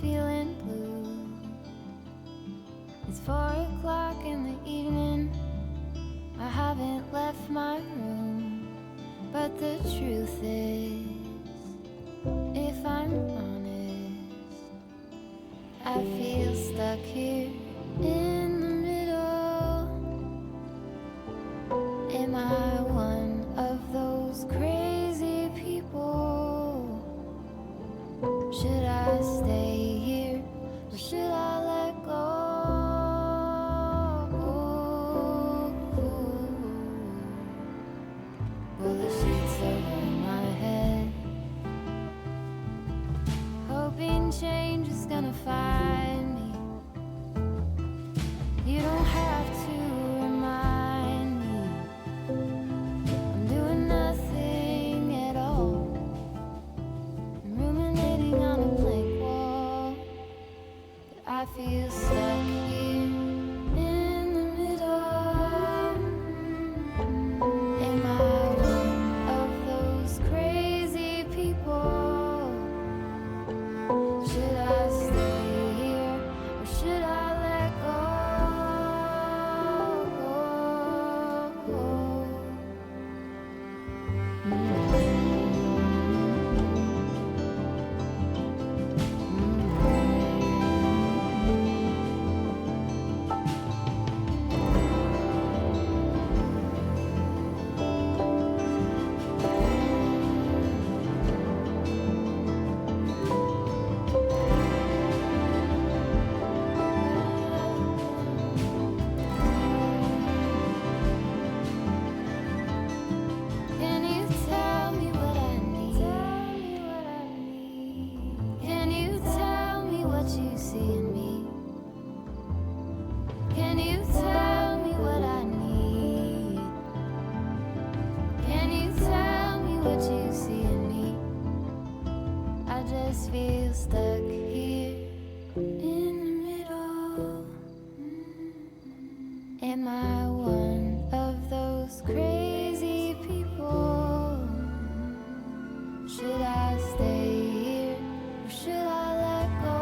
feeling blue. It's 4 o'clock in the evening. I haven't left my room, but the truth is, if I'm honest, I feel stuck here in the middle. Am I one of those crazy people? Should I stay here or should I let go? Well, the sheets over my head, hoping change is gonna find me. You don't have to remind me. I'm doing nothing at all. I'm ruminating on a blank wall. But I feel stuck here in the middle. Am I one of those crazy people? Should I stay here or should I let go? Can you tell me what I need? Can you tell me what you see in me? Can you tell me what I need? Can you tell me what you see in me? I just feel stuck here in the middle. Am I one of those crazy people? Should I stay here or should I let go?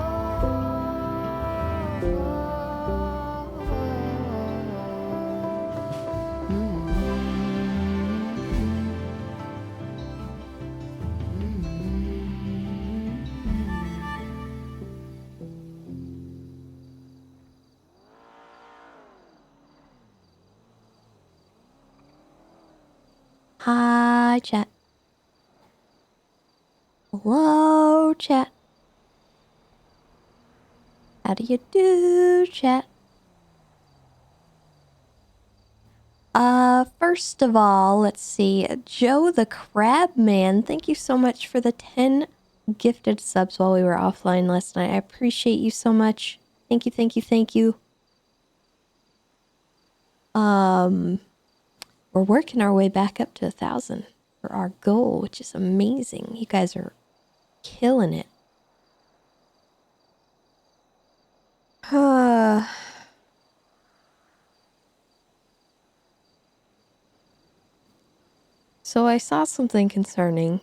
Hi, chat. Hello, chat. How do you do, chat? First of all, let's see. Joe the Crab Man, thank you so much for the 10 gifted subs while we were offline last night. I appreciate you so much. Thank you, thank you, thank you. We're working our way back up to 1,000 for our goal, which is amazing. You guys are killing it. So I saw something concerning.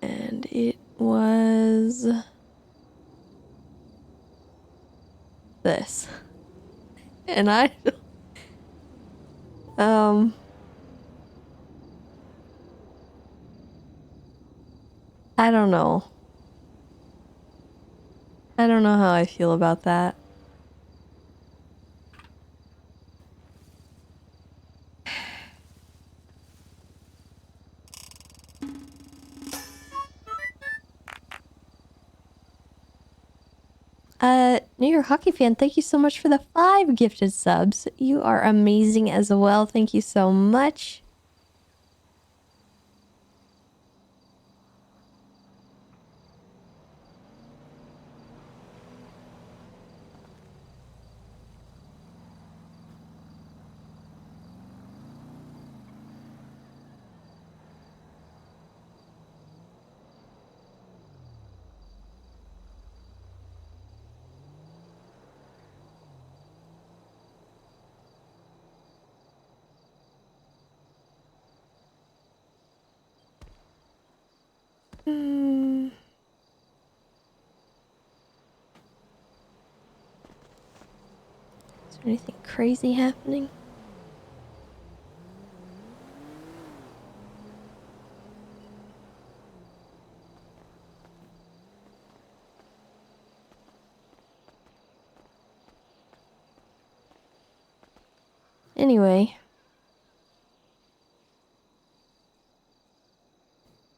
And it was this. And I don't know. I don't know how I feel about that. New York Hockey Fan, thank you so much for the 5 gifted subs. You are amazing as well. Thank you so much. Is there anything crazy happening? Anyway.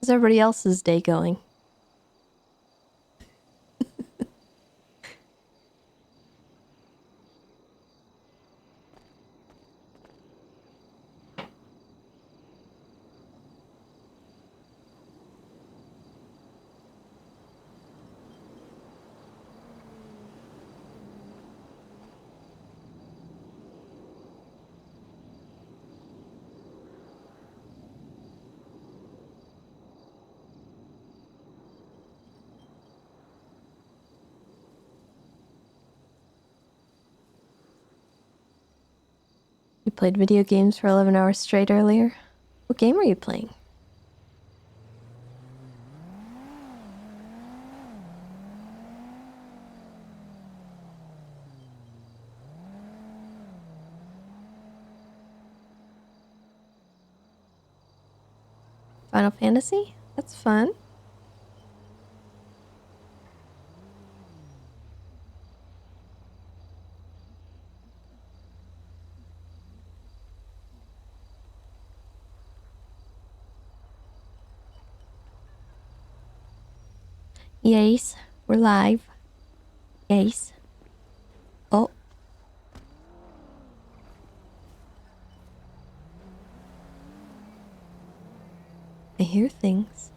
How's everybody else's day going? You played video games for 11 hours straight earlier? What game were you playing? Final Fantasy? That's fun. Yes, we're live. Yes. Oh. I hear things.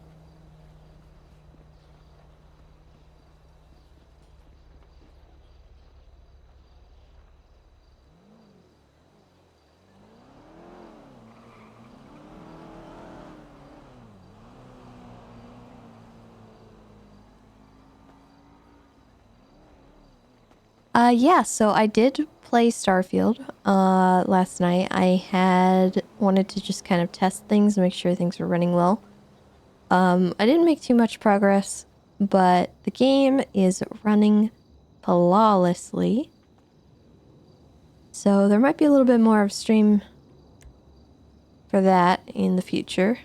Yeah, so I did play Starfield last night. I had wanted to just kind of test things and make sure things were running well. I didn't make too much progress, but the game is running flawlessly. So there might be a little bit more of stream for that in the future.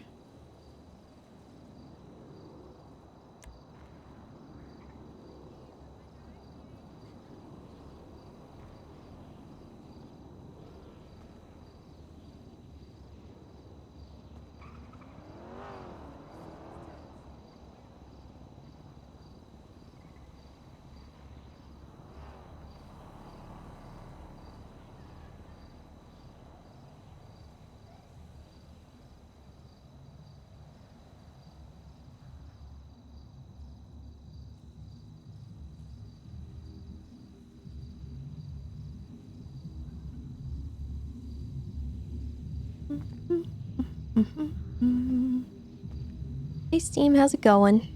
Hey Steam, how's it going?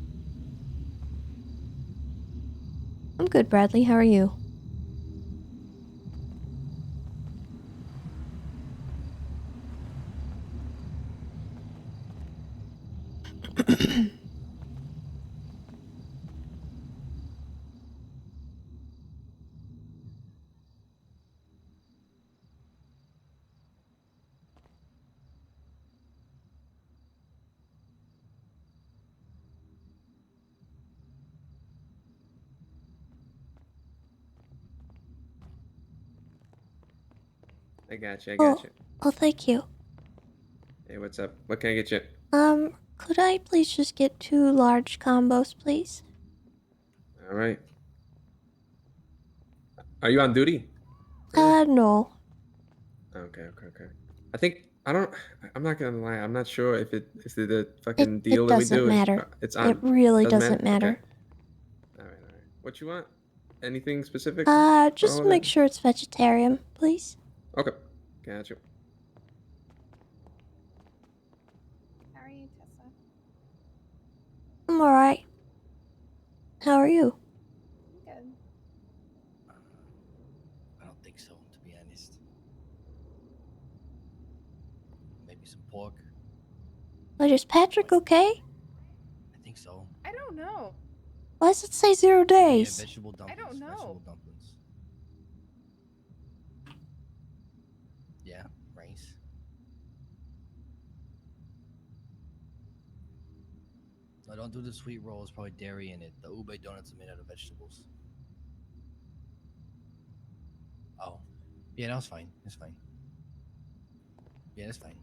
I'm good, Bradley. How are you? I got you. I got you. Oh, thank you. Hey, what's up? What can I get you? Could I please just get 2 large combos, please? All right. Are you on duty? Today? No. Okay. I think I'm not gonna lie. I'm not sure if the It fucking it deal that we doesn't do is matter. it's It on. really Doesn't doesn't matter. Okay. matter. All right. What you want? Anything specific for all Just of make it? sure it's vegetarian, please. Okay. Got you. How are you, Tessa? I'm alright. How are you? Good. I don't think so, to be honest. Maybe some pork. Is Patrick okay? I think think so. I don't know. Why does it say 0 Yeah, days? vegetable dumplings. don't know. Vegetable dumplings. Yeah, rice. No, don't do the sweet roll. It's probably dairy in it. The ube donuts are made out of vegetables. Oh, yeah, that was fine. That's fine. Yeah, that's fine.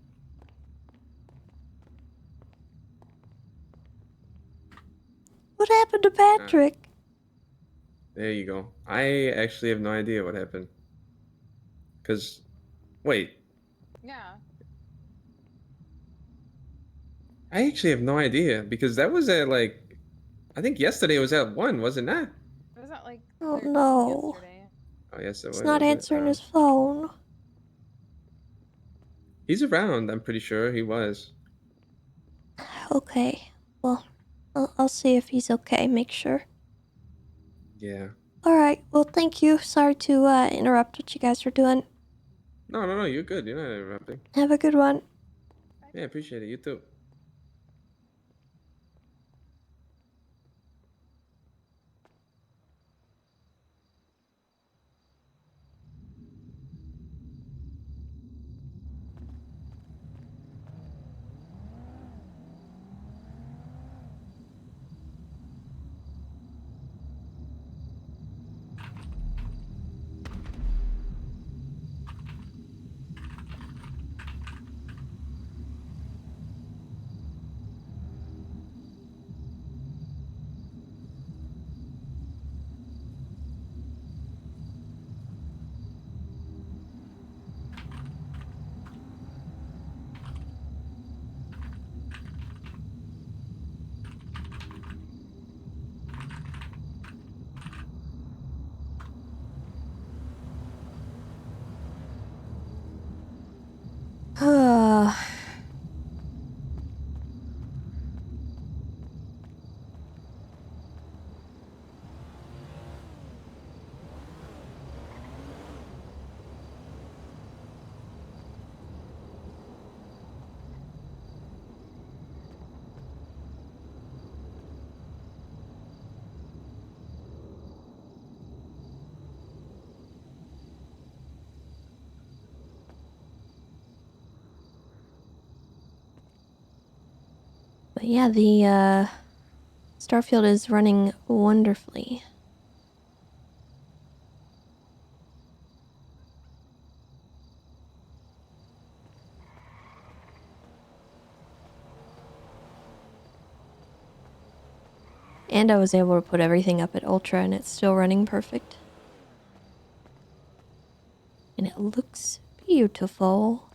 What happened to Patrick? There you go. I actually have no idea what happened. Cause, wait, Yeah. I actually have no idea because that was at like, I think yesterday was at 1, was it not? It was at like Oh 13 no. yesterday. Oh yes, it He's was. not Was it? answering his phone. He's around. I'm pretty sure he was. Okay. Well, I'll see if he's okay. Make sure. Yeah. Alright. Well, thank you. Sorry to interrupt what you guys were doing. No. You're good. You're not interrupting. Have a good one. Yeah, appreciate it. You too. But yeah, the Starfield is running wonderfully. And I was able to put everything up at Ultra and it's still running perfect. And it looks beautiful.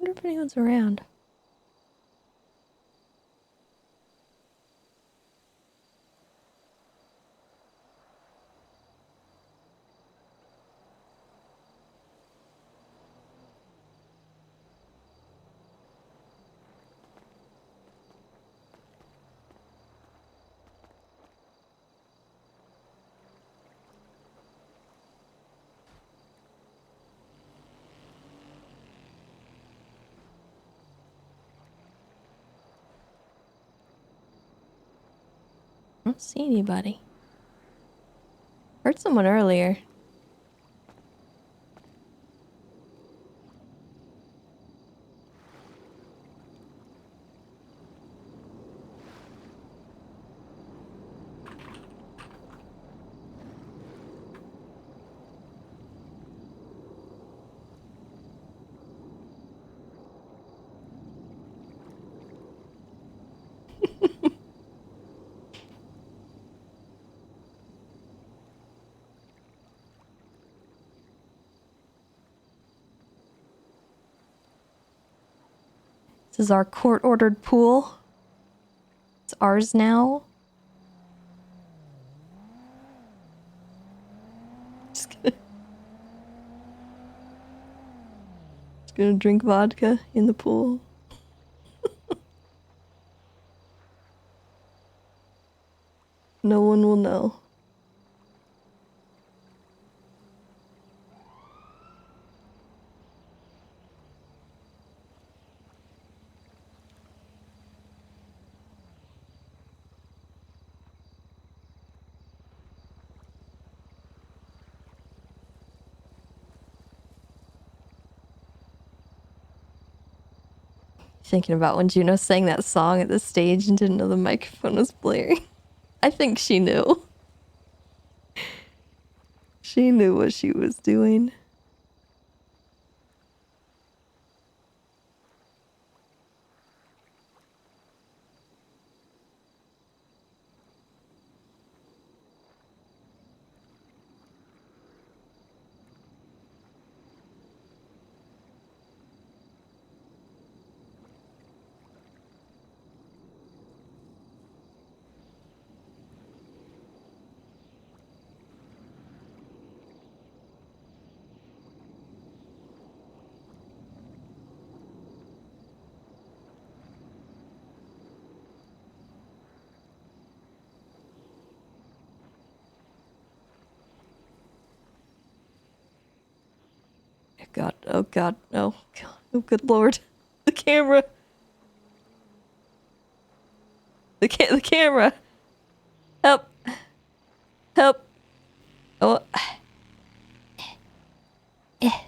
I wonder if anyone's around. I don't see anybody. Heard someone earlier. This is our court-ordered pool. It's ours now. Just gonna drink vodka in the pool. No one will know. Thinking about when Juno sang that song at the stage and didn't know the microphone was blaring. I think she knew. She knew what she was doing. God, oh God, no. Oh, good Lord. The camera. The camera. Help. Help. Oh. Okay.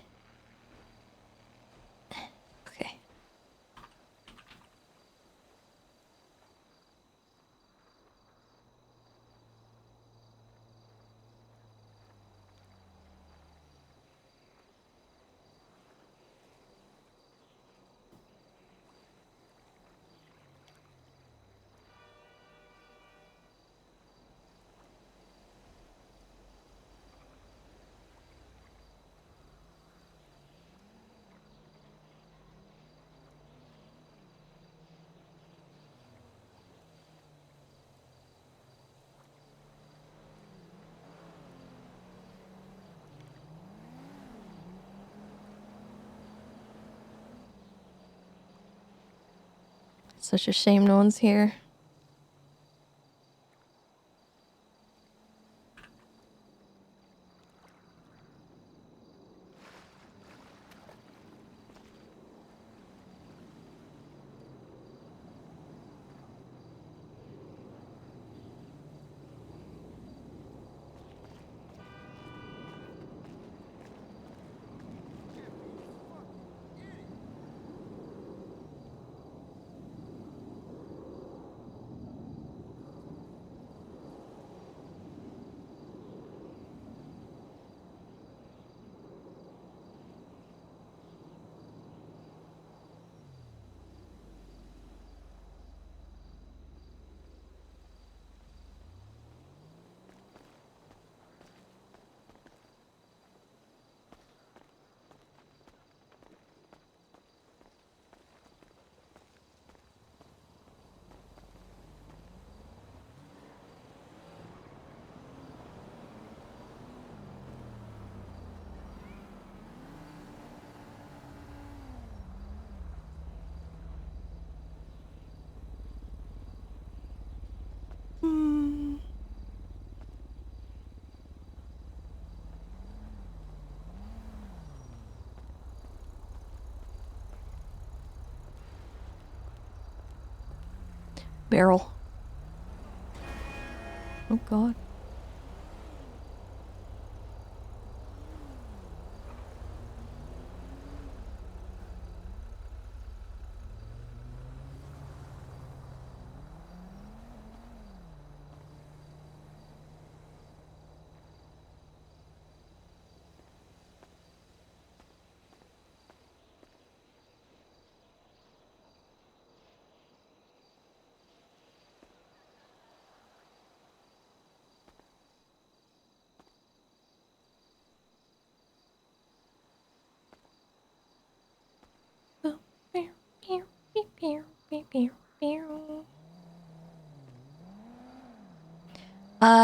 Such a shame no one's here. Barrel. Oh God.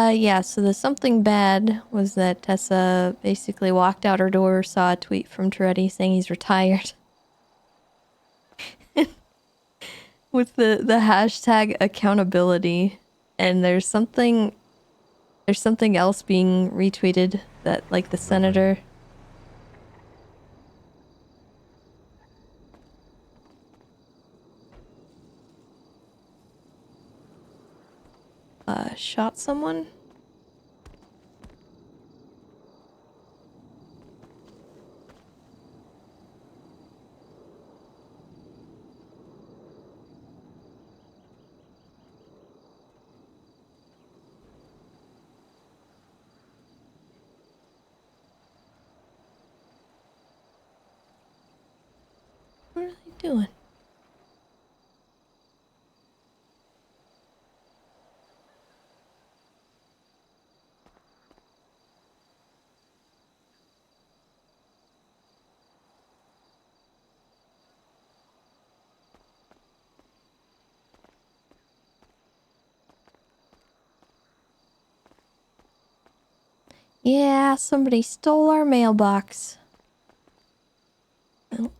Yeah, so the something bad was that Tessa basically walked out her door, saw a tweet from Toretti saying he's retired. With the hashtag accountability. And there's something else being retweeted that like the senator shot someone. What are they doing? Yeah, somebody stole our mailbox. Oh.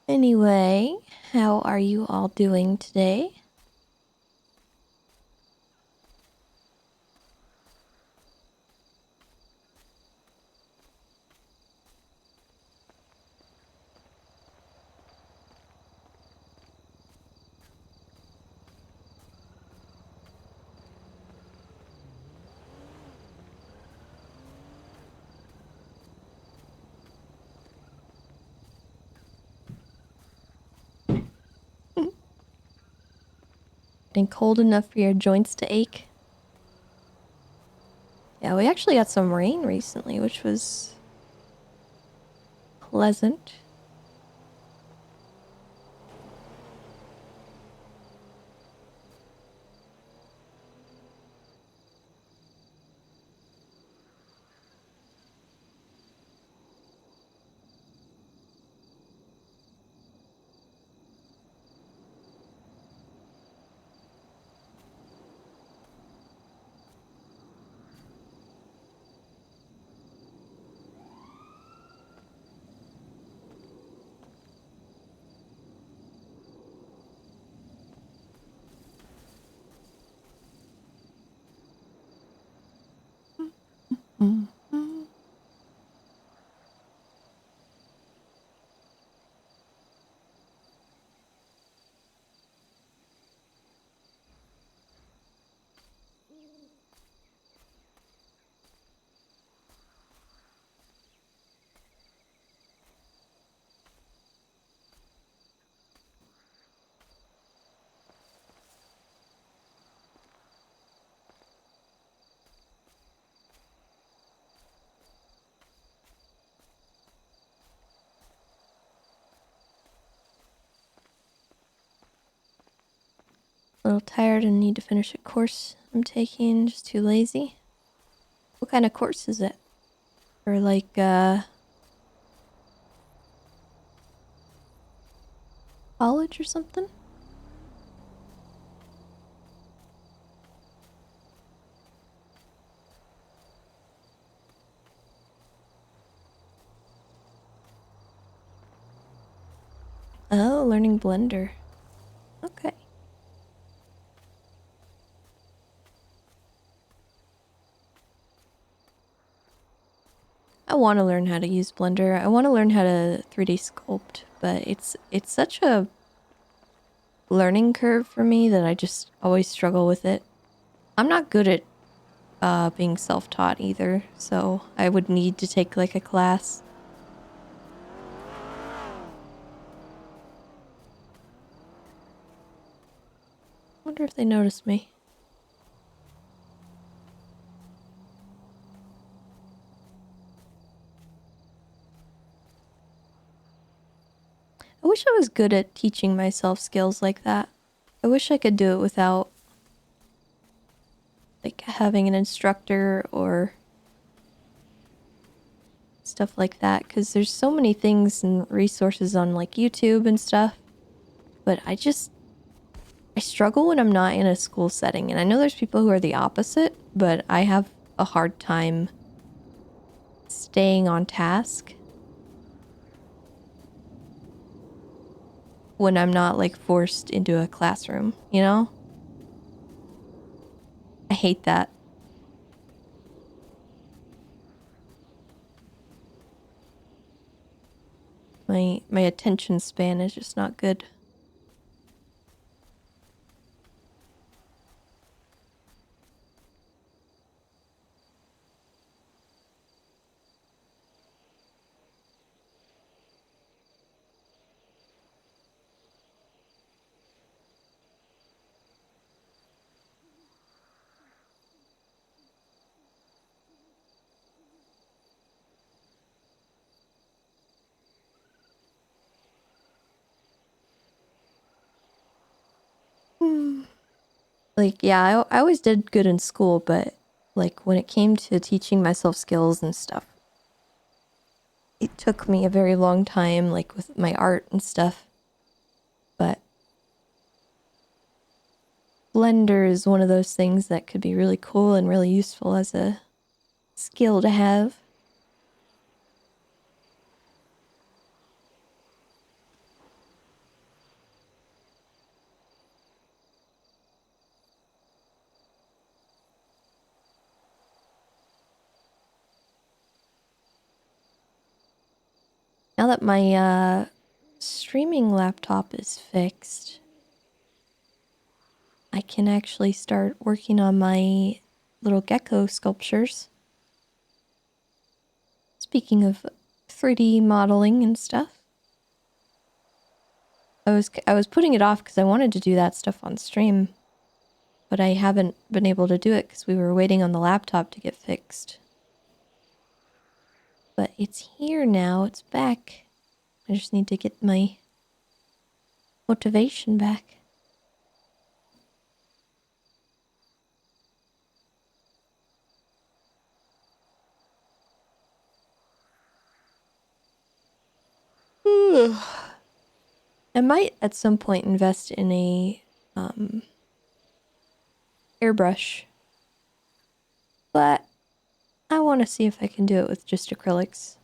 Anyway, how are you all doing today? Getting cold enough for your joints to ache? Yeah, we actually got some rain recently, which was pleasant. Mm-hmm. A little tired and need to finish a course I'm taking, just too lazy. What kind of course is it? Or like, college or something? Oh, learning Blender. Okay. I want to learn how to use Blender. I want to learn how to 3D sculpt, but it's such a learning curve for me that I just always struggle with it. I'm not good at being self-taught either, so I would need to take like a class. Wonder if they noticed me. I wish I was good at teaching myself skills like that. I wish I could do it without like having an instructor or stuff like that, because there's so many things and resources on like YouTube and stuff, but I struggle when I'm not in a school setting. And I know there's people who are the opposite, but I have a hard time staying on task when I'm not like forced into a classroom, you know? I hate that. My attention span is just not good. Like, yeah, I always did good in school, but like when it came to teaching myself skills and stuff, it took me a very long time, like with my art and stuff. But Blender is one of those things that could be really cool and really useful as a skill to have. Now that my streaming laptop is fixed, I can actually start working on my little gecko sculptures. Speaking of 3D modeling and stuff, I was putting it off because I wanted to do that stuff on stream, but I haven't been able to do it because we were waiting on the laptop to get fixed. But it's here now, it's back. I just need to get my motivation back. I might at some point invest in a airbrush, but I want to see if I can do it with just acrylics.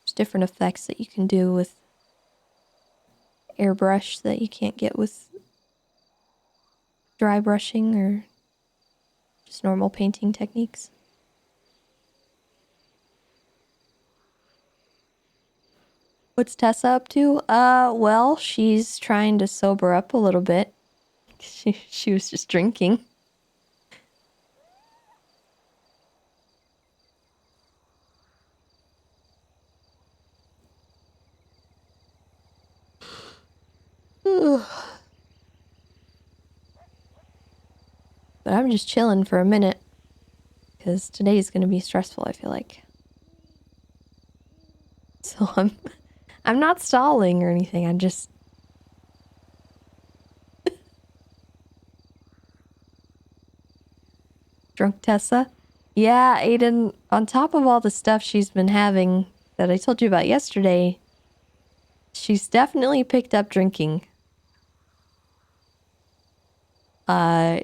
There's different effects that you can do with airbrush that you can't get with dry brushing or just normal painting techniques. What's Tessa up to? Well, she's trying to sober up a little bit. She was just drinking. But I'm just chilling for a minute because today's going to be stressful, I feel like. So I'm not stalling or anything. I'm just drunk Tessa. Yeah, Aiden, on top of all the stuff she's been having that I told you about yesterday, she's definitely picked up drinking.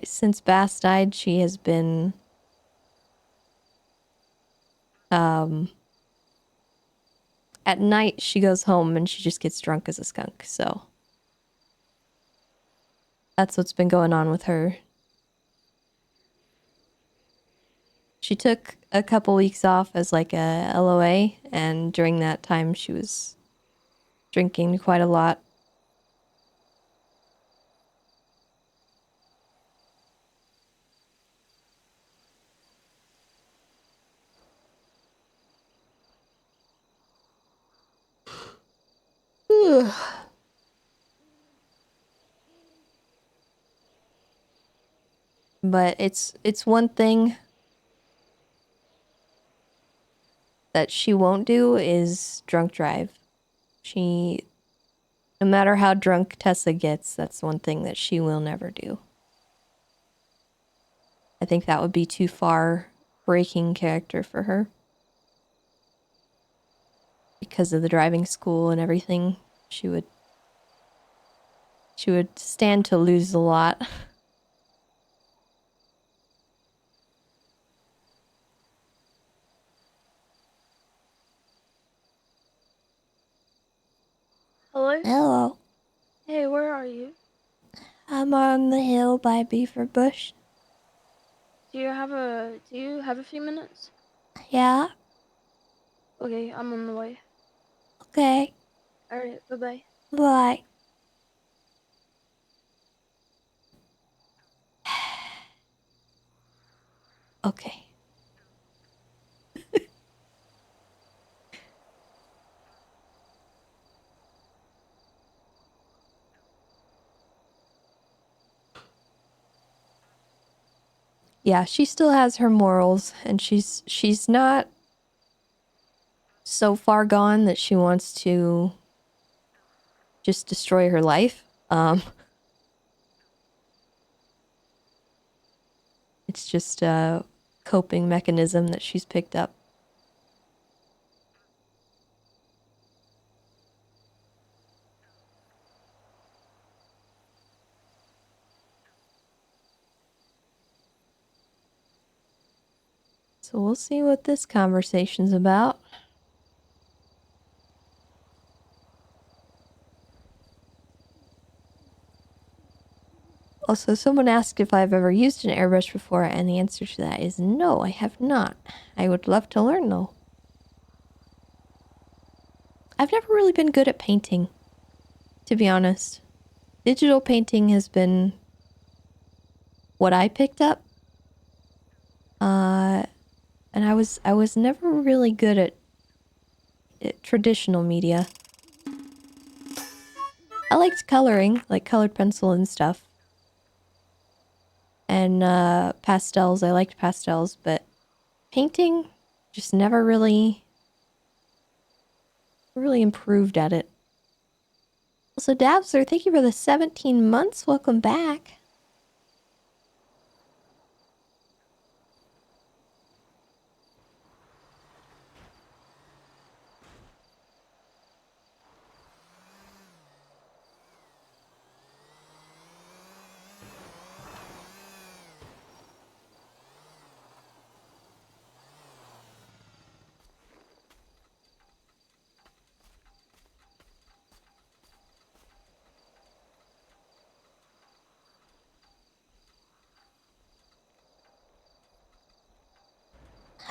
Since Bass died, she has been at night she goes home and she just gets drunk as a skunk, so that's what's been going on with her. She took a couple weeks off as like a LOA, and during that time she was drinking quite a lot. But it's one thing that she won't do is drunk drive. No matter how drunk Tessa gets, that's one thing that she will never do. I think that would be too far breaking character for her. Because of the driving school and everything, she would stand to lose a lot. Hello? Hello. Hey, where are you? I'm on the hill by Beaver Bush. Do you have a few minutes? Yeah? Okay, I'm on the way. Okay. Alright, bye-bye. Bye. Okay. Yeah, she still has her morals, and she's not so far gone that she wants to just destroy her life. It's just a coping mechanism that she's picked up. So we'll see what this conversation's about. Also, someone asked if I've ever used an airbrush before, and the answer to that is no, I have not. I would love to learn, though. I've never really been good at painting, to be honest. Digital painting has been what I picked up. And I was never really good at traditional media. I liked coloring, like colored pencil and stuff. And pastels, I liked pastels, but painting just never really improved at it. Also, Dabster, thank you for the 17 months. Welcome back.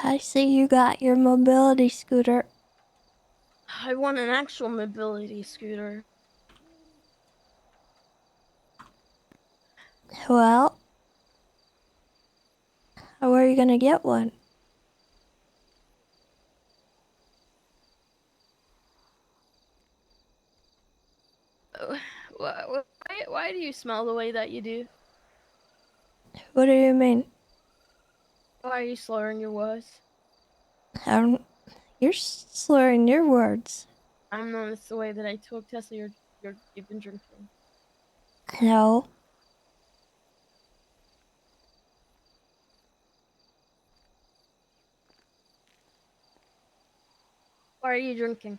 I see you got your mobility scooter. I want an actual mobility scooter. Well, where are you gonna get one? Why do you smell the way that you do? What do you mean? Why are you slurring your words? You're slurring your words. I'm known as the way that I talk, Tessa. You've been drinking. No. Why are you drinking?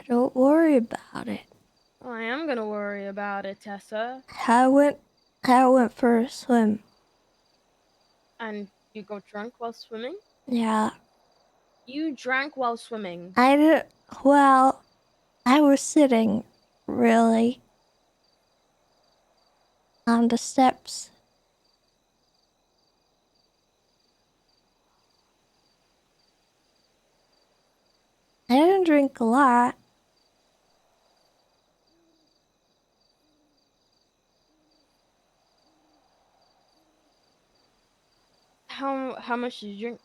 Don't worry about it. Well, I am gonna worry about it, Tessa. I went for a swim. And you got drunk while swimming? Yeah. You drank while swimming. Well, I was sitting, really, on the steps. I didn't drink a lot. How much did you drink?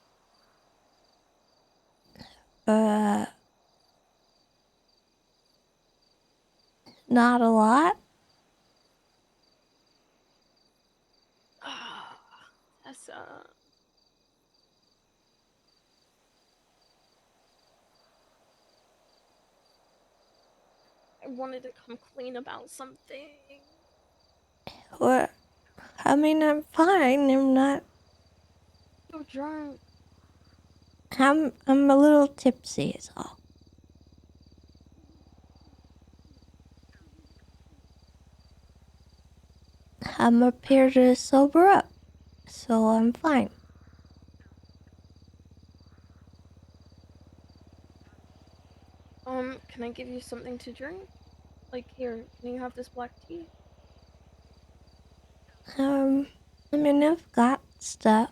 not a lot. Tessa. I wanted to come clean about something. What? I mean, I'm fine. I'm not. You're drunk. I'm a little tipsy, is all. I'm up here to sober up, so I'm fine. Can I give you something to drink? Like, here, can you have this black tea? I mean, I've got stuff.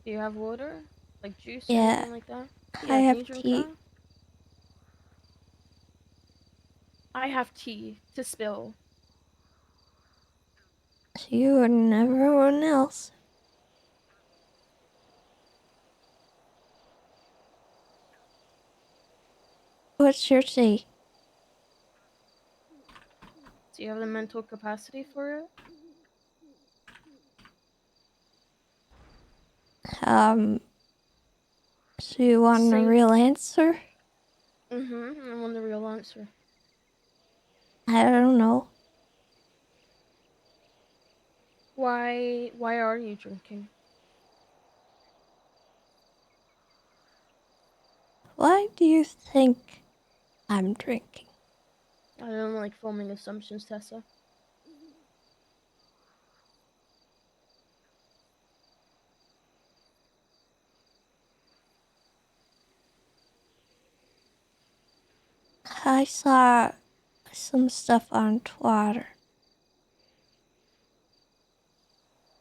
Do you have water? Like juice or Yeah, anything like that? I Yeah, can have you drink tea. that? I have tea to spill. You and everyone else. What's your tea? Do you have the mental capacity for it? So you want a Say- real answer? I want the real answer. I don't know. Why are you drinking? Why do you think I'm drinking? I don't like forming assumptions, Tessa. I saw some stuff on Twitter.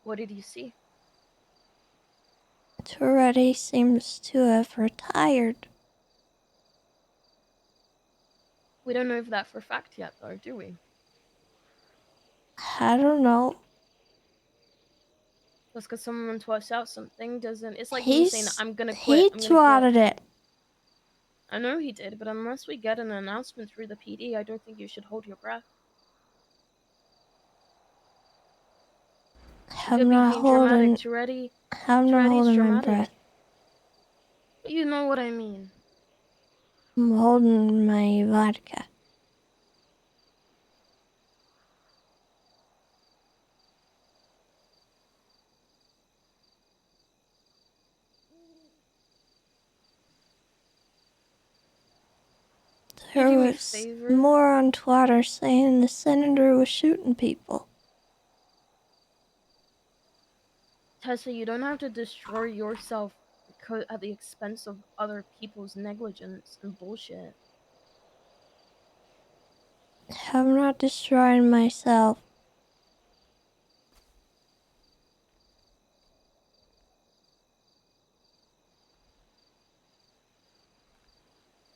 What did you see? Toretti seems to have retired. We don't know that for a fact yet, though, do we? I don't know. Just because someone twats out something doesn't... It's like me saying, I'm gonna quit, He I'm gonna quit. twatted it. I know he did, but unless we get an announcement through the PD, I don't think you should hold your breath. I'm not holding. Toretti's I'm not holding my dramatic. breath. You know what I mean. I'm holding my vodka. There do me a was favor? more on Twitter saying the senator was shooting people. Tessa, you don't have to destroy yourself at the expense of other people's negligence and bullshit. I'm not destroying myself.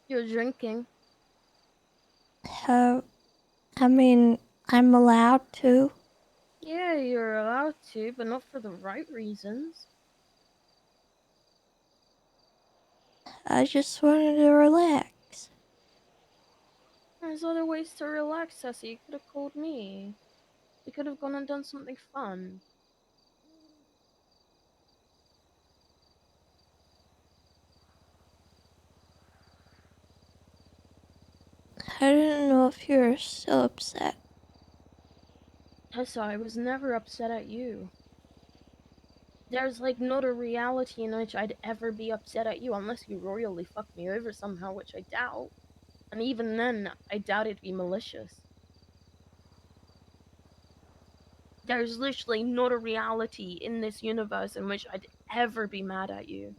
You're drinking. I mean, I'm allowed to. Yeah, you're allowed to, but not for the right reasons. I just wanted to relax. There's other ways to relax, Tessa. You could have called me. We could have gone and done something fun. I didn't know if you were still upset. Tessa, I was never upset at you. There's like not a reality in which I'd ever be upset at you unless you royally fucked me over somehow, which I doubt. And even then, I doubt it'd be malicious. There's literally not a reality in this universe in which I'd ever be mad at you.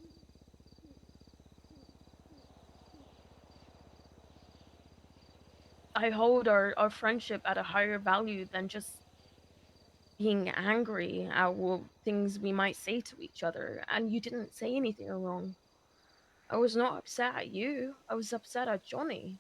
I hold our friendship at a higher value than just being angry at things we might say to each other, and you didn't say anything wrong. I was not upset at you, I was upset at Johnny.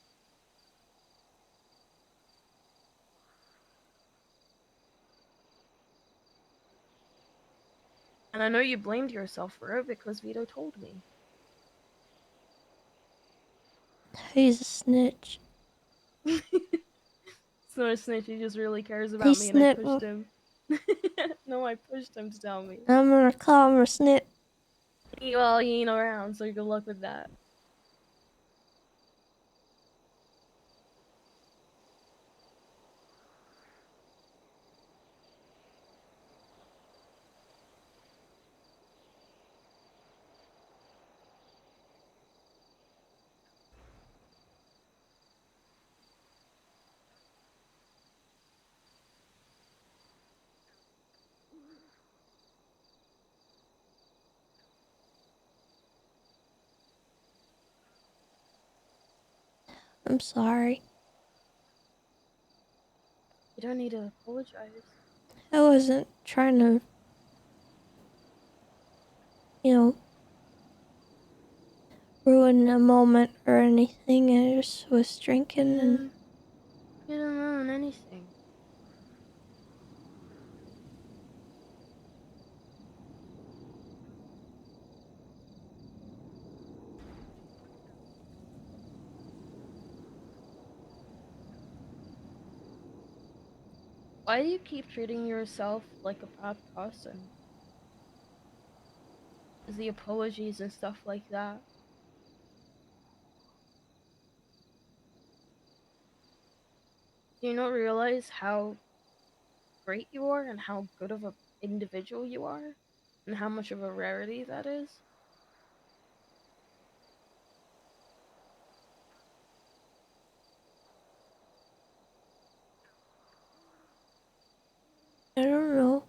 And I know you blamed yourself for it because Vito told me. He's a snitch. It's not a snitch. He just really cares He about me, and I snit- pushed him. No, I pushed him to tell me. I'm gonna call him a snit. Well, he ain't around, so good luck with that. I'm sorry. You don't need to apologize. I wasn't trying to, you know, ruin a moment or anything. I just was drinking and You didn't ruin anything. Why do you keep treating yourself like a bad person? Is the apologies and stuff like that? Do you not realize how great you are and how good of an individual you are? And how much of a rarity that is? I don't know.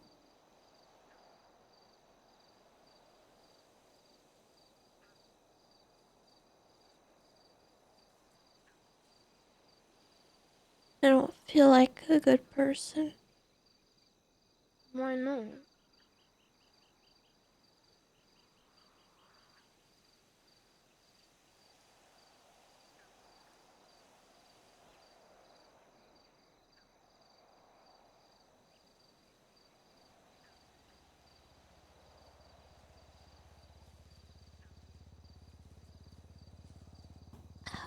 I don't feel like a good person. Why not?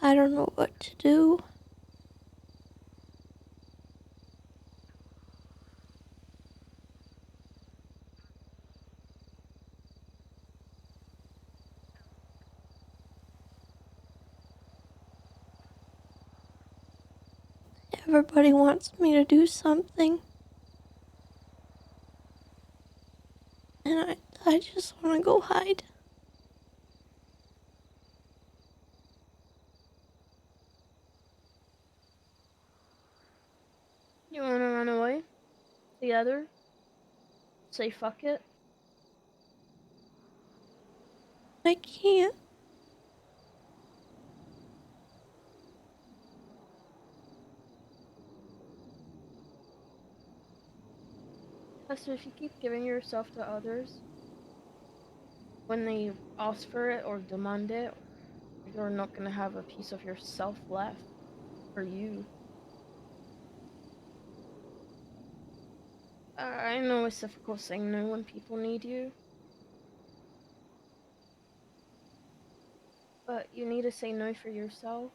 I don't know what to do. Everybody wants me to do something. And I just want to go hide. You wanna run away? Together? Say fuck it? I can't. Esther, if you keep giving yourself to others, when they ask for it or demand it, you're not gonna have a piece of yourself left for you. I know it's difficult saying no when people need you, but you need to say no for yourself.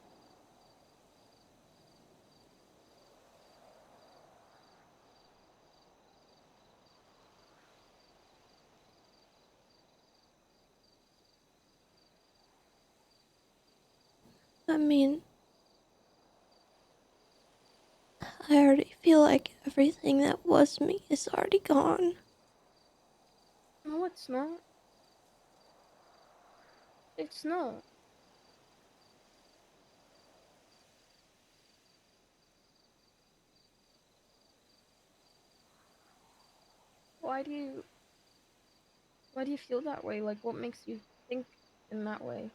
I mean, I already feel like everything that was me is already gone. No, it's not. It's not. Why do you why do you feel that way? Like what makes you think in that way?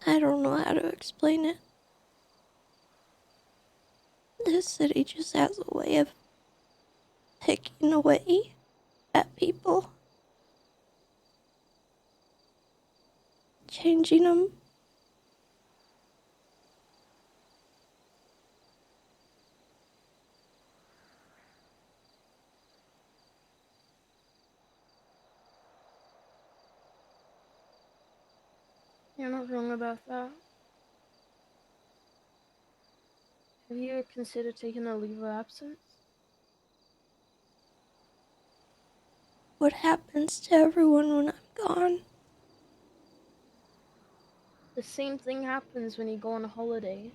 I don't know how to explain it. This city just has a way of picking away at people, changing them. You're not wrong about that. Have you considered taking a leave of absence? What happens to everyone when I'm gone? The same thing happens when you go on a holiday.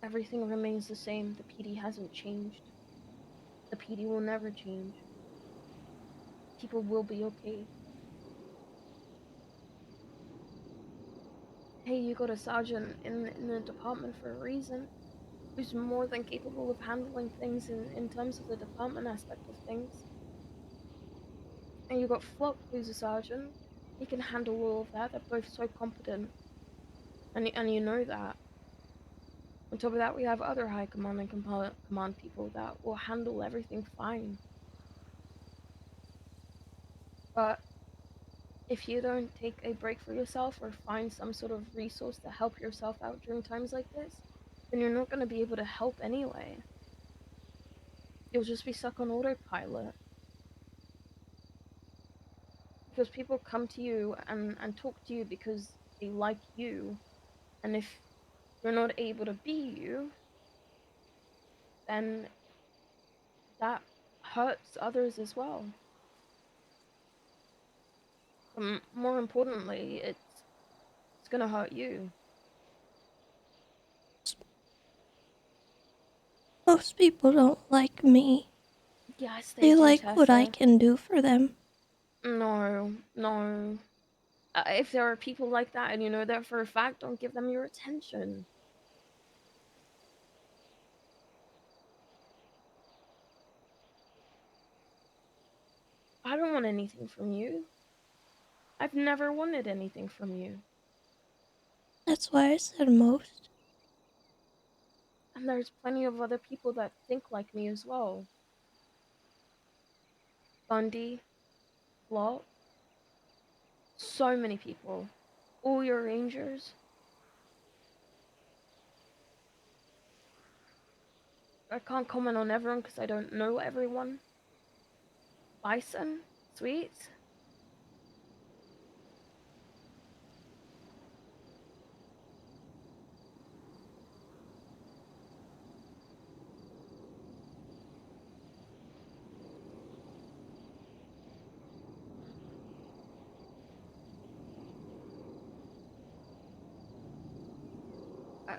Everything remains the same. The PD hasn't changed. The PD will never change. People will be okay. Hey, you got a sergeant in the department for a reason, who's more than capable of handling things in terms of the department aspect of things. And you got Flop, who's a sergeant. He can handle all of that. They're both so competent. And you know that. On top of that, we have other high command and command people that will handle everything fine. But if you don't take a break for yourself or find some sort of resource to help yourself out during times like this, then you're not going to be able to help anyway. You'll just be stuck on autopilot. Because people come to you and talk to you because they like you. And if you're not able to be you, then that hurts others as well. More importantly, it's gonna hurt you. Most people don't like me. Yes, They do, like what I Tessa. can do for them. No. If there are people like that and you know that for a fact, don't give them your attention. I don't want anything from you. I've never wanted anything from you. That's why I said most. And there's plenty of other people that think like me as well. Bundy, Lot, so many people. All your rangers. I can't comment on everyone because I don't know everyone. Bison, sweet.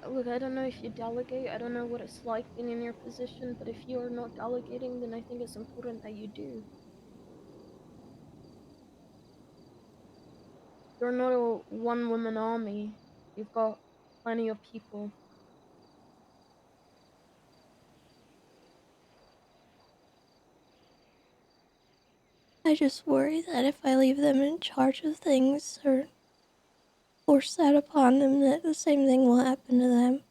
Look, I don't know if you delegate. I don't know what it's like being in your position, but if you are not delegating, then I think it's important that you do. You're not a one-woman army. You've got plenty of people. I just worry that if I leave them in charge of things or force that upon them, that the same thing will happen to them.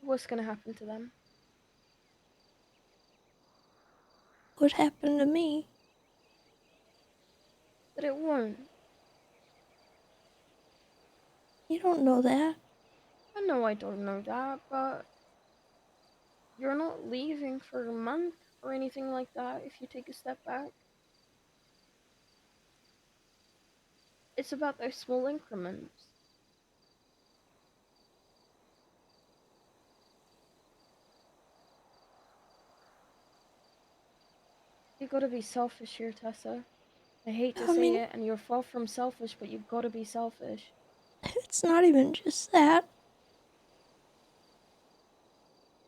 What's gonna happen to them? What happened to me? But it won't. You don't know that. I know I don't know that, but you're not leaving for a month or anything like that if you take a step back. It's about those small increments. You gotta be selfish here, Tessa. I hate to I say mean, it, and you're far from selfish, but you've gotta be selfish. it's not even just that.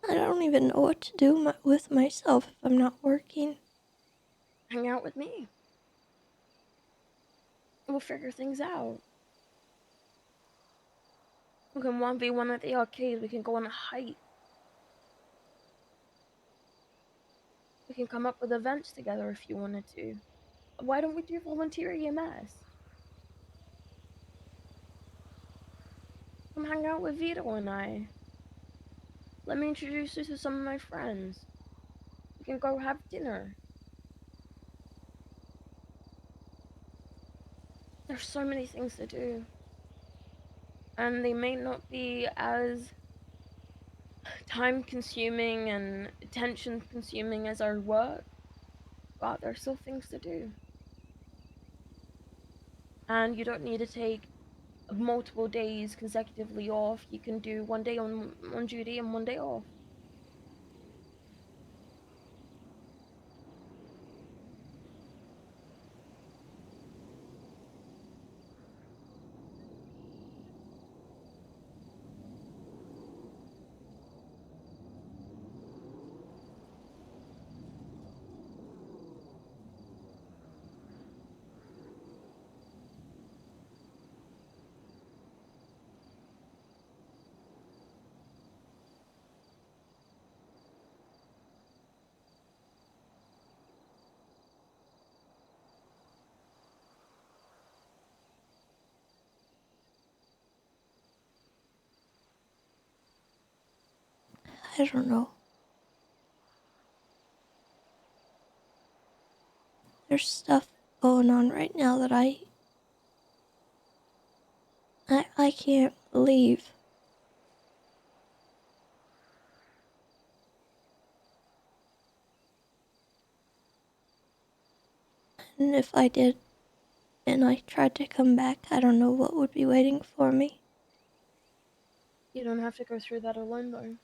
I don't even know what to do with myself if I'm not working. Hang out with me. We'll figure things out. We can 1v1 at the arcade, we can go on a hike. We can come up with events together if you wanted to. Why don't we do volunteer EMS? Come hang out with Vito and I. Let me introduce you to some of my friends. We can go have dinner. There's so many things to do. And they may not be as time consuming and attention consuming as our work, but there's still things to do. And you don't need to take multiple days consecutively off. You can do one day on duty and one day off. I don't know. There's stuff going on right now that I can't believe. And if I did, and I tried to come back, I don't know what would be waiting for me. You don't have to go through that alone, though.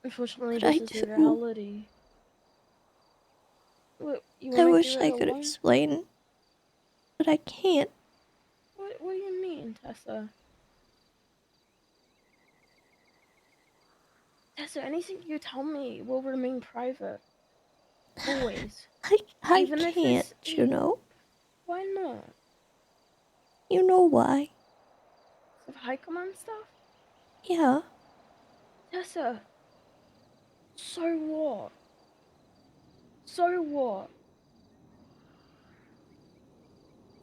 Unfortunately, But I this is the do. reality. What, you I want to wish do I it could alone? explain, but I can't. What do you mean, Tessa? Tessa, anything you tell me will remain private. Always. I Even if can't, it's... you know? Why not? You know why? Of high command stuff? Yeah. Tessa, so what? So what?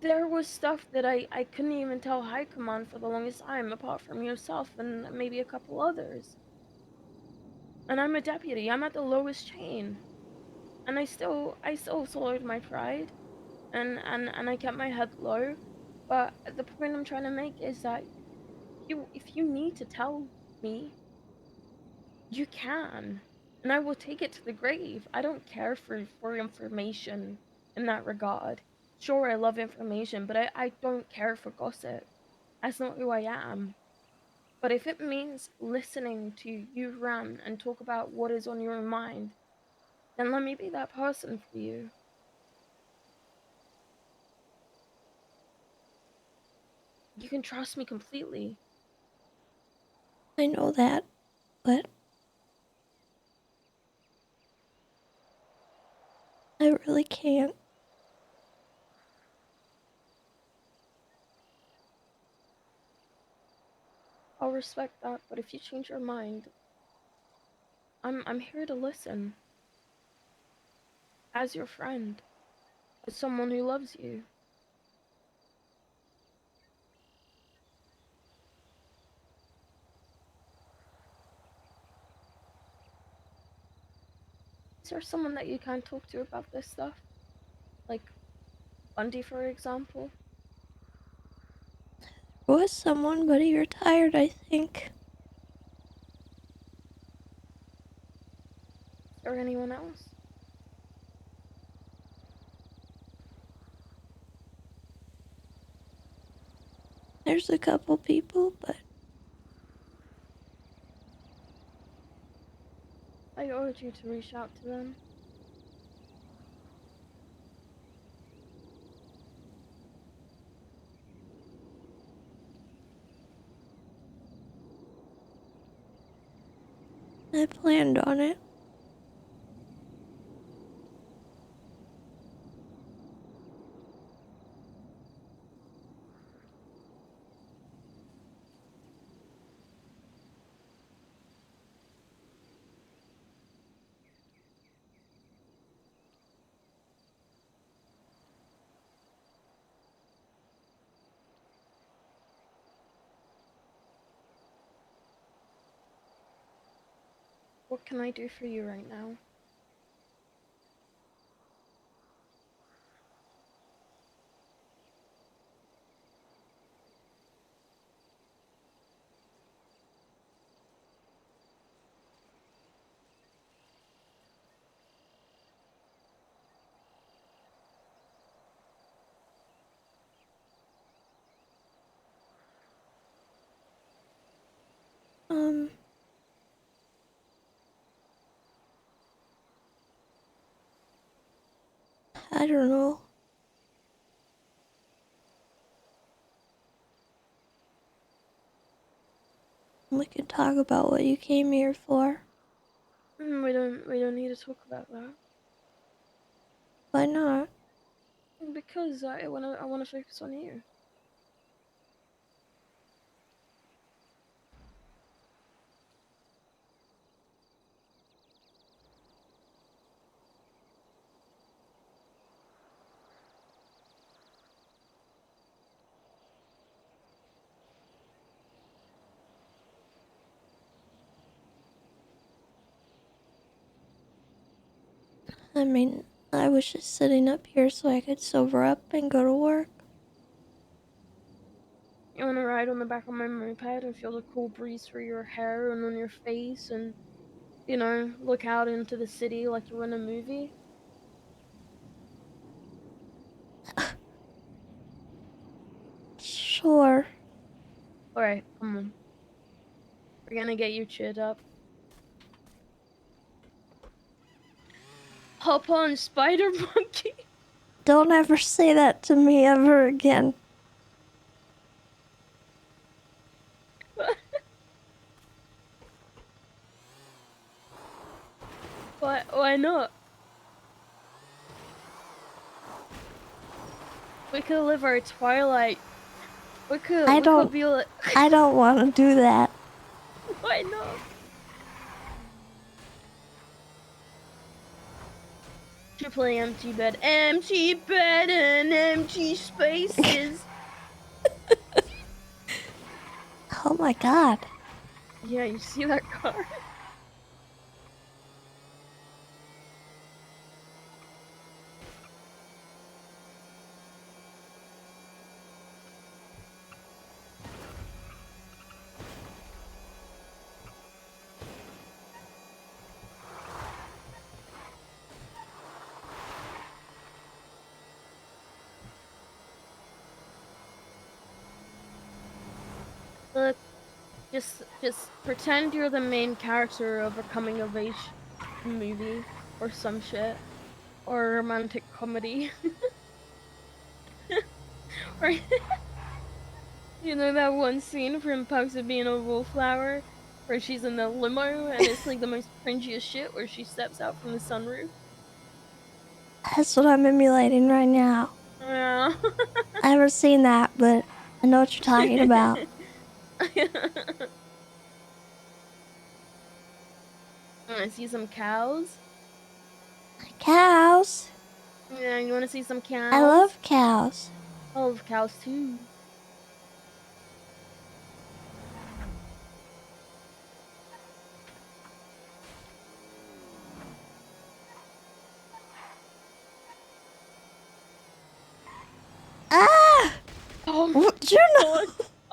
There was stuff that I couldn't even tell high command for the longest time, apart from yourself and maybe a couple others. And I'm a deputy. I'm at the lowest chain. And I still swallowed my pride and I kept my head low. But the point I'm trying to make is that if you need to tell me, you can. And I will take it to the grave. I don't care for information in that regard. Sure, I love information, but I don't care for gossip. That's not who I am. But if it means listening to you rant and talk about what is on your mind, then let me be that person for you. You can trust me completely. I know that, but I really can't. I'll respect that, but if you change your mind, I'm here to listen. As your friend. As someone who loves you. Is there someone that you can talk to about this stuff? Like Bundy, for example? There was someone, but he retired, I think. Or anyone else? There's a couple people, but I urge you to reach out to them. I planned on it. What can I do for you right now? I don't know. We can talk about what you came here for. We don't need to talk about that. Why not? Because I wanna focus on you. I mean, I was just sitting up here so I could sober up and go to work. You wanna ride on the back of my moped and feel the cool breeze through your hair and on your face and, you know, look out into the city like you're in a movie? Sure. Alright, come on. We're gonna get you cheered up. Hop on, Spider Monkey! Don't ever say that to me ever again. Why not? We could live our twilight. We could be like... I don't want to do that. Why not? To play empty bed and empty spaces. Oh my god. Yeah, you see that car? Look, just pretend you're the main character of a coming of age movie or some shit, or a romantic comedy. Or you know that one scene from Perks of Being a Wallflower where she's in the limo and it's like the most cringiest shit where she steps out from the sunroof? That's what I'm emulating right now. Yeah. I haven't seen that, but I know what you're talking about. Wanna see some cows? Cows? Yeah, you wanna see some cows? I love cows. I love cows too. Ah! Oh, What, you know?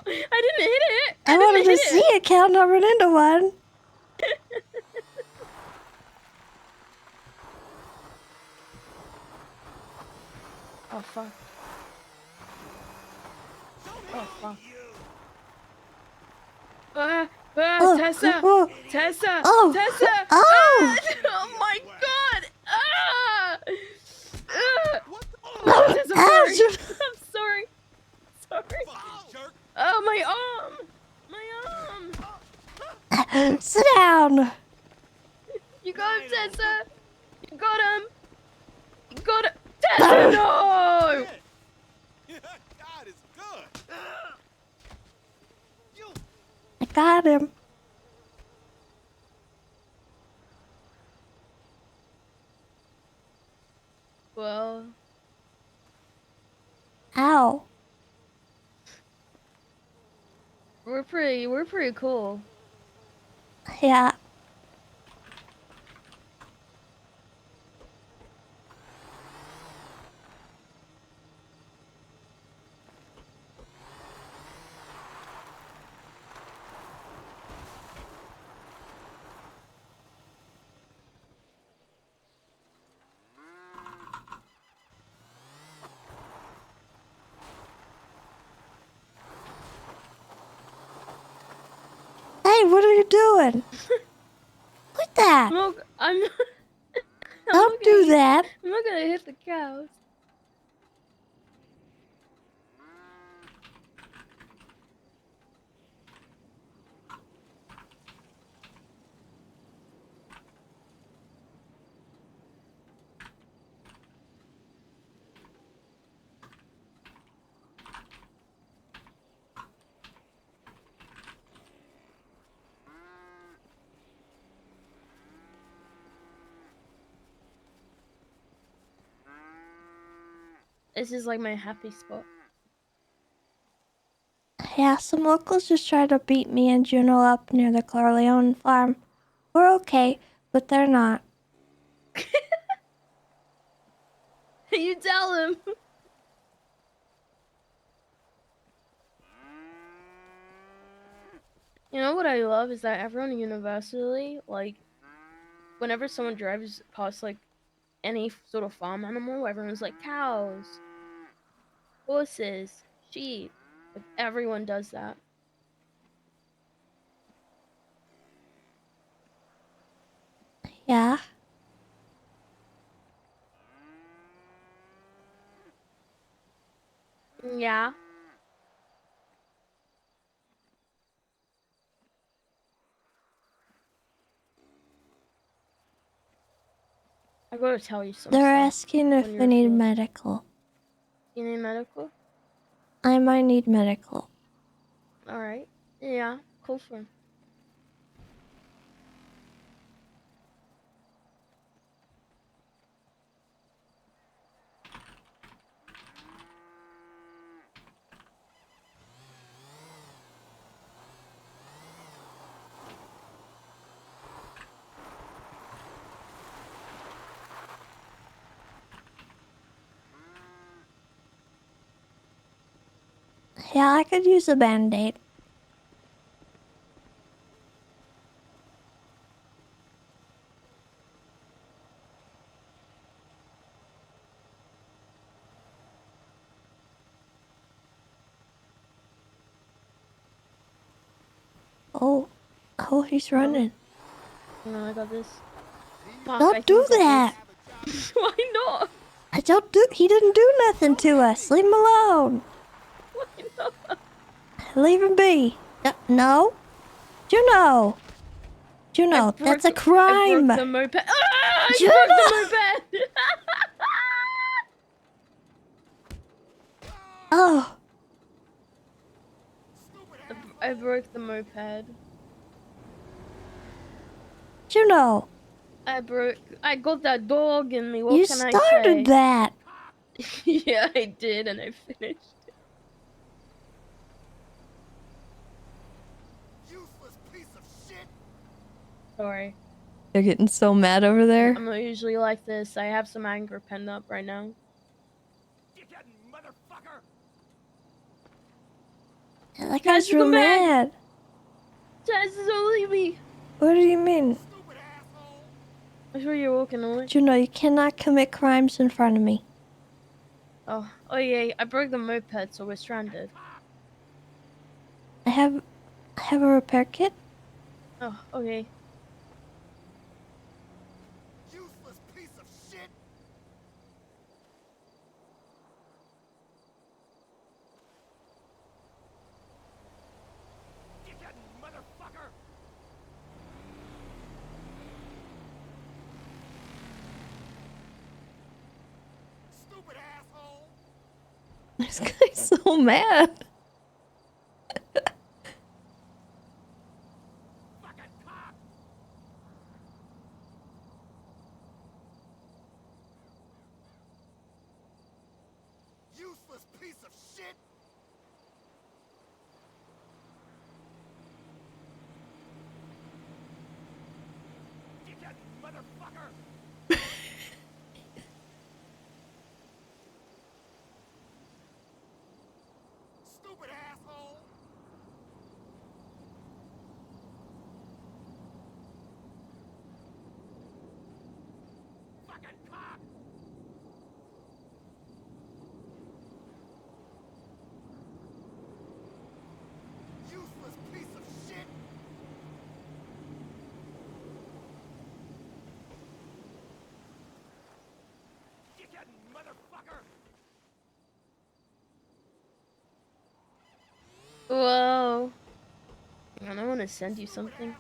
I didn't hit it! I wanted to see a cow not run into one. Oh fuck. Oh fuck. Oh, Tessa! oh, Tessa! oh, Tessa! oh. Ah! Oh my god! Ah! Oh, Tessa, I'm sorry. Ouch. I'm sorry. Sorry. Oh, my arm! My arm! Sit down. You got him, Tessa! You got him! You got him! Tessa, no! God is good. I got him. Well, Ow. we're pretty cool. Yeah. what are you doing? Quit that. Look, I'm not, Don't do that. I'm not gonna hit the cows. This is like my happy spot. Yeah, some locals just tried to beat me and Juno up near the Corleone farm. We're okay, but they're not. You tell him. You know what I love is that everyone universally, like, whenever someone drives past, like, any sort of farm animal, everyone's like, cows, horses, sheep. Like, everyone does that. Yeah. Yeah. I gotta tell you something. They're asking if when I you're need finished. medical. You need medical? I might need medical. Alright. Yeah, cool for him. Yeah, I could use a band-aid. Oh, he's running. No, I got this. Fuck, I Don't think do I got that. this. Why not? He didn't do nothing to us. Leave him alone. Why not? Leave him be. No. Juno, that's a I crime. broke the moped. Ah! I Juno! broke the moped! Oh, I broke the moped. Juno, I got that dog in me. What you can I started say? that. Yeah, I did, and I finished. Useless piece of shit. Sorry. They're getting so mad over there. I'm not usually like this. I have some anger penned up right now. Dickhead motherfucker. That guy's real come back. mad. Tess, don't leave me. What do you mean? Stupid asshole. I swear you're walking away. Juno, you cannot commit crimes in front of me. Oh yeah, I broke the moped, so we're stranded. I have a repair kit. Oh, okay. Useless piece of shit. Dickhead motherfucker. Stupid asshole. This guy's so mad. Fucking cock. Useless piece of shit. Dickhead motherfucker. Stupid asshole. Fucking cock. Useless piece of shit. And I want to send you something.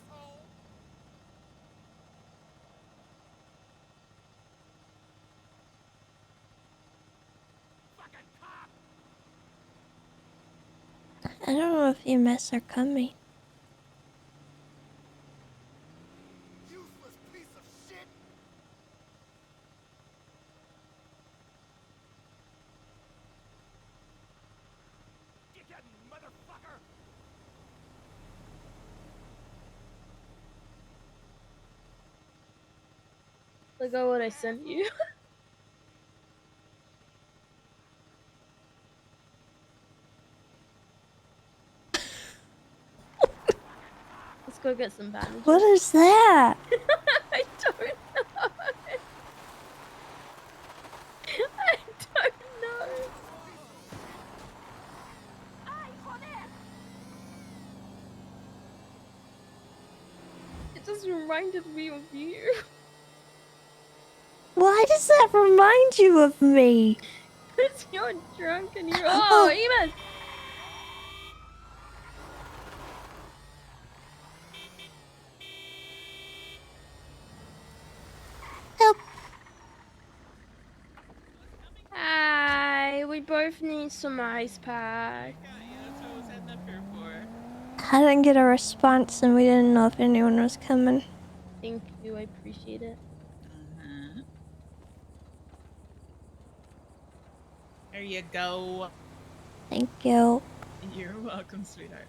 I don't know if EMS are coming. Useless piece of shit! Dickhead motherfucker! Look at what I sent you. Let's go get some bandages. What is that? I don't know. I don't know. It just reminded me of you. Why does that remind you of me? Because you're drunk and you're. Oh, Eamon! Help. Hi, we both need some ice pack. I didn't get a response and we didn't know if anyone was coming. Thank you, I appreciate it. There you go. Thank you. You're welcome, sweetheart.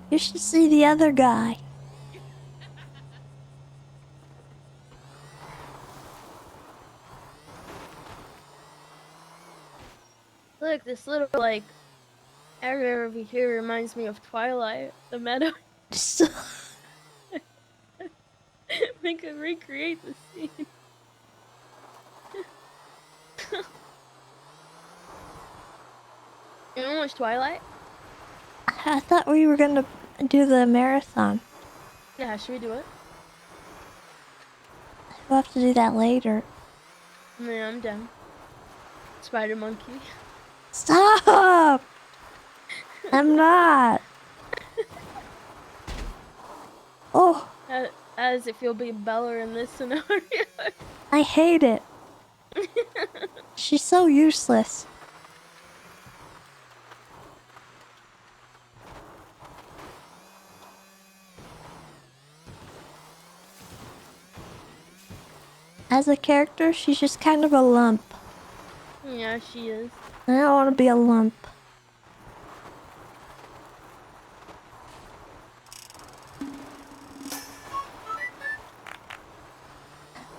You should see the other guy. Look, this little, like, area over here reminds me of Twilight, the meadow. We could recreate the scene. You know what's Twilight? I thought we were gonna do the marathon. Yeah, should we do it? We'll have to do that later. Yeah, I'm down. Spider monkey. Stop! I'm not. Oh, How does it feel being Bella in this scenario? I hate it. She's so useless. As a character, she's just kind of a lump. Yeah, she is. I don't want to be a lump.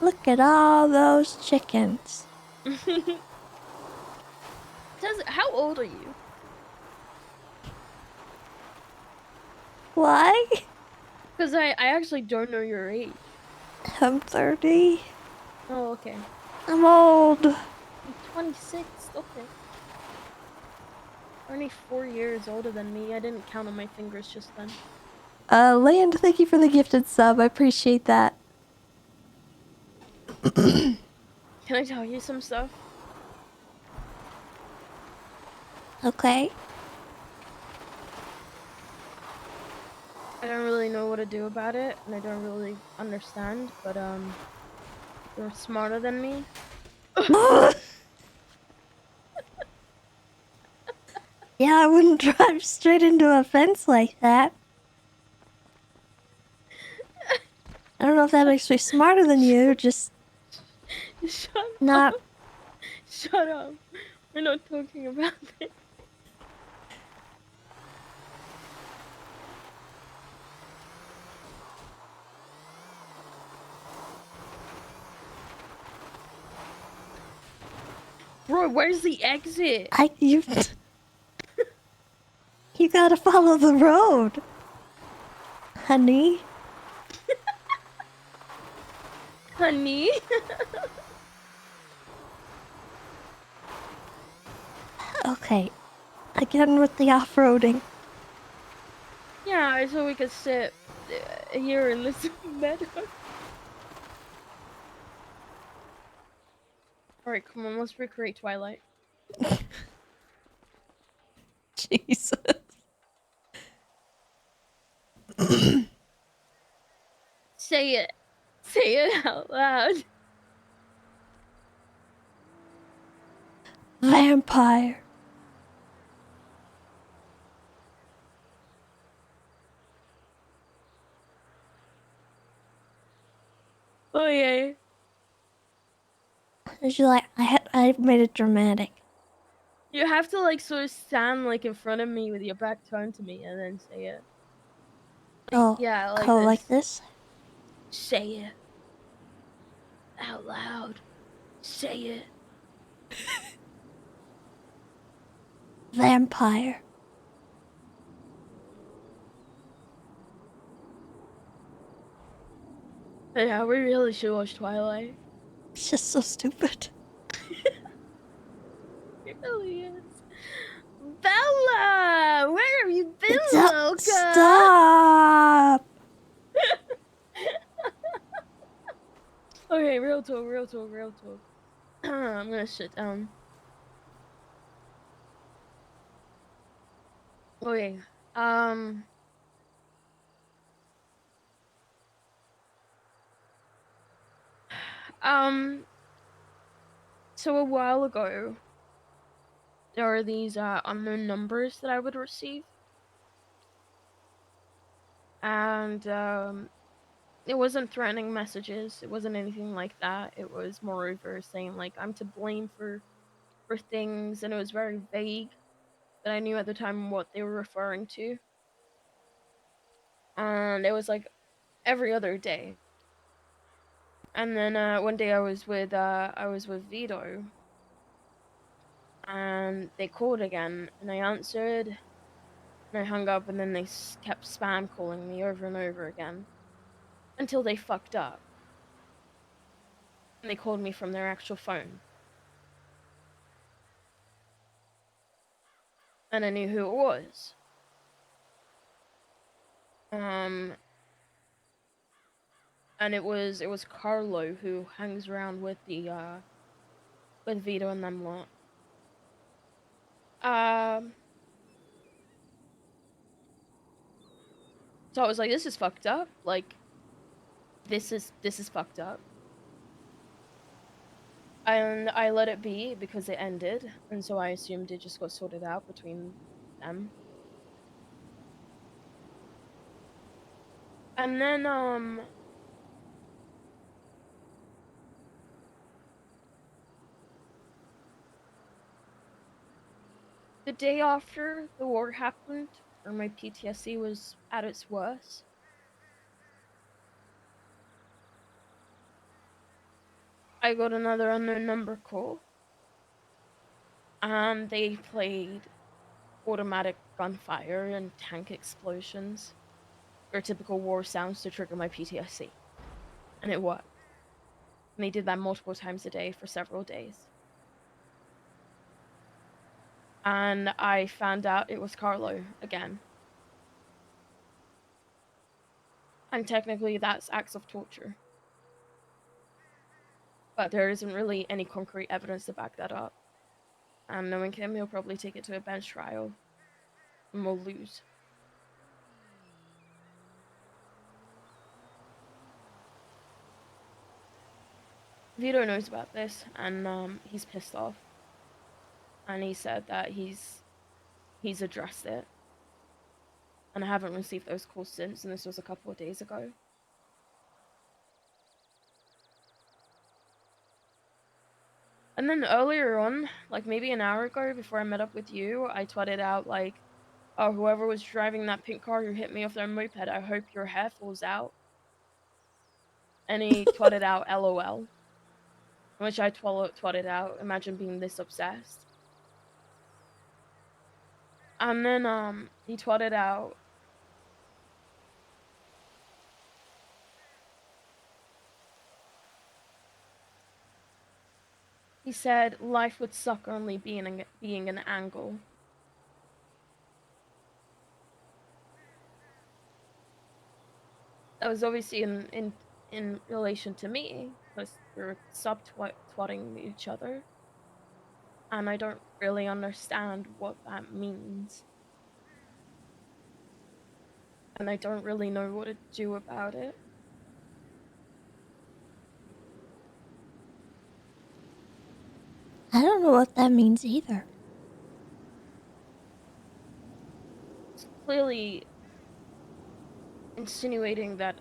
Look at all those chickens. How old are you? Why? Because I actually don't know your age. I'm 30. Oh, okay. I'm old. I'm 26. Okay. Only 4 years older than me. I didn't count on my fingers just then. Land, thank you for the gifted sub. I appreciate that. Can I tell you some stuff? Okay. I don't really know what to do about it, and I don't really understand, but, you're smarter than me. Yeah, I wouldn't drive straight into a fence like that. I don't know if that makes me smarter than you, just Shut not. up. Shut up. We're not talking about it. Bro, where's the exit? You gotta follow the road, honey. Honey? Okay, again with the off-roading. Yeah, so we could sit here in this meadow. Alright, come on, let's recreate Twilight. Jesus. Say it. Say it out loud. Vampire. Oh yeah. She's like, I made it dramatic. You have to like sort of stand like in front of me with your back turned to me and then say it. Oh, Yeah, like oh, this. like this? Say it. Out loud. Say it. Vampire. Yeah, we really should watch Twilight. It's just so stupid. It really is. Bella! Where have you been, Loca? Stop! Okay, real talk, real talk, real talk. I'm gonna sit down. Okay, um... So a while ago, there are these unknown numbers that I would receive. And it wasn't threatening messages, it wasn't anything like that. It was moreover saying like I'm to blame for things, and it was very vague that I knew at the time what they were referring to. And it was like every other day. And then one day I was with Vito, and they called again, and I answered, and I hung up, and then they kept spam calling me over and over again until they fucked up. And they called me from their actual phone. And I knew who it was. And it was Carlo, who hangs around with the with Vito and them lot. So I was like, this is fucked up. Like, this is fucked up. And I let it be because it ended, and so I assumed it just got sorted out between them. And then the day after the war happened, or my PTSD was at its worst, I got another unknown number call. And they played automatic gunfire and tank explosions, or typical war sounds to trigger my PTSD. And it worked. And they did that multiple times a day for several days. And I found out it was Carlo again. And technically that's acts of torture. But there isn't really any concrete evidence to back that up. And knowing him, he'll probably take it to a bench trial. And we'll lose. Vito knows about this, and he's pissed off. And he said that he's addressed it. And I haven't received those calls since, and this was a couple of days ago. And then earlier on, like maybe an hour ago, before I met up with you, I tweeted out like, oh, whoever was driving that pink car who hit me off their moped, I hope your hair falls out. And he tweeted out LOL. Which I tweeted out, imagine being this obsessed. And then he tweeted out, he said life would suck only being an angle. That was obviously in relation to me, because we were sub-twatting each other. And I don't really understand what that means. and I don't really know what to do about it. I don't know what that means either. It's clearly insinuating that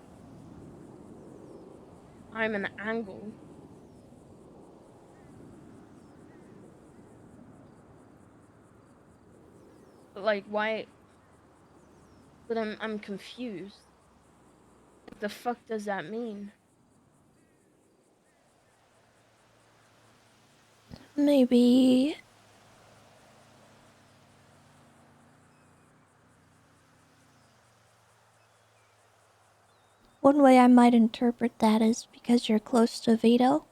I'm an angle. But like, why? But I'm confused. What the fuck does that mean? Maybe one way I might interpret that is because you're close to Vito,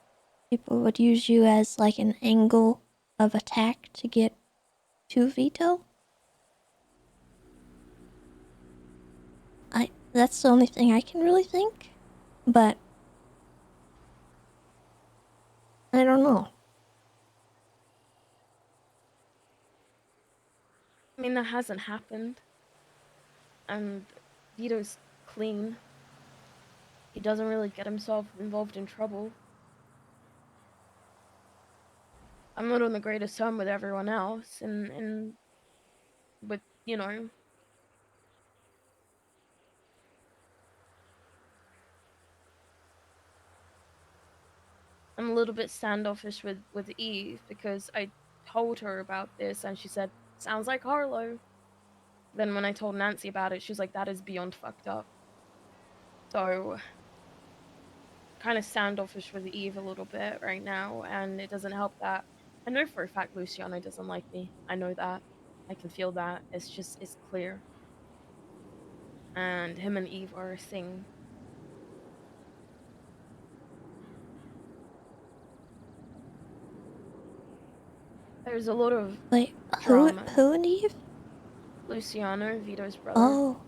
people would use you as like an angle of attack to get to Vito. That's the only thing I can really think, but I don't know. I mean, that hasn't happened. And Vito's clean. He doesn't really get himself involved in trouble. I'm not on the greatest term with everyone else, and with, you know, I'm a little bit standoffish with Eve because I told her about this and she said, sounds like Harlow. Then when I told Nancy about it, she was like, that is beyond fucked up. So, kind of standoffish with Eve a little bit right now, and it doesn't help that I know for a fact Luciano doesn't like me. I know that. I can feel that. It's clear. And him and Eve are a thing. There's a lot of Wait, drama. who and Eve? Luciano, Vito's brother. Oh.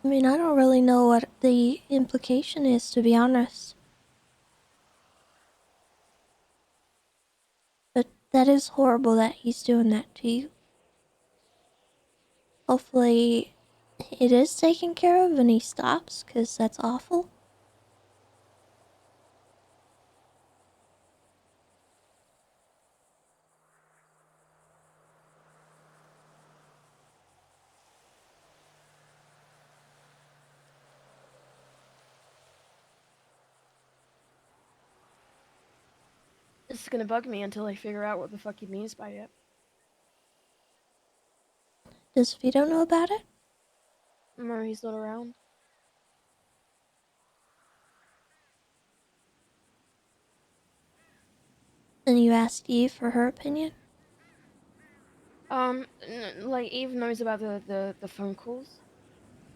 I mean, I don't really know what the implication is, to be honest. But that is horrible that he's doing that to you. Hopefully, it is taken care of and he stops, because that's awful. This is gonna bug me until I figure out what the fuck he means by it. Does Vito know about it? No, he's not around. And you asked Eve for her opinion? Like Eve knows about the phone calls,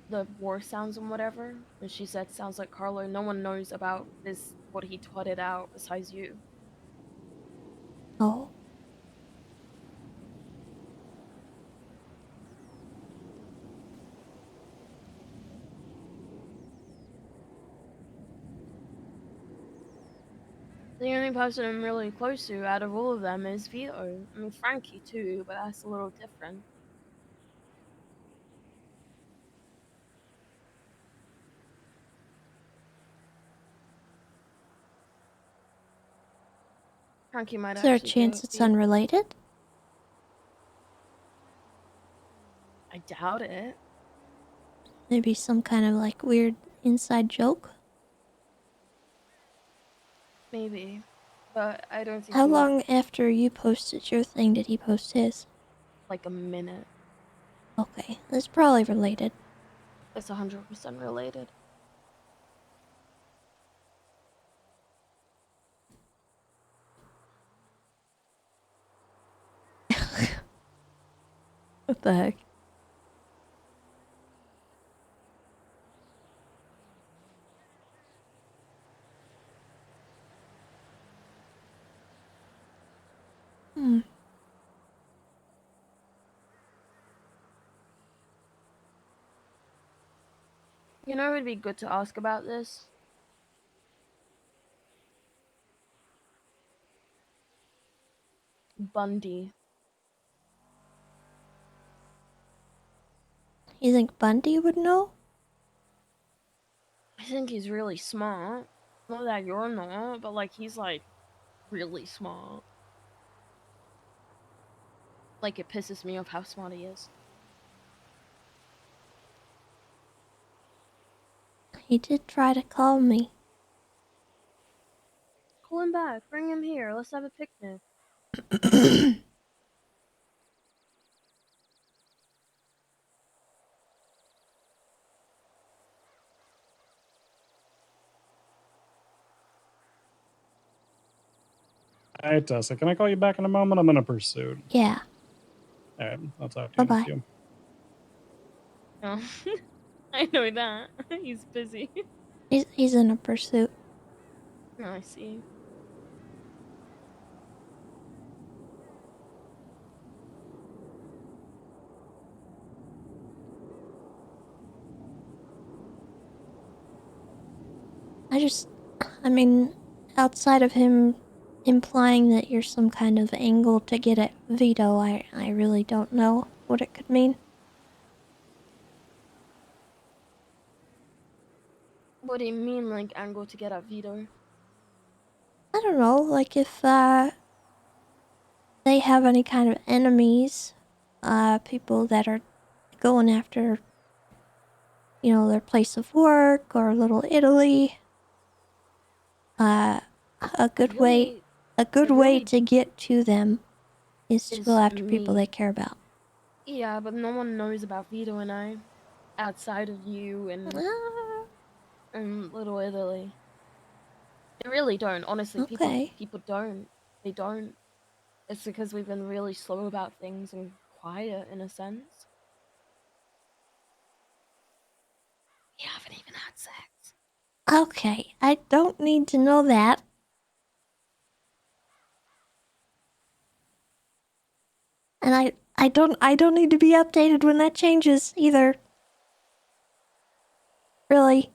the war sounds and whatever, and she said sounds like Carlo. No one knows about this, what he twatted out besides you. Oh. The only person I'm really close to out of all of them is Vito. I mean, Frankie too, but that's a little different. Frankie might Is there a actually chance it's unrelated? I doubt it. Maybe some kind of like weird inside joke? Maybe, but I don't think How he would. long after you posted your thing did he post his? Like a minute. Okay, that's probably related. It's 100% related. What the heck? Hmm. You know, it would be good to ask about this. Bundy. You think Bundy would know? I think he's really smart. Not that you're not, but like he's like really smart. Like it pisses me off how smart he is. He did try to call me. Call him back. Bring him here. Let's have a picnic. Hey, Tessa, can I call you back in a moment? I'm in a pursuit. Yeah. All right, I'll talk to you in a Bye-bye. few. Oh, I know that. He's busy. He's in a pursuit. Oh, I see. I mean, outside of him implying that you're some kind of angle to get at Vito, I really don't know what it could mean. What do you mean, like, angle to get at Vito? I don't know, like if, they have any kind of enemies, people that are going after, you know, their place of work or Little Italy. A good way really to get to them is to go is after people me. they care about. Yeah, but no one knows about Vito and I. Outside of you and Little Italy. They really don't. Honestly, Okay. people don't. They don't. It's because we've been really slow about things and quiet in a sense. We haven't even had sex. Okay, I don't need to know that. And I don't need to be updated when that changes either. Really?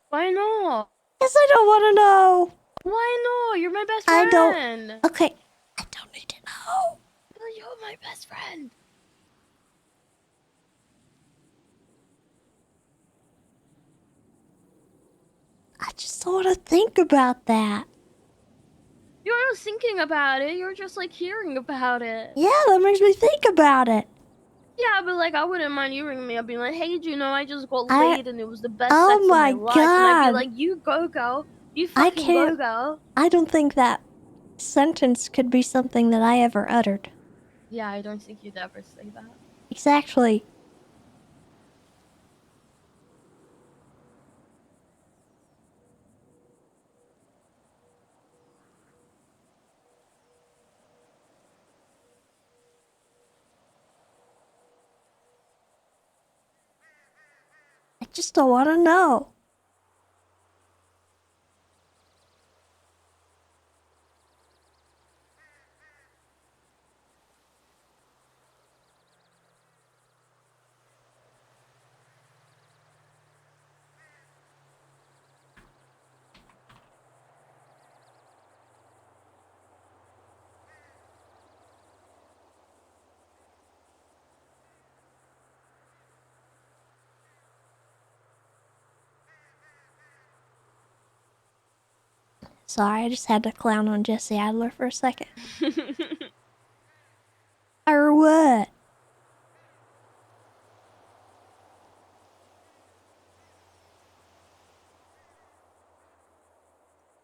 Why not? Yes, I don't want to know. Why not? You're my best I friend. don't. Okay, I don't need to know. Well, you're my best friend. I just don't want to think about that. You're not thinking about it. You're just like hearing about it. Yeah, that makes me think about it. Yeah, but like I wouldn't mind you ringing me up being like, "Hey, do you know I just got I- laid and it was the best Oh sex of my my life?" And I'd God. be like, "You go, girl. You I fucking can't. go, girl." I don't think that sentence could be something that I ever uttered. Yeah, I don't think you'd ever say that. Exactly. I just don't want to know. Sorry, I just had to clown on Jesse Adler for a second. Or what?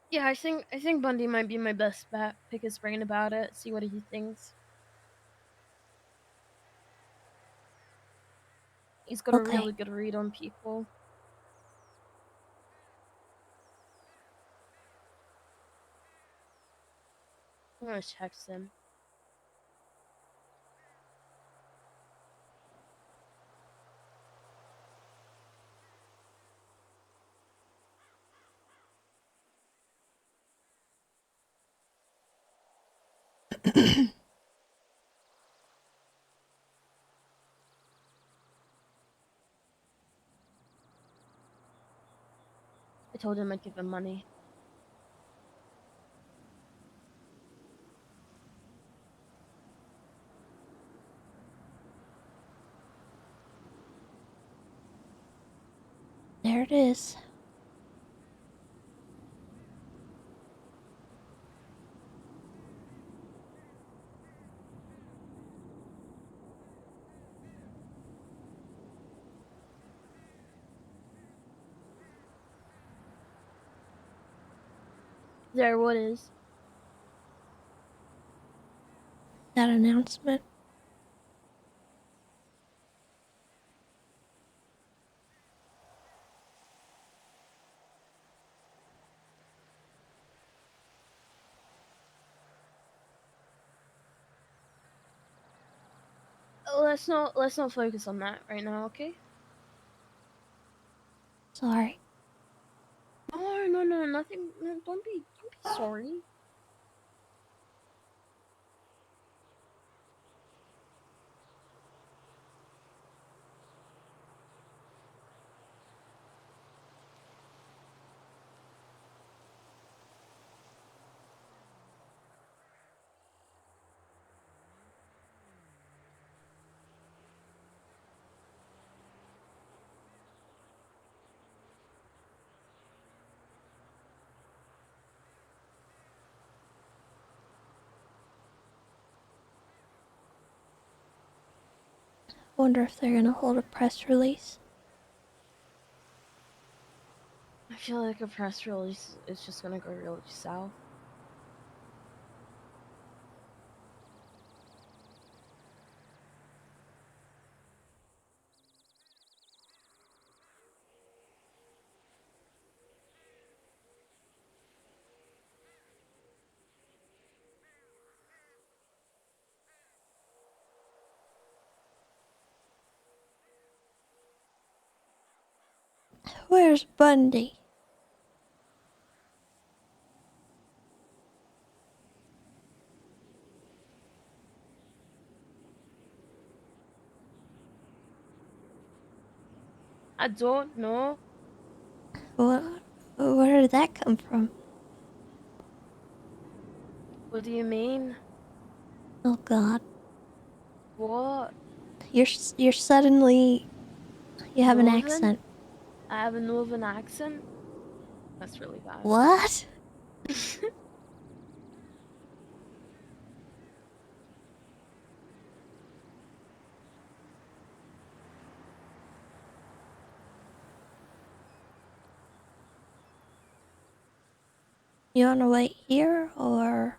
Yeah, I think Bundy might be my best bet. Pick his brain about it, see what he thinks. He's got a Okay. really good read on people. I'm gonna text him. I told him I'd give him money. There it is. There, what is? That announcement. Let's not focus on that right now, okay? Sorry. No, nothing. No, don't be sorry. Wonder if they're gonna hold a press release. I feel like a press release is just gonna go really south. Where's Bundy? I don't know. Where did that come from? What do you mean? Oh God. What? You're suddenly... You have an Northern? accent. I have a northern accent? That's really bad. What? You wanna wait here, or...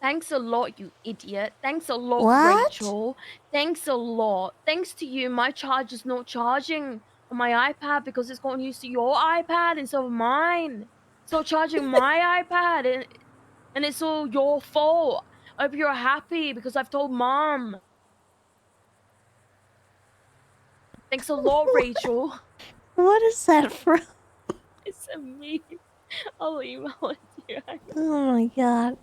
Thanks a lot, you idiot. Thanks a lot, What? Rachel. Thanks a lot. Thanks to you, my charger's not charging on my iPad because it's gotten used to your iPad instead of mine. It's not charging my iPad, and it's all your fault. I hope you're happy because I've told Mom. Thanks a lot, Rachel. What is that from? It's a meme. I'll email it to you. Oh my God.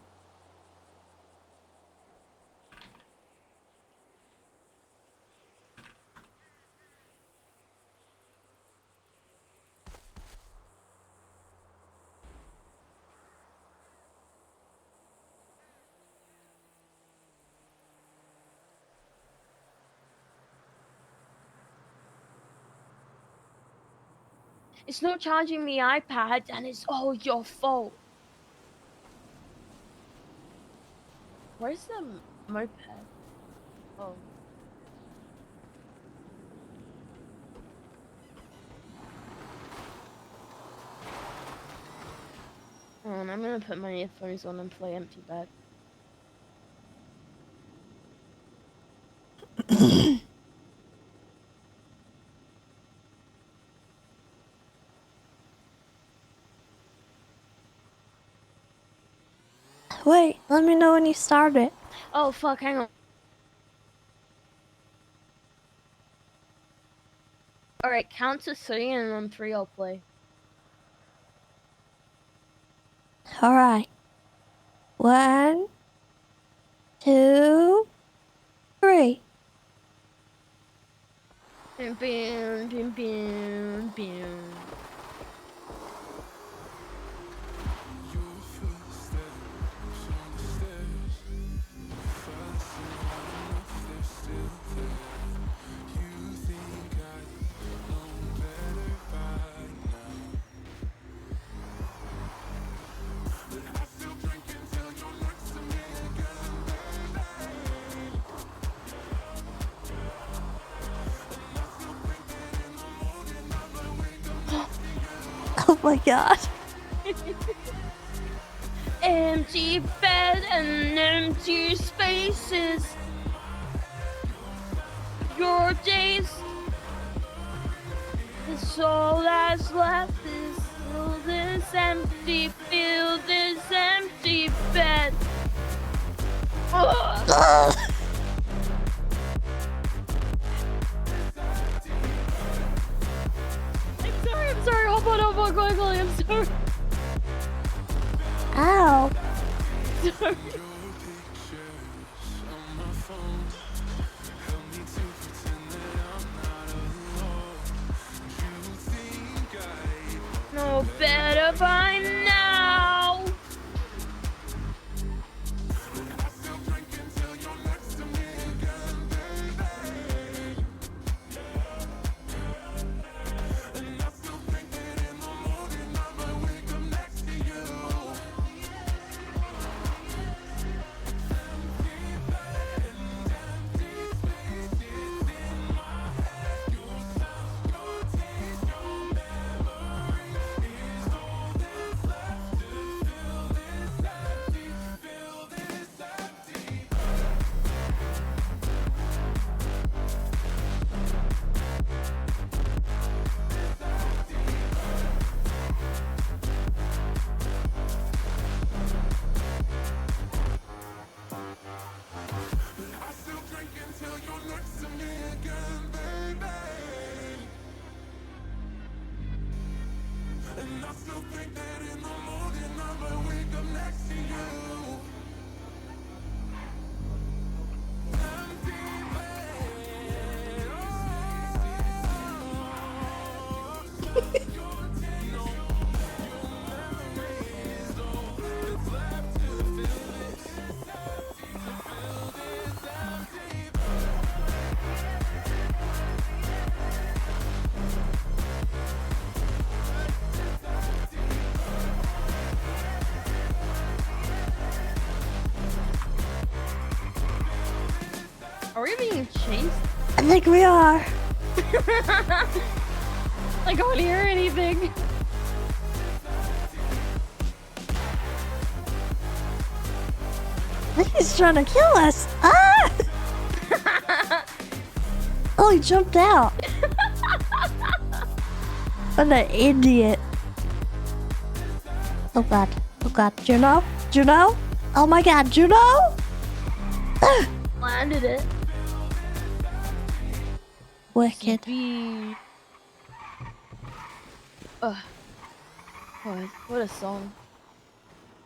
It's not charging the iPad, and it's all your fault. Where's the moped? Oh. Hold on, I'm gonna put my earphones on and play Empty Bed. Wait, let me know when you start it. Oh fuck, hang on. Alright, count to 3 and on 3 I'll play. All right. 1, 2, 3. Bim, bim, bim, bim, bim. Oh my god. Empty bed and empty spaces. Your days is all that's left is fill this empty bed. Ugh. I'm sorry, hold on, quickly, I'm sorry. Ow. Sorry. No better by now. Are we being chased? I think we are. I can't hear anything. I think he's trying to kill us. Ah! Oh, he jumped out. What an idiot. Oh god. Oh god. Juno? Juno? Oh my god, Juno? Landed it. Wicked. Ugh. What a song.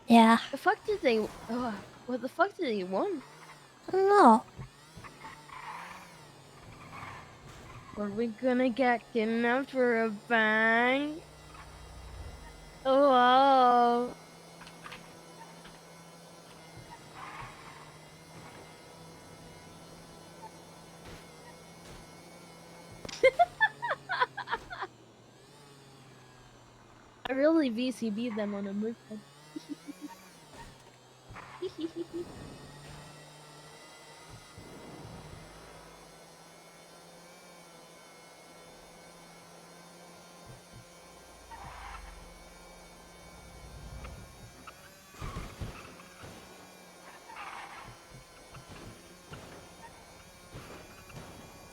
Yeah. The fuck did they? What the fuck did he want? I don't know. Are we gonna get kidnapped for a bang? Oh wow. I really VCB'd them on a moped.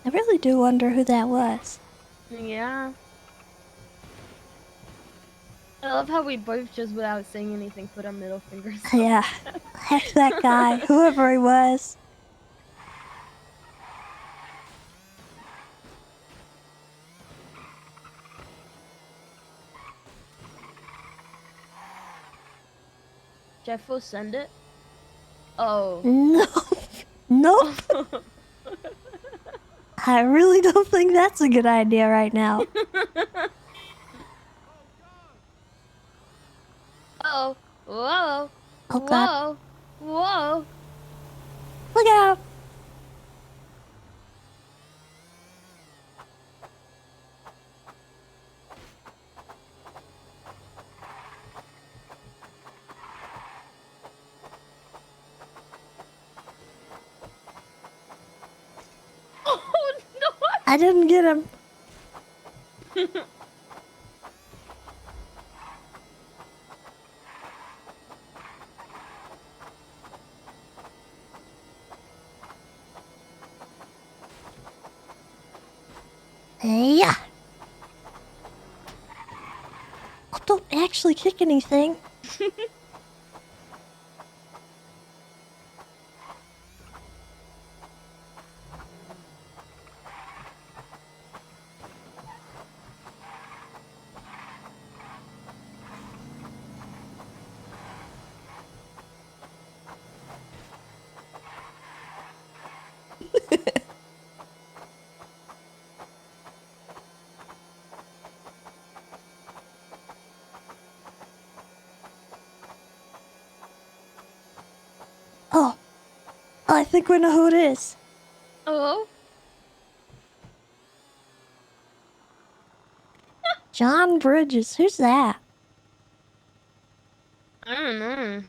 I really do wonder who that was. Yeah. I love how we both just without saying anything put our middle fingers up. Yeah. Heck that guy, whoever he was. Should I full send it? Oh. No. Nope. I really don't think that's a good idea right now. Oh. Whoa. Oh god. Whoa. Whoa. Look out. Oh no! I didn't get him. Yeah. Oh, don't actually kick anything. Oh. Oh, I think we know who it is. Oh. John Bridges. Who's that? I don't know.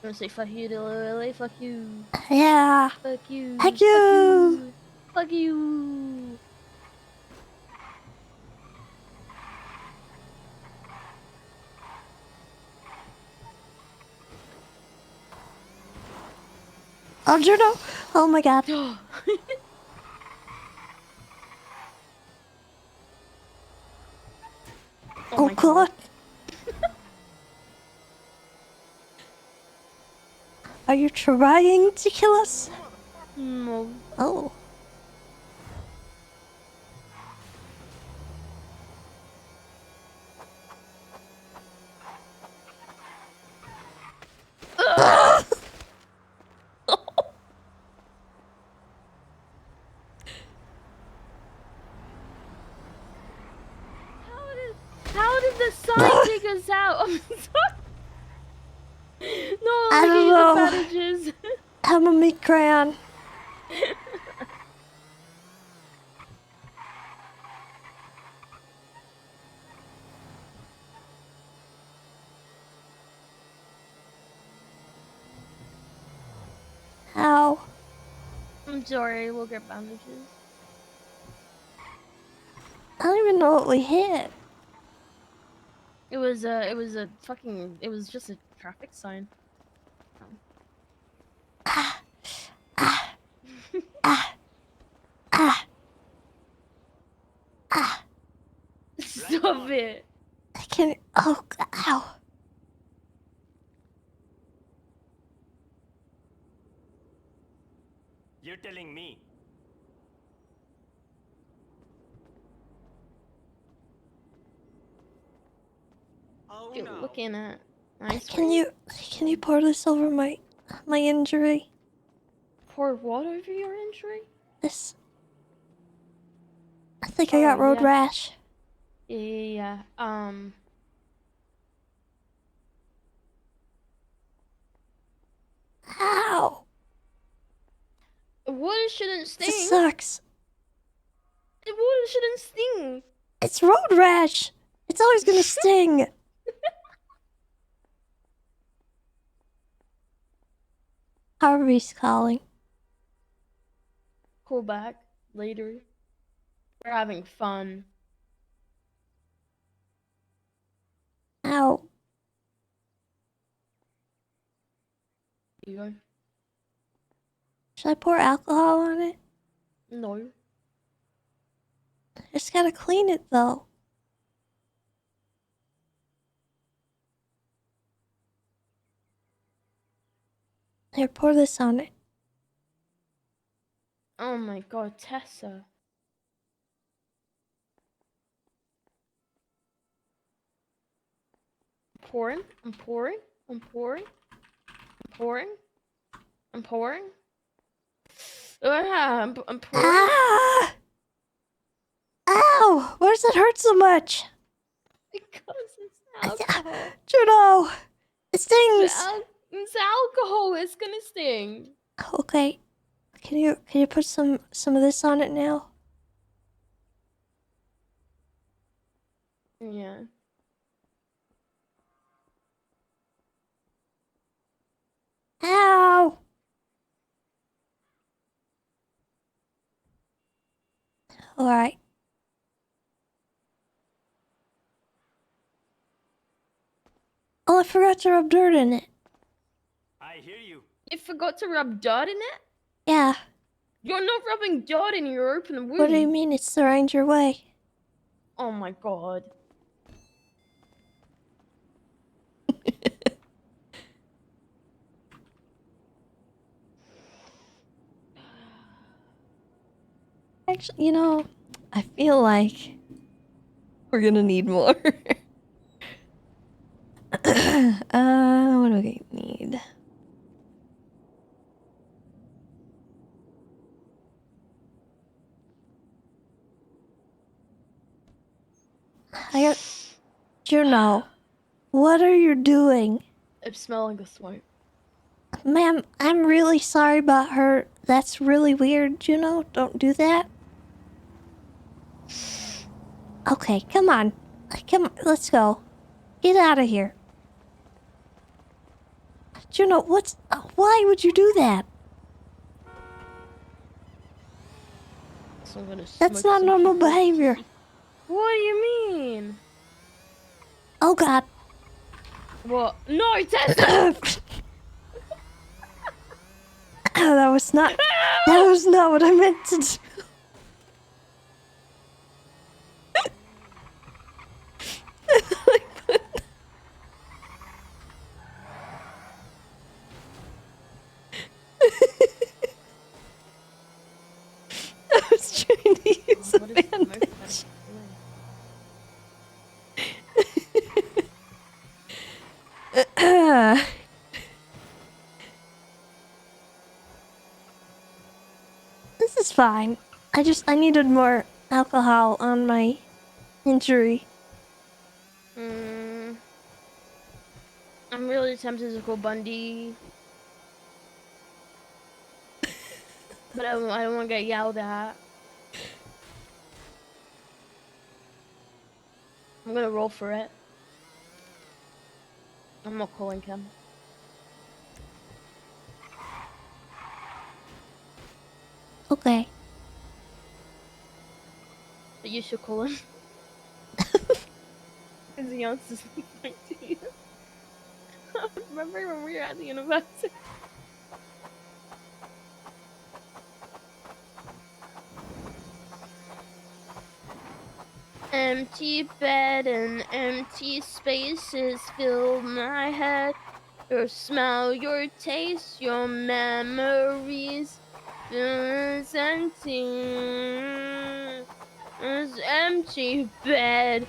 I'm gonna say fuck you to Lily, fuck you. Yeah. Fuck you. Heck you. Fuck you. Oh, Juno. Oh my god. Oh my god. Are you trying to kill us? No. Oh. How did the sign take us out? I'm sorry. No, I look at don't you, know. the bandages. I'm a meat crayon. Ow. I'm sorry, we'll get bandages. I don't even know what we hit. It was just a traffic sign. Ah. Ah. Ah. Ah. Ah. Stop it. I can't. Oh, ow. You're telling me. Oh You're no. looking at. Nice. Can you pour this over my injury? Pour what over your injury? This. I think I got Oh, road yeah. rash. Yeah. Ow. Water shouldn't sting. This sucks. Water shouldn't sting. It's road rash. It's always gonna sting. Harvey's calling. Call back later. We're having fun. Ow. You go? Should I pour alcohol on it? No. Just gotta clean it though. Here, pour this on it. Oh my god, Tessa. Pouring, I'm pouring, I'm pouring, I'm pouring, I'm pouring. I'm pouring. Ah! Ow! Why does it hurt so much? Because it's alcohol. Juno! It stings! It's alcohol, it's gonna sting. Okay. Can you put some of this on it now? Yeah. Ow! Alright. Oh, I forgot to rub dirt in it. I hear you. You forgot to rub dirt in it? Yeah. You're not rubbing dirt in your open wound. What do you mean it's the Ranger way? Oh my god. Actually, you know, I feel like we're gonna need more. What do we need? I got... Juno, what are you doing? I'm smelling a smoke. Ma'am, I'm really sorry about her. That's really weird, Juno. Don't do that. Okay, come on. Come on, let's go. Get out of here. Juno, what's... why would you do that? So I'm gonna That's smoke not some normal people. behavior. What do you mean? Oh god. What? No, Tessa! That was not what I meant to do. I was trying to use a What is smoke bandage. This is fine. I needed more alcohol on my injury. I'm really tempted to call Bundy. But I don't want to get yelled at. I'm gonna roll for it. I'm not calling him. Okay. But you should call him. Because he answers the phone to you. Remember when we were at the university? Empty bed and empty spaces fill my head. Your smell, your taste, your memories. It's empty. It's empty bed.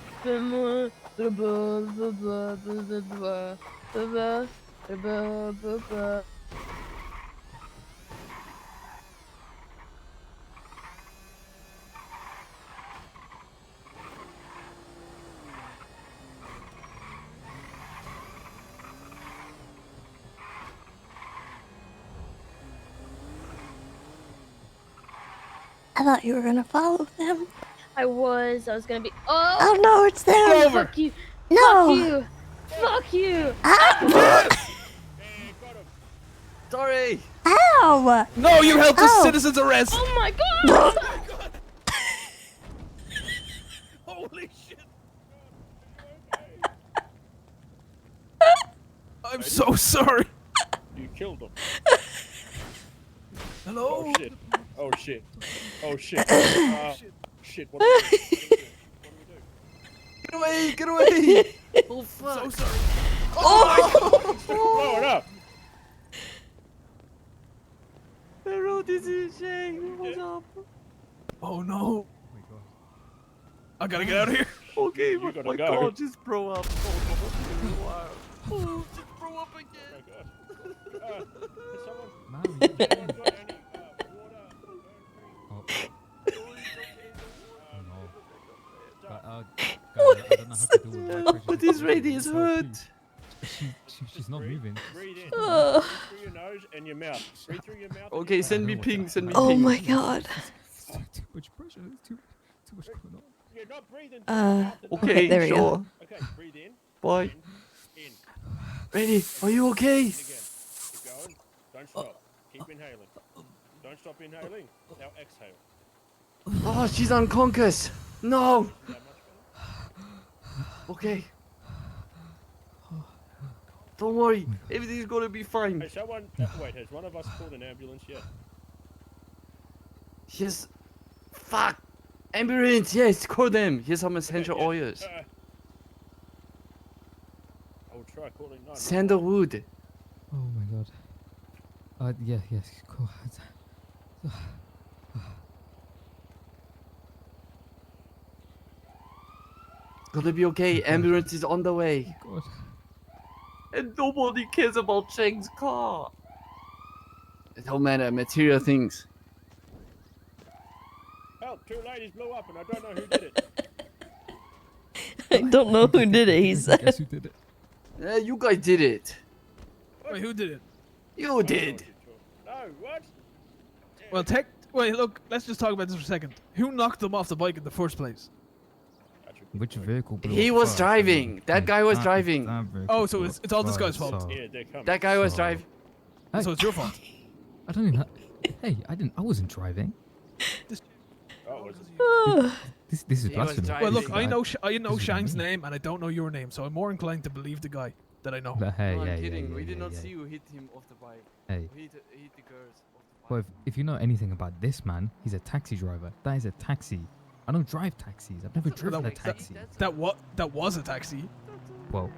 I thought you were gonna follow them. I was gonna be. Oh Oh! no, it's them! Fuck you! No! Fuck you! Fuck you! Ah! Sorry. Ow! No, you helped the Ow. citizen's arrest. Oh my god! Holy shit. I'm so sorry. You killed him. Hello? Oh shit. Oh shit. Oh shit. Shit. What do we do? Get away! Get away! Oh fuck! So sorry. Oh! Blow it up. Hello, this is Shane. What's up? Oh no. I gotta get out of here. Okay, You my gotta go. god, just throw up. Oh, just throw up again. Oh my god. Mom, you- Anyone got any water? oh. Oh no. Guys, I don't know how to do it. My pressure But is this lady is so hurt. huge. She's not moving. Breathe in. Ugh. Breathe through your nose and your mouth. Breathe through your mouth. Okay, send me know what ping. that- Send me Oh ping. my god. Too much pressure. There's too much going on. You're not breathing. Okay, there we go. sure. Okay, breathe in. Bye. In. Ready? Are you okay? Again. Keep going. Don't stop. Keep inhaling. Don't stop inhaling. Now exhale. Oh, she's unconscious. No. Is that much better? Okay. Don't worry. Everything's gonna be fine. Hey, someone. Wait, has one of us called an ambulance yet? Yes. Fuck. Ambulance. Yes, call them. Here's some essential Yeah. oils. I will try calling 911. Sandalwood. Oh my god. Yeah, yes, cool. Gonna be okay. Ambulance is on the way. God. And nobody cares about Cheng's car. It don't matter. Material things. Help! 2 ladies blew up and I don't know who did it. I don't know who did it, he Guess said. who did it? You guys did it. Wait, who did it? You did. No, what? Well, wait, look, let's just talk about this for a second. Who knocked them off the bike in the first place? Which vehicle blew He up was first? driving. That guy was driving. That vehicle Oh, so blew it's up all this guy's first, fault. so- Yeah, they're coming. That guy was So- driving. Hey, So it's your fault. I don't even. Hey, I wasn't driving. Oh, was it? This is He was blasphemy. driving. Well, look, I know This is Shang's me. name and I don't know your name, so I'm more inclined to believe the guy that I know. But hey, No, yeah, I'm yeah, kidding. yeah, We did yeah, not yeah. see you hit him off the bike. Hey, Hit the girls off the well, bike. if you know anything about this man, he's a taxi driver. That is a taxi. I don't drive taxis. I've never driven a That- taxi. that's- That was a taxi. Well,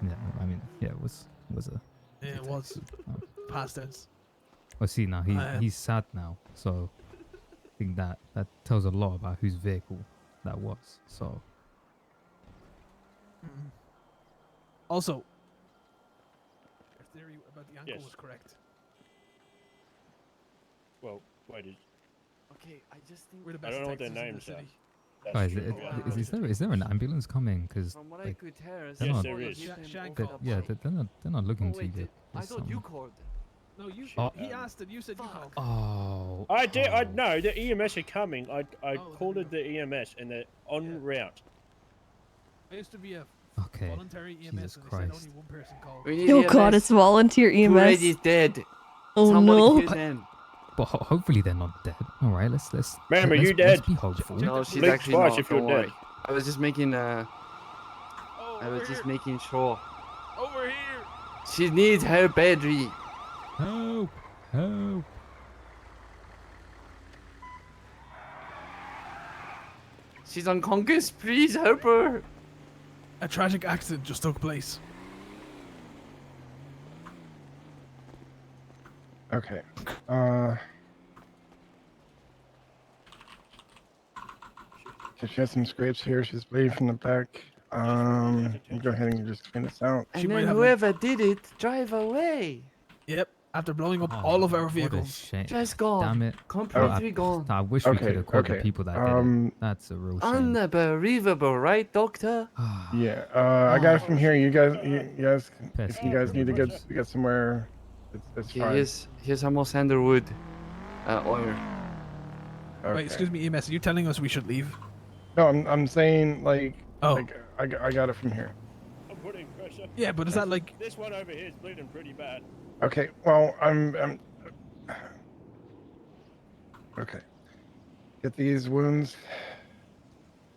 yeah, I mean, yeah, it was a. Yeah, it was. Oh. Past tense. Well, see now I am. he's sad now, so I think that tells a lot about whose vehicle that was. So Also, your theory about the ankle Yes. was correct. Well, wait. Okay, I just think. We're the I best don't know what their taxis in the names are. city. That's guys, true. is there an ambulance coming? Because From what I like, could hear, Yes, someone there was is. hitting him Shang off called. the yeah, bike. they're not looking Oh, too wait, good. I There's thought you some- called. No, you. Oh. He asked it. You said you called. Oh. I did. I oh. no. The EMS are coming. I Oh, called there it the EMS and they're en Yeah. route. I used to be a Okay. voluntary EMS, Jesus and they Christ. said only one person called. We need Oh god, EMS. it's volunteer 2 EMS. ladies dead. Oh Somebody no. killed them. But hopefully they're not dead. All right, let's. Ma'am, are let's, you let's dead? be hopeful. Check No, the she's Blink actually twice not. if you're Don't dead. worry. I was just making Oh, I was over just here. making sure. Over here. She needs help badly. Help! Help! She's unconscious. Please help her. A tragic accident just took place. Okay. She has some scrapes here. She's bleeding from the back. You go ahead and just clean this out. She And might then have whoever did it, drive away. Yep. After blowing up Oh, all of our what a vehicles. shame. Just gone. Damn it. Completely gone. I wish we Okay, could have called the okay, people that did it. That's a real shame. Unbelievable, right, doctor? Yeah. I got it from here. You guys, if you guys need to get somewhere, it's Okay, fine. here's some more sandalwood oil. Okay. Wait, excuse me, EMS. Are you telling us we should leave? No, I'm saying like, Oh. I got it from here. I'm putting pressure officer. Yeah, but is that like? This one over here is bleeding pretty bad. Okay, well, I'm okay. Get these wounds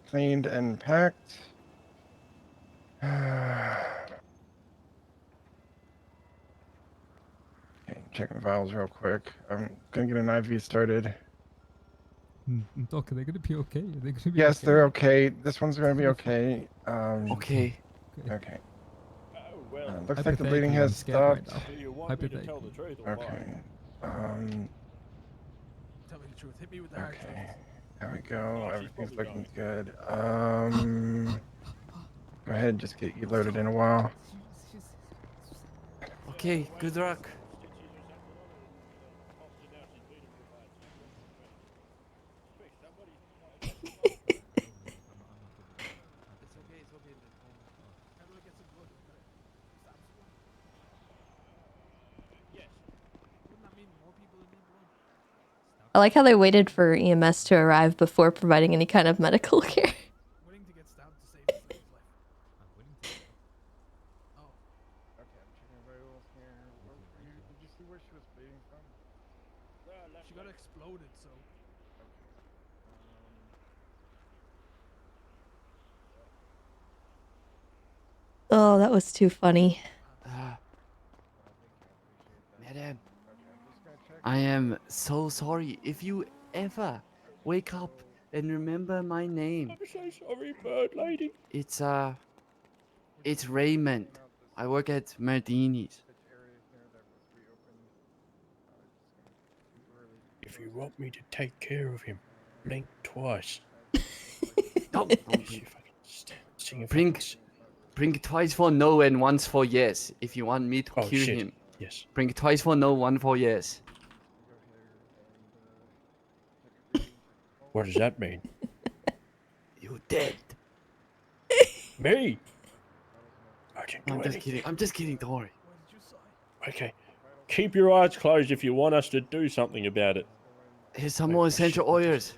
cleaned and packed. Okay, checking vitals real quick. I'm gonna get an IV started. Doc, are they gonna be okay? Are they gonna be Yes, okay? they're okay. This one's gonna be okay. Okay. Okay. Oh, well. Looks like the bleeding Hypothetically, I'm has scared right stopped. now. Do you want me to tell the truth or Okay. Tell me the truth. Hit me with the hard truth. Okay. There we go. Oh, she's Everything's probably looking good. Go ahead and just get you loaded in a while. Okay, good luck. I like how they waited for EMS to arrive before providing any kind of medical care. Willing to get stabbed to save his life. Oh. Okay, I'm checking vitals here. Did you see where she was bleeding from? She got exploded, so. Oh, that was too funny. Madam, I am so sorry. If you ever wake up and remember my name, I'm so sorry, bird lady. it's Raymond. I work at Martini's. If you want me to take care of him, blink twice. Don't blink twice for no and once for yes. If you want me to Oh, cure shit. him, Yes. blink twice for no, one for yes. What does that mean? You dead. Me? I didn't do I'm just anything. kidding. I'm just kidding. Don't worry. Okay. Keep your eyes closed if you want us to do something about it. Here's some more essential oils.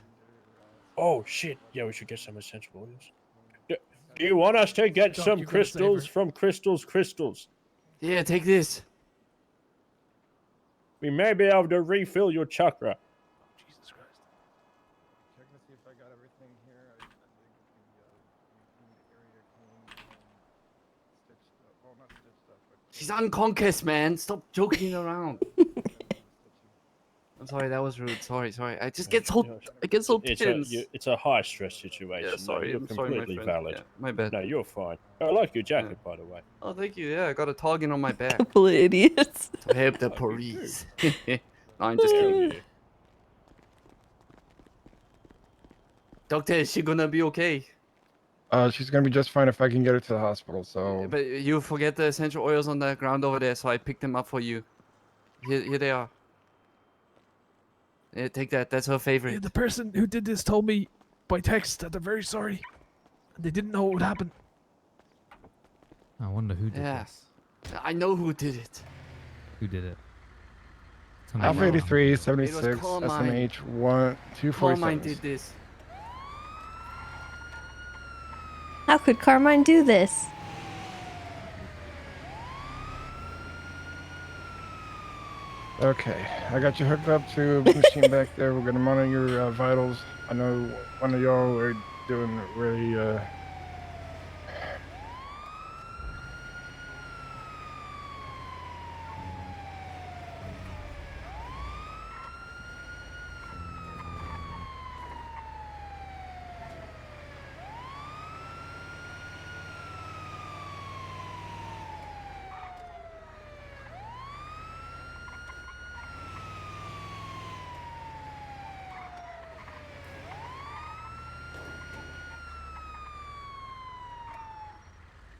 Oh, shit. Yeah, we should get some essential oils. Do you want us to get Doc, some you're gonna save crystals her. from Crystals? Yeah, take this. We may be able to refill your chakra. Jesus Christ. Checking to see if I got everything here. I did get the area cleaned and stitched up. Well, not stitched up, but She's unconscious, man. Stop joking around. I'm sorry, that was rude. Sorry. I just get so tense. It's a high stress situation. Yeah, sorry. You're I'm sorry, my completely friend. valid. Yeah, my bad. No, you're fine. I like your jacket, by the way. Oh, thank you. Yeah, I got a target on my back. Couple of idiots. To help the police. No, I'm just kidding. Doctor, is she gonna be okay? She's gonna be just fine if I can get her to the hospital. So. But you forget the essential oils on the ground over there, so I picked them up for you. Here they are. Yeah, take that. That's her favorite. Yeah, the person who did this told me by text that they're very sorry. They didn't know what would happen. I wonder who did Yeah. this. I know who did it. Who did it? Tell me Alpha about it. 83, It 76, was Carmine. SMH 1 Carmine 247. did this. How could Carmine do this? Okay, I got you hooked up to a machine back there. We're gonna monitor your vitals. I know one of y'all are doing really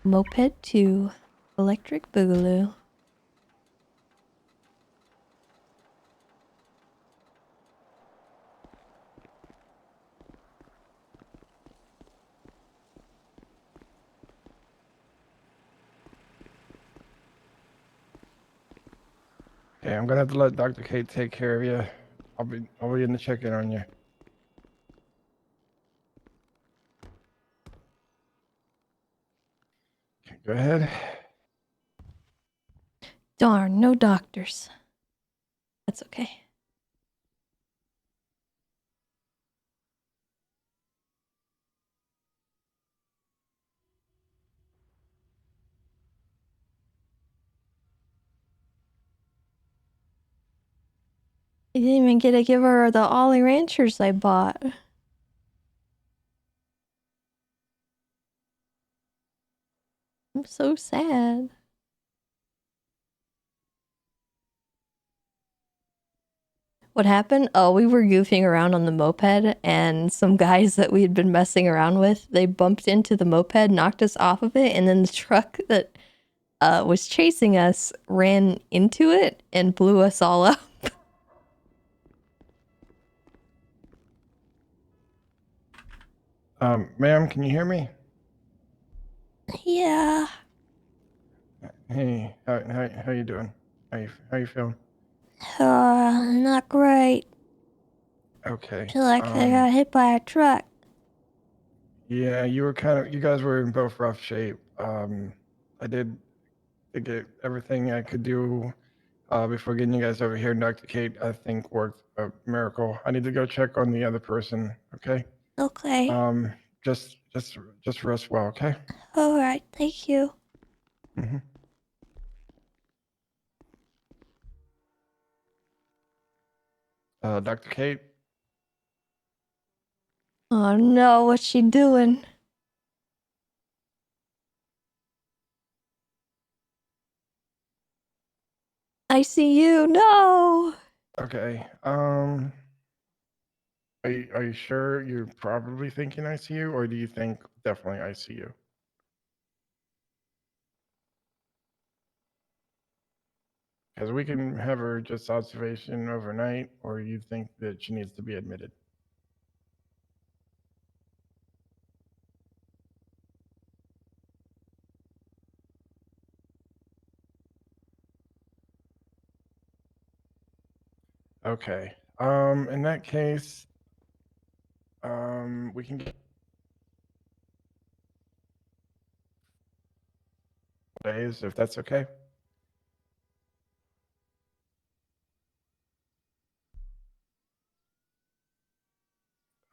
Moped to electric boogaloo. Okay, I'm gonna have to let Dr. Kate take care of you. I'll be in the check-in on you. Okay, go ahead. Darn, no doctors. That's okay. I didn't even get to give her the Ollie Ranchers I bought. I'm so sad. What happened? Oh, we were goofing around on the moped, and some guys that we had been messing around with, they bumped into the moped, knocked us off of it, and then the truck that was chasing us ran into it and blew us all up. Ma'am, can you hear me? Yeah. Hey, how you doing? How you feeling? Not great. Okay. Feel like I got hit by a truck. Yeah, you guys were in both rough shape. I did get everything I could do before getting you guys over here. Dr. Kate, I think, worked a miracle. I need to go check on the other person, okay? Okay. Just rest well, okay? Alright, thank you. Mm-hmm. Dr. Kate? Oh no, what's she doing? I see you. No. Okay. Are you sure you're probably thinking ICU, or do you think definitely ICU? Because we can have her just observation overnight, or you think that she needs to be admitted? Okay. In that case, we can get days if that's okay.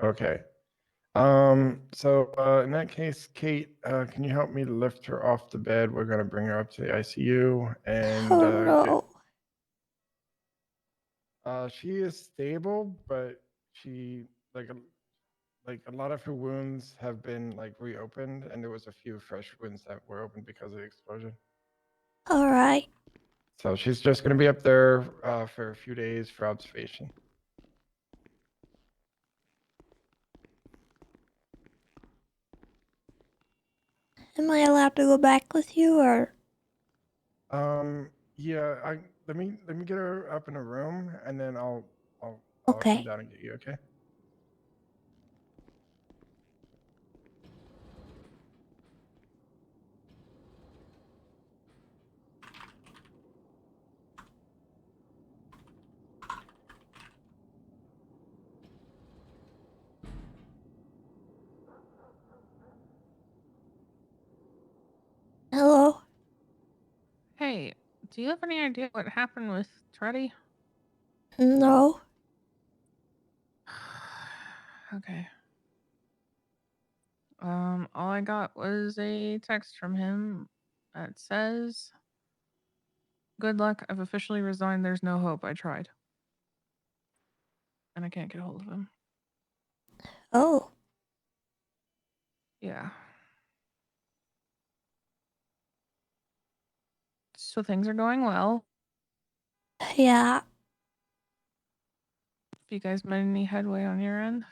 Okay. So in that case, Kate, can you help me lift her off the bed? We're gonna bring her up to the ICU and Oh no. she is stable, but she like a lot of her wounds have been like reopened, and there was a few fresh wounds that were opened because of the explosion. Alright. So she's just gonna be up there for a few days for observation. Am I allowed to go back with you or? Yeah, let me get her up in a room, and then I'll Okay. come down and get you. Okay. Hello? Hey, do you have any idea what happened with Treddy? No. Okay. All I got was a text from him that says, "Good luck. I've officially resigned. There's no hope. I tried." And I can't get a hold of him. Oh. Yeah. So things are going well. Yeah. If you guys made any headway on your end,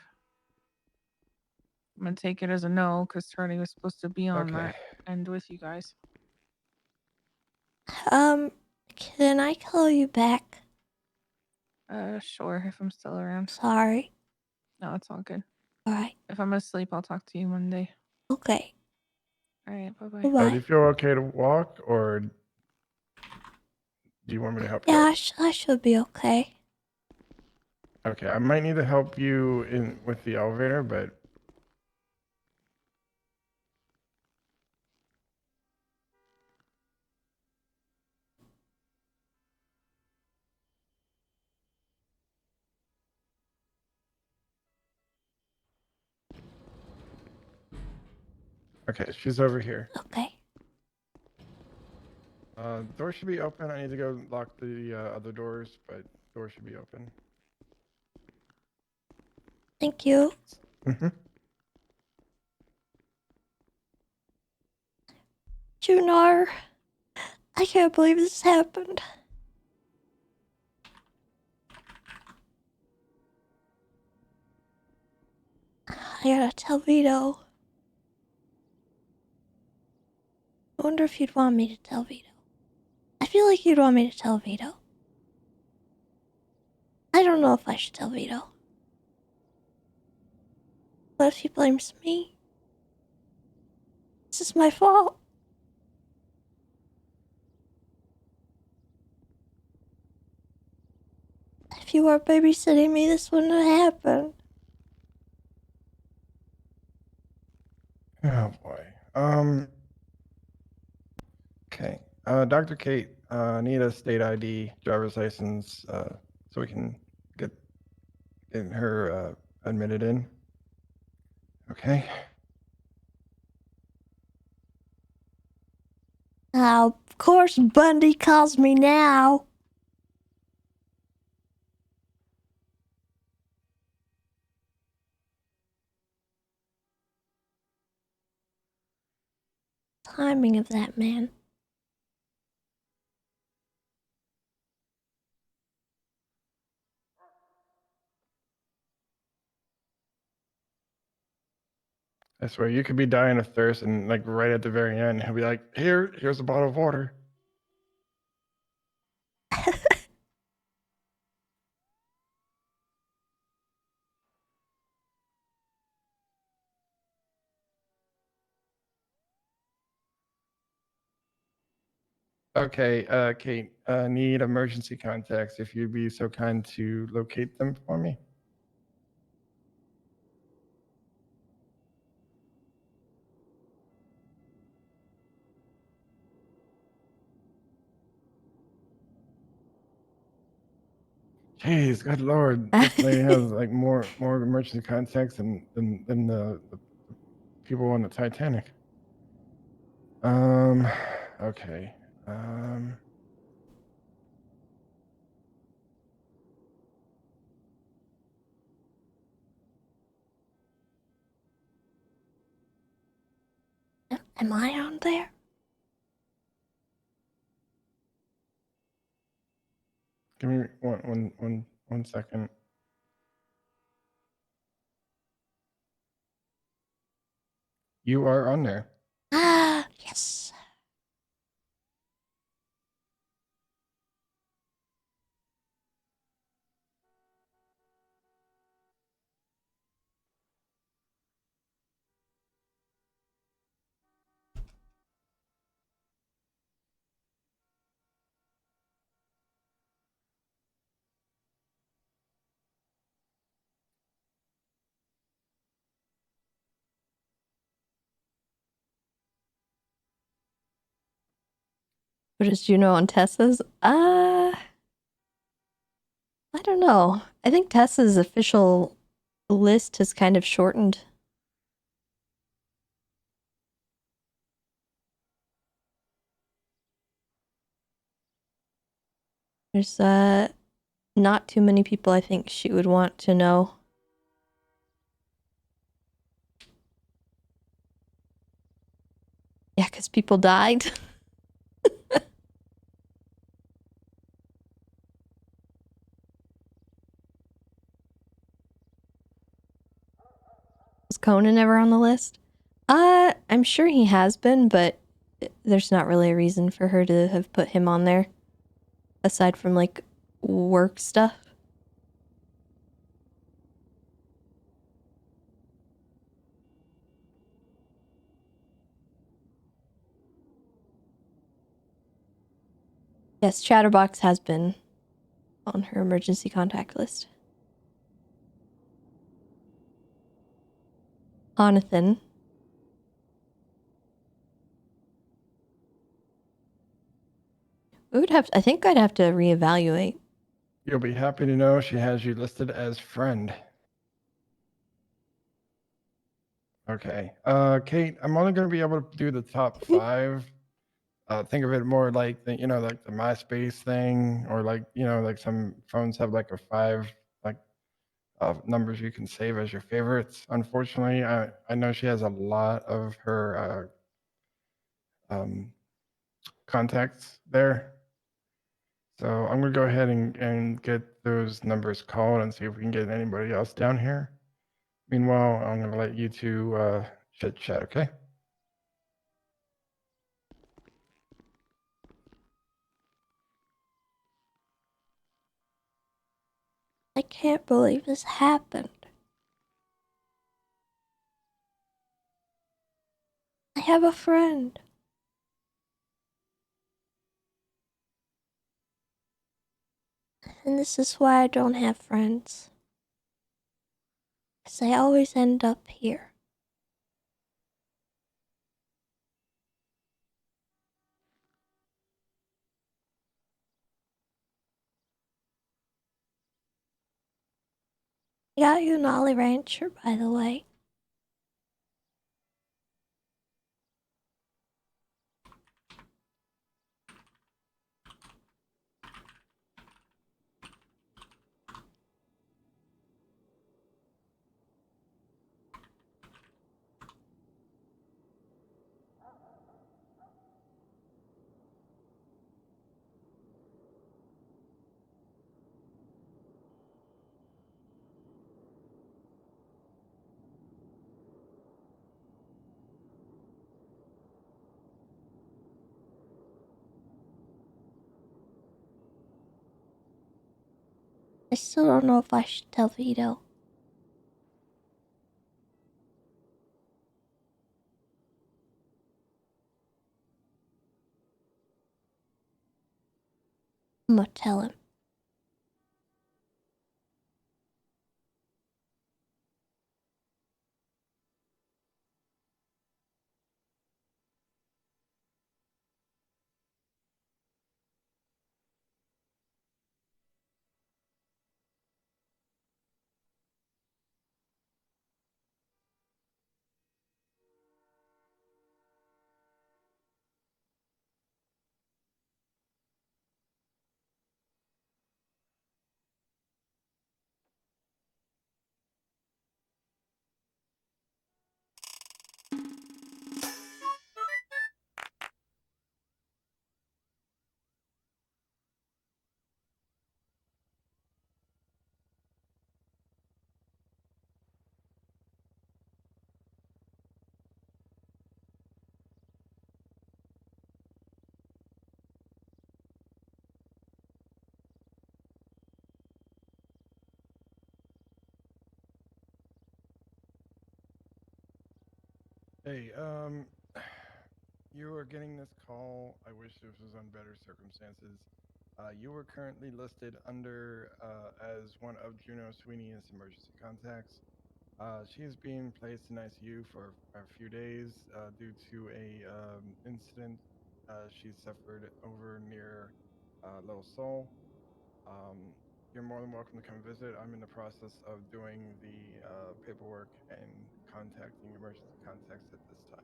I'm gonna take it as a no because Treddy was supposed to be on that end with you guys. Can I call you back? Sure, if I'm still around. Sorry. No, it's all good. Alright. If I'm asleep, I'll talk to you Monday. Okay. Alright, bye-bye. Do you feel okay to walk, or do you want me to help you? Yeah, I should be okay. Okay, I might need to help you in with the elevator, but Okay, she's over here. Okay. Door should be open. I need to go lock the other doors, but door should be open. Thank you. Mm-hmm. Junar, I can't believe this happened. I gotta tell Vito. I wonder if you'd want me to tell Vito. I feel like you'd want me to tell Vito. I don't know if I should tell Vito. What if he blames me? This is my fault. If you weren't babysitting me, this wouldn't have happened. Oh boy. Okay. Dr. Kate, need a state ID, driver's license, so we can get her admitted in. Okay. Oh, of course Bundy calls me now. Timing of that man. I swear, you could be dying of thirst, and like right at the very end, he'll be like, here's a bottle of water. Okay, Kate, need emergency contacts. If you'd be so kind to locate them for me. Jeez, good lord, this lady has like more emergency contacts than the people on the Titanic. Okay. Am I on there? Give me one second. You are on there. Ah, yes. What is Juno on Tessa's? I don't know. I think Tessa's official list has kind of shortened. There's not too many people I think she would want to know. Yeah, because people died. Is Conan ever on the list? I'm sure he has been, but there's not really a reason for her to have put him on there. Aside from, like, work stuff. Yes, Chatterbox has been on her emergency contact list. Onathan. I think I'd have to reevaluate. You'll be happy to know she has you listed as friend. Okay. Kate, I'm only going to be able to do the top 5. Think of it more like the, like the MySpace thing, or like, like some phones have like a 5, like numbers you can save as your favorites. Unfortunately, I know she has a lot of her contacts there. So I'm going to go ahead and get those numbers called and see if we can get anybody else down here. Meanwhile, I'm going to let you two chit chat, okay? I can't believe this happened. I have a friend. And this is why I don't have friends. 'Cause I always end up here. I got you an Ollie Rancher, by the way. I still don't know if I should tell Vito. I'm gonna tell him. Hey, you were getting this call. I wish this was on better circumstances. You were currently listed under as one of Juno Sweeney's emergency contacts. She is being placed in ICU for a few days due to a incident she suffered over near Little Seoul. You're more than welcome to come visit. I'm in the process of doing the paperwork and contacting emergency contacts at this time.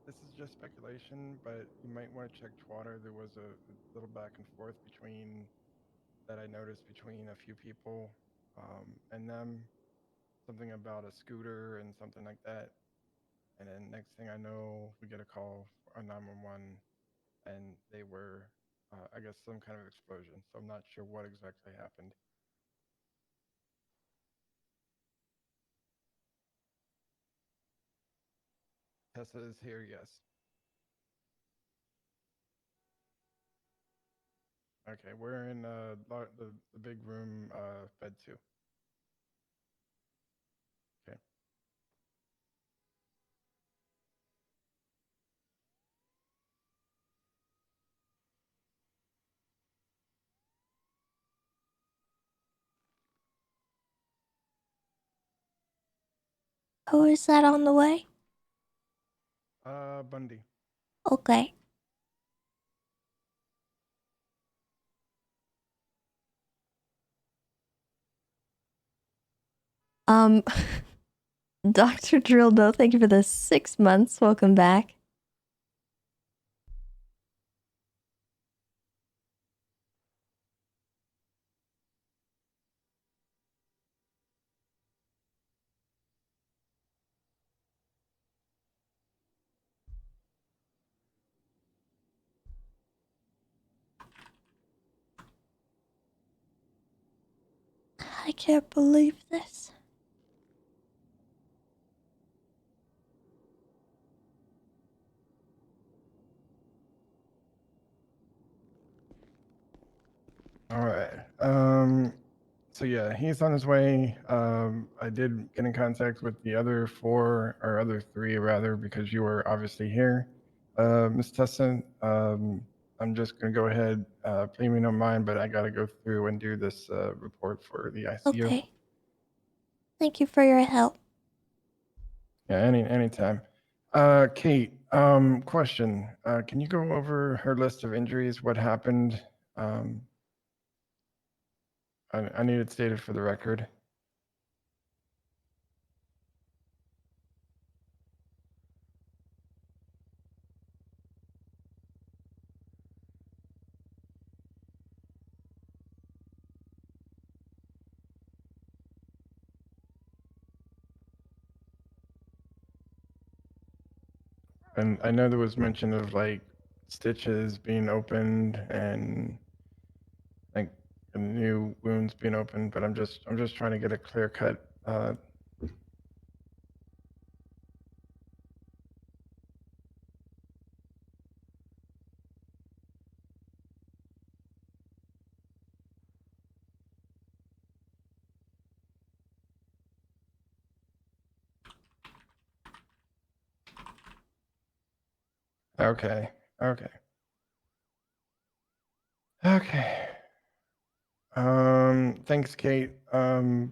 This is just speculation, but you might want to check Twitter. There was a little back and forth that I noticed between a few people and them. Something about a scooter and something like that. And then next thing I know, we get a call on 911, and they were, I guess, some kind of explosion. So I'm not sure what exactly happened. Tessa is here, yes. Okay, we're in the big room, bed 2. Okay. Who is that on the way? Bundy. Okay. Um, Dr. Drildo, thank you for the 6 months. Welcome back. I can't believe this. All right. So yeah, he's on his way. I did get in contact with the other 4 or other 3 rather, because you were obviously here. Miss Tessa, I'm just gonna go ahead. Please me no mind, but I gotta go through and do this report for the ICU. Okay. Thank you for your help. Yeah, anytime. Kate, question. Can you go over her list of injuries? What happened? I need it stated for the record. And I know there was mention of like stitches being opened and like new wounds being opened, but I'm just trying to get a clear cut. Okay. Okay. Okay. Thanks, Kate. And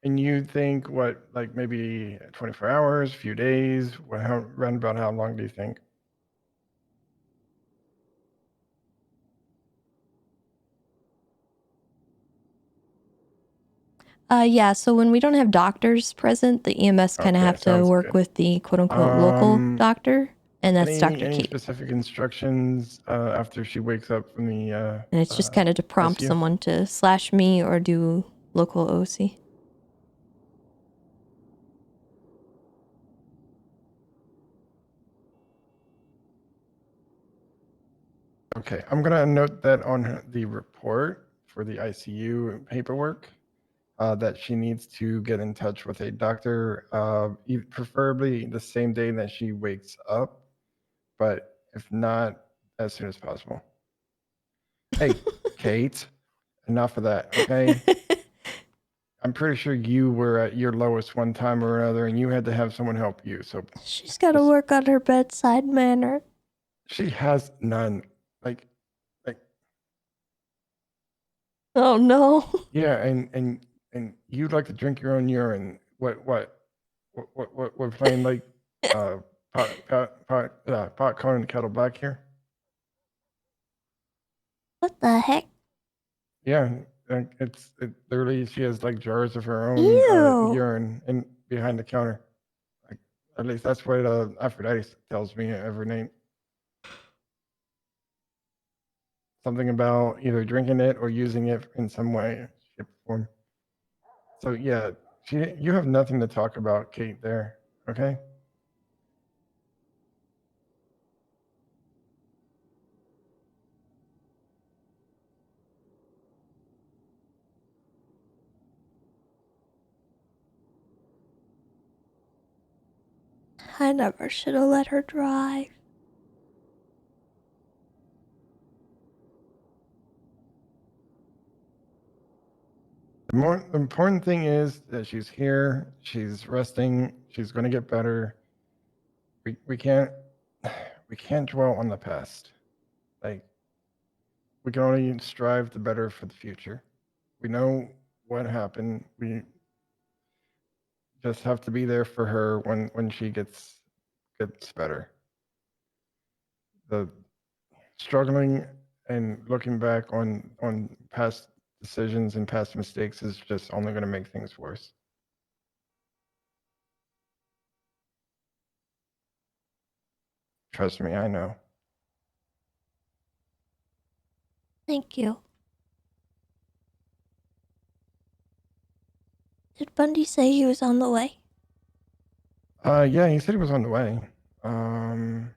you think what, like maybe 24 hours, few days? Round about how long do you think? Yeah, so when we don't have doctors present, the EMS kind of Okay, have to sounds work good. with the quote-unquote local doctor, and that's Dr. Any Kate. specific instructions after she wakes up from the And it's just kind of to prompt ICU? someone to slash me or do local OC. Okay, I'm gonna note that on the report for the ICU paperwork, that she needs to get in touch with a doctor, preferably the same day that she wakes up, but if not, as soon as possible. Hey, Kate, enough of that, okay? I'm pretty sure you were at your lowest one time or another, and you had to have someone help you. So She's got to work on her bedside manner. she has none. Like, Oh no. yeah, and you like to drink your own urine. What? We're playing like pot calling the kettle black here. What the heck? Yeah, it literally she has like jars of her own Ew. urine in behind the counter. Like, at least that's what Aphrodite tells me every night. Something about either drinking it or using it in some way, shape, or form. So yeah, you have nothing to talk about, Kate. There, okay. I never should have let her drive. The important thing is that she's here, she's resting, she's going to get better. We can't dwell on the past. Like, we can only strive to better for the future. We know what happened. We just have to be there for her when she gets better. The struggling and looking back on past decisions and past mistakes is just only going to make things worse. Trust me, I know. Thank you. Did Bundy say he was on the way? Yeah, he said he was on the way. I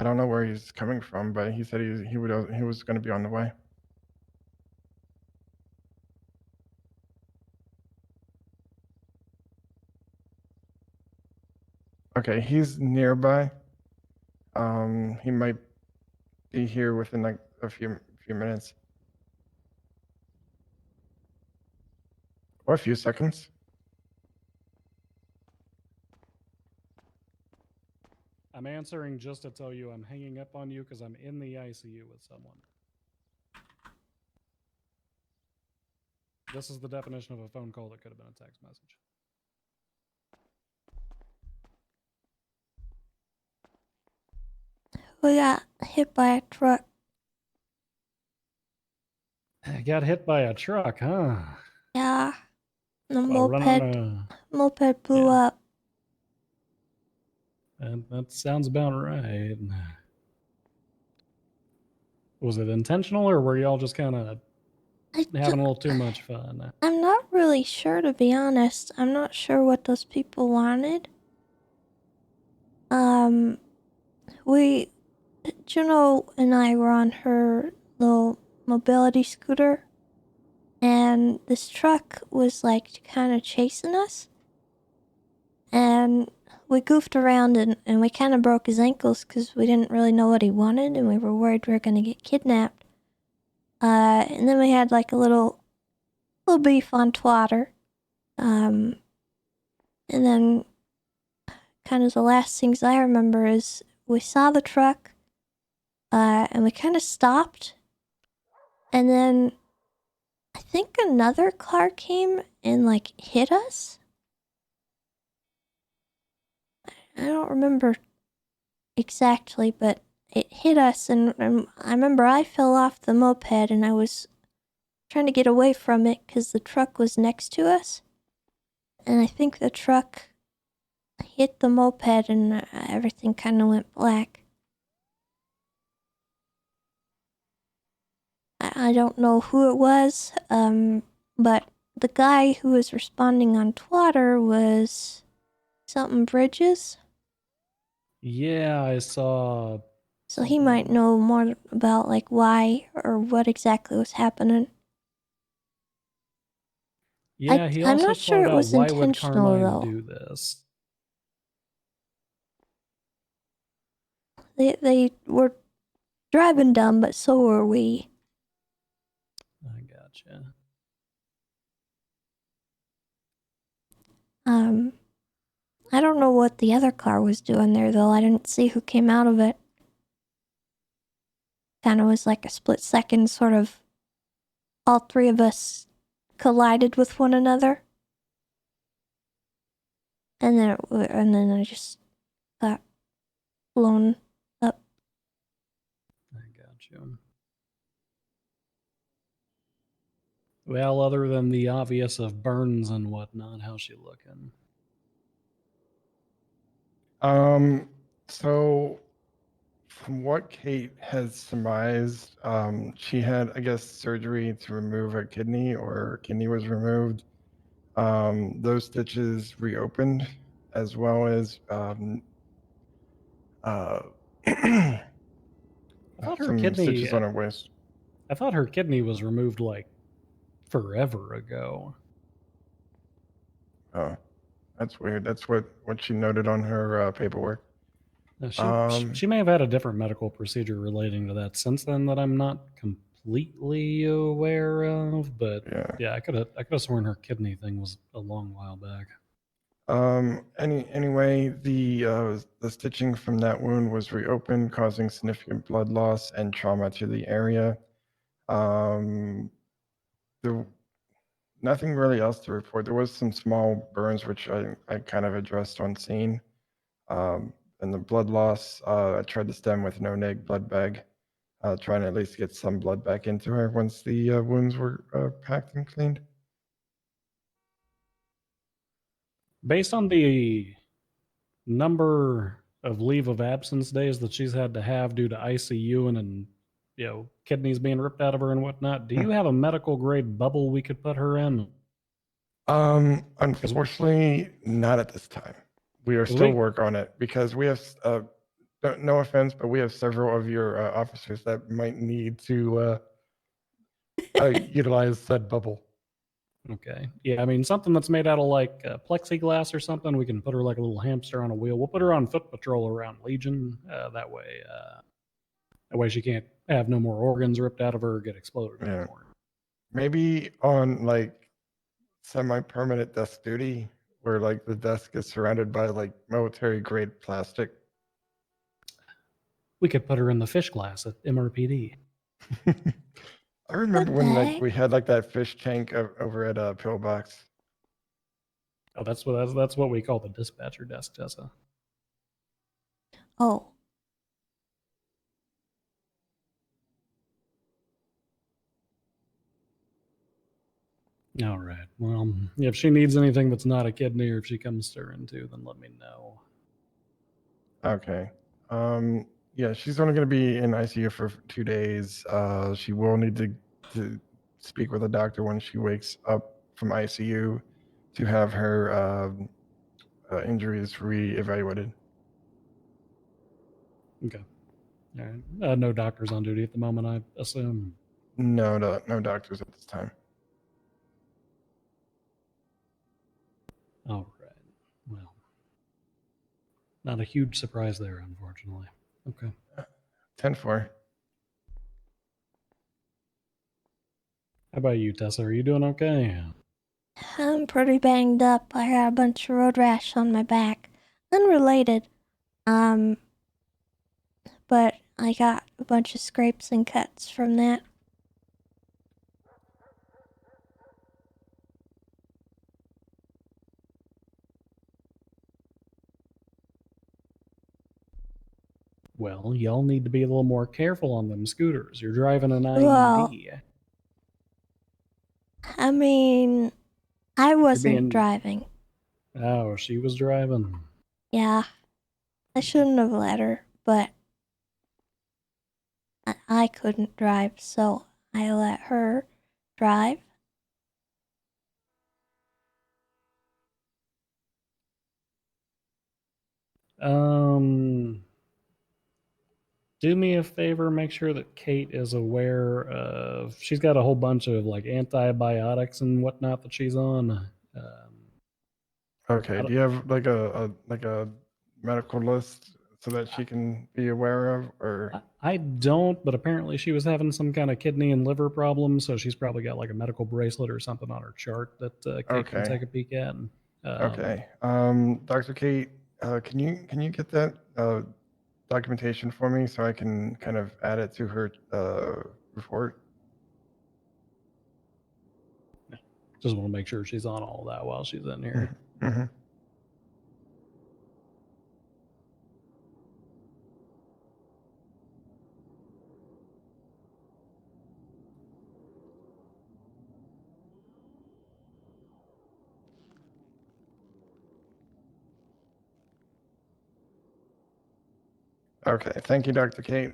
don't know where he's coming from, but he said he was going to be on the way. Okay, he's nearby. He might be here within like a few minutes or a few seconds. I'm answering just to tell you I'm hanging up on you because I'm in the ICU with someone. This is the definition of a phone call that could have been a text message. We got hit by a truck. Got hit by a truck, huh? Yeah. The While running moped blew up. That sounds about right. Was it intentional, or were y'all just kind of having a little too much fun? I'm not really sure, to be honest. I'm not sure what those people wanted. Juno and I were on her little mobility scooter, and this truck was like kind of chasing us, and we goofed around and we kind of broke his ankles because we didn't really know what he wanted, and we were worried we were going to get kidnapped. And then we had like a little beef on Twatter. And then kind of the last things I remember is we saw the truck, and we kind of stopped, and then I think another car came and like hit us. I don't remember exactly, but it hit us, and I remember I fell off the moped and I was trying to get away from it because the truck was next to us, and I think the truck hit the moped and everything kind of went black. I don't know who it was, but the guy who was responding on Twitter was something Bridges. Yeah, I saw. So he might know more about like why or what exactly was happening. Yeah, he also I'm not sure it was why would intentional Carmine though. do this? They were driving dumb, but so were we. I gotcha. I don't know what the other car was doing there though. I didn't see who came out of it. Kind of was like a split second, sort of. All three of us collided with one another, and then I just got blown up. I gotcha. Well, other than the obvious of burns and whatnot, how's she looking? So from what Kate has surmised, she had, I guess, surgery to remove a kidney, or her kidney was removed. Those stitches reopened, as well as I thought her some kidney. stitches on her waist. I thought her kidney was removed like forever ago. Oh, that's weird. That's what she noted on her paperwork. She may have had a different medical procedure relating to that since then that I'm not completely aware of, but yeah, I could have sworn her kidney thing was a long while back. Anyway, the stitching from that wound was reopened, causing significant blood loss and trauma to the area. Nothing really else to report. There was some small burns, which I kind of addressed on scene. And the blood loss, I tried to stem with no neg blood bag. trying to at least get some blood back into her once the wounds were packed and cleaned. Based on the number of leave of absence days that she's had to have due to ICU and kidneys being ripped out of her and whatnot, do you have a medical grade bubble we could put her in? Unfortunately, not at this time. We are still working on it because we have, no offense, but we have several of your officers that might need to utilize said bubble. Okay. Yeah, I mean, something that's made out of like plexiglass or something, we can put her like a little hamster on a wheel. We'll put her on foot patrol around Legion. That way she can't have no more organs ripped out of her or get exploded anymore. Maybe on like semi-permanent desk duty where like the desk is surrounded by like military grade plastic. We could put her in the fish glass at MRPD. I remember when like we had like that fish tank over at Pillbox. Oh, that's what we call the dispatcher desk, Tessa. Oh. All right. Well, if she needs anything that's not a kidney or if she comes stirring too, then let me know. Okay. Yeah, she's only going to be in ICU for 2 days. She will need to speak with a doctor when she wakes up from ICU to have her injuries re-evaluated. Okay. All right. No doctors on duty at the moment, I assume. No doctors at this time. All right. Well, not a huge surprise there, unfortunately. Okay. 10-4. How about you, Tessa? Are you doing okay? I'm pretty banged up. I got a bunch of road rash on my back. Unrelated. But I got a bunch of scrapes and cuts from that. Well, y'all need to be a little more careful on them scooters. You're driving an IED. Well, I mean, I wasn't driving. Oh, she was driving. Yeah. I shouldn't have let her, but I couldn't drive, so I let her drive. Do me a favor, make sure that Kate is aware of, she's got a whole bunch of like antibiotics and whatnot that she's on. Okay. Do you have like a medical list so that she can be aware of, or? I don't, but apparently she was having some kind of kidney and liver problem, so she's probably got like a medical bracelet or something on her chart that Kate can take a peek at. Okay. Dr. Kate, can you get that documentation for me so I can kind of add it to her report? Just want to make sure she's on all that while she's in here. Mm-hmm. Okay, thank you, Dr. Kate.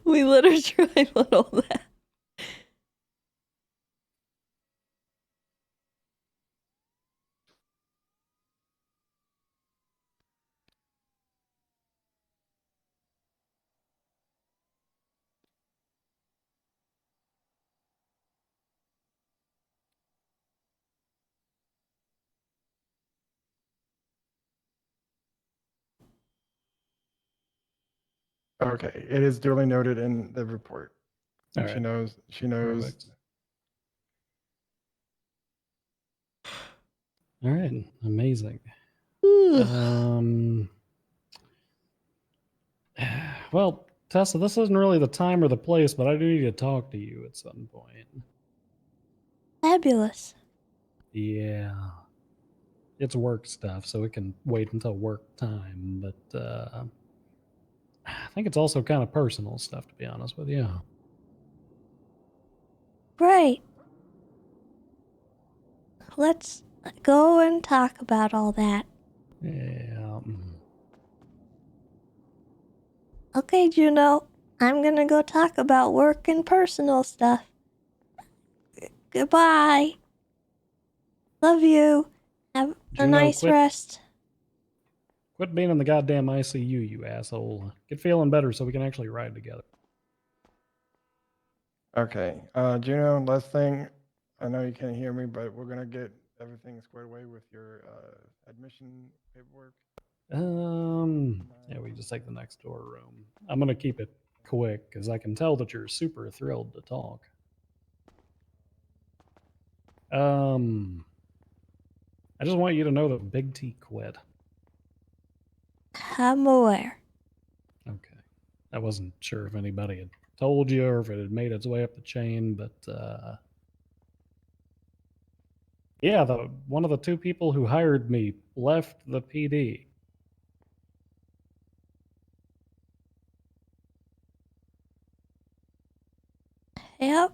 We let her drive on all that. Okay, it is duly noted in the report. All She right. knows. She knows. Perfect. All right, amazing. Well, Tessa, this isn't really the time or the place, but I do need to talk to you at some point. Fabulous. Yeah. It's work stuff, so it can wait until work time, but I think it's also kind of personal stuff, to be honest with you. Great. Let's go and talk about all that. Yeah. Okay, Juno. I'm gonna go talk about work and personal stuff. Goodbye. Love you. Have a Juno, nice rest. Quit being in the goddamn ICU, you asshole. Get feeling better so we can actually ride together. Okay. Juno, last thing. I know you can't hear me, but we're gonna get everything squared away with your admission paperwork. Yeah, we just take the next door room. I'm gonna keep it quick because I can tell that you're super thrilled to talk. I just want you to know that Big T quit. I'm aware. Okay. I wasn't sure if anybody had told you or if it had made its way up the chain, but yeah, one of the two people who hired me left the PD. Yep.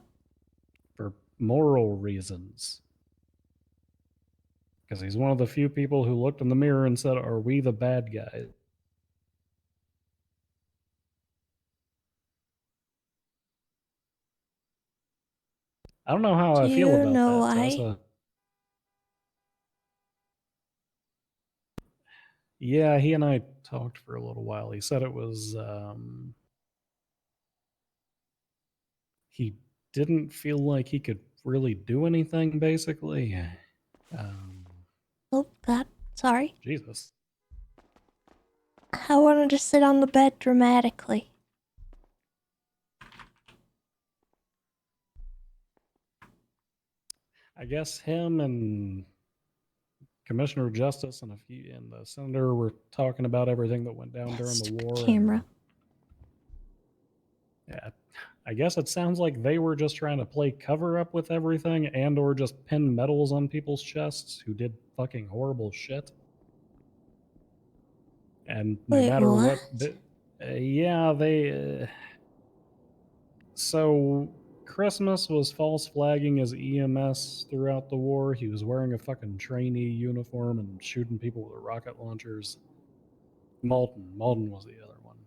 For moral reasons. Because he's one of the few people who looked in the mirror and said, "Are we the bad guys?" I don't know how I feel about that, Tessa. Yeah, he and I talked for a little while. He said it was, he didn't feel like he could really do anything, basically. Oh, God. Sorry. Jesus. I wanted to sit on the bed dramatically. I guess him and Commissioner of Justice and the senator were talking about everything that went down during the war. Camera. Yeah, I guess it sounds like they were just trying to play cover up with everything and or just pin medals on people's chests who did fucking horrible shit. And no Wait, matter what? yeah, they so Christmas was false flagging as EMS throughout the war. He was wearing a fucking trainee uniform and shooting people with rocket launchers. Malton was the other one.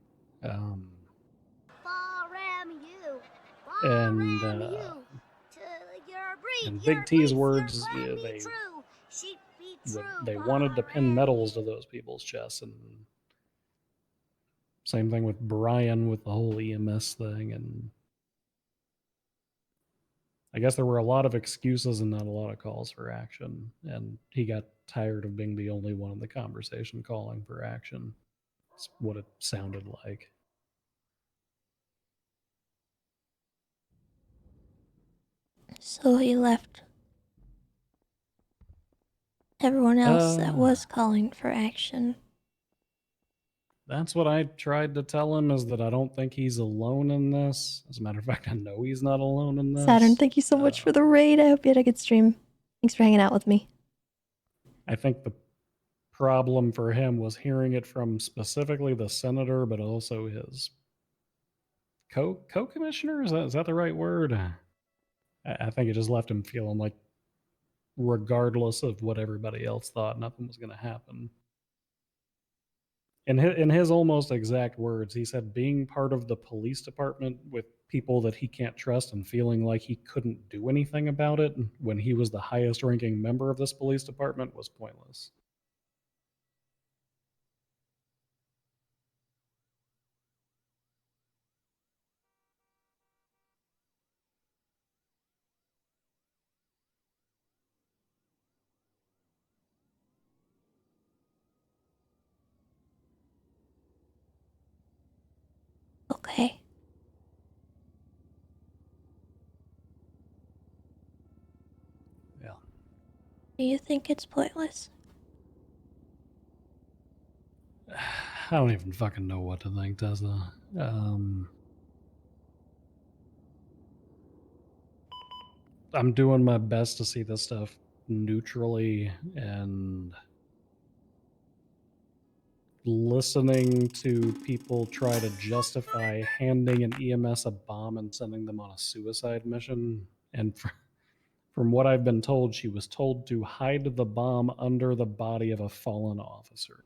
In Big T's words, they wanted to pin medals to those people's chests, and same thing with Brian with the whole EMS thing. And I guess there were a lot of excuses and not a lot of calls for action, and he got tired of being the only one in the conversation calling for action. That's what it sounded like. So he left everyone else that was calling for action. That's what I tried to tell him, is that I don't think he's alone in this. As a matter of fact, I know he's not alone in this. Saturn, thank you so much for the raid. I hope you had a good stream. Thanks for hanging out with me. I think the problem for him was hearing it from specifically the senator, but also his co-commissioner? Is that the right word? I think it just left him feeling like, regardless of what everybody else thought, nothing was going to happen. In his almost exact words, he said being part of the police department with people that he can't trust and feeling like he couldn't do anything about it when he was the highest ranking member of this police department was pointless. Okay. Yeah. Do you think it's pointless? I don't even fucking know what to think, Tessa. I'm doing my best to see this stuff neutrally, and listening to people try to justify handing an EMS a bomb and sending them on a suicide mission. And from what I've been told, she was told to hide the bomb under the body of a fallen officer.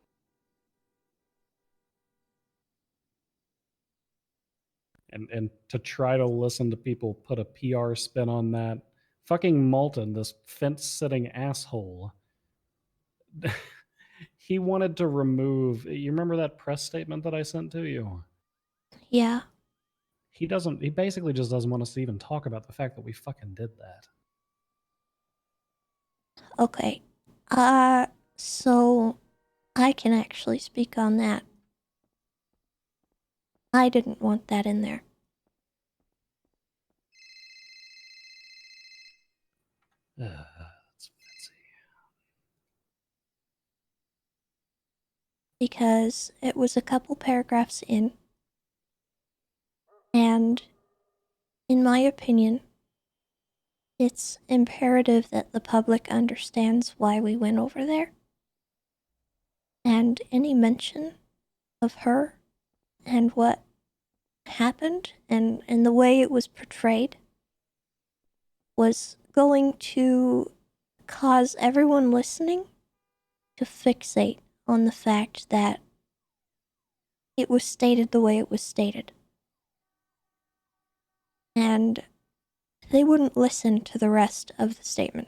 And to try to listen to people put a PR spin on that. Fucking Malton, this fence-sitting asshole, he wanted to remove... You remember that press statement that I sent to you? Yeah. He basically just doesn't want us to even talk about the fact that we fucking did that. Okay. So I can actually speak on that. I didn't want that in there. That's fancy. Because it was a couple paragraphs in. And in my opinion, it's imperative that the public understands why we went over there. And any mention of her and what happened and the way it was portrayed was going to cause everyone listening to fixate on the fact that it was stated the way it was stated. And they wouldn't listen to the rest of the statement.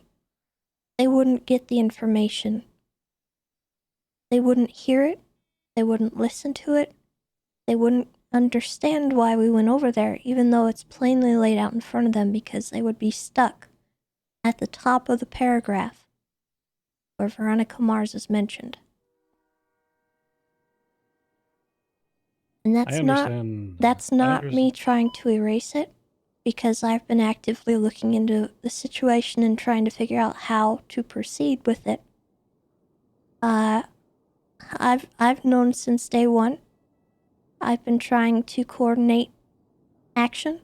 They wouldn't get the information. They wouldn't hear it. They wouldn't listen to it. They wouldn't understand why we went over there, even though it's plainly laid out in front of them, because they would be stuck at the top of the paragraph where Veronica Mars is mentioned. And that's not me trying to erase it, because I've been actively looking into the situation and trying to figure out how to proceed with it. I've known since day one. I've been trying to coordinate action.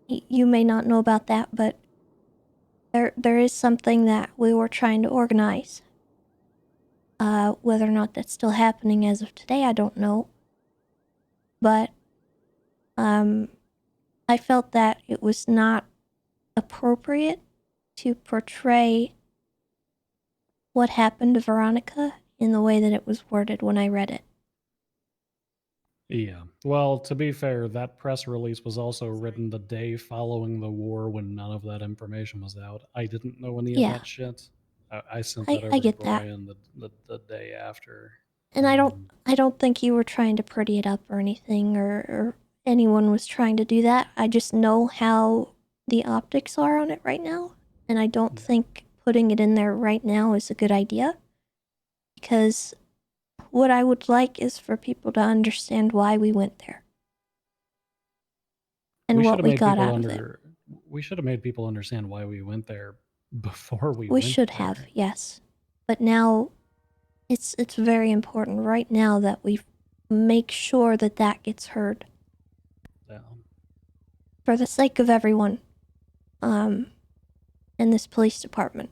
You may not know about that, but there is something that we were trying to organize. Whether or not that's still happening as of today, I don't know. But I felt that it was not appropriate to portray what happened to Veronica in the way that it was worded when I read it. Yeah. Well, to be fair, that press release was also written the day following the war when none of that information was out. I didn't know any of that shit. I sent that over to Brian the day after. And I don't think you were trying to pretty it up or anything, or anyone was trying to do that. I just know how the optics are on it right now, and I don't think putting it in there right now is a good idea, because what I would like is for people to understand why we went there and what we got out of it. We should have made people understand why we went there before we went there. We should have, yes. But now it's very important right now that we make sure that that gets heard. Yeah. For the sake of everyone in this police department.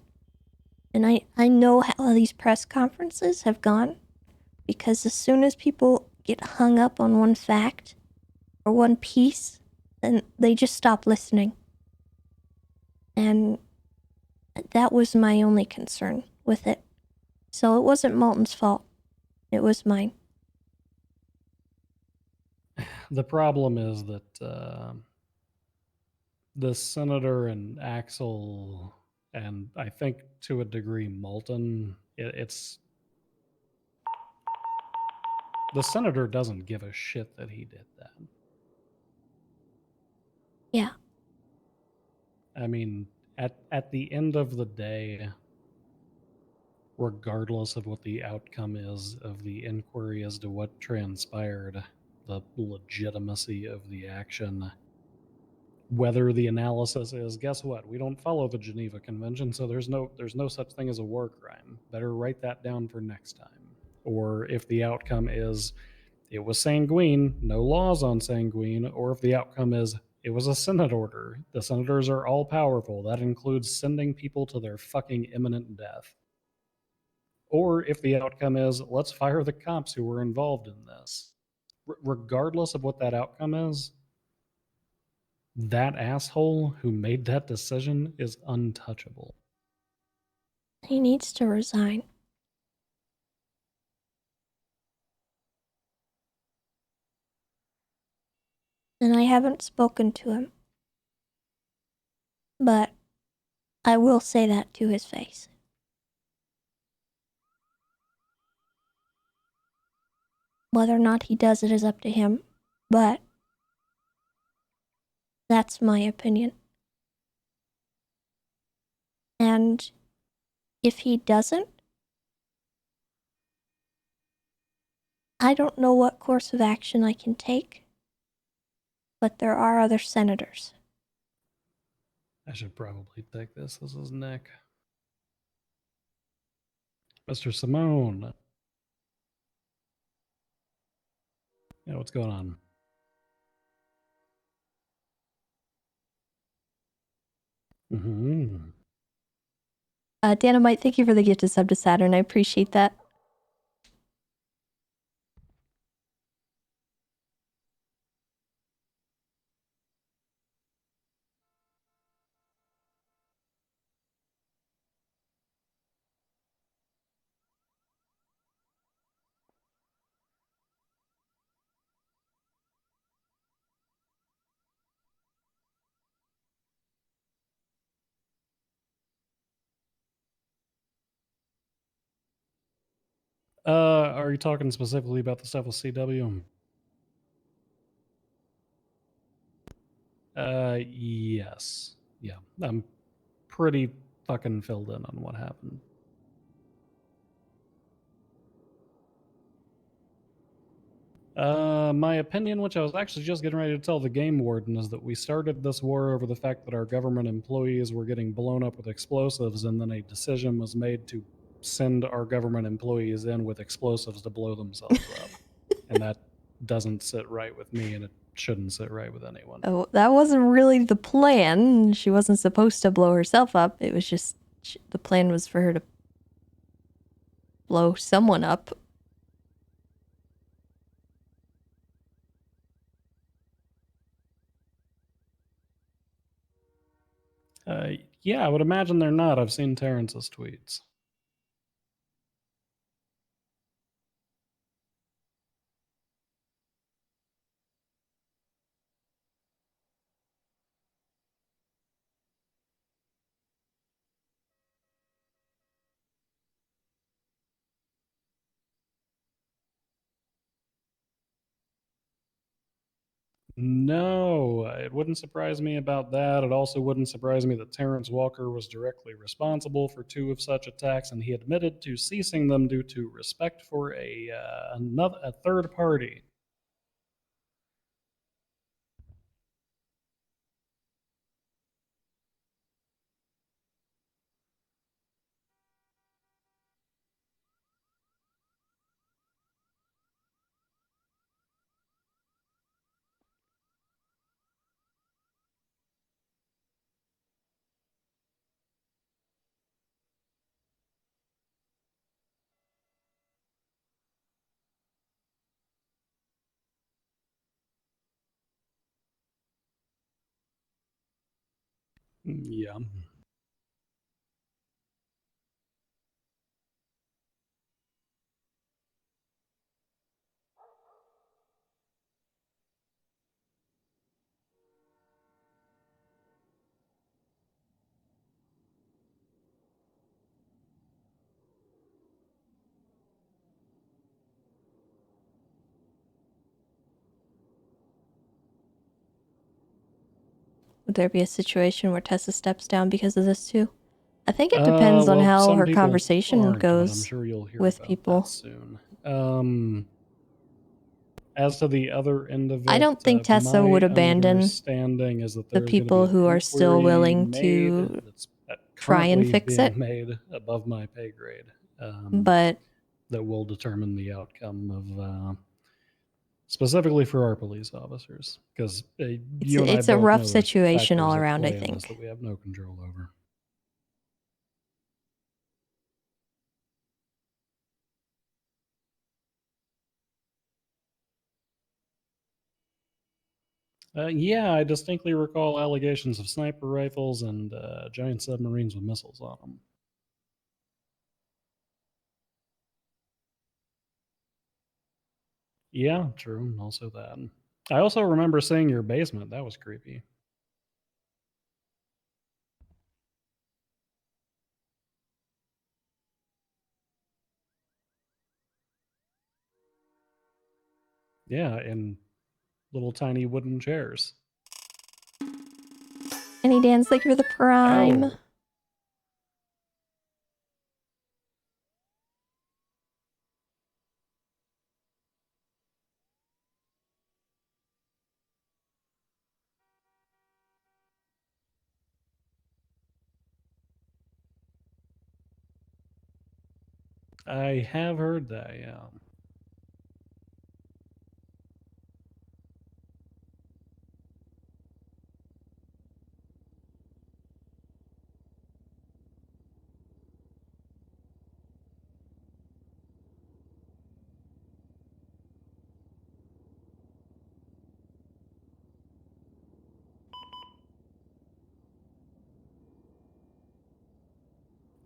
And I know how these press conferences have gone, because as soon as people get hung up on one fact or one piece, then they just stop listening. And that was my only concern with it. So it wasn't Malton's fault. It was mine. The problem is that the senator and Axel, and I think to a degree Malton, it's... The senator doesn't give a shit that he did that. Yeah. I mean, at the end of the day, regardless of what the outcome is of the inquiry as to what transpired, the legitimacy of the action whether the analysis is, guess what, we don't follow the Geneva Convention, so there's no such thing as a war crime. Better write that down for next time. Or if the outcome is, it was sanguine, no laws on sanguine, or if the outcome is, it was a Senate order. The senators are all powerful. That includes sending people to their fucking imminent death. Or if the outcome is, let's fire the cops who were involved in this. Regardless of what that outcome is, that asshole who made that decision is untouchable. He needs to resign. And I haven't spoken to him. But I will say that to his face. Whether or not he does it is up to him, but that's my opinion. And if he doesn't, I don't know what course of action I can take, but there are other senators. I should probably take this. This is Nick. Mr. Simone. Yeah, what's going on? Mm-hmm. Dynamite, thank you for the gift of sub to Saturn. I appreciate that. Are you talking specifically about the stuff with CW? Yes. Yeah, I'm pretty fucking filled in on what happened. My opinion, which I was actually just getting ready to tell the game warden, is that we started this war over the fact that our government employees were getting blown up with explosives, and then a decision was made to send our government employees in with explosives to blow themselves up. And that doesn't sit right with me, and it shouldn't sit right with anyone. Oh, that wasn't really the plan. She wasn't supposed to blow herself up. It was just, the plan was for her to blow someone up. Yeah, I would imagine they're not. I've seen Terrence's tweets. No, it wouldn't surprise me about that. It also wouldn't surprise me that Terrence Walker was directly responsible for 2 of such attacks, and he admitted to ceasing them due to respect for a third party. Yeah. Would there be a situation where Tessa steps down because of this too? I think it depends on Well, how some her people conversation aren't, but I'm goes sure you'll hear with about people. that soon. As to the other end of it, I don't think Tessa my would abandon understanding is that the there's gonna be people an who are still inquiry willing made to that's try and currently fix being it. made above my pay grade. But that will determine the outcome of specifically for our police officers, because you and I it's a both rough know there's situation all factors at around, I play in this think. that we have no control over. Yeah, I distinctly recall allegations of sniper rifles and giant submarines with missiles on them. Yeah, true. Also that. I also remember seeing your basement. That was creepy. Yeah, in little tiny wooden chairs. Any Dan's like for the prime. Oh. I have heard that, yeah.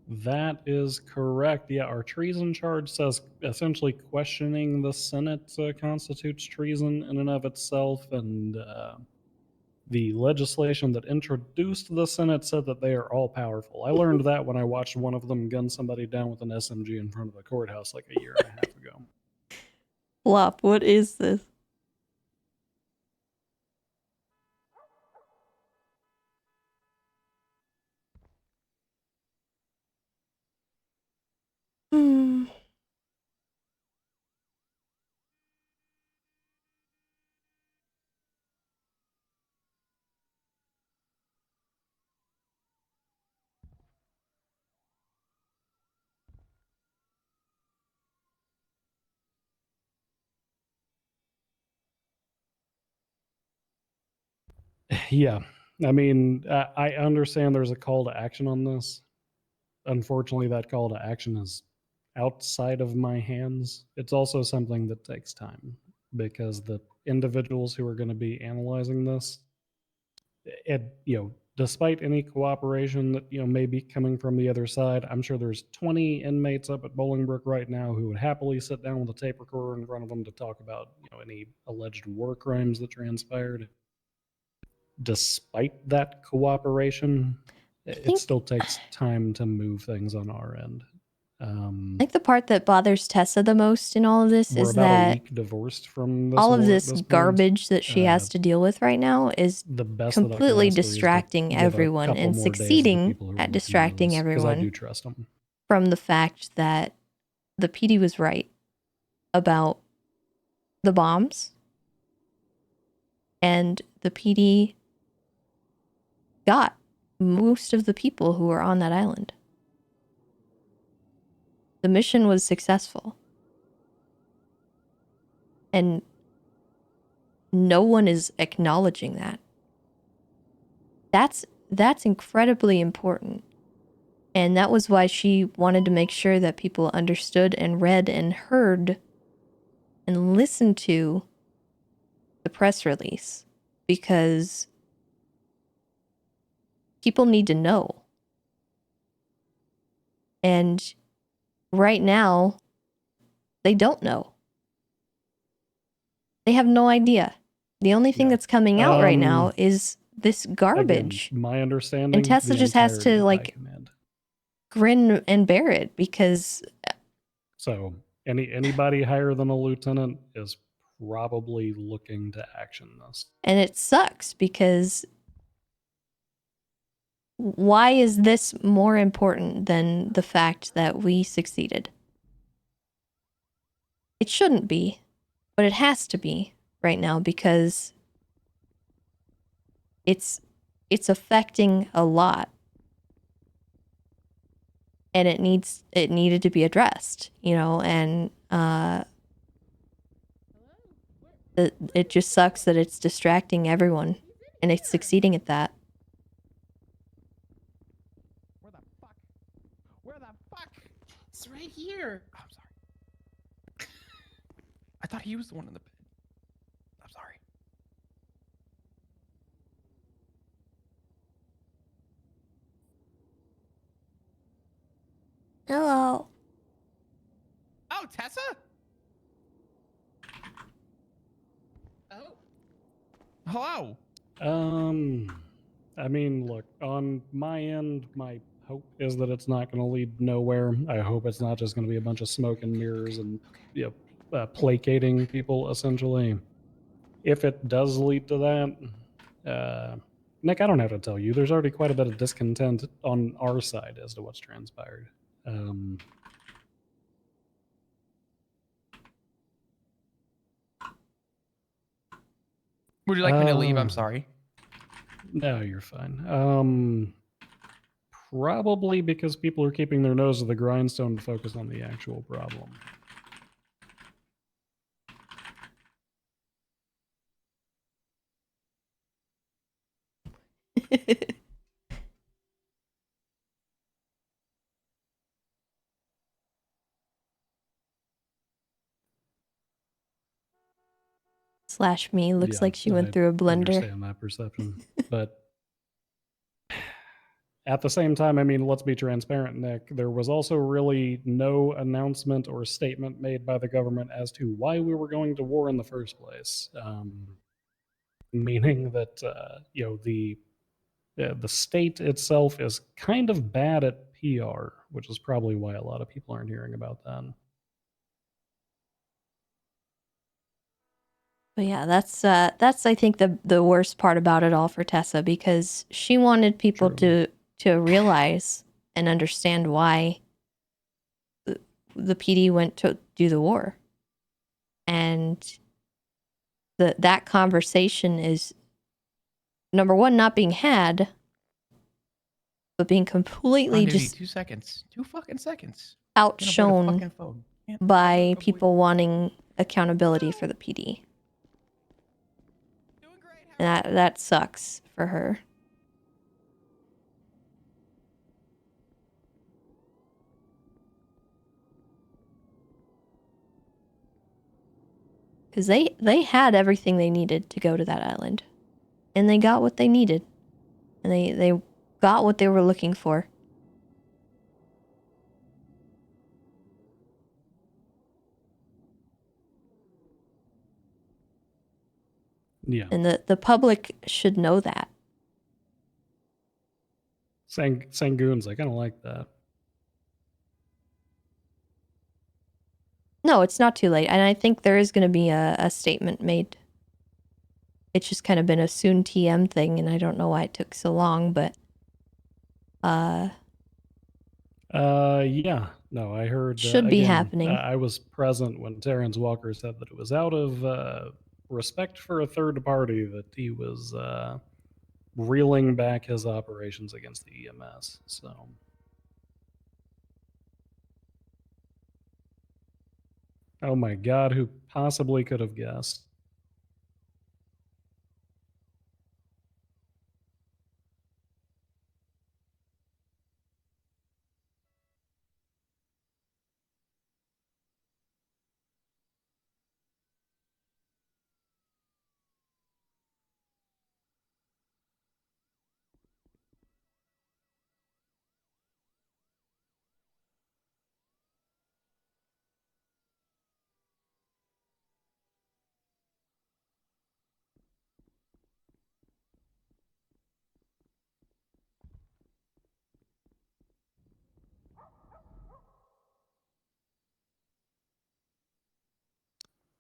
That is correct. Yeah, our treason charge says essentially questioning the Senate constitutes treason in and of itself, and the legislation that introduced the Senate said that they are all powerful. I learned that when I watched one of them gun somebody down with an SMG in front of a courthouse like a year and a half ago. Flop, what is this? Hmm. Yeah, I mean, I understand there's a call to action on this. Unfortunately, that call to action is outside of my hands. It's also something that takes time because the individuals who are going to be analyzing this, despite any cooperation that may be coming from the other side, I'm sure there's 20 inmates up at Bolingbrook right now who would happily sit down with a tape recorder in front of them to talk about any alleged war crimes that transpired. Despite that cooperation, it still takes time to move things on our end. I think the part that bothers Tessa the most in all of this We're is about a that week divorced from this all of war at this this point. garbage that she has to deal with right now is The best that I can completely ask her is to distracting give a everyone couple and more days to the succeeding people who are at looking into distracting this, 'cause I everyone do trust them. from the fact that the PD was right about the bombs, and the PD got most of the people who were on that island. The mission was successful. And no one is acknowledging that. That's incredibly important. And that was why she wanted to make sure that people understood and read and heard and listened to the press release, because people need to know. And right now, they don't know. They have no idea. The only thing that's coming out right now is this garbage. Again, my understanding, And Tessa the just has entirety to of like High Command. grin and bear it, because So anybody higher than a lieutenant is probably looking to action this. and it sucks, because why is this more important than the fact that we succeeded? It shouldn't be, but it has to be right now because it's affecting a lot, and it needed to be addressed, you know, and it just sucks that it's distracting everyone, and it's succeeding at that. Where the fuck? It's right here. Oh, I'm sorry. I thought he was the one in the bed. I'm sorry. Hello. Oh, Tessa? Oh. Hello. I mean, look, on my end, my hope is that it's not going to lead nowhere. I hope it's not just going to be a bunch of smoke and mirrors and placating people, essentially. If it does lead to that, Nick, I don't have to tell you. There's already quite a bit of discontent on our side as to what's transpired. Would you like me to leave? I'm sorry. No, you're fine. Probably because people are keeping their nose to the grindstone to focus on the actual problem. Slash me looks Yeah, like she went through a I blender. understand that perception, but at the same time, I mean, let's be transparent, Nick. There was also really no announcement or statement made by the government as to why we were going to war in the first place. Meaning that the state itself is kind of bad at PR, which is probably why a lot of people aren't hearing about that. But yeah, that's I think the worst part about it all for Tessa, because she wanted people to realize and understand why the PD went to do the war, and that conversation is, number one, not being had, but being completely just 2 seconds. 2 fucking seconds. outshone Fucking phone. Yeah. by people wanting accountability for the PD. And that sucks for her. Because they had everything they needed to go to that island. And they got what they needed. And they got what they were looking for. Yeah. And the public should know that. Sangoons, I kind of like that. No, it's not too late. And I think there is going to be a statement made. It's just kind of been a soon TM thing, and I don't know why it took so long, but yeah. No, I heard should be again, happening. I was present when Terrence Walker said that it was out of respect for a third party that he was reeling back his operations against the EMS. So oh my god, who possibly could have guessed?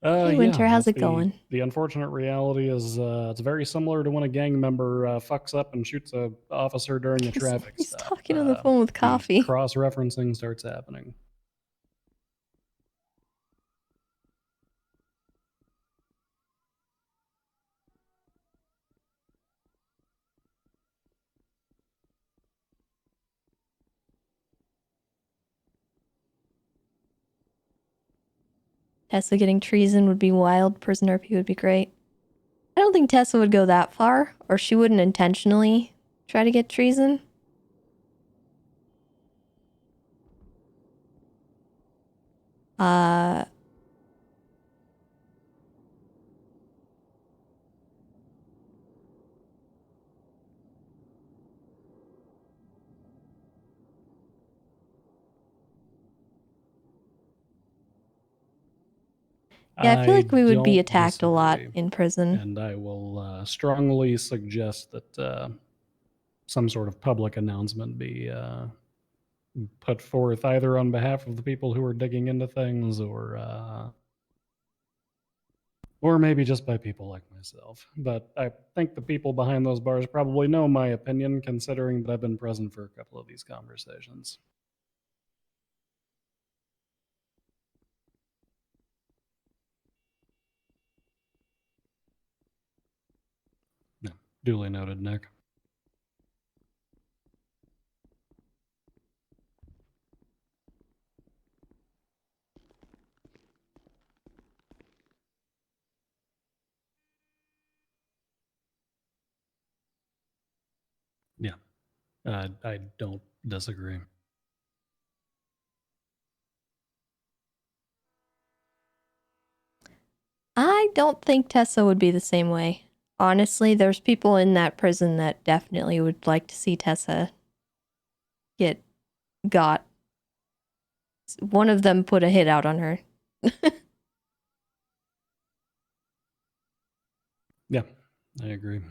Hey, Winter, how's it going? The unfortunate reality is it's very similar to when a gang member fucks up and shoots a officer during a traffic He's stop. talking on the phone with coffee. Cross-referencing starts happening. Tessa getting treason would be wild. Prison RP would be great. I don't think Tessa would go that far, or she wouldn't intentionally try to get treason. Yeah, I feel like we would be don't attacked a lot disagree. in prison. And I will strongly suggest that some sort of public announcement be put forth either on behalf of the people who are digging into things or maybe just by people like myself. But I think the people behind those bars probably know my opinion, considering that I've been present for a couple of these conversations. No, duly noted, Nick. Yeah, I don't disagree. I don't think Tessa would be the same way. Honestly, there's people in that prison that definitely would like to see Tessa get got. One of them put a hit out on her. Yeah, I agree.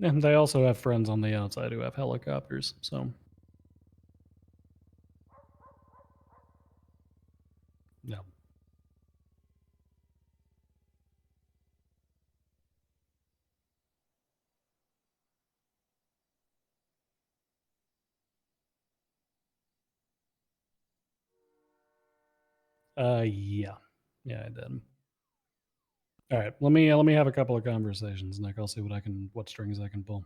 And they also have friends on the outside who have helicopters, so. No. Yeah. Yeah, I did. All right, let me have a couple of conversations, Nick. I'll see what strings I can pull.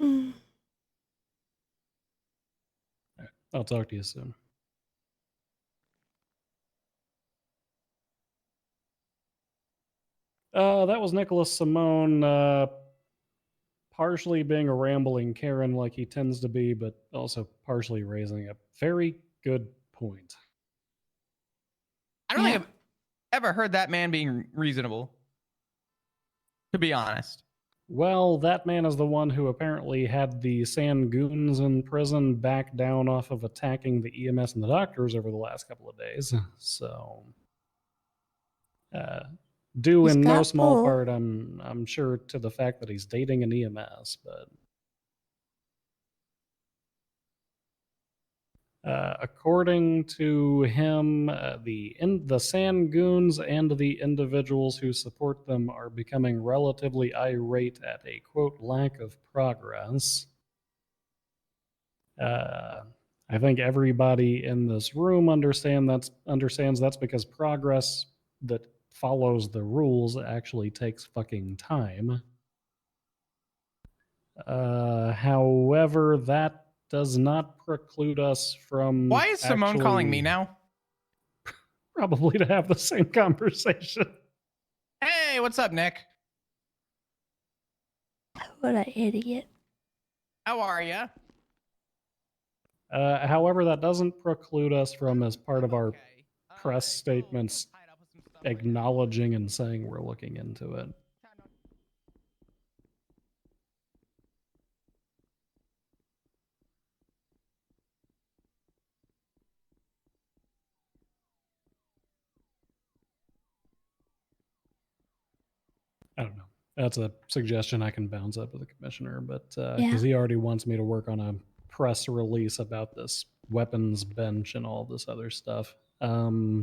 All right, I'll talk to you soon. That was Nicholas Simone, partially being a rambling Karen like he tends to be, but also partially raising a very good point. I don't think I've ever heard that man being reasonable. To be honest. Well, that man is the one who apparently had the Sangoons in prison back down off of attacking the EMS and the doctors over the last couple of days. So, due He's in no got small pull. part, I'm sure, to the fact that he's dating an EMS, but. According to him, the Sangoons and the individuals who support them are becoming relatively irate at a, quote, lack of progress. I think everybody in this room understands that's because progress that follows the rules actually takes fucking time. However, that does not preclude us from. Why is Simone calling me now? Probably to have the same conversation. Hey, what's up, Nick? What an idiot. How are you? However, that doesn't preclude us from, as part of our press statements, acknowledging and saying we're looking into it. I don't know. That's a suggestion I can bounce up to the commissioner, but because he already wants me to work on a press release about this weapons bench and all this other stuff. Toma's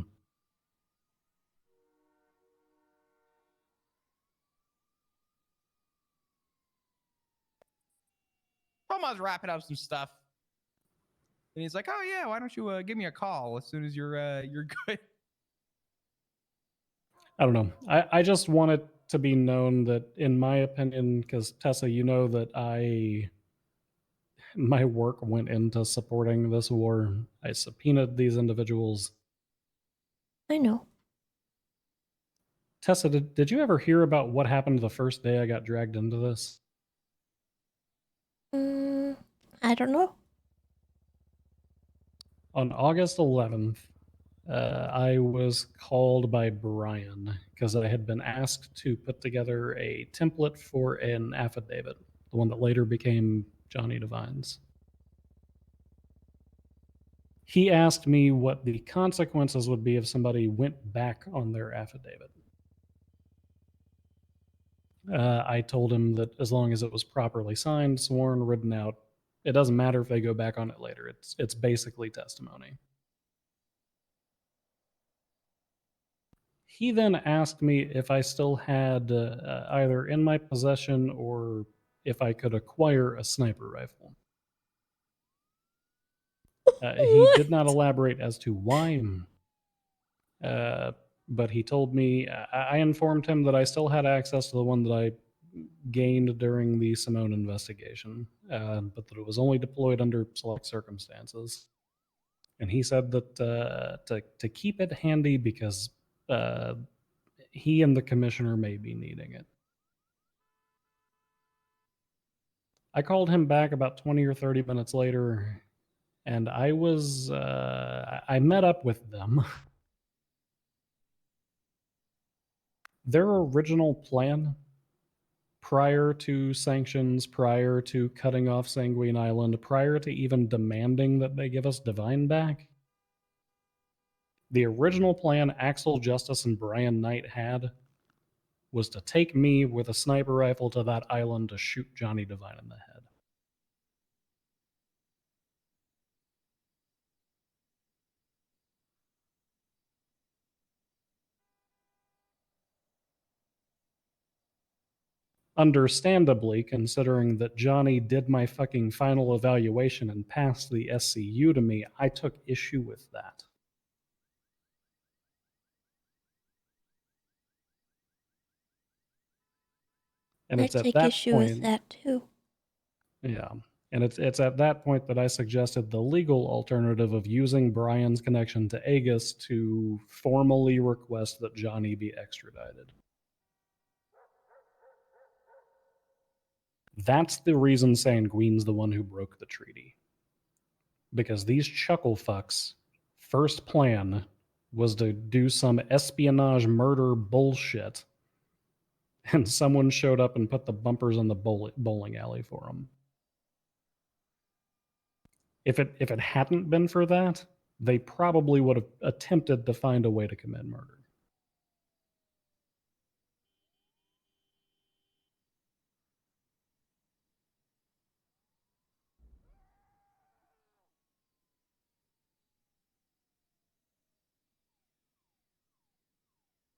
wrapping up some stuff, and he's like, "Oh yeah, why don't you give me a call as soon as you're good?" I don't know. I just want it to be known that, in my opinion, because Tessa, you know that my work went into supporting this war. I subpoenaed these individuals. I know. Tessa, did you ever hear about what happened the first day I got dragged into this? I don't know. On August 11th, I was called by Brian because I had been asked to put together a template for an affidavit, the one that later became Johnny Devine's. He asked me what the consequences would be if somebody went back on their affidavit. I told him that as long as it was properly signed, sworn, written out, it doesn't matter if they go back on it later. It's basically testimony. He then asked me if I still had either in my possession or if I could acquire a sniper rifle. He did not elaborate as to why, but he told me, I informed him that I still had access to the one that I gained during the Simone investigation, but that it was only deployed under select circumstances. And he said that to keep it handy because he and the commissioner may be needing it. I called him back about 20 or 30 minutes later, and I met up with them. Their original plan, prior to sanctions, prior to cutting off Sanguine Island, prior to even demanding that they give us Divine back, the original plan Axel Justice and Brian Knight had was to take me with a sniper rifle to that island to shoot Johnny Divine in the head. Understandably, considering that Johnny did my fucking final evaluation and passed the SCU to me, I took issue with that. And I it's at take that issue point, with that too. Yeah. And it's at that point that I suggested the legal alternative of using Brian's connection to Aegis to formally request that Johnny be extradited. That's the reason Sanguine's the one who broke the treaty. Because these chuckle fucks' first plan was to do some espionage murder bullshit, and someone showed up and put the bumpers on the bowling alley for them. If it hadn't been for that, they probably would have attempted to find a way to commit murder.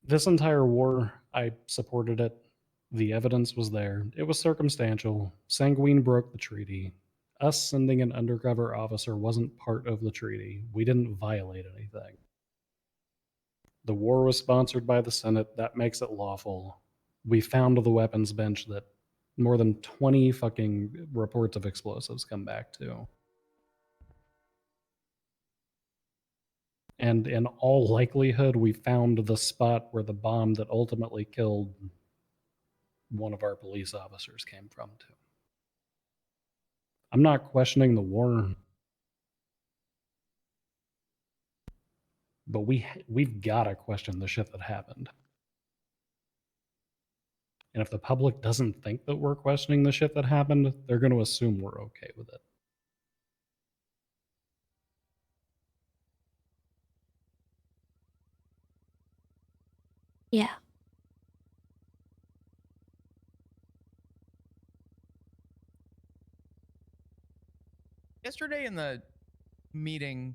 This entire war, I supported it. The evidence was there. It was circumstantial. Sanguine broke the treaty. Us sending an undercover officer wasn't part of the treaty. We didn't violate anything. The war was sponsored by the Senate. That makes it lawful. We found the weapons bench that more than 20 fucking reports of explosives come back to. And in all likelihood, we found the spot where the bomb that ultimately killed one of our police officers came from, too. I'm not questioning the war, but we've got to question the shit that happened. And if the public doesn't think that we're questioning the shit that happened, they're going to assume we're okay with it. Yeah. yesterday in the meeting,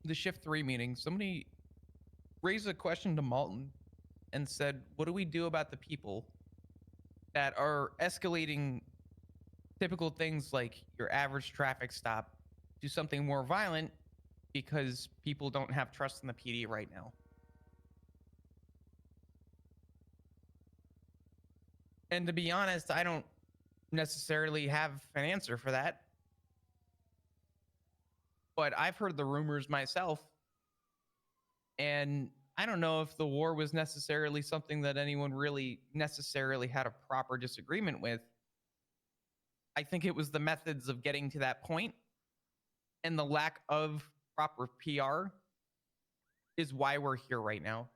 the shift 3 meeting, somebody raised a question to Malton and said, what do we do about the people that are escalating typical things like your average traffic stop to something more violent because people don't have trust in the PD right now? And to be honest, I don't necessarily have an answer for that. But I've heard the rumors myself. And I don't know if the war was necessarily something that anyone really necessarily had a proper disagreement with. I think it was the methods of getting to that point and the lack of proper PR is why we're here right now.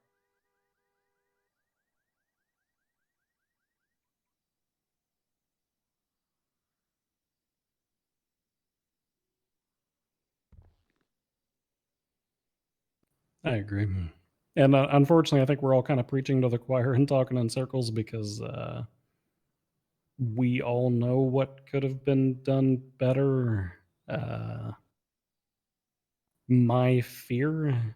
I agree. And unfortunately, I think we're all kind of preaching to the choir and talking in circles because we all know what could have been done better. My fear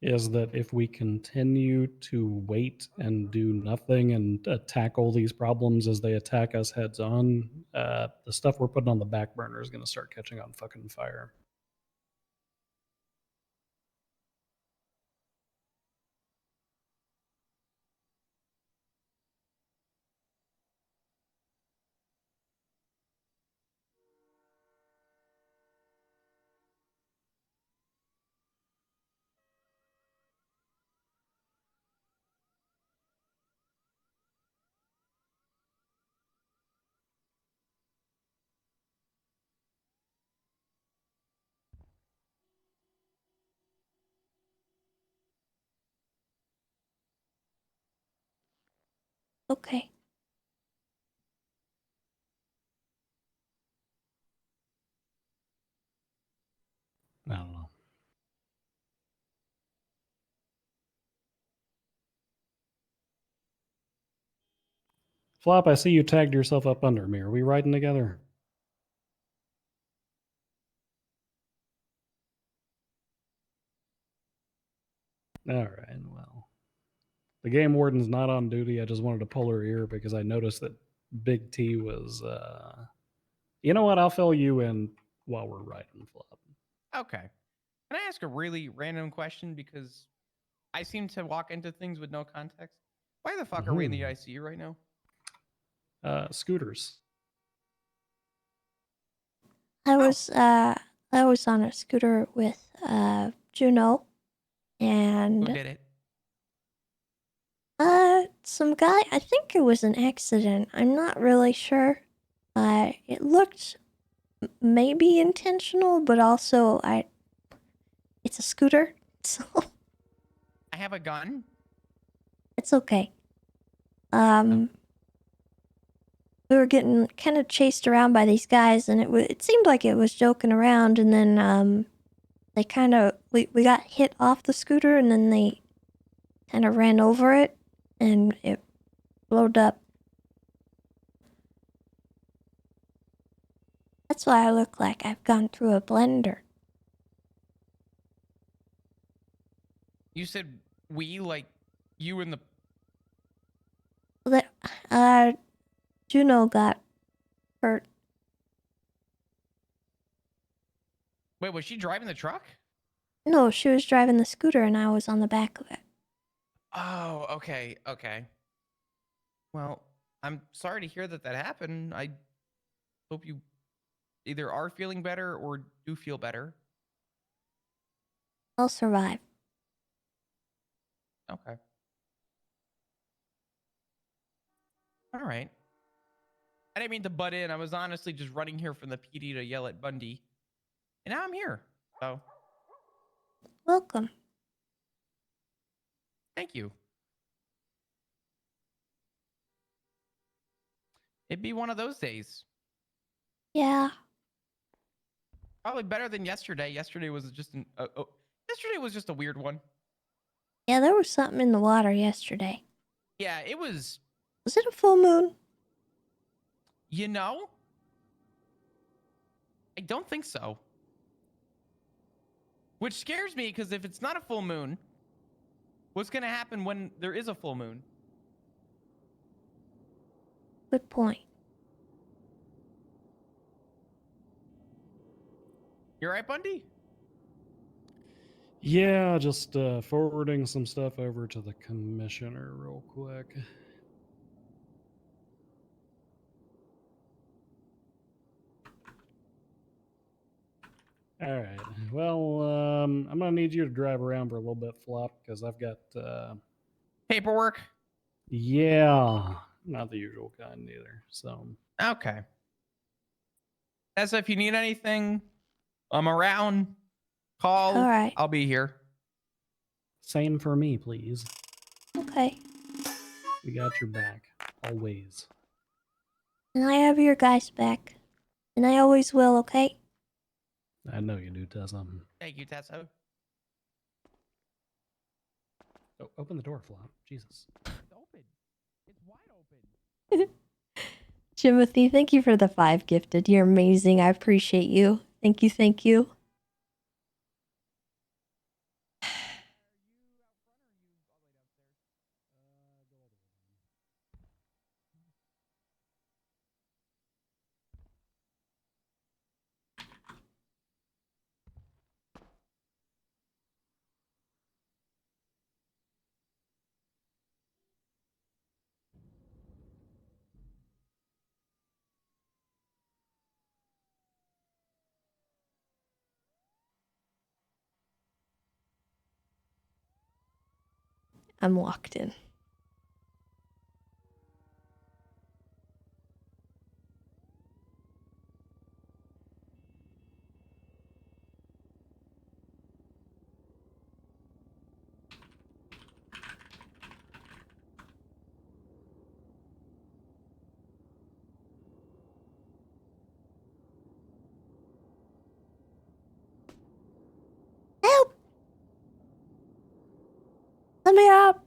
is that if we continue to wait and do nothing and attack all these problems as they attack us heads on, the stuff we're putting on the back burner is going to start catching on fucking fire. Okay. I don't know. Flop, I see you tagged yourself up under me. Are we riding together? All right, well. The game warden's not on duty. I just wanted to pull her ear because I noticed that Big T was, you know what? I'll fill you in while we're riding, Flop. Okay. Can I ask a really random question? Because I seem to walk into things with no context. Why the fuck are we in the ICU right now? Scooters. I was on a scooter with Juno and Who did it? some guy. I think it was an accident. I'm not really sure. It looked maybe intentional, but also it's a scooter, so I have a gun. it's okay. We were getting kind of chased around by these guys, and it seemed like it was joking around, and then they kind of we got hit off the scooter, and then they kind of ran over it, and it blowed up. That's why I look like I've gone through a blender. You said we, like you and the... Juno got hurt. Wait, was she driving the truck? No, she was driving the scooter and I was on the back of it. Oh, okay, okay. Well, I'm sorry to hear that happened. I hope you either are feeling better or do feel better. I'll survive. Okay. All right. I didn't mean to butt in. I was honestly just running here from the PD to yell at Bundy. And now I'm here. So. Welcome. Thank you. It'd be one of those days. Yeah. Probably better than yesterday. Yesterday was just yesterday was just a weird one. Yeah, there was something in the water yesterday. Yeah, it was. Was it a full moon? You know, I don't think so. Which scares me because if it's not a full moon, what's going to happen when there is a full moon? Good point. You're right, Bundy? Yeah, just forwarding some stuff over to the commissioner real quick. All right. Well, I'm gonna need you to drive around for a little bit, Flop, because I've got paperwork. Yeah, not the usual kind either. So Okay. Tessa, if you need anything, I'm around. Call. All right. I'll be here. Same for me, please. Okay. We got your back always. And I have your guys back. And I always will, okay? I know you do, Tessa. Thank you, Tessa. Oh, open the door, Flop. Jesus. It's open. It's wide open. Timothy, thank you for the 5 gifted. You're amazing. I appreciate you. Thank you, thank you. I'm locked in. Help! Let me out!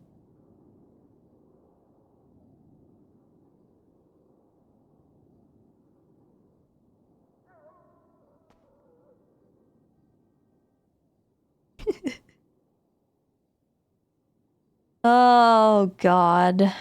Oh, God.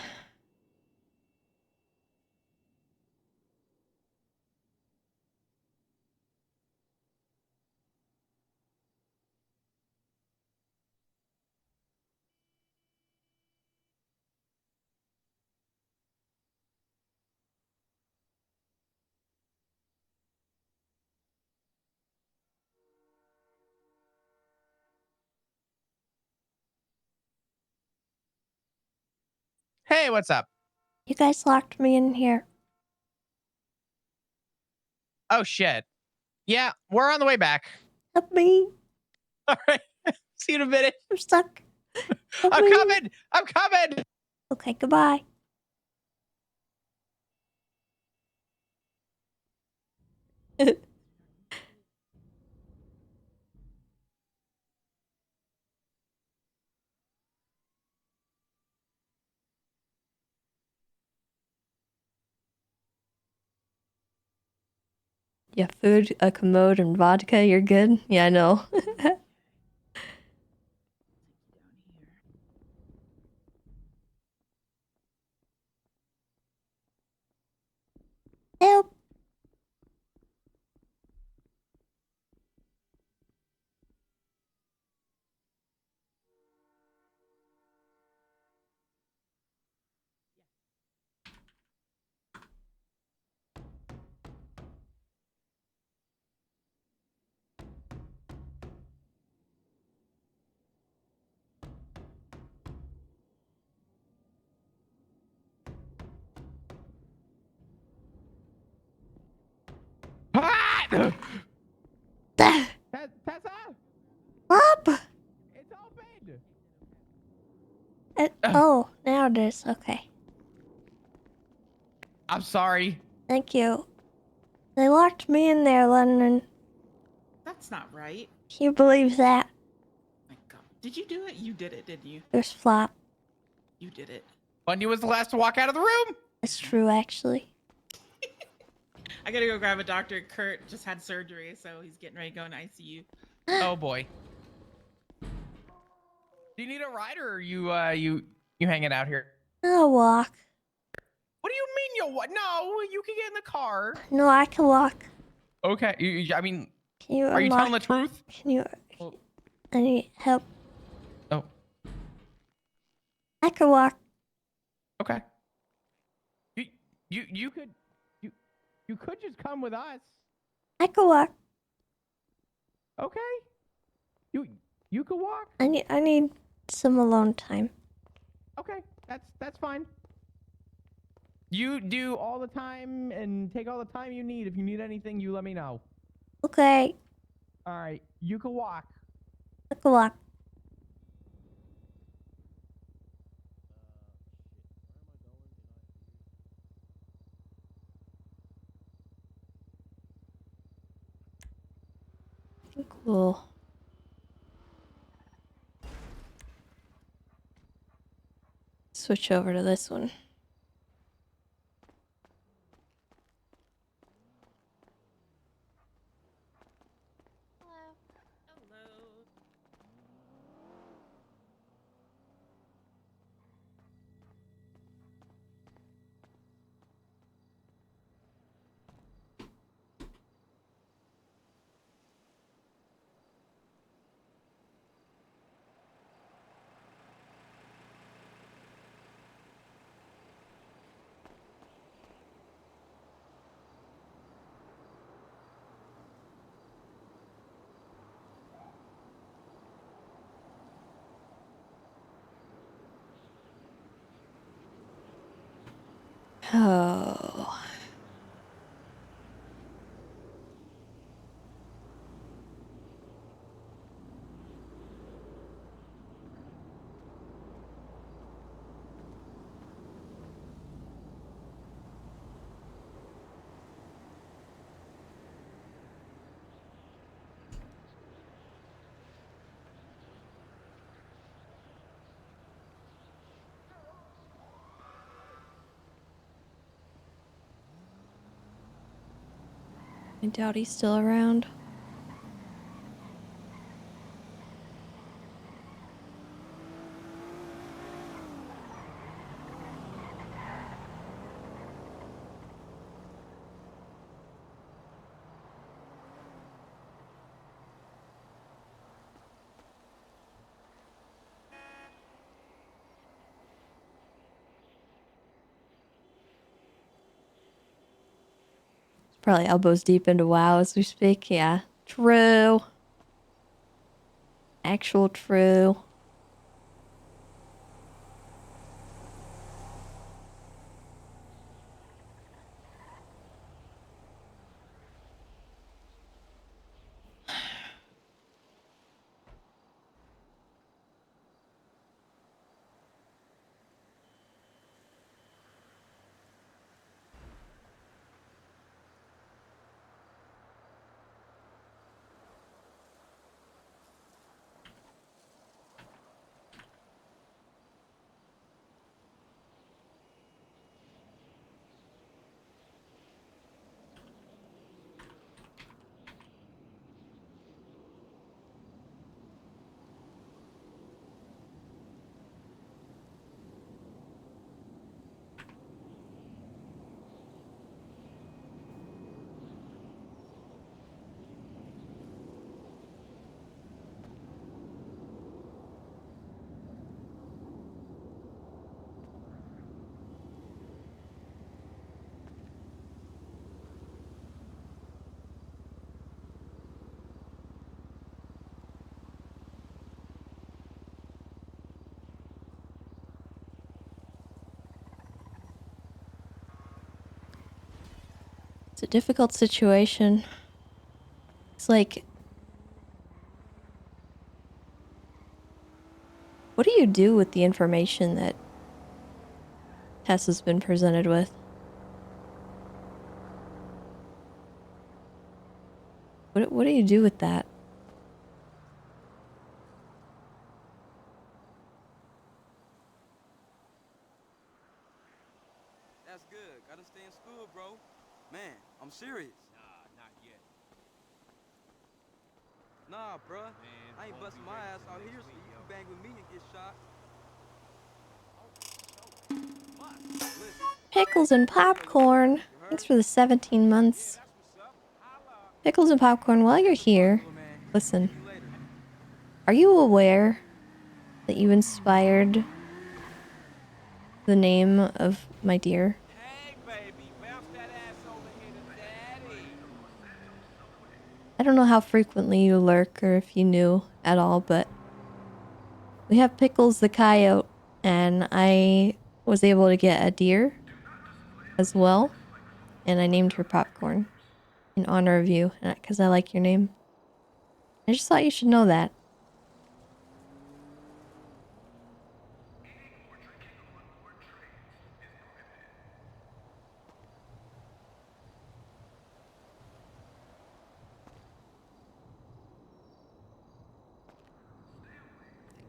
Hey, what's up? You guys locked me in here. Oh, shit. Yeah, we're on the way back. Help me. All right. See you in a minute. I'm stuck. Help I'm me. coming. I'm coming. Okay, goodbye. Yeah, food, a commode, and vodka. You're good? Yeah, I know. Help! Tessa? Up! It's open. Oh, now it is. Okay. I'm sorry. Thank you. They locked me in there, Lennon. That's not right. Can you believe that? My God. Did you do it? You did it, didn't you? There's Flop. You did it. Bundy was the last to walk out of the room. It's true, actually. I gotta go grab a doctor. Kurt just had surgery, so he's getting ready to go in ICU. Oh boy. Do you need a ride, or are you hanging out here? I'll walk. What do you mean you'll what? No, you can get in the car. No, I can walk. Okay. I mean, Can you are you telling the unlock? truth? Can you? I need help. Oh. I can walk. Okay. You could just come with us. I can walk. Okay. You could walk. I need some alone time. Okay. That's fine. You do all the time and take all the time you need. If you need anything, you let me know. Okay. All right. You can walk. I can walk. Cool. Switch over to this one. Oh. I doubt he's still around. Probably elbows deep into WoW as we speak. Yeah. True. Actual true. It's a difficult situation. It's like, what do you do with the information that Tessa's been presented with? What do you do with that? That's good. Gotta stay in school, bro. Man, I'm serious. Nah, not yet. Nah, bruh. Man, I ain't won't busting be my ready ass till out next here so week, you yo. can bang with me and get shot. Pickles and popcorn. Thanks for the 17 months. Pickles and popcorn, while you're here, listen. Are you aware that you inspired the name of my deer? Hey, baby, bounce that ass over here to daddy. I don't know how frequently you lurk or if you knew at all, but we have Pickles the coyote, and I was able to get a deer as well, and I named her Popcorn in honor of you, because I like your name. I just thought you should know that.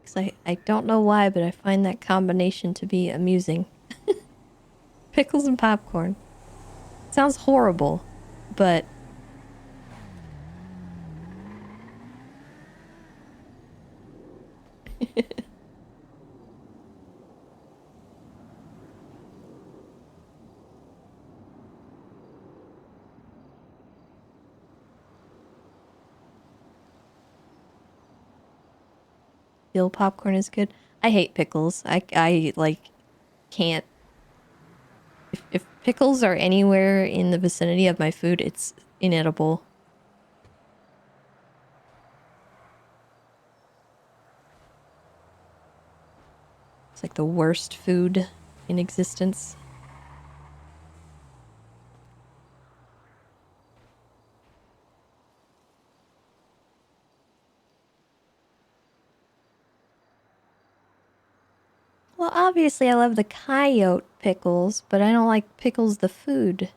Because I don't know why, but I find that combination to be amusing. Pickles and popcorn. Sounds horrible, but... Dill popcorn is good. I hate pickles. I like, can't... If pickles are anywhere in the vicinity of my food, it's inedible. It's like the worst food in existence. Well, obviously I love the coyote pickles, but I don't like pickles the food.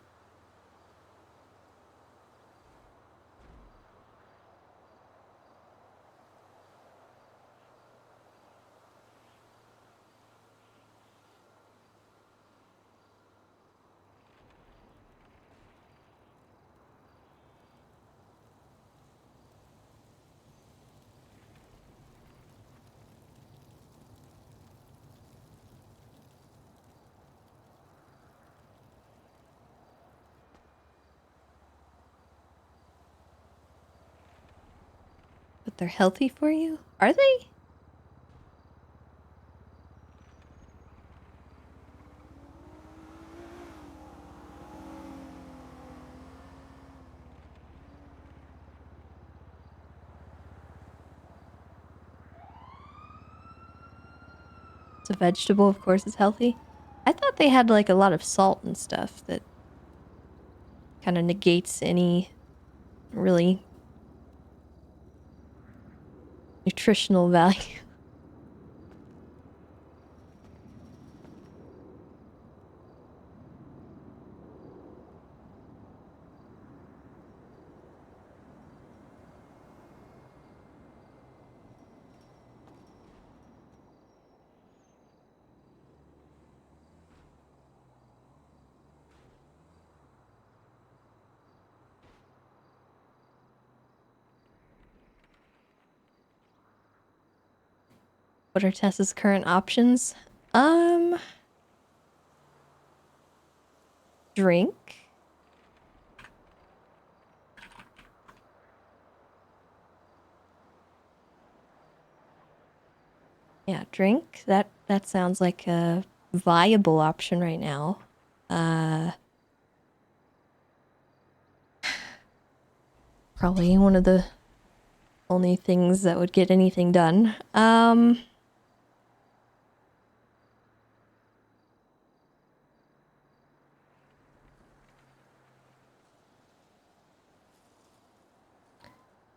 But they're healthy for you? Are they? It's a vegetable, of course it's healthy. I thought they had like a lot of salt and stuff that kind of negates any really nutritional value. What are Tessa's current options? Drink. Yeah, drink. That sounds like a viable option right now. Probably one of the only things that would get anything done.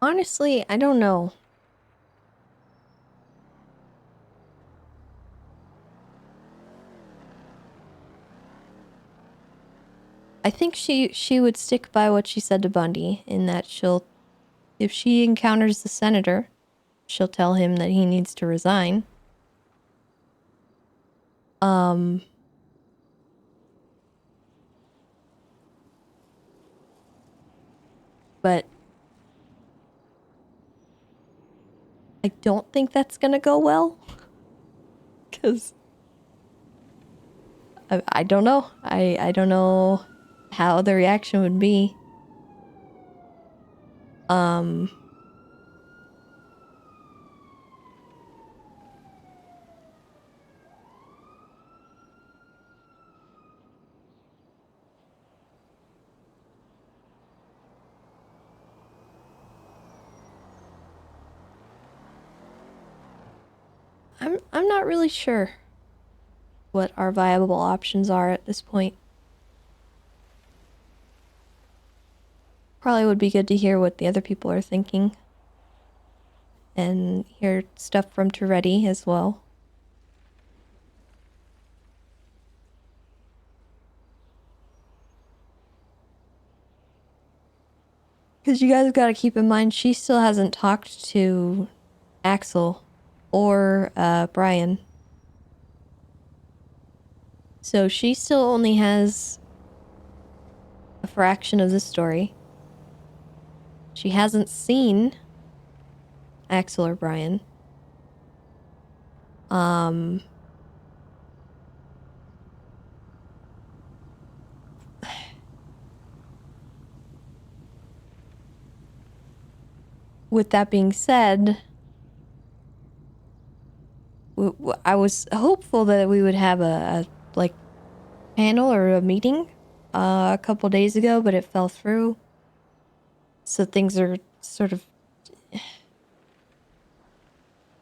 Honestly, I don't know. I think she would stick by what she said to Bundy in that if she encounters the senator, she'll tell him that he needs to resign. But I don't think that's gonna go well. Because I don't know. I don't know how the reaction would be. I'm not really sure what our viable options are at this point. Probably would be good to hear what the other people are thinking. And hear stuff from Toretti as well. Because you guys gotta keep in mind, she still hasn't talked to Axel or Brian. So she still only has a fraction of the story. She hasn't seen Axel or Brian. With that being said, I was hopeful that we would have a like panel or a meeting a couple days ago, but it fell through. So things are sort of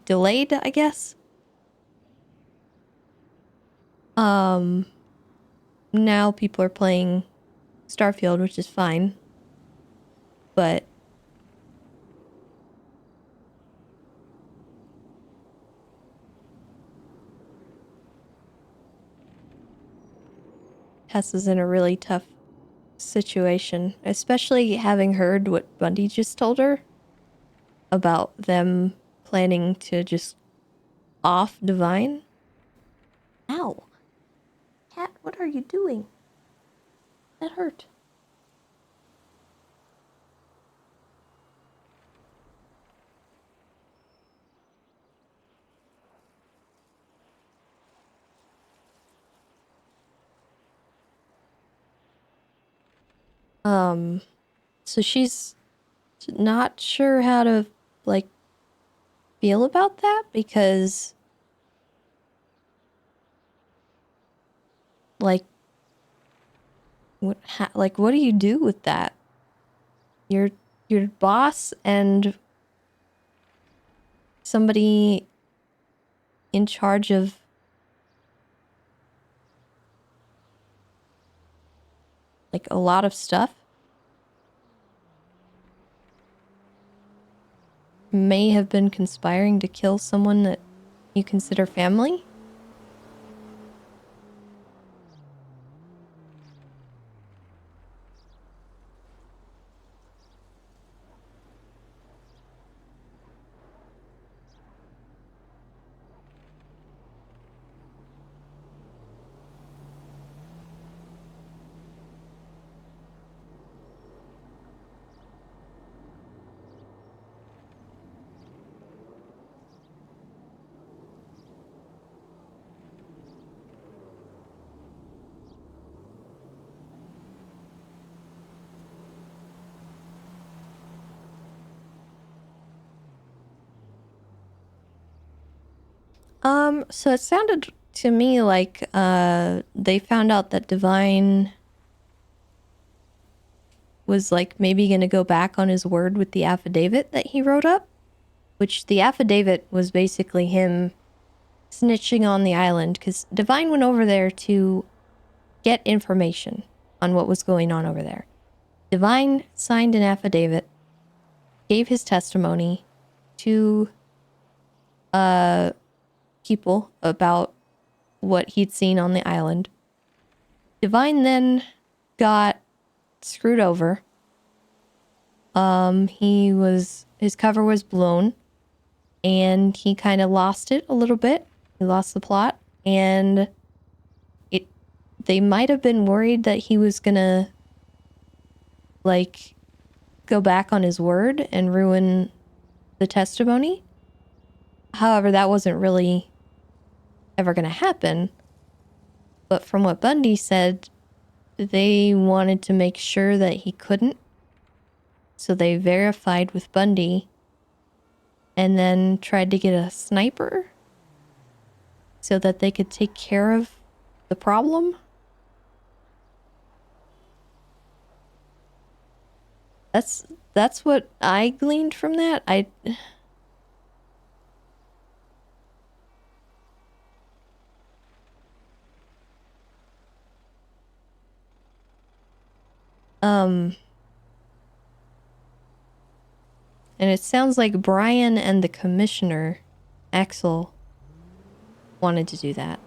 delayed, I guess. Now people are playing Starfield, which is fine. But Tessa's in a really tough situation, especially having heard what Bundy just told her about them planning to just off Divine. Ow. Cat, what are you doing? That hurt. So she's not sure how to, like, feel about that because, like, what do you do with that? Your boss and somebody in charge of like a lot of stuff may have been conspiring to kill someone that you consider family? So it sounded to me like they found out that Divine was like maybe gonna go back on his word with the affidavit that he wrote up, which the affidavit was basically him snitching on the island because Divine went over there to get information on what was going on over there. Divine signed an affidavit, gave his testimony to people about what he'd seen on the island. Divine then got screwed over. His cover was blown and he kind of lost it a little bit. He lost the plot and they might have been worried that he was gonna like go back on his word and ruin the testimony. However, that wasn't really ever going to happen. But from what Bundy said, they wanted to make sure that he couldn't. So they verified with Bundy and then tried to get a sniper so that they could take care of the problem. That's what I gleaned from that. And it sounds like Brian and the commissioner, Axel, wanted to do that.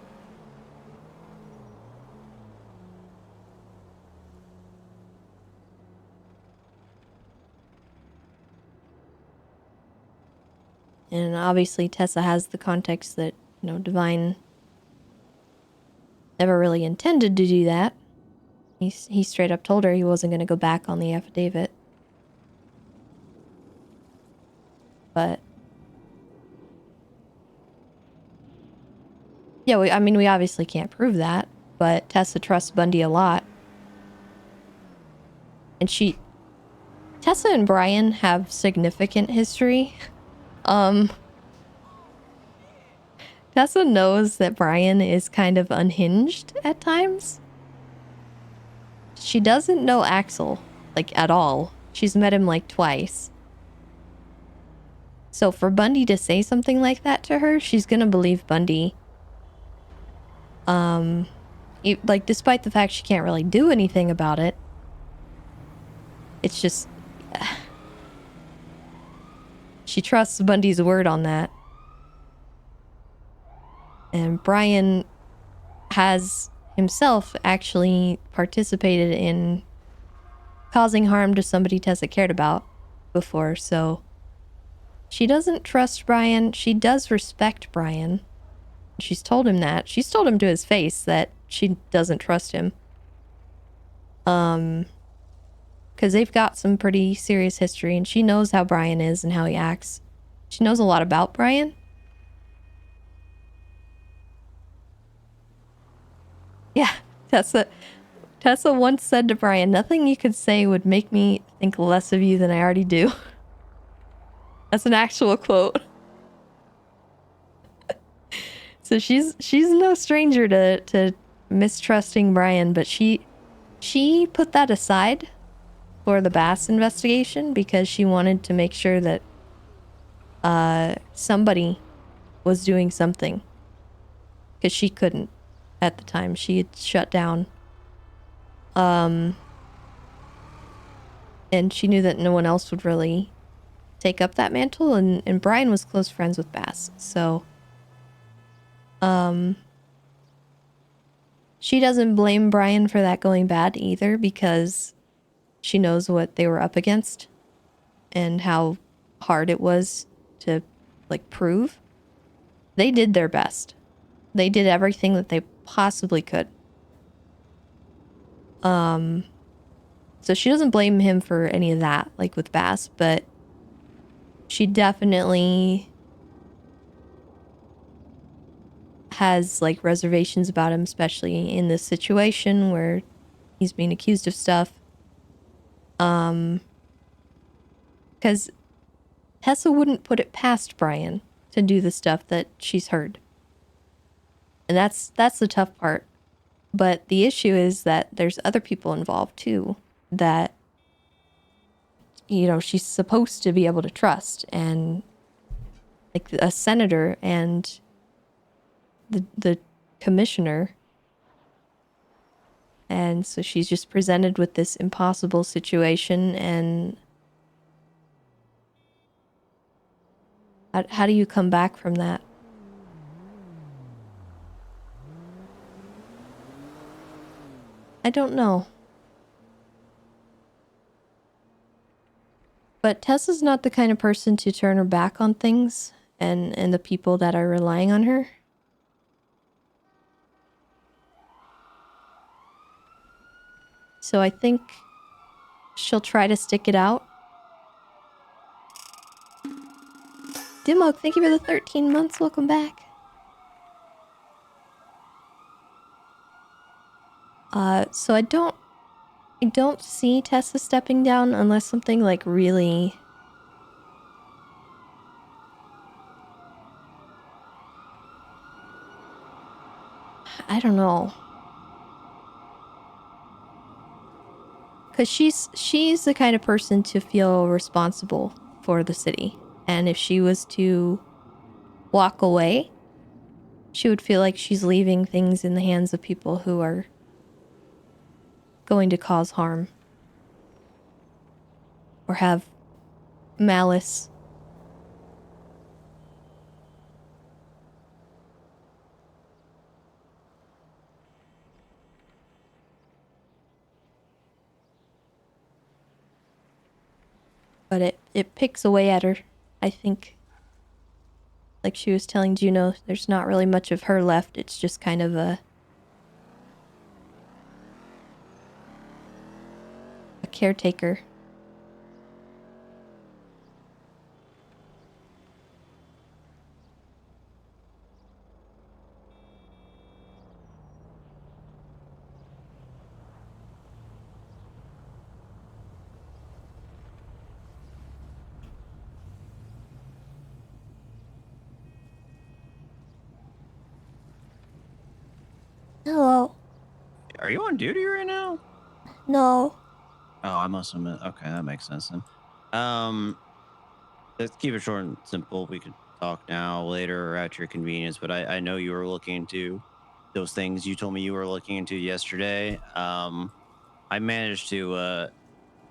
And obviously Tessa has the context that, you know, Divine never really intended to do that. He straight up told her he wasn't going to go back on the affidavit. But yeah, I mean, we obviously can't prove that, but Tessa trusts Bundy a lot. And Tessa and Brian have significant history. Tessa knows that Brian is kind of unhinged at times. She doesn't know Axel, like, at all. She's met him, like, twice. So for Bundy to say something like that to her, she's gonna believe Bundy. Like, despite the fact she can't really do anything about it. It's just... she trusts Bundy's word on that. And Brian has himself actually participated in causing harm to somebody Tessa cared about before, so she doesn't trust Brian. She does respect Brian. She's told him that. She's told him to his face that she doesn't trust him. Because they've got some pretty serious history, and she knows how Brian is and how he acts. She knows a lot about Brian. Yeah, Tessa once said to Brian, "Nothing you could say would make me think less of you than I already do." That's an actual quote. So she's no stranger to mistrusting Brian, but she put that aside for the Bass investigation because she wanted to make sure that somebody was doing something. Because she couldn't at the time. She had shut down. And she knew that no one else would really take up that mantle, and Brian was close friends with Bass, so she doesn't blame Brian for that going bad either, because she knows what they were up against and how hard it was to, like, prove. They did their best. They did everything that they possibly could. So she doesn't blame him for any of that, like with Bass, but she definitely has, like, reservations about him, especially in this situation where he's being accused of stuff. Because Tessa wouldn't put it past Brian to do the stuff that she's heard. And that's the tough part. But the issue is that there's other people involved too that, you know, she's supposed to be able to trust, and like a senator and the commissioner. And so she's just presented with this impossible situation, and how do you come back from that? I don't know. But Tessa's not the kind of person to turn her back on things and the people that are relying on her. So I think she'll try to stick it out Dimog, thank you for the 13 months. Welcome back. So I don't see Tessa stepping down unless something like really... I don't know. Because she's the kind of person to feel responsible for the city. And if she was to walk away, she would feel like she's leaving things in the hands of people who are going to cause harm. Or have malice. But it picks away at her, I think. Like she was telling Juno, there's not really much of her left. It's just kind of a caretaker. Hello. Are you on duty right now? No. Oh, I must have meant. Okay, that makes sense then. Let's keep it short and simple. We could talk now, later, or at your convenience. But I know you were looking into those things you told me you were looking into yesterday. I managed to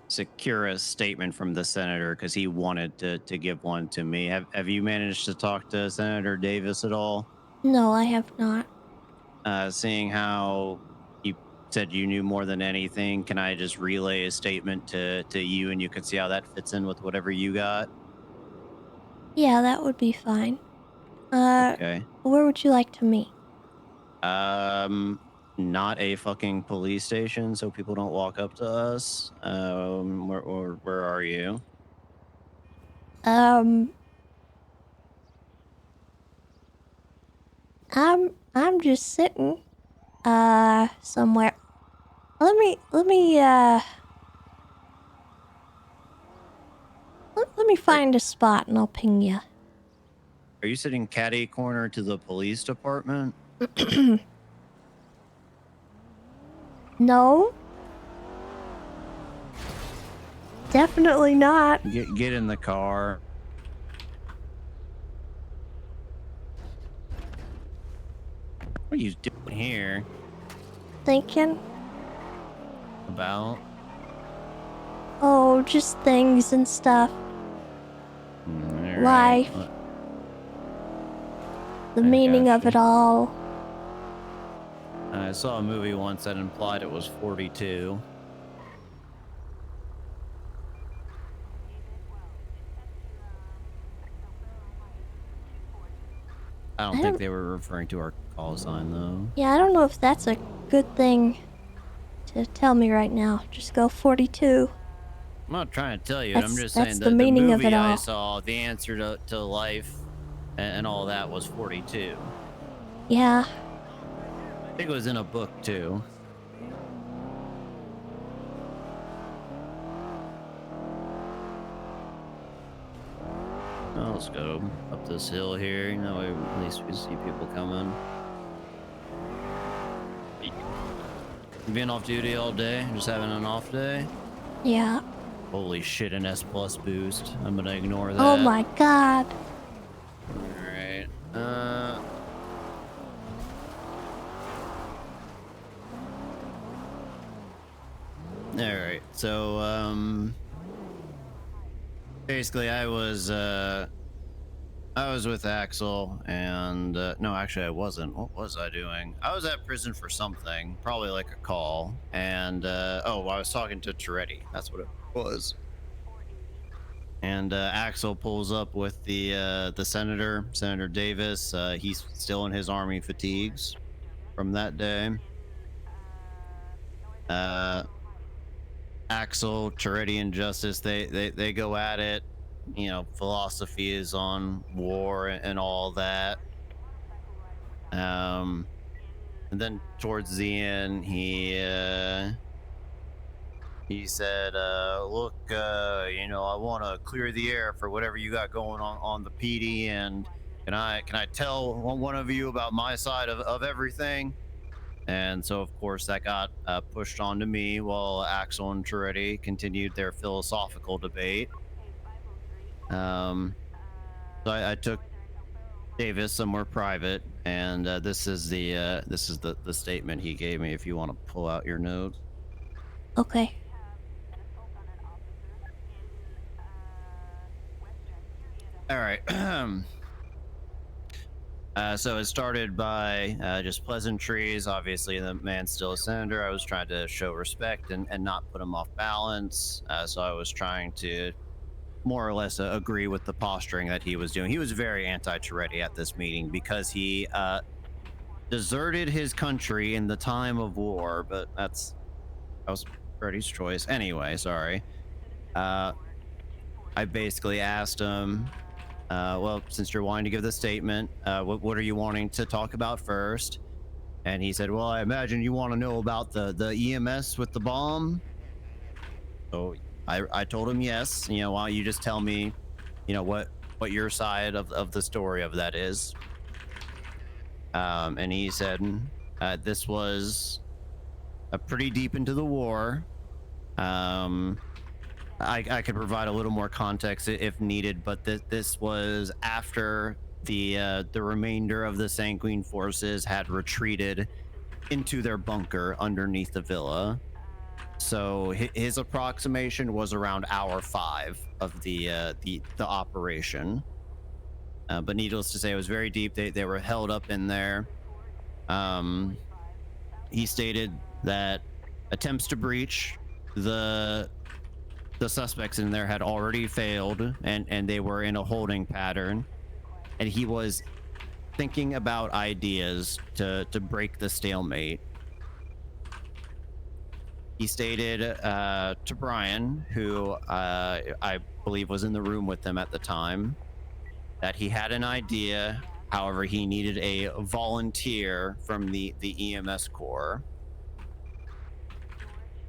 secure a statement from the senator because he wanted to give one to me. Have you managed to talk to Senator Davis at all? No, I have not. Seeing how you said you knew more than anything, can I just relay a statement to you and you can see how that fits in with whatever you got? Yeah, that would be fine. Okay. Where would you like to meet? Not a fucking police station, so people don't walk up to us. Where are you? I'm just sitting somewhere. Let me find a spot and I'll ping you. Are you sitting catty corner to the police department? No. Definitely not. Get in the car. What are you doing here? Thinking. About? Oh, just things and stuff. Right. Life. The meaning of it all. I saw a movie once that implied it was 42. I don't think they were referring to our call sign, though. Yeah, I don't know if that's a good thing to tell me right now. Just go 42. I'm not trying to tell you it. I'm just That's saying the meaning the of movie it I all. saw, the answer to life and all that was 42. Yeah. I think it was in a book, too. Well, let's go up this hill here. You know, at least we see people coming. You been off duty all day? Just having an off day? Yeah. Holy shit, an S+ boost. I'm gonna ignore that. Oh my god. Alright. Alright, so, basically I was with Axel and, no, actually I wasn't. What was I doing? I was at prison for something, probably like a call, and, oh, I was talking to Toretti. That's what it was. And, Axel pulls up with the senator, Senator Davis. He's still in his army fatigues from that day. Axel, Toretti, and Justice, they go at it. philosophies on war and all that. And then towards the end, he said, look, I want to clear the air for whatever you got going on the PD, and can I tell one of you about my side of everything? And so, of course, that got pushed onto me while Axel and Toretti continued their philosophical debate. So I took Davis somewhere private, and this is the statement he gave me. If you want to pull out your note. Okay. All right. So it started by just pleasantries. Obviously, the man's still a senator. I was trying to show respect and not put him off balance. So I was trying to more or less agree with the posturing that he was doing. He was very anti-Toretti at this meeting because he deserted his country in the time of war, but that was Toretti's choice. Anyway, sorry. I basically asked him, well, since you're wanting to give the statement, what are you wanting to talk about first? And he said, well, I imagine you want to know about the EMS with the bomb. So I told him yes. Why don't you just tell me, what your side of the story of that is. And he said, this was pretty deep into the war. I could provide a little more context if needed, but this was after the remainder of the Sanguine forces had retreated into their bunker underneath the villa. So his approximation was around hour 5 of the operation. But needless to say, it was very deep. They were held up in there. He stated that attempts to breach the suspects in there had already failed, and they were in a holding pattern, and he was thinking about ideas to break the stalemate. He stated to Brian, who I believe was in the room with them at the time, that he had an idea. However, he needed a volunteer from the EMS Corps.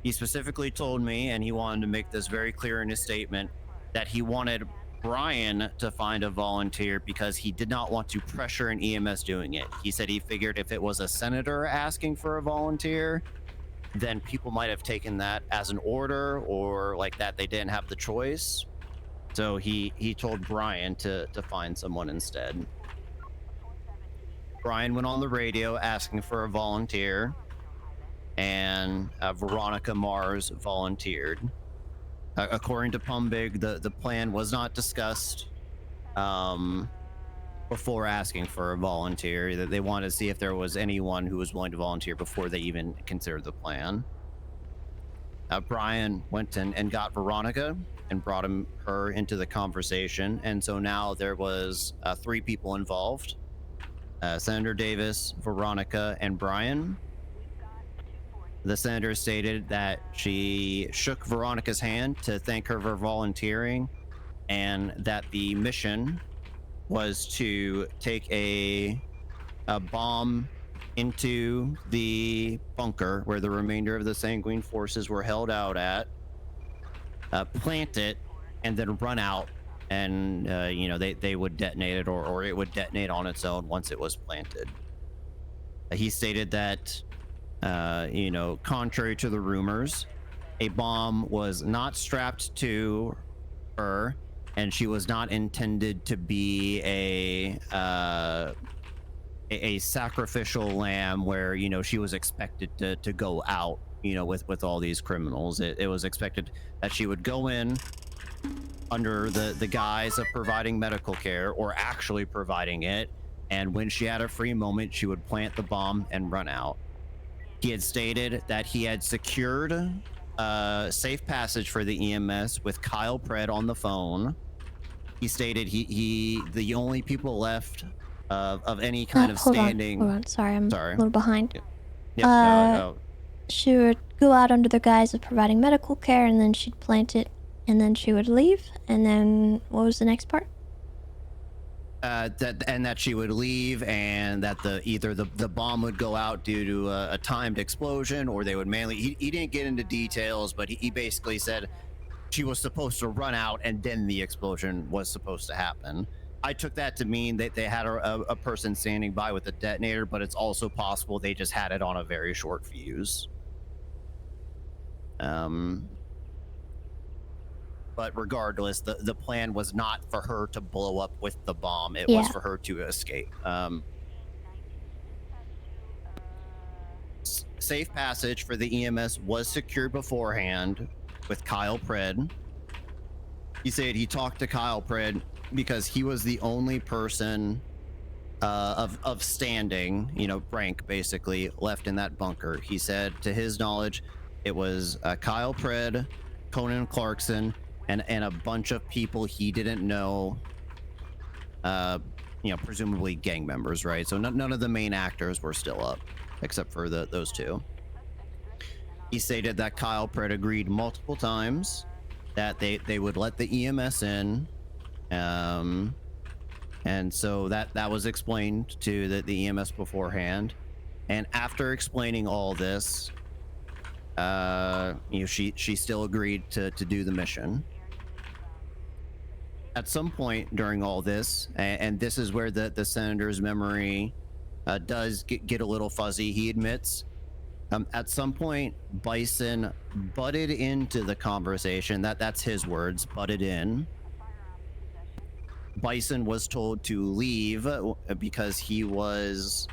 He specifically told me, and he wanted to make this very clear in his statement, that he wanted Brian to find a volunteer because he did not want to pressure an EMS doing it. He said he figured if it was a senator asking for a volunteer, then people might have taken that as an order, or like that they didn't have the choice. So he told Brian to find someone instead. Brian went on the radio asking for a volunteer, and Veronica Mars volunteered. According to Pumbig, the plan was not discussed before asking for a volunteer. That they wanted to see if there was anyone who was willing to volunteer before they even considered the plan. Brian went and got Veronica and brought her into the conversation, and so now there was 3 people involved: Senator Davis, Veronica, and Brian. The senator stated that she shook Veronica's hand to thank her for volunteering, and that the mission was to take a bomb into the bunker where the remainder of the Sanguine forces were held out at, plant it, and then run out, and they would detonate it, or it would detonate on its own once it was planted. He stated that contrary to the rumors, a bomb was not strapped to her, and she was not intended to be a sacrificial lamb where she was expected to go out with all these criminals. It was expected that she would go in under the guise of providing medical care, or actually providing it, and when she had a free moment, she would plant the bomb and run out. He had stated that he had secured safe passage for the EMS with Kyle Pred on the phone. He stated the only people left of any kind of standing. Hold on. Sorry, I'm a little behind. Yep. She would go out under the guise of providing medical care, and then she'd plant it And then she would leave, and then what was the next part? That she would leave, and that either the bomb would go out due to a timed explosion, or they would manually. He didn't get into details, but he basically said she was supposed to run out, and then the explosion was supposed to happen. I took that to mean that they had a person standing by with a detonator, but it's also possible they just had it on a very short fuse. But regardless, the plan was not for her to blow up with the bomb. It was for her to escape. Safe passage for the EMS was secured beforehand with Kyle Pred. He said he talked to Kyle Pred because he was the only person of standing, rank basically, left in that bunker. He said to his knowledge, it was Kyle Pred, Conan Clarkson, and a bunch of people he didn't know, presumably gang members, right? So none of the main actors were still up, except for those two. He stated that Kyle Pred agreed multiple times that they would let the EMS in, and so that was explained to the EMS beforehand. And after explaining all this, she still agreed to do the mission. At some point during all this, and this is where the senator's memory does get a little fuzzy, he admits, at some point Bison butted into the conversation. That's his words, butted in. Bison was told to leave because he was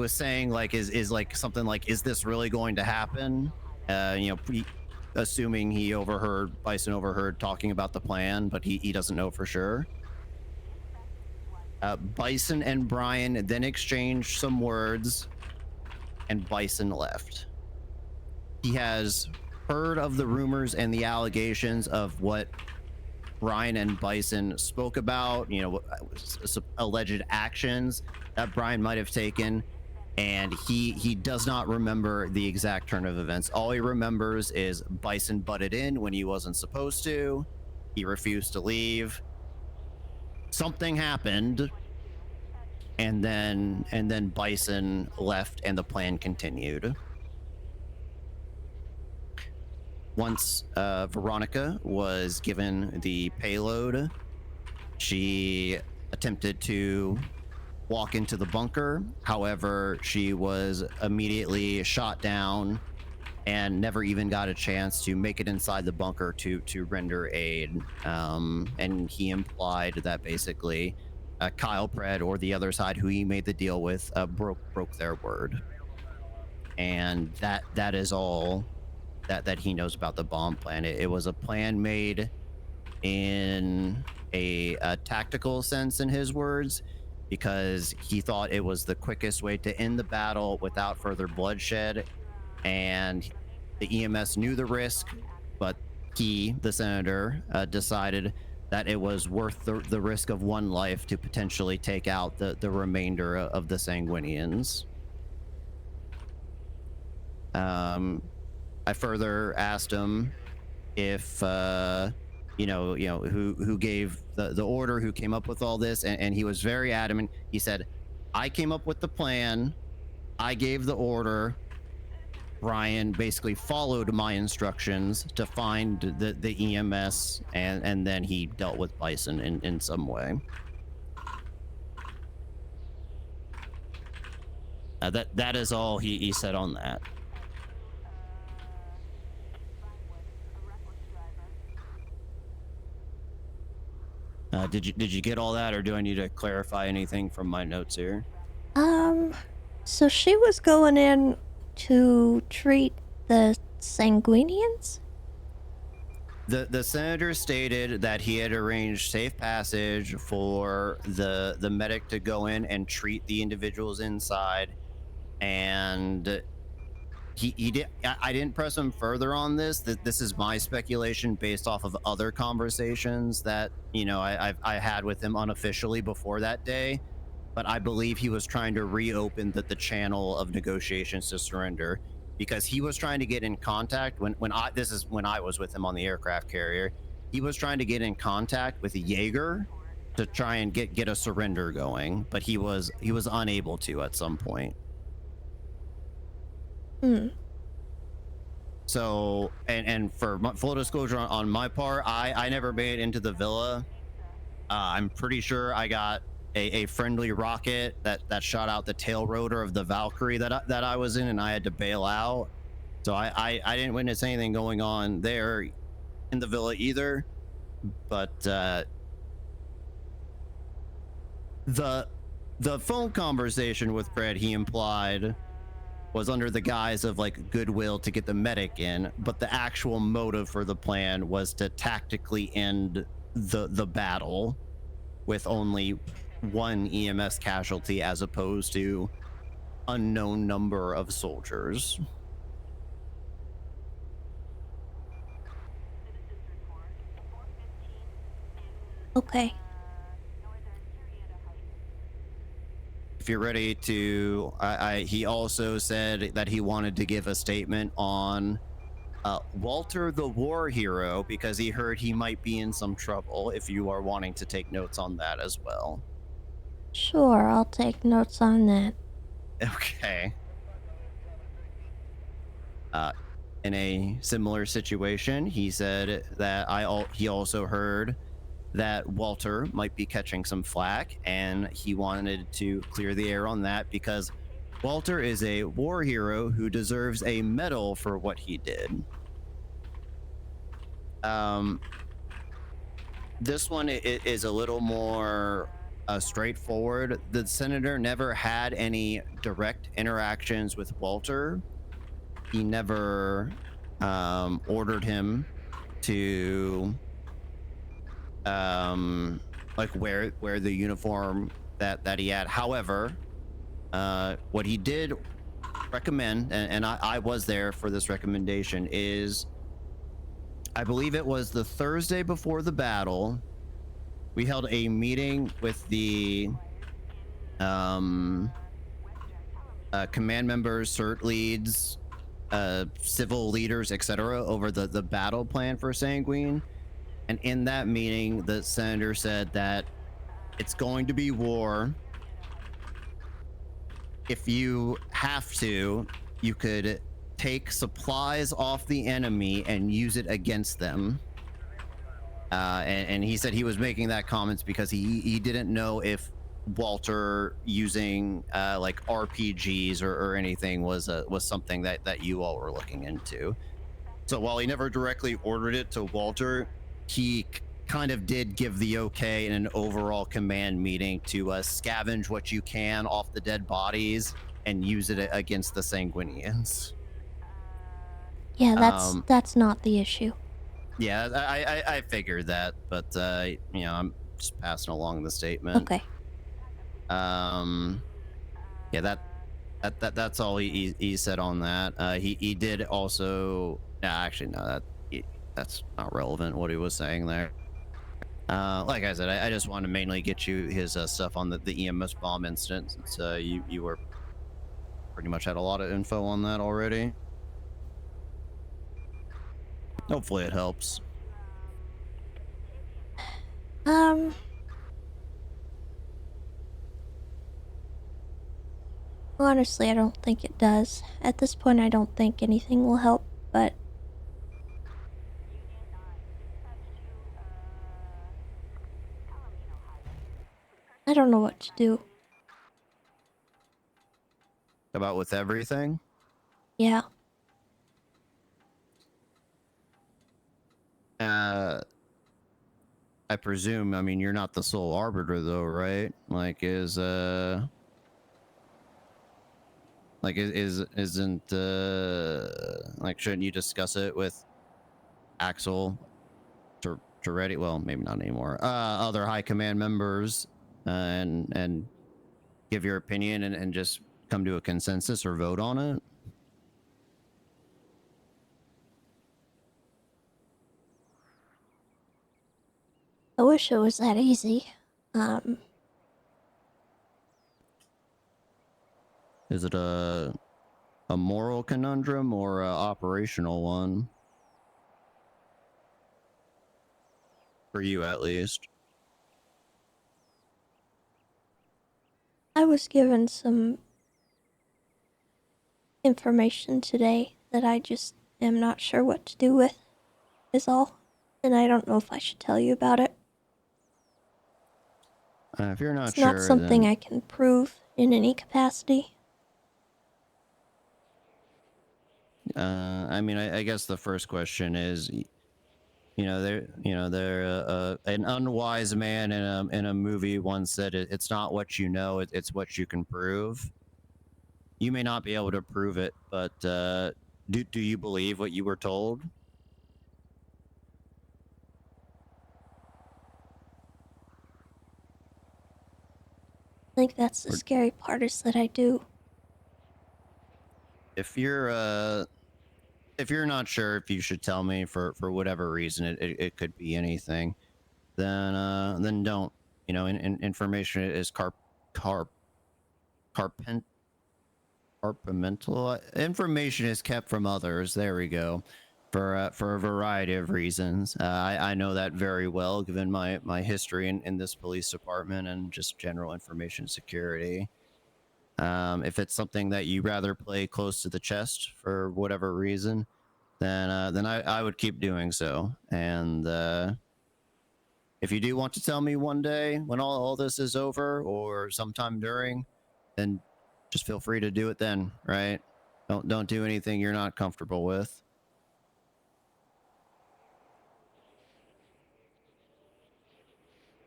saying like is like something like, is this really going to happen? Assuming Bison overheard talking about the plan, but he doesn't know for sure. Bison and Brian then exchanged some words, and Bison left. He has heard of the rumors and the allegations of what Brian and Bison spoke about, alleged actions that Brian might have taken. And he does not remember the exact turn of events. All he remembers is Bison butted in when he wasn't supposed to. He refused to leave. Something happened, and then Bison left, and the plan continued. Once Veronica was given the payload, she attempted to walk into the bunker. However, she was immediately shot down and never even got a chance to make it inside the bunker to render aid. And he implied that basically Kyle Pred, or the other side who he made the deal with, broke their word. And that is all that he knows about the bomb plan. It was a plan made in a tactical sense, in his words, because he thought it was the quickest way to end the battle without further bloodshed. And the EMS knew the risk, but he, the senator, decided that it was worth the risk of one life to potentially take out the remainder of the Sanguinians. I further asked him if who gave the order, who came up with all this, and he was very adamant. He said, I came up with the plan, I gave the order, Brian basically followed my instructions to find the EMS, and then he dealt with Bison in some way. That is all he said on that. Did you get all that, or do I need to clarify anything from my notes here? So she was going in to treat the Sanguinians? The senator stated that he had arranged safe passage for the medic to go in and treat the individuals inside, and I didn't press him further on this. This is my speculation based off of other conversations that I had with him unofficially before that day, but I believe he was trying to reopen the channel of negotiations to surrender, because he was trying to get in contact when I was with him on the aircraft carrier. He was trying to get in contact with Jaeger to try and get a surrender going, but he was unable to at some point. So, and for full disclosure on my part, I never made it into the villa. I'm pretty sure I got a friendly rocket that shot out the tail rotor of the Valkyrie that I was in, and I had to bail out. So I didn't witness anything going on there in the villa either. But the phone conversation with Fred, he implied, was under the guise of like goodwill to get the medic in, but the actual motive for the plan was to tactically end the battle with only one EMS casualty as opposed to unknown number of soldiers. Okay. If you're ready to, he also said that he wanted to give a statement on Walter the war hero, because he heard he might be in some trouble, if you are wanting to take notes on that as well. Sure, I'll take notes on that. Okay. In a similar situation, he said that he also heard that Walter might be catching some flack, and he wanted to clear the air on that because Walter is a war hero who deserves a medal for what he did. This one is a little more straightforward. The senator never had any direct interactions with Walter. He never ordered him to like wear the uniform that he had. However, what he did recommend, and I was there for this recommendation, is I believe it was the Thursday before the battle, we held a meeting with the command members, cert leads, civil leaders, etc., over the battle plan for Sanguine. And in that meeting, the senator said that it's going to be war. If you have to, you could take supplies off the enemy and use it against them. And he said he was making that comments because he didn't know if Walter using like RPGs or anything was something that you all were looking into. So while he never directly ordered it to Walter, he kind of did give the okay in an overall command meeting to scavenge what you can off the dead bodies and use it against the Sanguinians. Yeah, that's not the issue. Yeah, I figured that, but you know, I'm just passing along the statement. Okay. Yeah, that's all he said on that. He did also. Actually, no, that's not relevant. What he was saying there. Like I said, I just wanted to mainly get you his stuff on the EMS bomb incident, since you were pretty much had a lot of info on that already. Hopefully it helps. Honestly, I don't think it does. At this point, I don't think anything will help, but I don't know what to do. About with everything? Yeah. I presume, I mean, you're not the sole arbiter though, right? Like, isn't like, shouldn't you discuss it with Axel, Toretti? Well, maybe not anymore. Other high command members, and give your opinion and just come to a consensus or vote on it? I wish it was that easy. Is it a a moral conundrum or a operational one? For you, at least. I was given some information today that I just am not sure what to do with, is all. And I don't know if I should tell you about it. If you're not It's sure, not something then... I can prove in any capacity. I mean, I guess the first question is, you know, an unwise man in a movie once said, "It's not what you know, it's what you can prove." You may not be able to prove it, but do you believe what you were told? I think that's the scary part, is that I do. If you're not sure if you should tell me for whatever reason, it could be anything, then don't. You know, information is Departmental. Information is kept from others. There we go. For a variety of reasons. I know that very well, given my history in this police department and just general information security. If it's something that you rather play close to the chest for whatever reason, then I would keep doing so. And if you do want to tell me one day when all this is over, or sometime during, then just feel free to do it then, right? Don't do anything you're not comfortable with.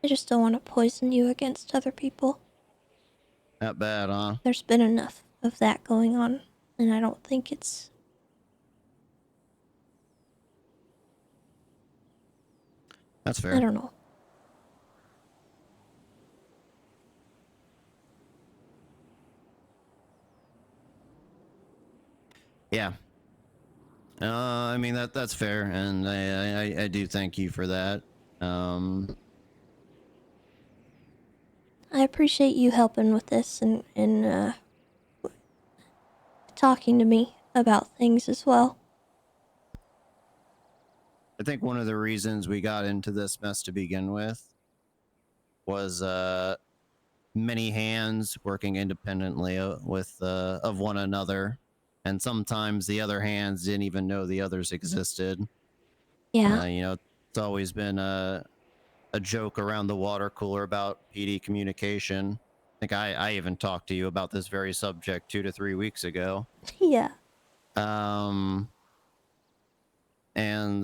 I just don't want to poison you against other people. Not bad, huh? There's been enough of that going on, and I don't think it's... That's fair. I don't know. Yeah. I mean, that's fair, and I do thank you for that. I appreciate you helping with this and talking to me about things as well. I think one of the reasons we got into this mess to begin with was many hands working independently with of one another, and sometimes the other hands didn't even know the others existed. Yeah. You know, it's always been a joke around the water cooler about PD communication. I think I even talked to you about this very subject 2 to 3 weeks ago. Yeah. And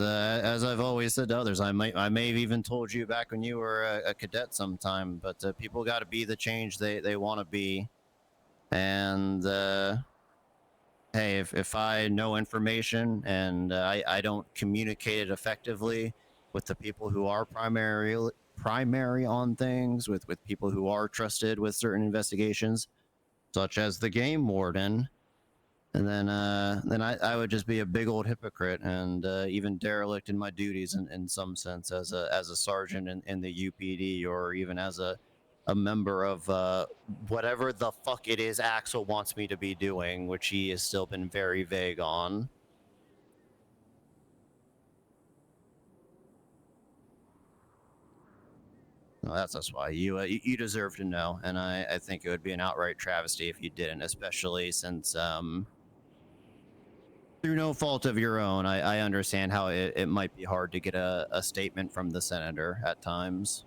as I've always said to others, I may have even told you back when you were a cadet sometime, but people got to be the change they want to be. And hey, if I know information and I don't communicate it effectively with the people who are primary on things, with people who are trusted with certain investigations, such as the game warden, and then I would just be a big old hypocrite and even derelict in my duties in some sense as a sergeant in the UPD, or even as a member of whatever the fuck it is Axel wants me to be doing, which he has still been very vague on. No, that's why you deserve to know, and I think it would be an outright travesty if you didn't, especially since through no fault of your own, I understand how it might be hard to get a statement from the senator at times.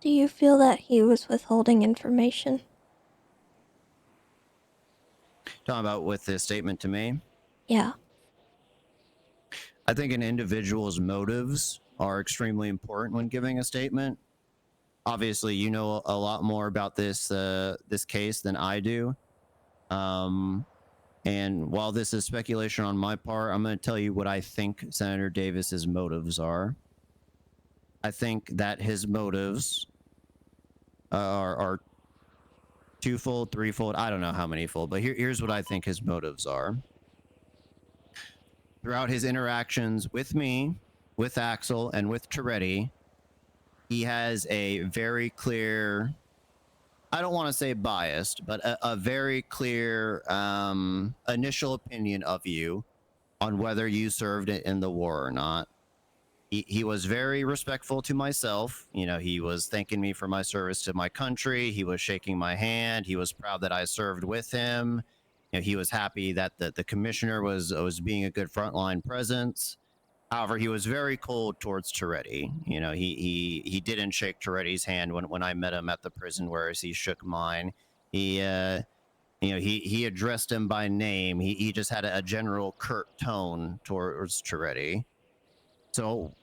Do you feel that he was withholding information? Talking about with this statement to me? Yeah. I think an individual's motives are extremely important when giving a statement. Obviously, you know a lot more about this case than I do. And while this is speculation on my part, I'm going to tell you what I think Senator Davis's motives are. I think that his motives are twofold, threefold. I don't know how many fold, but here's what I think his motives are. Throughout his interactions with me, with Axel, and with Toretti, he has a very clear I don't want to say biased, but a very clear initial opinion of you on whether you served in the war or not. He was very respectful to myself. You know, he was thanking me for my service to my country. He was shaking my hand. He was proud that I served with him. You know, he was happy that the commissioner was being a good frontline presence. However, he was very cold towards Toretti. You know, he didn't shake Toretti's hand when I met him at the prison, whereas he shook mine. He you know, he addressed him by name. He just had a general curt tone towards Toretti. So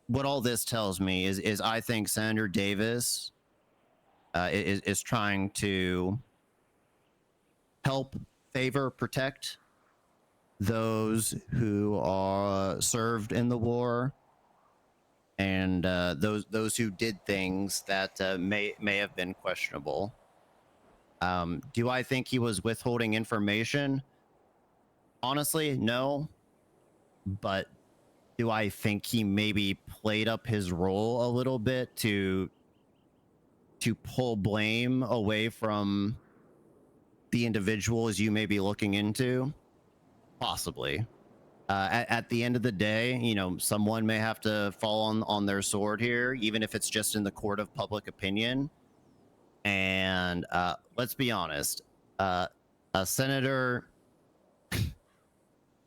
what all this tells me is I think Senator Davis is trying to help, favor, protect those who are served in the war, and those who did things that may have been questionable. Do I think he was withholding information? Honestly, no. But do I think he maybe played up his role a little bit to pull blame away from the individuals you may be looking into? Possibly. At the end of the day, you know, someone may have to fall on their sword here, even if it's just in the court of public opinion. And let's be honest, a senator,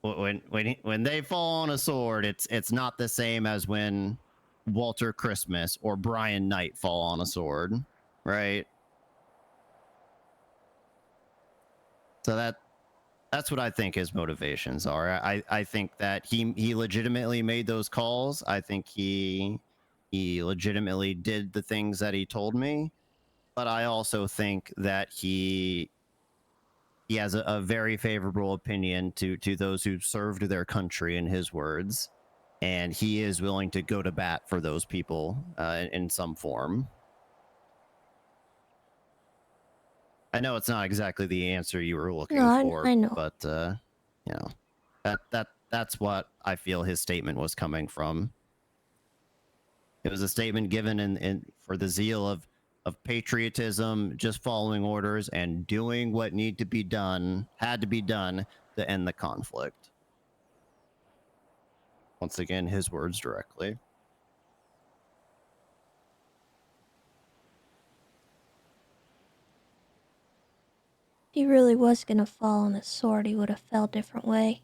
when they fall on a sword, it's not the same as when Walter Christmas or Brian Knight fall on a sword, right? So that's what I think his motivations are. I think that he legitimately made those calls. I think he legitimately did the things that he told me, but I also think that he has a very favorable opinion to those who served their country, in his words, and he is willing to go to bat for those people in some form. I know it's not exactly the answer you were looking for, I know. but you know, that's what I feel his statement was coming from. It was a statement given in for the zeal of patriotism, just following orders and doing what had to be done to end the conflict. Once again, his words directly. If he really was gonna fall on his sword, he would have fell a different way.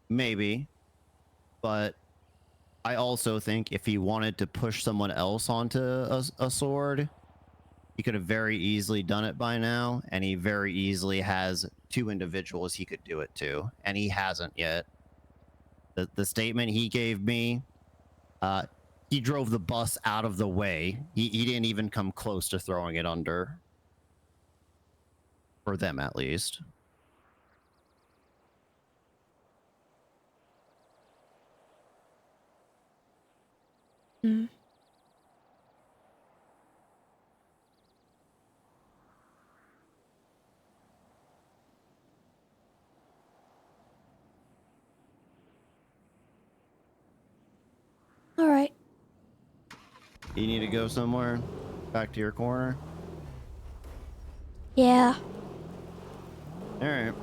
Maybe, but I also think if he wanted to push someone else onto a sword, he could have very easily done it by now, and he very easily has two individuals he could do it to, and he hasn't yet. The statement he gave me, he drove the bus out of the way. He didn't even come close to throwing it under. For them, at least. Hmm. All right. You need to go somewhere? Back to your corner? Yeah. All right.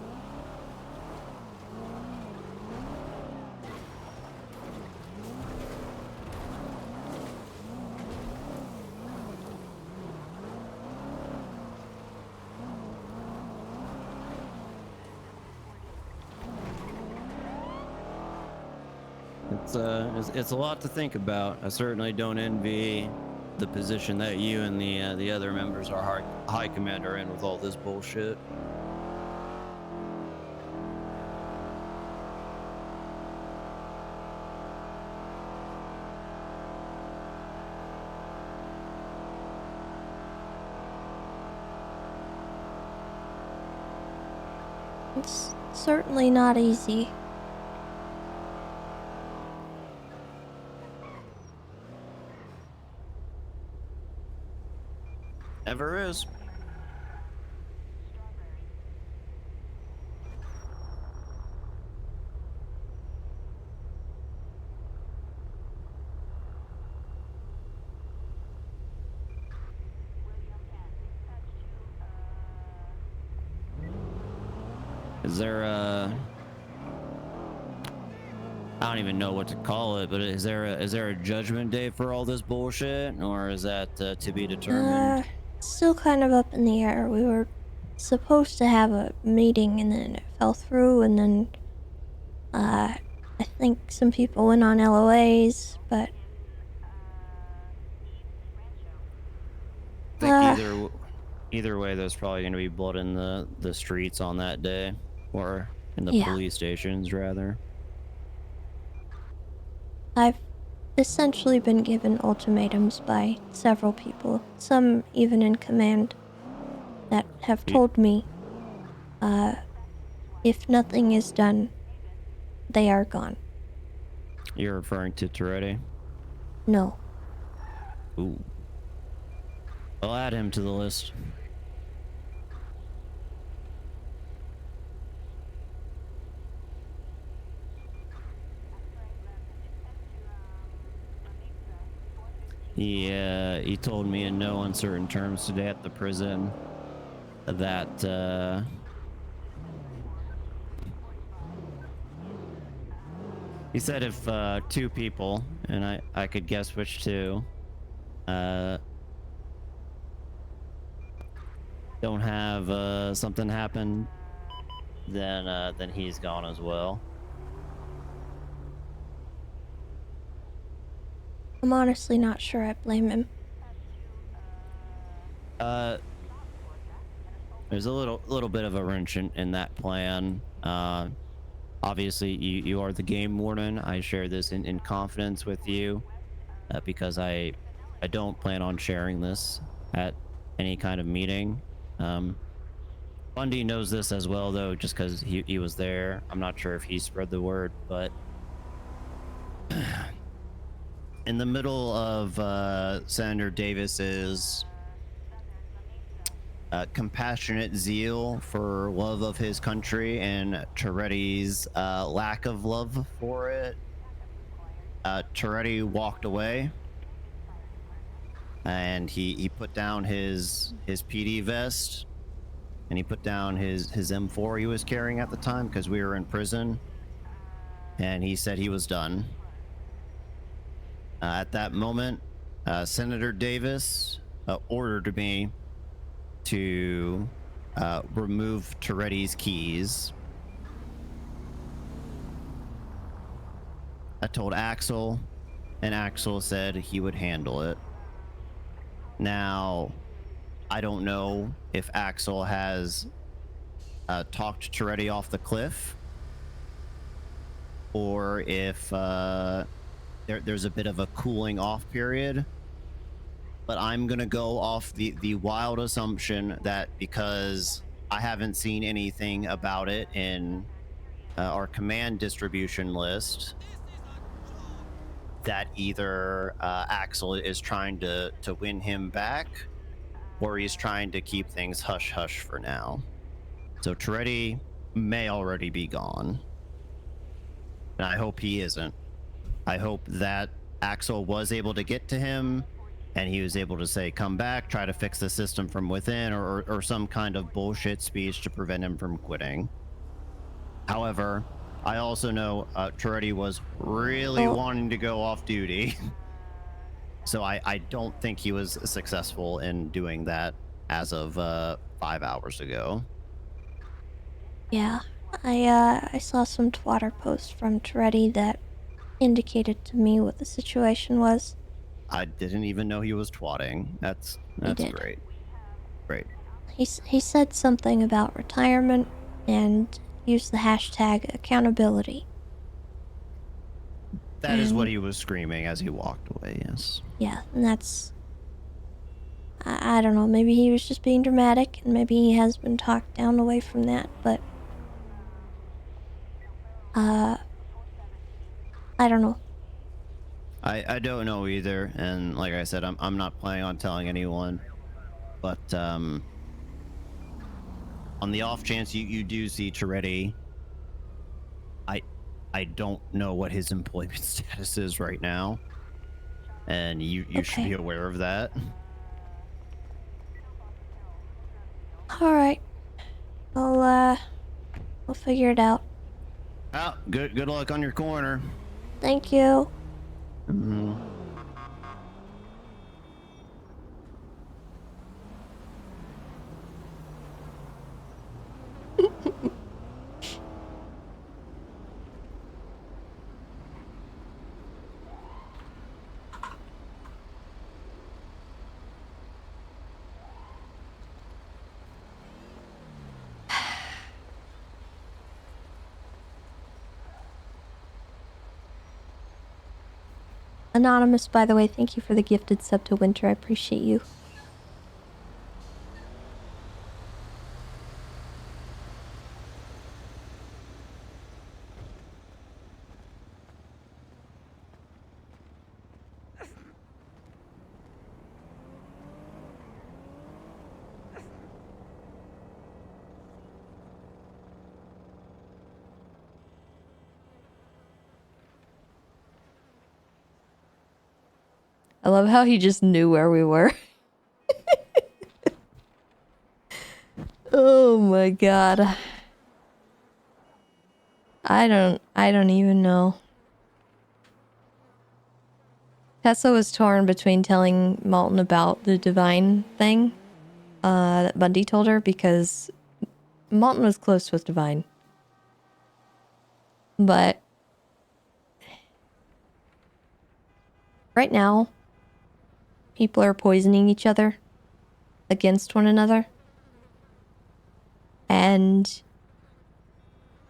It's a lot to think about. I certainly don't envy the position that you and the other members of our high command are in with all this bullshit. It's certainly not easy. Never is. Is there a... I don't even know what to call it, but is there a judgment day for all this bullshit, or is that to be determined? Still kind of up in the air. We were supposed to have a meeting and then it fell through, and then I think some people went on LOAs, but I think either way, there's probably going to be blood in the streets on that day, or in the police stations rather. I've essentially been given ultimatums by several people, some even in command, that have told me, if nothing is done, they are gone. You're referring to Toretti? No. Ooh. I'll add him to the list. He told me in no uncertain terms today at the prison that he said if 2 people, and I could guess which 2, don't have something happen, then he's gone as well. I'm honestly not sure I blame him. There's a little bit of a wrench in that plan. Obviously, you are the game warden. I share this in confidence with you, because I don't plan on sharing this at any kind of meeting. Bundy knows this as well, though, just because he was there. I'm not sure if he spread the word, but in the middle of Senator Davis's compassionate zeal for love of his country and Toretti's lack of love for it, Toretti walked away, and he put down his PD vest, and he put down his M4 he was carrying at the time because we were in prison, and he said he was done. At that moment, Senator Davis ordered me to remove Toretti's keys. I told Axel, and Axel said he would handle it. Now, I don't know if Axel has talked Toretti off the cliff, or if there's a bit of a cooling off period, but I'm gonna go off the wild assumption that because I haven't seen anything about it in our command distribution list, that either Axel is trying to win him back, or he's trying to keep things hush-hush for now. So Toretti may already be gone, and I hope he isn't. I hope that Axel was able to get to him, and he was able to say, come back, try to fix the system from within, or some kind of bullshit speech to prevent him from quitting. However, I also know Toretti was really wanting to go off duty. So I don't think he was successful in doing that as of 5 hours ago. Yeah, I saw some Twitter posts from Toretti that indicated to me what the situation was. I didn't even know he was twatting. That's great. Great. He said something about retirement and used the hashtag accountability. That is what he was screaming as he walked away, yes. Yeah, and that's... I don't know, maybe he was just being dramatic, and maybe he has been talked down away from that, but... I don't know. I don't know either, and like I said, I'm not planning on telling anyone, but on the off chance you do see Toretti, I don't know what his employment status is right now, and you should be aware of that. Alright. Well, We'll figure it out. Oh, good luck on your corner. Thank you. Anonymous, by the way, thank you for the gifted sub to Winter. I appreciate you. I love how he just knew where we were. Oh my god. I don't even know. Tessa was torn between telling Malton about the Divine thing that Bundy told her, because Malton was close with Divine. But right now, people are poisoning each other against one another. And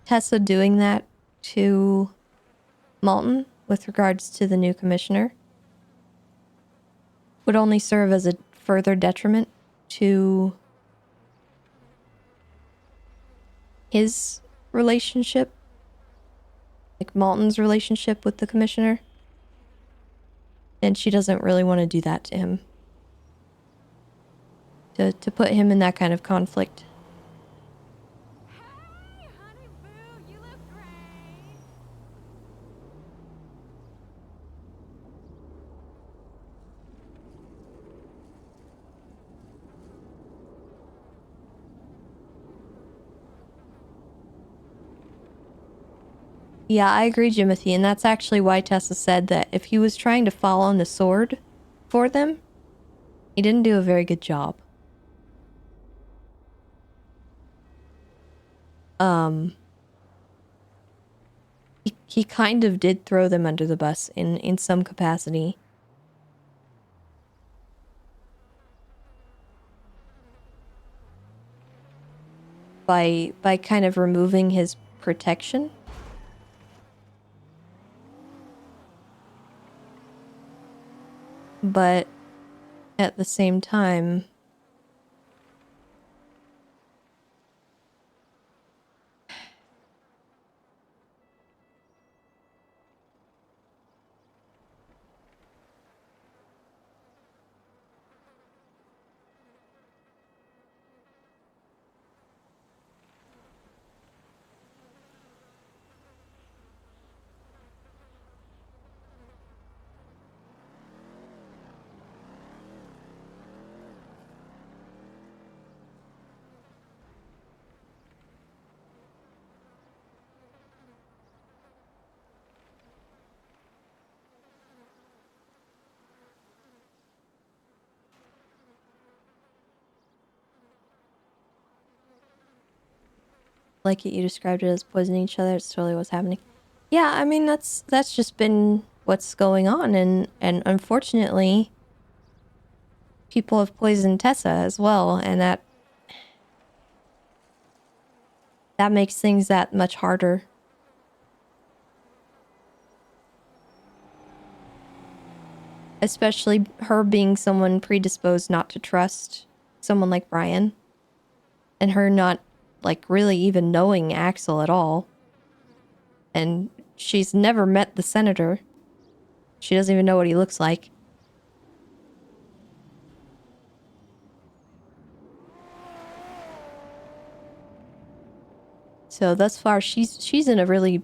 Tessa doing that to Malton with regards to the new commissioner would only serve as a further detriment to his relationship, like Malton's relationship with the commissioner. And she doesn't really want to do that to him. To put him in that kind of conflict. Yeah, I agree, Jimothy, and that's actually why Tessa said that if he was trying to fall on the sword for them, he didn't do a very good job. He kind of did throw them under the bus in some capacity. By kind of removing his protection. But at the same time, like it, you described it as poisoning each other. It's totally what's happening. Yeah, I mean that's just been what's going on, and unfortunately, people have poisoned Tessa as well, and that makes things that much harder. Especially her being someone predisposed not to trust someone like Brian, and her not like really even knowing Axel at all. And she's never met the senator. She doesn't even know what he looks like. So thus far, she's in a really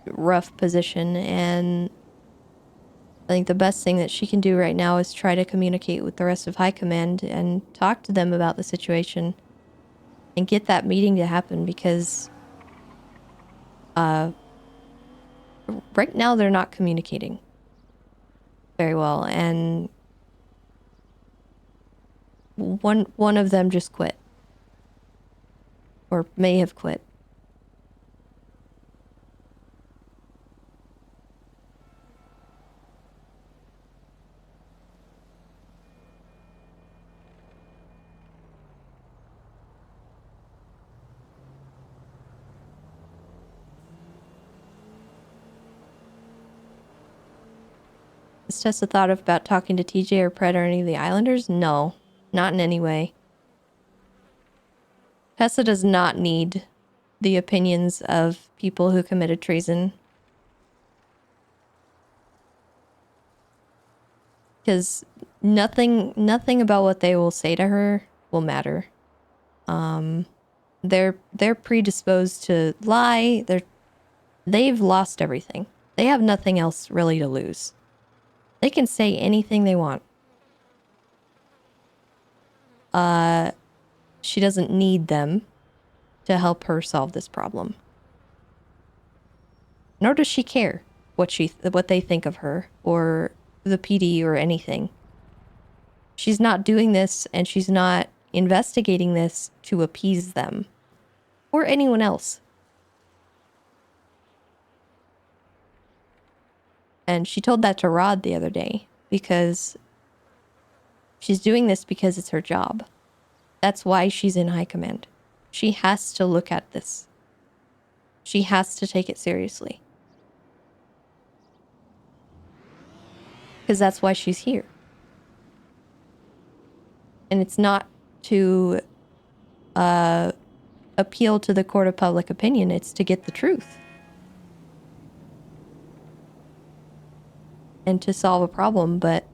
rough position, and I think the best thing that she can do right now is try to communicate with the rest of High Command and talk to them about the situation and get that meeting to happen, because right now they're not communicating very well, and one of them just quit, or may have quit. Has Tessa thought about talking to TJ or Pred or any of the Islanders? No, not in any way. Tessa does not need the opinions of people who committed treason. Because nothing about what they will say to her will matter. They're predisposed to lie. They've lost everything. They have nothing else really to lose. They can say anything they want. She doesn't need them to help her solve this problem. Nor does she care what they think of her or the PD or anything. She's not doing this, and she's not investigating this to appease them or anyone else. And she told that to Rod the other day, because she's doing this because it's her job. That's why she's in high command. She has to look at this. She has to take it seriously. Because that's why she's here. And it's not to appeal to the court of public opinion. It's to get the truth. And to solve a problem, but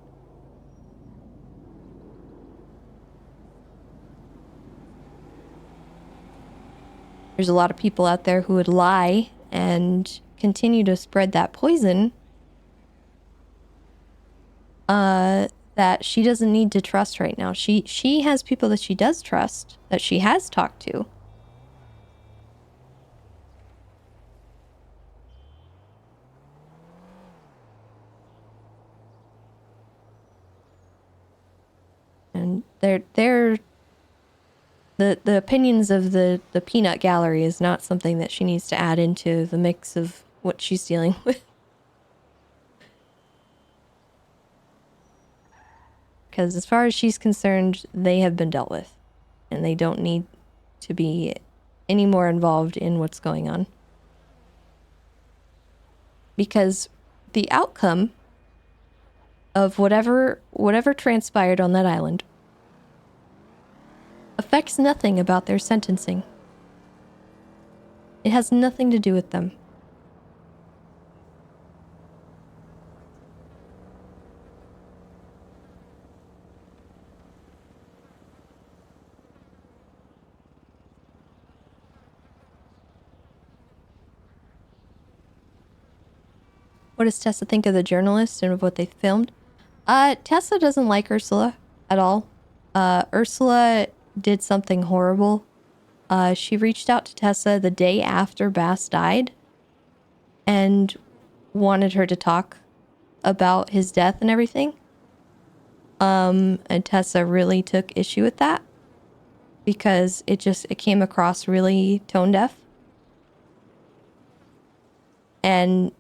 there's a lot of people out there who would lie and continue to spread that poison that she doesn't need to trust right now. She has people that she does trust, that she has talked to. And the opinions of the peanut gallery is not something that she needs to add into the mix of what she's dealing with. Because as far as she's concerned, they have been dealt with. And they don't need to be any more involved in what's going on. Because the outcome of whatever transpired on that island affects nothing about their sentencing. It has nothing to do with them. What does Tessa think of the journalists and of what they filmed? Tessa doesn't like Ursula at all. Ursula did something horrible. She reached out to Tessa the day after Bass died and wanted her to talk about his death and everything. And Tessa really took issue with that because it came across really tone deaf. And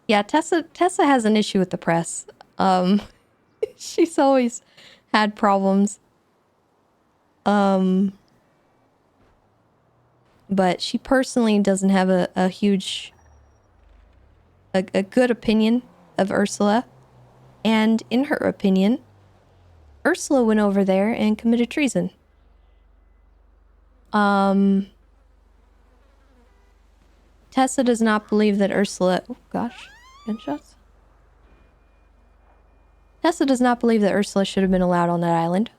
yeah, Tessa has an issue with the press. She's always had problems. But she personally doesn't have a good opinion of Ursula. And in her opinion, Ursula went over there and committed treason. Tessa does not believe that Ursula... Oh, gosh. Gunshots? Tessa does not believe that Ursula should have been allowed on that island.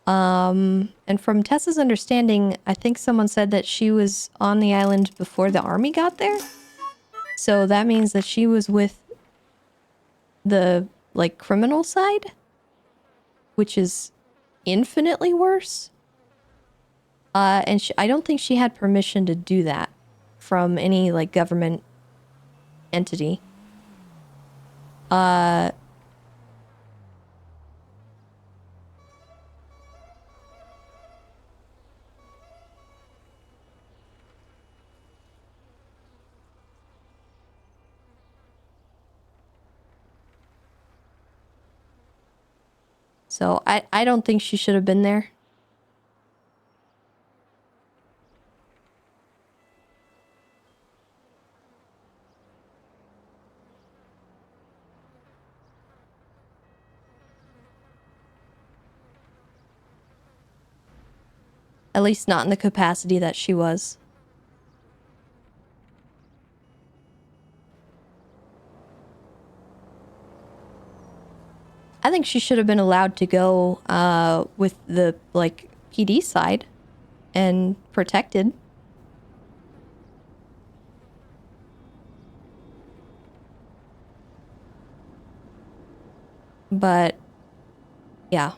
And from Tessa's understanding, I think someone said that she was on the island before the army got there. So that means that she was with the, criminal side, which is infinitely worse. And I don't think she had permission to do that from any, like, government entity. So I don't think she should have been there. At least not in the capacity that she was. I think she should have been allowed to go with the, like, PD side and protected. But, yeah.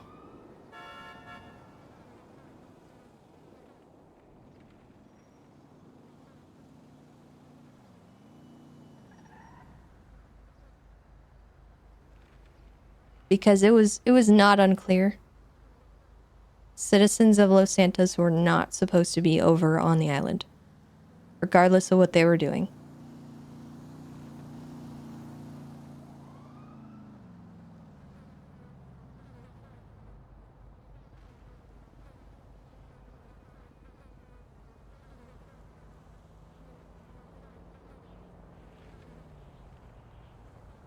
Because it was not unclear. Citizens of Los Santos were not supposed to be over on the island, regardless of what they were doing.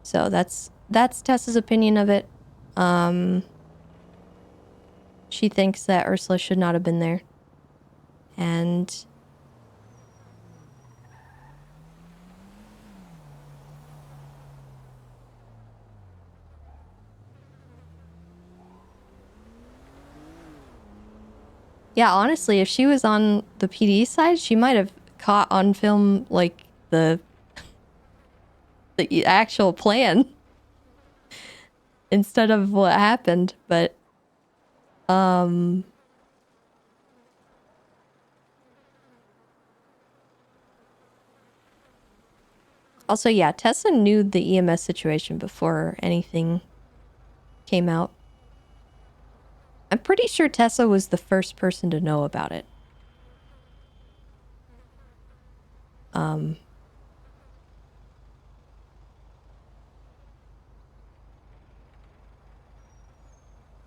So that's Tessa's opinion of it. She thinks that Ursula should not have been there. And yeah, honestly, if she was on the PD side, she might have caught on film, like, the actual plan instead of what happened. But also, yeah, Tessa knew the EMS situation before anything came out. I'm pretty sure Tessa was the first person to know about it.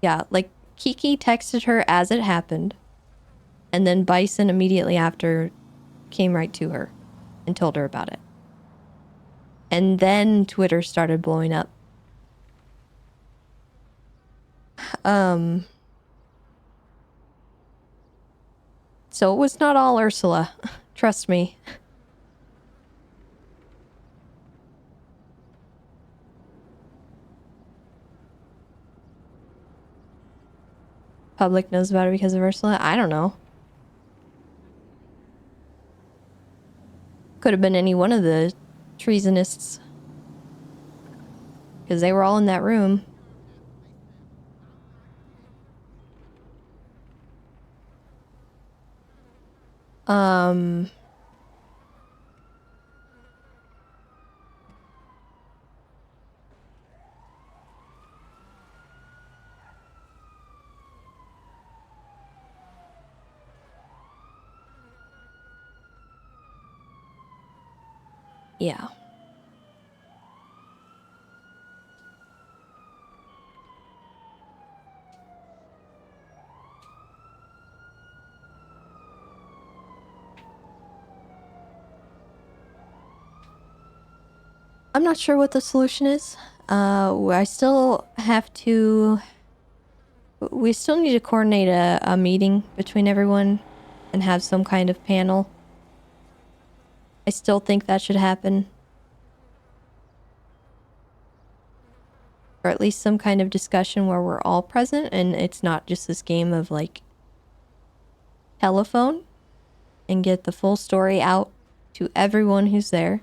Yeah, like, Kiki texted her as it happened, and then Bison immediately after came right to her and told her about it. And then Twitter started blowing up. So it was not all Ursula. Trust me. Public knows about it because of Ursula? I don't know. Could have been any one of the treasonists. Because they were all in that room. Yeah. I'm not sure what the solution is. I still have to... We still need to coordinate a meeting between everyone and have some kind of panel. I still think that should happen. Or at least some kind of discussion where we're all present and it's not just this game of, like, telephone, and get the full story out to everyone who's there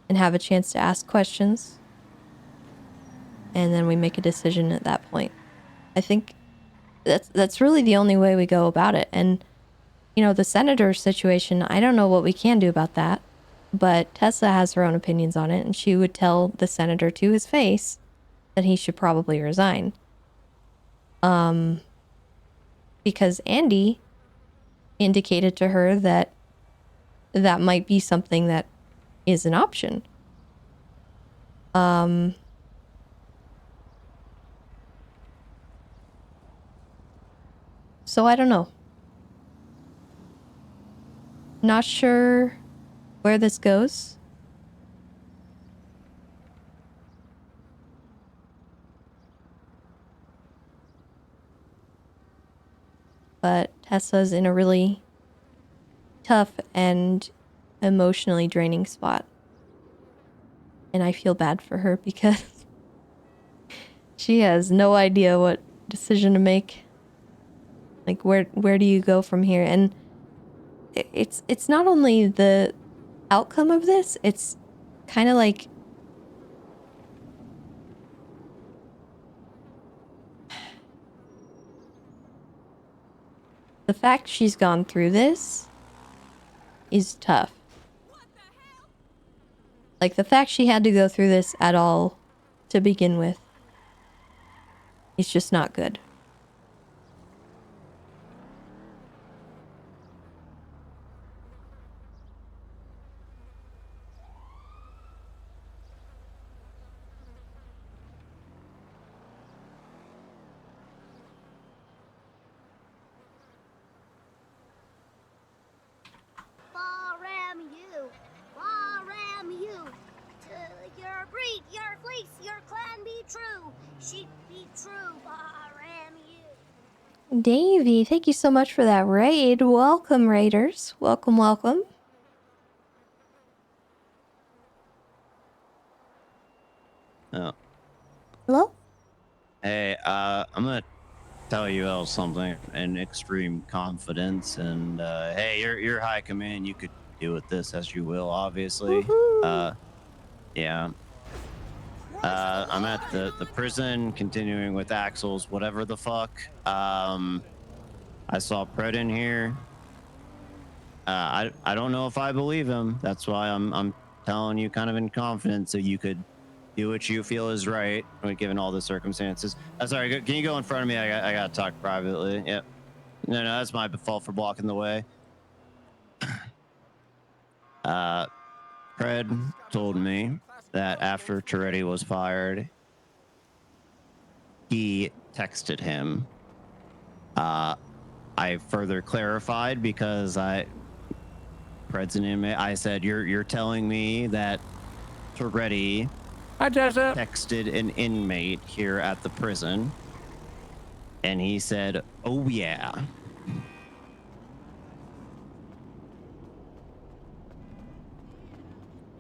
and have a chance to ask questions. And then we make a decision at that point. I think that's really the only way we go about it. And you know, the senator situation, I don't know what we can do about that, but Tessa has her own opinions on it, and she would tell the senator to his face that he should probably resign. Because Andy indicated to her that that might be something that is an option. So I don't know. Not sure where this goes. But Tessa's in a really tough and emotionally draining spot. And I feel bad for her because she has no idea what decision to make. Like, where do you go from here? And it's not only the outcome of this, it's kind of like the fact she's gone through this is tough. Like, the fact she had to go through this at all to begin with is just not good. Your breed, your fleece, your clan be true. Sheep be true, Baram you. Davey, thank you so much for that raid. Welcome, raiders. Welcome, welcome. Oh. Hello? Hey, I'm gonna tell you all something in extreme confidence, and hey, you're high command. You could deal with this as you will, obviously. Yeah. I'm at the prison, continuing with Axel's whatever the fuck. I saw Pred in here. I don't know if I believe him. That's why I'm telling you kind of in confidence, so you could do what you feel is right, given all the circumstances. Sorry, can you go in front of me? I gotta talk privately. Yep. No, that's my fault for blocking the way. Pred told me that after Toretti was fired, he texted him. I further clarified because Pred's an inmate. I said, you're telling me that Toretti texted an inmate here at the prison, and he said, oh yeah.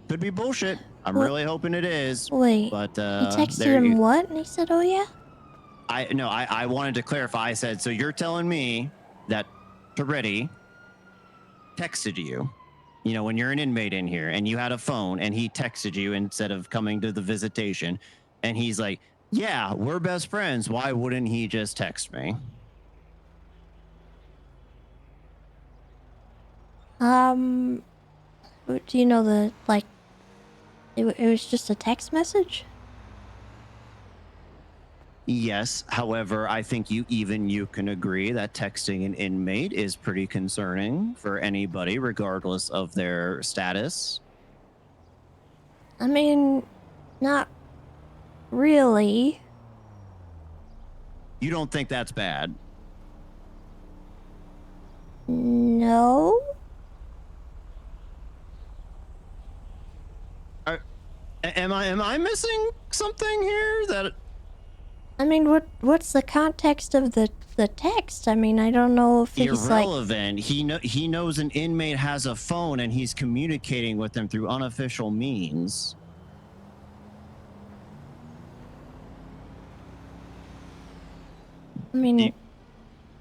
Could be bullshit. I'm really hoping it is. Wait, but he texted him what? And he said, oh yeah? I wanted to clarify. I said, so you're telling me that Toretti texted you, when you're an inmate in here and you had a phone and he texted you instead of coming to the visitation, and he's like, yeah, we're best friends. Why wouldn't he just text me? Do you know the, like, it was just a text message? Yes. However, I think you can agree that texting an inmate is pretty concerning for anybody, regardless of their status. I mean, not really. You don't think that's bad? No. Am I missing something here? That I mean, what's the context of the text? I mean, I don't know if he's like irrelevant. He knows an inmate has a phone and he's communicating with them through unofficial means. I mean,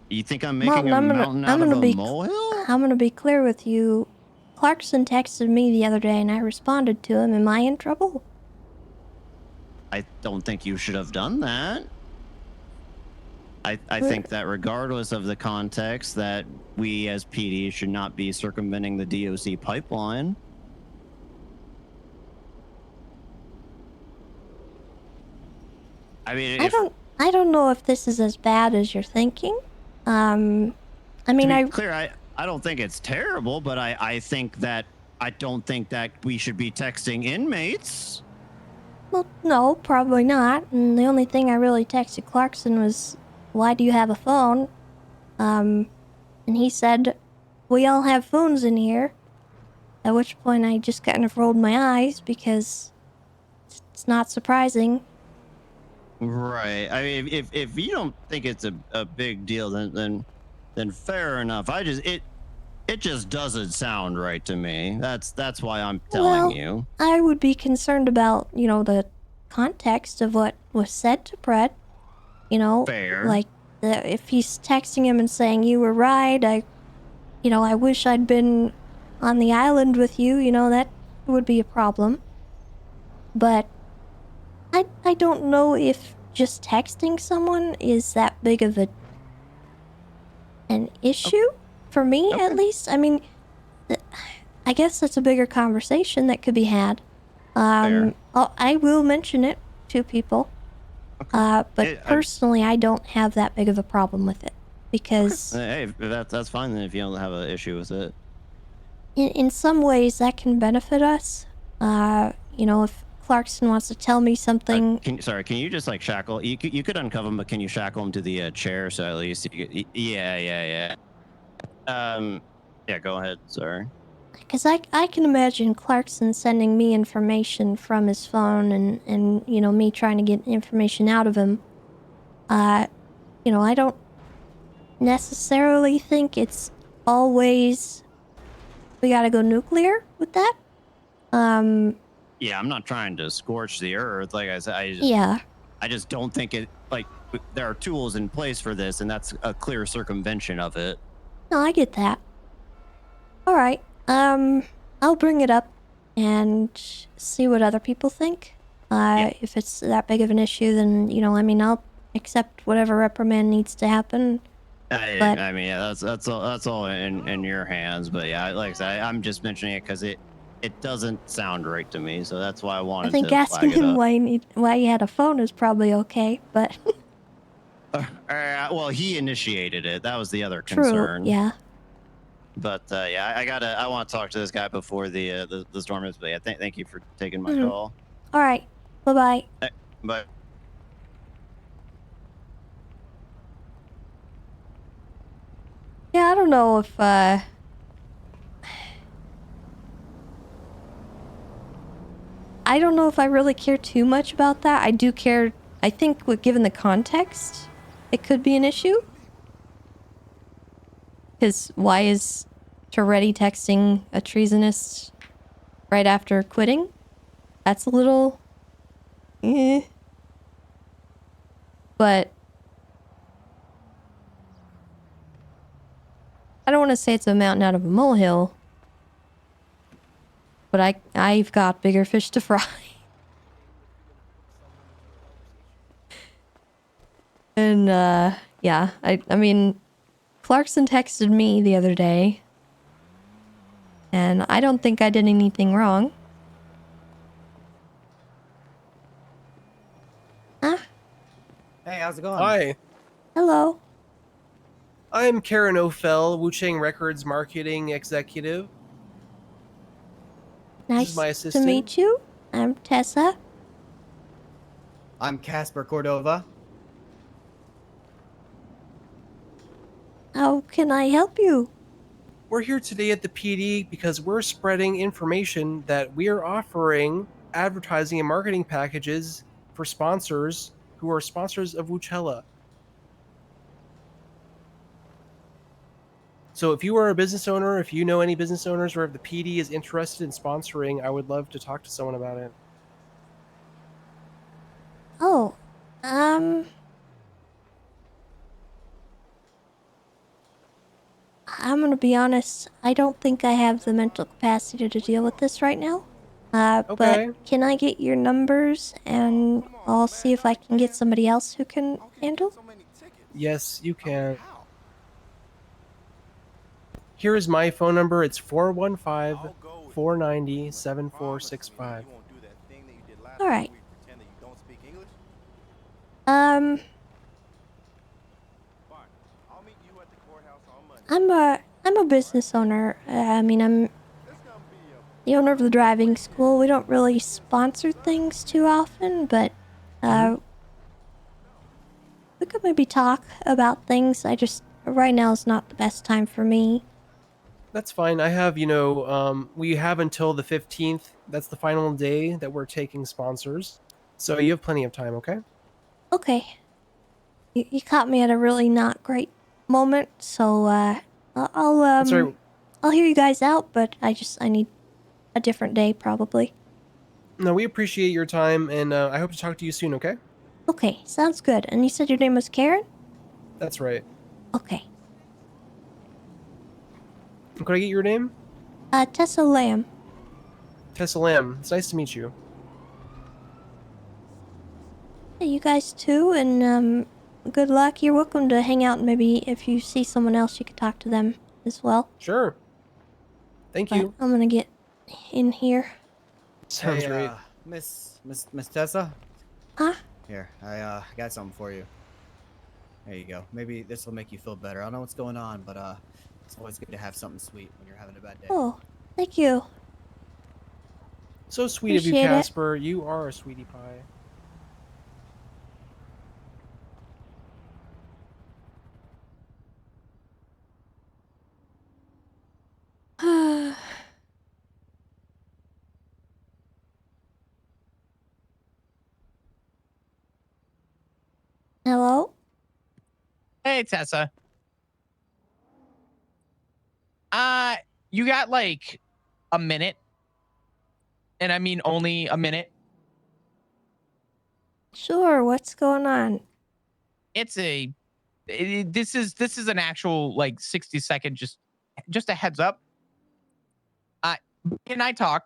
you think I'm making a mountain out of a molehill? I'm gonna be clear with you. Clarkson texted me the other day and I responded to him. Am I in trouble? I don't think you should have done that. I think that regardless of the context, that we as PD should not be circumventing the DOC pipeline. I mean, I don't know if this is as bad as you're thinking. I mean, to be clear, I don't think it's terrible, but I think that I don't think that we should be texting inmates. Well, no, probably not. And the only thing I really texted Clarkson was, "Why do you have a phone?" And he said, "We all have phones in here." At which point I just kind of rolled my eyes because it's not surprising. Right. I mean, if you don't think it's a big deal, then fair enough. It just doesn't sound right to me. That's why I'm telling you. I would be concerned about, the context of what was said to Brett. Fair. Like, if he's texting him and saying, "You were right, I wish I'd been on the island with you," that would be a problem. But I don't know if just texting someone is that big of an issue. For me, at least. I mean, I guess that's a bigger conversation that could be had. I will mention it to people. But personally, I don't have that big of a problem with it. Because... Hey, that's fine then if you don't have an issue with it. In some ways, that can benefit us. If Clarkson wants to tell me something... Can you just, like, shackle... You could uncuff him, but can you shackle him to the chair so at least... Yeah, go ahead, sorry. Because I can imagine Clarkson sending me information from his phone and me trying to get information out of him. I don't necessarily think it's always we gotta go nuclear with that. Yeah, I'm not trying to scorch the earth. Like I said, I just don't think it, like, there are tools in place for this, and that's a clear circumvention of it. No, I get that. Alright, I'll bring it up and see what other people think. If it's that big of an issue, then, I'll accept whatever reprimand needs to happen. I mean, yeah, that's all in your hands, but yeah, like I said, I'm just mentioning it because it doesn't sound right to me, so that's why I wanted to I think asking him why he had a phone is probably okay, but... well, he initiated it. That was the other True, concern. yeah. But I want to talk to this guy before the storm is. But yeah, thank you for taking my call. All right, bye. Bye. Yeah, I don't know if I don't know if I really care too much about that. I do care. I think, given the context, it could be an issue. Because why is Toretti texting a treasonist right after quitting? That's a little... But... I don't want to say it's a mountain out of a molehill. But I've got bigger fish to fry. And, yeah. I mean... Clarkson texted me the other day. And I don't think I did anything wrong. Hey, how's it going? Hi. Hello. I'm Karen O'Fell, Wuchang Records Marketing Executive. This is my Nice to assistant. meet you. I'm Tessa. I'm Casper Cordova. How can I help you? We're here today at the PD because we're spreading information that we are offering advertising and marketing packages for sponsors who are sponsors of Wuchella. So if you are a business owner, if you know any business owners, or if the PD is interested in sponsoring, I would love to talk to someone about it. Oh, I'm gonna be honest, I don't think I have the mental capacity to deal with this right now. Okay. But can I get your numbers and I'll see if I can get somebody else who can handle? Yes, you can. Here is my phone number. It's 415-490-7465. All right. I'm a business owner. I mean, I'm the owner of the driving school. We don't really sponsor things too often, but we could maybe talk about things. Right now is not the best time for me. That's fine. I have, we have until the 15th. That's the final day that we're taking sponsors. So you have plenty of time, okay? Okay. You caught me at a really not great moment, so That's right. I'll hear you guys out, but I need a different day probably. No, we appreciate your time, and I hope to talk to you soon, okay? Okay, sounds good. And you said your name was Karen? That's right. Okay. Could I get your name? Tessa Lamb. Tessa Lamb. It's nice to meet you. Yeah, you guys too, and good luck. You're welcome to hang out, and maybe if you see someone else, you could talk to them as well. Sure. Thank you. I'm gonna get in here. Sounds great. Miss Tessa? Huh? Here, I got something for you. There you go. Maybe this will make you feel better. I don't know what's going on, but it's always good to have something sweet when you're having a bad day. Oh, thank you. So sweet of you, Appreciate it. Casper. You are a sweetie pie. Hello? Hey, Tessa. You got like a minute? And I mean only a minute? Sure, what's going on? This is an actual like 60-second just a heads up. Can I talk?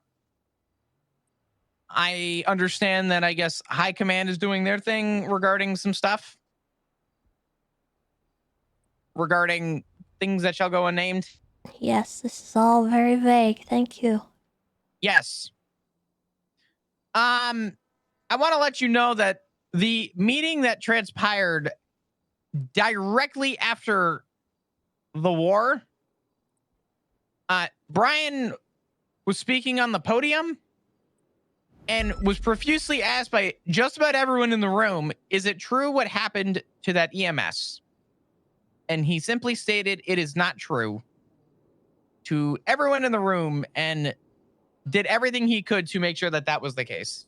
I understand that I guess High Command is doing their thing regarding some stuff. Regarding things that shall go unnamed. Yes, this is all very vague. Thank you. Yes. I want to let you know that the meeting that transpired directly after the war, Brian was speaking on the podium and was profusely asked by just about everyone in the room, is it true what happened to that EMS? And he simply stated it is not true to everyone in the room and did everything he could to make sure that that was the case.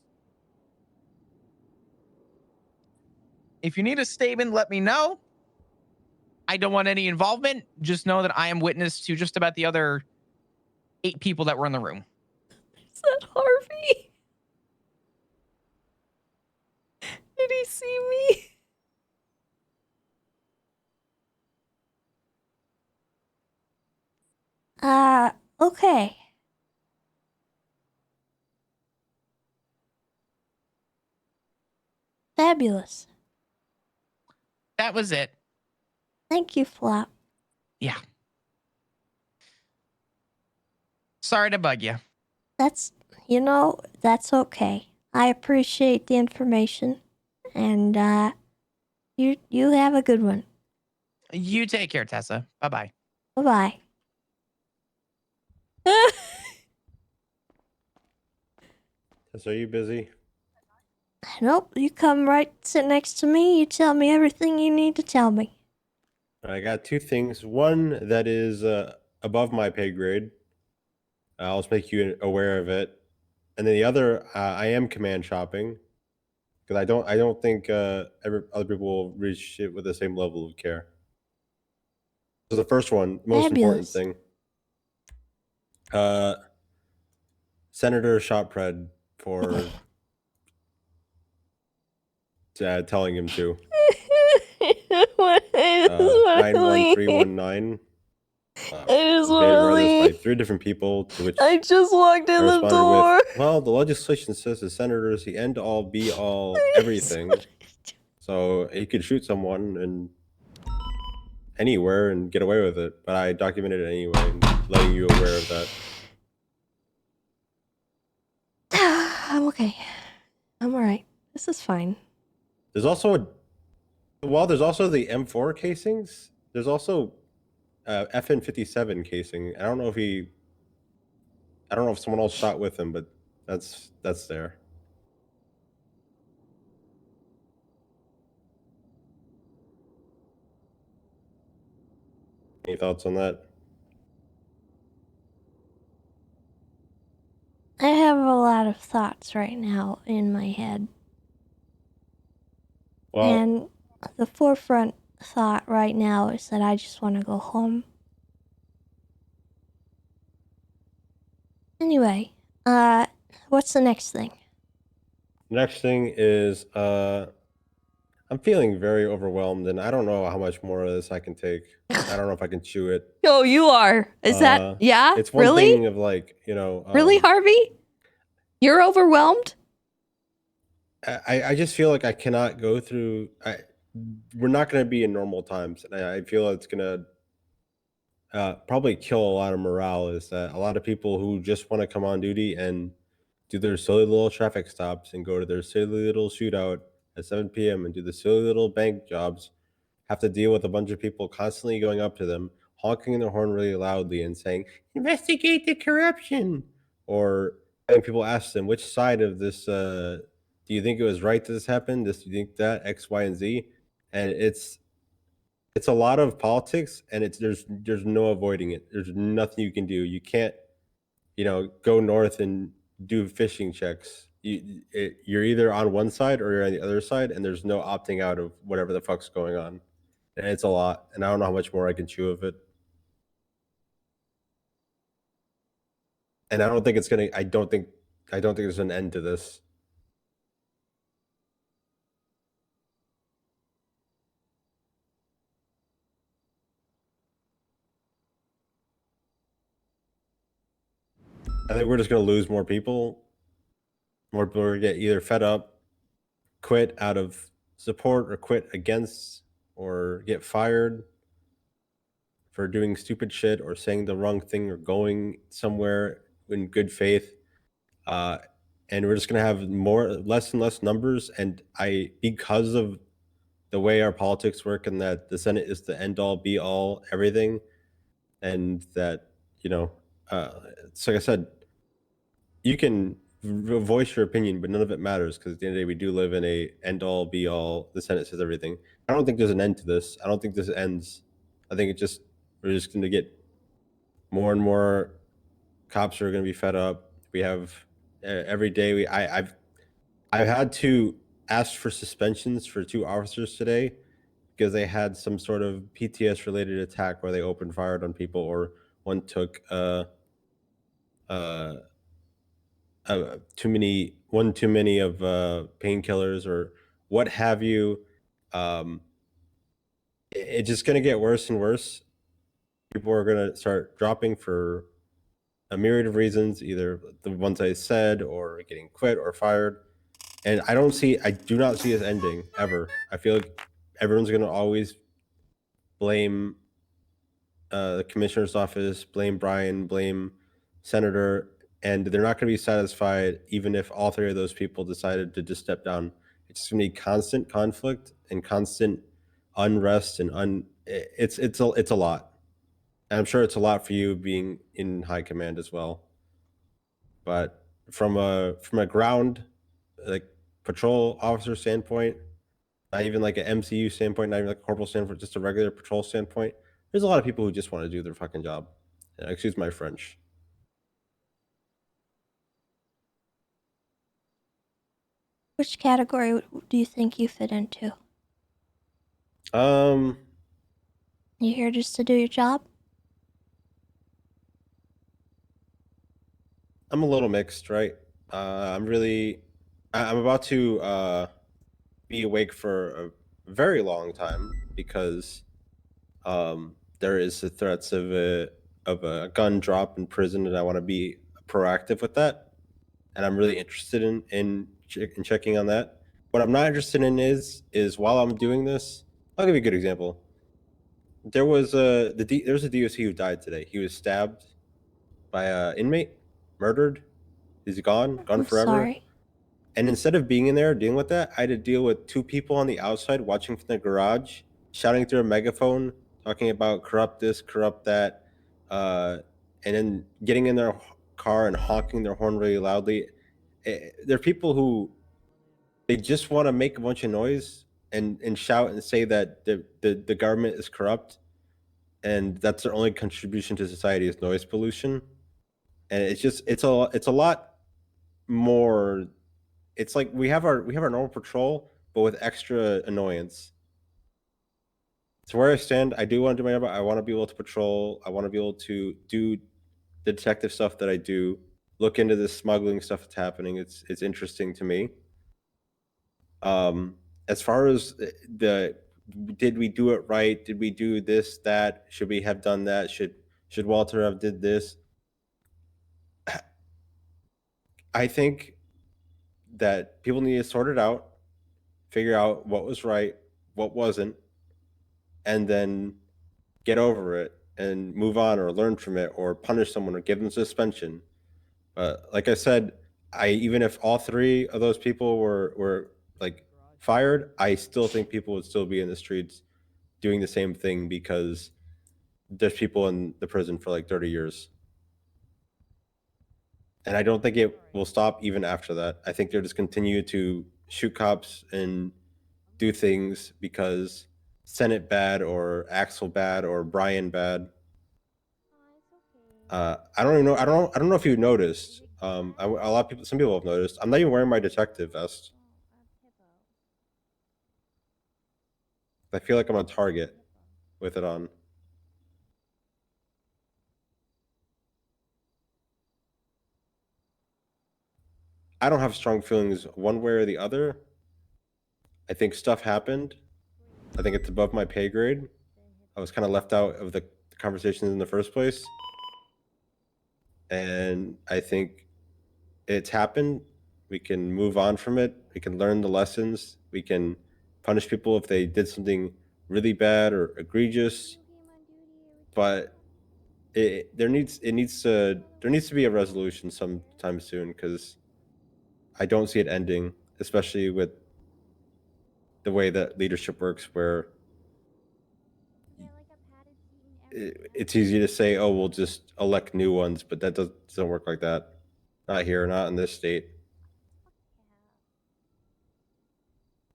If you need a statement, let me know. I don't want any involvement. Just know that I am witness to just about the other 8 people that were in the room. Is that Harvey? Did he see me? Okay. Fabulous. That was it. Thank you, Flop. Yeah. Sorry to bug you. That's okay. I appreciate the information. And, you have a good one. You take care, Tessa. Bye-bye. Bye-bye. So are you busy? Nope, you come right sit next to me. You tell me everything you need to tell me. I got 2 things. One that is above my pay grade. I'll just make you aware of it. And then the other, I am command shopping because I don't think other people will reach it with the same level of care. So the first one, most important thing. Senator shot Pred for telling him to. 91319. I just want to by leave. 3 different people, to which I just walked in the door. With, well, the legislation says the senator is the end all be all everything. So he could shoot someone and anywhere and get away with it, but I documented it anyway and letting you aware of that. I'm okay. I'm alright. This is fine. There's also there's also the M4 casings. There's also FN57 casing. I don't know if someone else shot with him, but that's there. Any thoughts on that? I have a lot of thoughts right now in my head. Well, And the forefront thought right now is that I just want to go home. Anyway, what's the next thing? next thing is I'm feeling very overwhelmed, and I don't know how much more of this I can take. I don't know if I can chew it. Oh, you are. Is that yeah? It's one really? thing of like, Really, Harvey? You're overwhelmed? I just feel like I cannot go through. We're not going to be in normal times, and I feel it's going to probably kill a lot of morale. Is that a lot of people who just want to come on duty and do their silly little traffic stops and go to their silly little shootout at 7 p.m. and do the silly little bank jobs have to deal with a bunch of people constantly going up to them, honking their horn really loudly and saying, "Investigate the corruption," or having people ask them, which side of this do you think it was right that this happened? Do you think that X, Y, and Z? And it's a lot of politics, and there's no avoiding it. There's nothing you can do. You can't, go north and do phishing checks. You're either on one side or you're on the other side, and there's no opting out of whatever the fuck's going on. And it's a lot, and I don't know how much more I can chew of it. And I don't think it's gonna. I don't think there's an end to this. I think we're just gonna lose more people. More people are gonna get either fed up, quit out of support, or quit against, or get fired for doing stupid shit or saying the wrong thing or going somewhere in good faith. And we're just gonna have less and less numbers. And because of the way our politics work, and that the Senate is the end all be all everything, and that it's like I said, you can voice your opinion, but none of it matters, because at the end of the day, we do live in a end all be all. The Senate says everything. I don't think there's an end to this. I don't think this ends. I think we're just going to get more and more cops are going to be fed up. We have every day. I've had to ask for suspensions for 2 officers today because they had some sort of PTS related attack where they opened fired on people, or one took too many of painkillers or what have you. It's just going to get worse and worse. People are going to start dropping for a myriad of reasons, either the ones I said, or getting quit or fired. And I do not see this ending ever. I feel like everyone's going to always blame the commissioner's office, blame Brian, blame Senator, and they're not going to be satisfied even if all 3 of those people decided to just step down. It's going to be constant conflict and constant unrest, and it's a lot. And I'm sure it's a lot for you being in high command as well. But from a ground, like, patrol officer standpoint, not even like an MCU standpoint, not even like a corporal standpoint, just a regular patrol standpoint, there's a lot of people who just want to do their fucking job. Excuse my French. Which category do you think you fit into? You here just to do your job? I'm a little mixed, right? I'm about to be awake for a very long time because there is the threats of a gun drop in prison, and I want to be proactive with that. And I'm really interested in checking on that. What I'm not interested in is while I'm doing this, I'll give you a good example. There was a there's a DOC who died today. He was stabbed by a inmate, murdered. He's gone I'm forever. sorry. And instead of being in there dealing with that, I had to deal with two people on the outside watching from the garage, shouting through a megaphone, talking about corrupt this, corrupt that, and then getting in their car and honking their horn really loudly. There are people who they just want to make a bunch of noise and shout and say that the government is corrupt, and that's their only contribution to society is noise pollution. And it's a lot more. It's like we have our normal patrol, but with extra annoyance. So where I stand, I do want to do my job. I want to be able to patrol. I want to be able to do the detective stuff that I do. Look into this smuggling stuff that's happening. It's interesting to me. As far as did we do it right? Did we do this, that? Should we have done that? Should Walter have did this? I think that people need to sort it out, figure out what was right, what wasn't, and then get over it and move on or learn from it or punish someone or give them suspension. But like I said, even if all three of those people were like fired, I still think people would still be in the streets doing the same thing because there's people in the prison for like 30 years. And I don't think it will stop even after that. I think they'll just continue to shoot cops and do things because Senate bad or Axel bad or Brian bad. I don't even know. I don't know if you noticed. A lot of people, some people have noticed. I'm not even wearing my detective vest. I feel like I'm a target with it on. I don't have strong feelings one way or the other. I think stuff happened. I think it's above my pay grade. I was kind of left out of the conversations in the first place. And I think it's happened. We can move on from it. We can learn the lessons. We can punish people if they did something really bad or egregious. But there needs to be a resolution sometime soon because I don't see it ending, especially with the way that leadership works, where it's easy to say, "Oh, we'll just elect new ones," but that doesn't work like that. Not here, not in this state.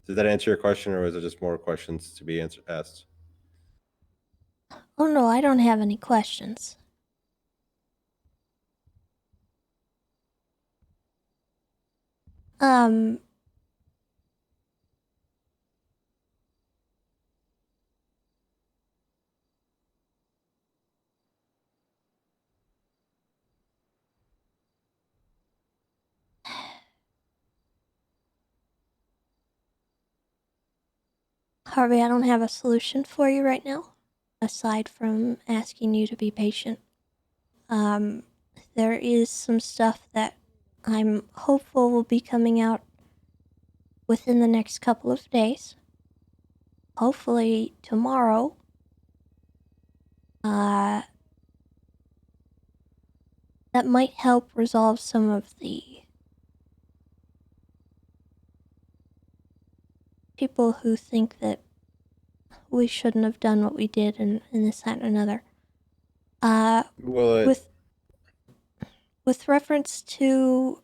Did that answer your question, or was it just more questions to be asked? Oh no, I don't have any questions. Harvey, I don't have a solution for you right now, aside from asking you to be patient. There is some stuff that I'm hopeful will be coming out within the next couple of days. Hopefully tomorrow. That might help resolve some of the people who think that we shouldn't have done what we did and this, that, and another. With reference to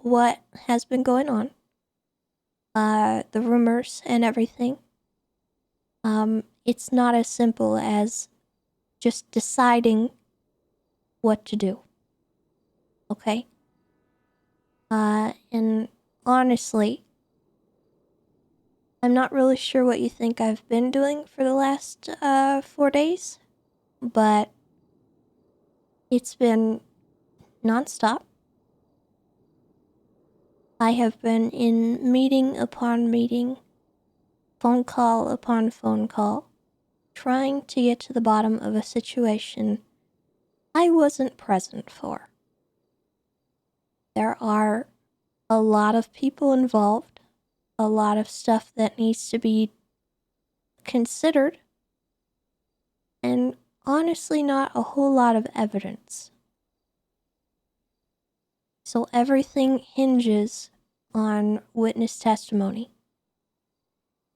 what has been going on, the rumors and everything, it's not as simple as just deciding what to do. Okay? And honestly, I'm not really sure what you think I've been doing for the last 4 days, but it's been nonstop. I have been in meeting upon meeting, phone call upon phone call, trying to get to the bottom of a situation I wasn't present for. There are a lot of people involved, a lot of stuff that needs to be considered, and honestly not a whole lot of evidence. So everything hinges on witness testimony.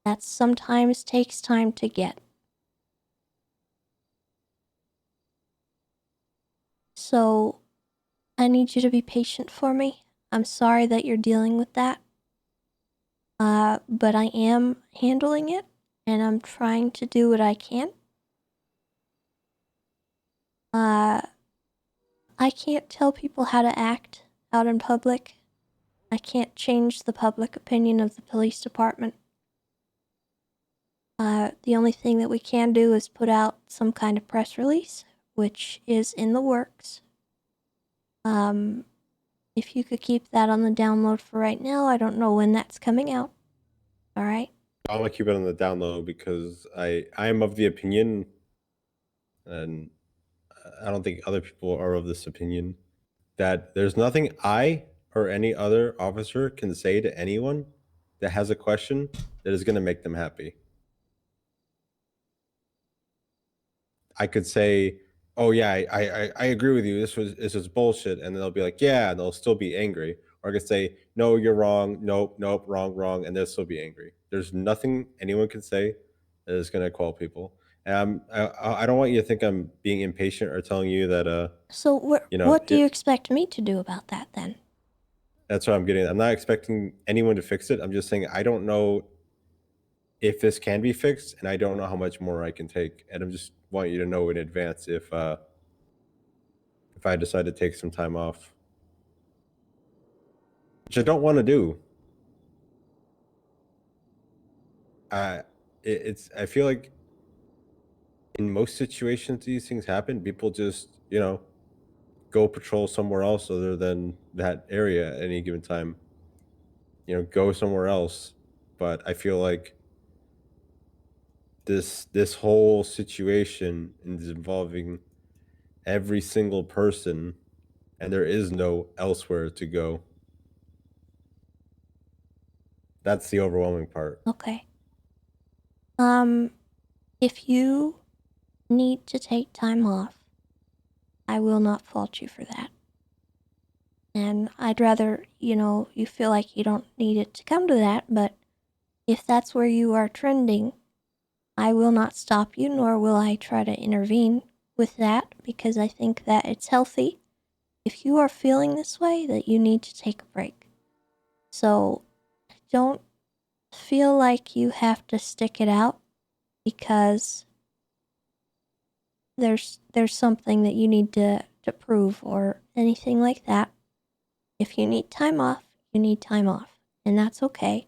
That sometimes takes time to get. So I need you to be patient for me. I'm sorry that you're dealing with that. But I am handling it, and I'm trying to do what I can. I can't tell people how to act out in public. I can't change the public opinion of the police department. The only thing that we can do is put out some kind of press release, which is in the works. If you could keep that on the download for right now, I don't know when that's coming out. All right? I want to keep it on the down low because I am of the opinion, and I don't think other people are of this opinion, that there's nothing I or any other officer can say to anyone that has a question that is going to make them happy. I could say, "Oh yeah, I agree with you. This was bullshit," and they'll be like, "Yeah," and they'll still be angry. Or I could say, "No, you're wrong. Nope, nope, wrong," and they'll still be angry. There's nothing anyone can say that is going to quell people. And I don't want you to think I'm being impatient or telling you that So what do you expect me to do about that then? That's what I'm getting. I'm not expecting anyone to fix it. I'm just saying I don't know if this can be fixed, and I don't know how much more I can take. And I'm just want you to know in advance if I decide to take some time off, which I don't want to do. I feel like in most situations these things happen. People just go patrol somewhere else other than that area at any given time. Go somewhere else. But I feel like this whole situation is involving every single person, and there is no elsewhere to go. That's the overwhelming part. Okay. If you need to take time off, I will not fault you for that. And I'd rather, you feel like you don't need it to come to that, but if that's where you are trending, I will not stop you, nor will I try to intervene with that, because I think that it's healthy. If you are feeling this way, that you need to take a break. So don't feel like you have to stick it out because there's something that you need to prove or anything like that. If you need time off, you need time off, and that's okay.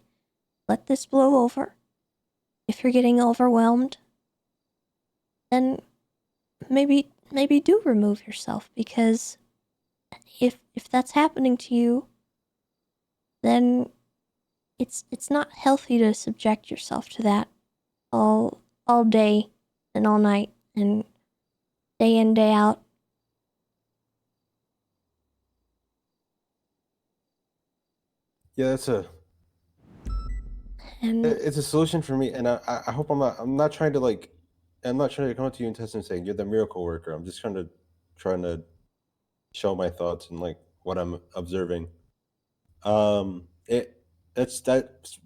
Let this blow over. If you're getting overwhelmed, then maybe do remove yourself, because if that's happening to you, then it's not healthy to subject yourself to that all day and all night and day in, day out. Yeah, it's a solution for me, and I hope I'm not trying to come up to you and test and saying you're the miracle worker. I'm just trying to show my thoughts and like what I'm observing. That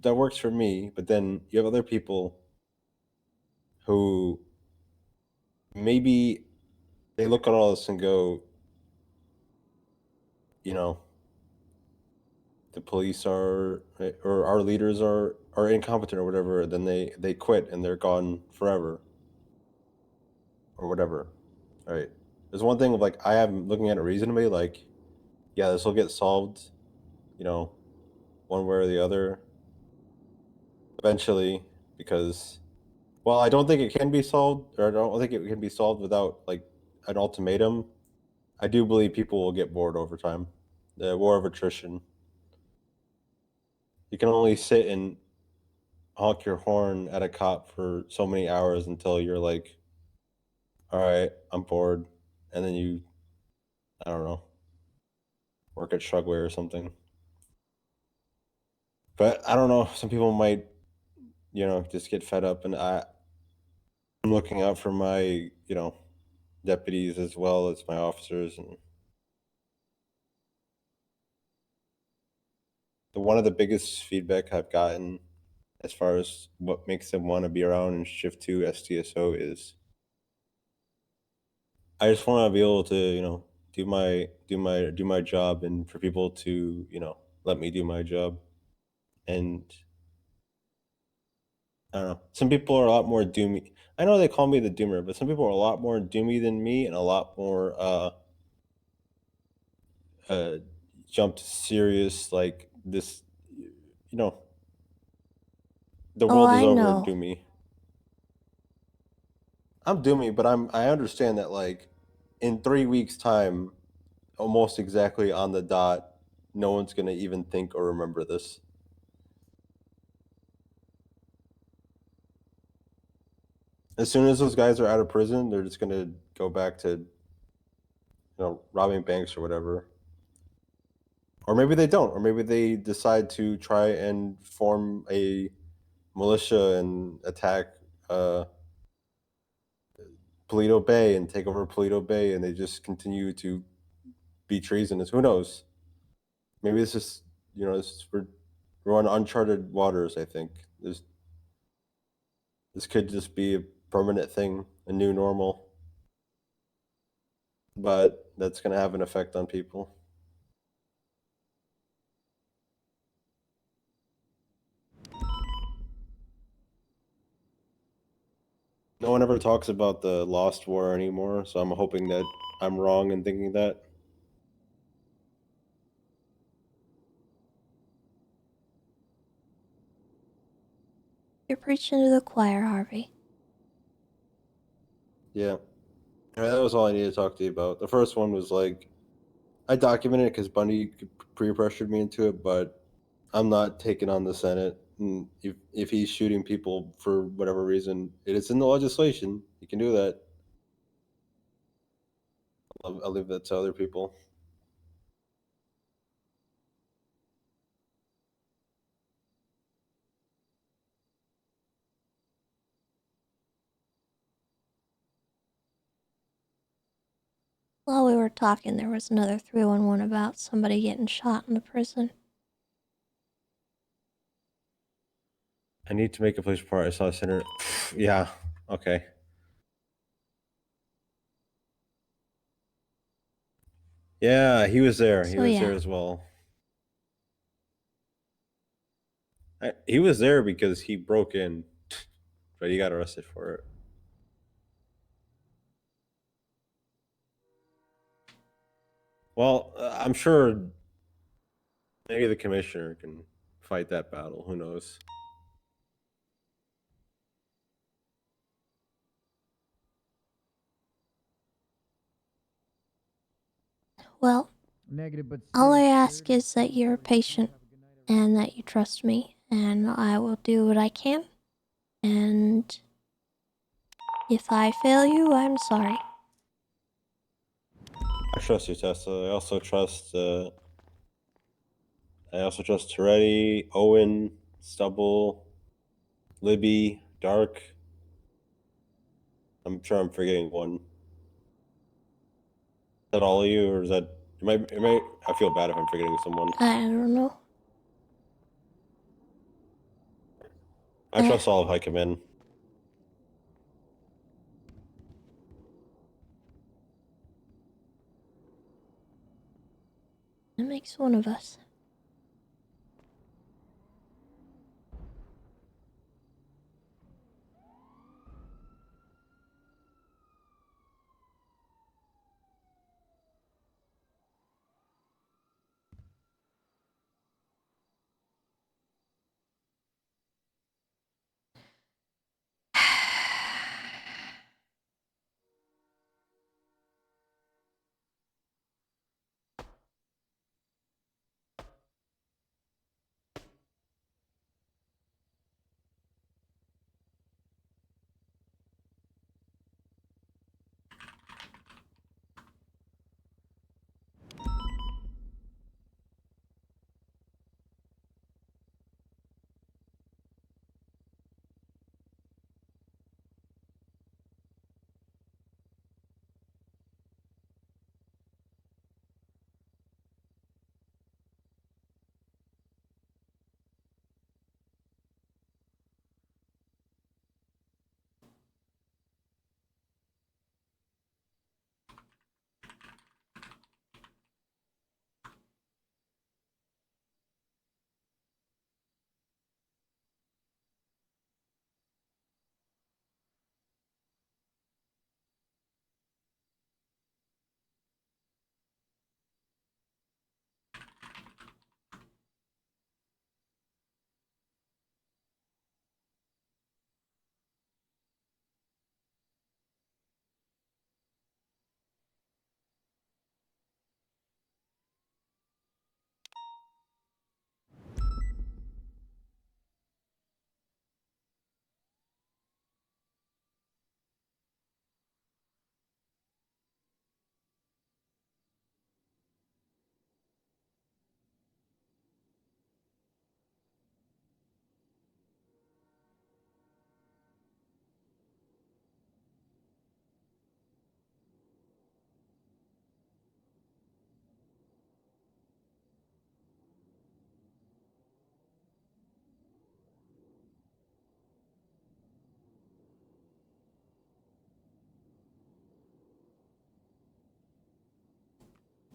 works for me, but then you have other people who maybe they look at all this and go, the police are or our leaders are incompetent or whatever, then they quit and they're gone forever or whatever. All right. There's one thing of like I am looking at it reasonably, like, yeah, this will get solved, one way or the other eventually, because I don't think it can be solved, or I don't think it can be solved without like an ultimatum. I do believe people will get bored over time. The war of attrition. You can only sit and honk your horn at a cop for so many hours until you're like, all right, I'm bored. And then you, I don't know, work at Shrugway or something. But I don't know. Some people might, just get fed up. And I'm looking out for my, you know, deputies as well as my officers, and one of the biggest feedback I've gotten as far as what makes them want to be around in shift 2 STSO is I just want to be able to, you know, do my job, and for people to, you know, let me do my job. And I don't know, some people are a lot more doomy. I know they call me the doomer, but some people are a lot more doomy than me, and a lot more jump to serious, like this, you know, the Oh, world is I over know. doomy. I'm doomy, but I understand that, like, in 3 weeks time, almost exactly on the dot, no one's gonna even think or remember this. As soon as those guys are out of prison, they're just gonna go back to, you know, robbing banks or whatever. Or maybe they don't, or maybe they decide to try and form a militia and attack Polito Bay and take over Polito Bay, and they just continue to be treasonous. Who knows? Maybe this is, you know, we're on uncharted waters. I think this could just be a permanent thing, a new normal, but that's going to have an effect on people. No one ever talks about the Lost War anymore, so I'm hoping that I'm wrong in thinking that. You're preaching to the choir, Harvey. Yeah. That was all I needed to talk to you about. The first one was like, I documented it because Bundy pre-pressured me into it, but I'm not taking on the Senate. And if he's shooting people for whatever reason, it is in the legislation. He can do that. I'll leave that to other people. While we were talking, there was another 311 about somebody getting shot in the prison. I need to make a police report. I saw a senator. Yeah. Okay. Yeah, he was there. He So, was yeah. there as well. He was there because he broke in, but he got arrested for it. Well, I'm sure maybe the commissioner can fight that battle. Who knows? Well, all I ask is that you're patient and that you trust me, and I will do what I can. And if I fail you, I'm sorry. I trust you, Tessa. I also trust Toretti, Owen, Stubble, Libby, Dark. I'm sure I'm forgetting one. Is that all of you, or is that? I feel bad if I'm forgetting someone. I don't know. I trust all of Hikeman. That makes one of us.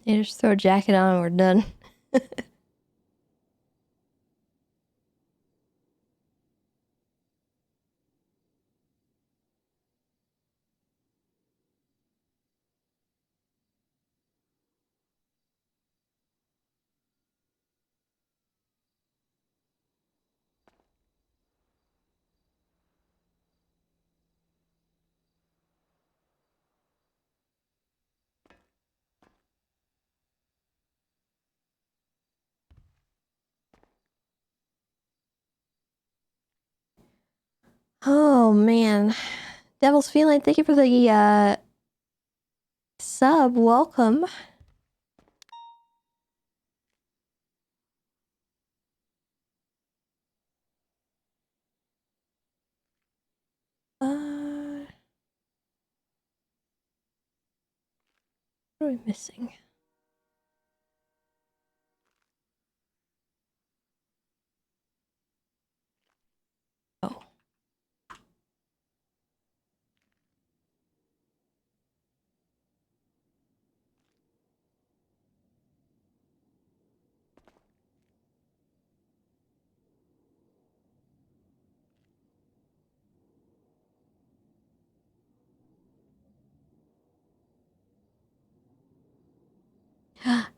Yeah, just throw a jacket on and we're done. Oh man. Devil's Feline, thank you for the sub. Welcome. What are we missing? Oh.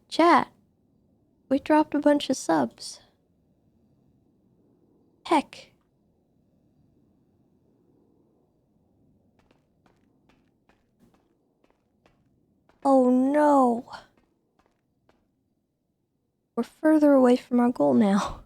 Chat. We dropped a bunch of subs. Heck. Oh no. We're further away from our goal now.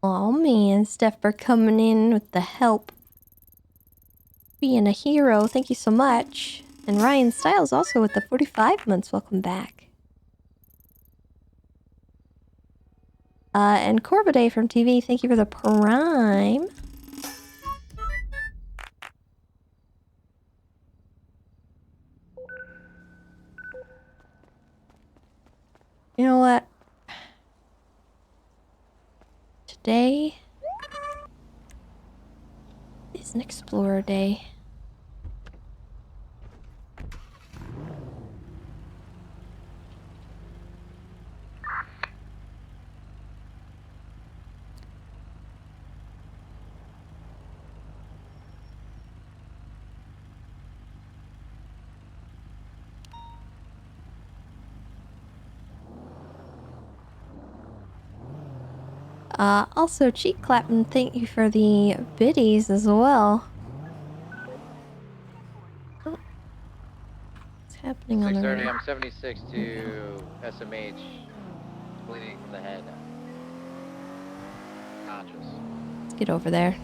Oh man, Steph for coming in with the help. Being a hero, thank you so much. And Ryan Styles also with the 45 months, welcome back. And Corbiday from TV, thank you for the prime. You know what? Today is an Explorer Day. Also, Cheek Clappin', thank you for the biddies as well. Oh. What's happening on the 6:30, radio? I'm 76 to SMH, bleeding from the head. Conscious. Let's get over there.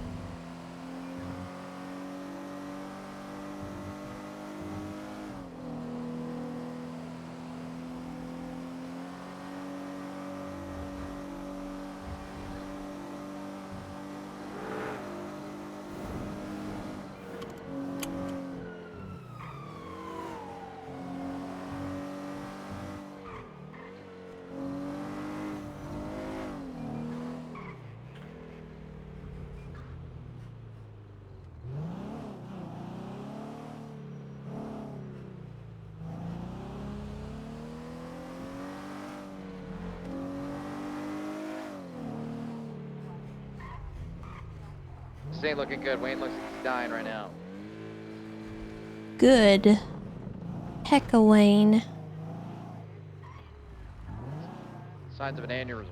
This ain't looking good. Wayne looks like he's dying right now. Good. Hecka Wayne. Signs of an aneurysm.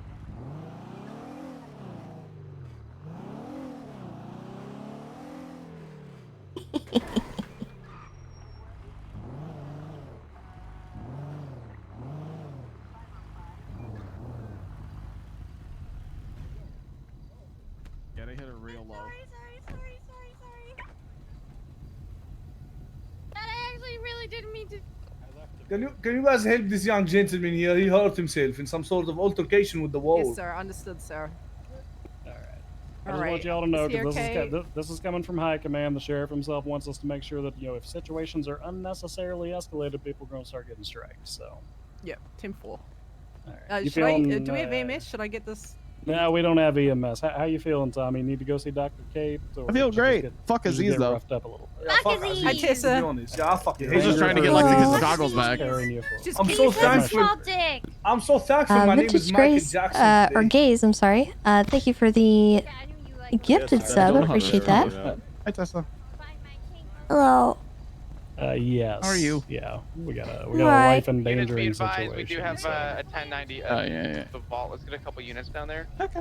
Yeah, they hit her real low. Sorry. That I actually really didn't mean to. Can you guys help this young gentleman here? He hurt himself in some sort of altercation with the wall. Yes, sir. Understood, sir. I just want y'all to know because this is coming from high command. The sheriff himself wants us to make sure that if situations are unnecessarily escalated, people are going to start getting striked. So. Yep, Tim 4. You Should I? feeling, Do we have EMS? Should I get this? No, we don't have EMS. How you feeling, Tommy? Need to go see Dr. Kate? Or I feel great. Fuck Aziz, Aziz, though. Roughed up a little. Hi, Tessa. He's just trying to get Lexington's goggles back. I'm so thankful. I'm so thankful. My name is Vintage Michael Grace, Jackson. or Gaze, I'm sorry. Thank you for the gifted sub. Appreciate that. Hi, Tessa. Hello. Yes. How are you? Yeah, we got a Right. life endangering situation. We do have so. a 1090 yeah. the vault. Let's get a couple units down there. Okay.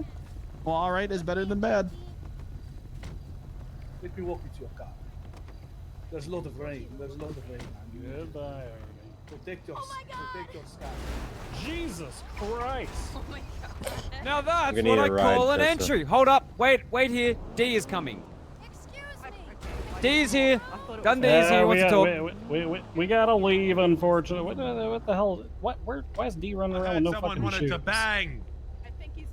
Well, all right is better than bad. Let me walk you to your car. There's a lot of rain. Goodbye. Protect your sky. Jesus Christ. Oh my god. Now that's gonna what need I a ride, call an Tessa. entry. Hold up. Wait here. D is coming. D is here. Gun is here. Wants to talk. We gotta leave, unfortunately. What the hell? Why is D running around with no fucking shoes? bang.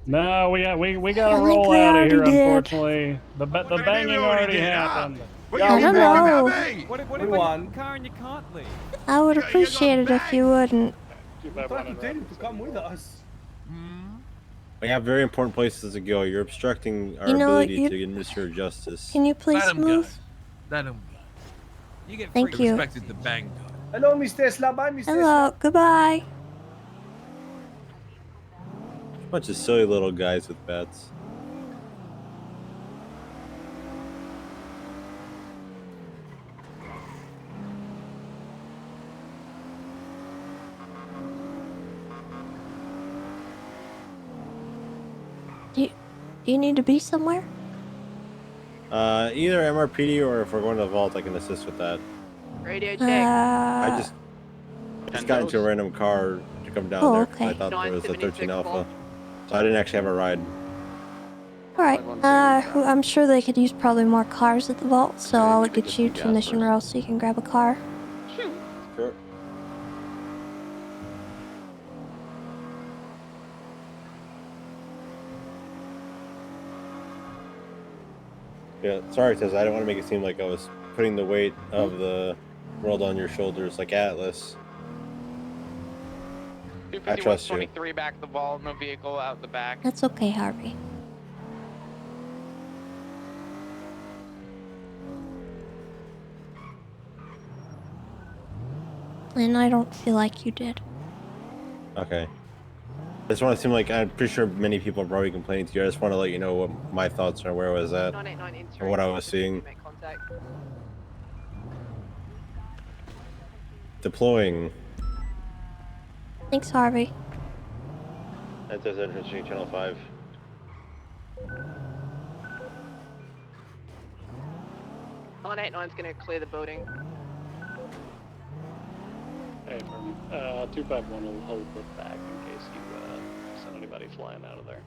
No, we gotta I roll think they out of already here. did. Unfortunately, the banging already happened. I don't know. What if you're in the car and you can't leave? I would appreciate it if you wouldn't. I'm trying to tell you to come with us. We have very important places to go. You're obstructing our You know what, ability you- to administer justice. Can you please move? Let him go. You get Thank free you. respect at the bang. Hello, Miss Tesla. Bye, Miss Tesla. Hello. Goodbye. Bunch of silly little guys with bats. Do you need to be somewhere? Either MRPD or if we're going to the vault, I can assist with that. Radio check. I just got into a random car to come down there. 'Cause okay. I thought there was a 13 Alpha, so I didn't actually have a ride. All right. I'm sure they could use probably more cars at the vault, so I'll get you to Mission Row so you can grab a car. Sure. Yeah, sorry, Tess. I don't want to make it seem like I was putting the weight of the world on your shoulders like Atlas. I trust you. 23 back the vault, no vehicle out the back. That's okay, Harvey. And I don't feel like you did. Okay. I just want to seem like I'm pretty sure many people are probably complaining to you. I just want to let you know what my thoughts are, where I was at, or what I was seeing. Deploying. Thanks, Harvey. That's interesting. Channel 5. Oh, 989's gonna clear the building. Hey, 251 will hold it back in case you send anybody flying out of there.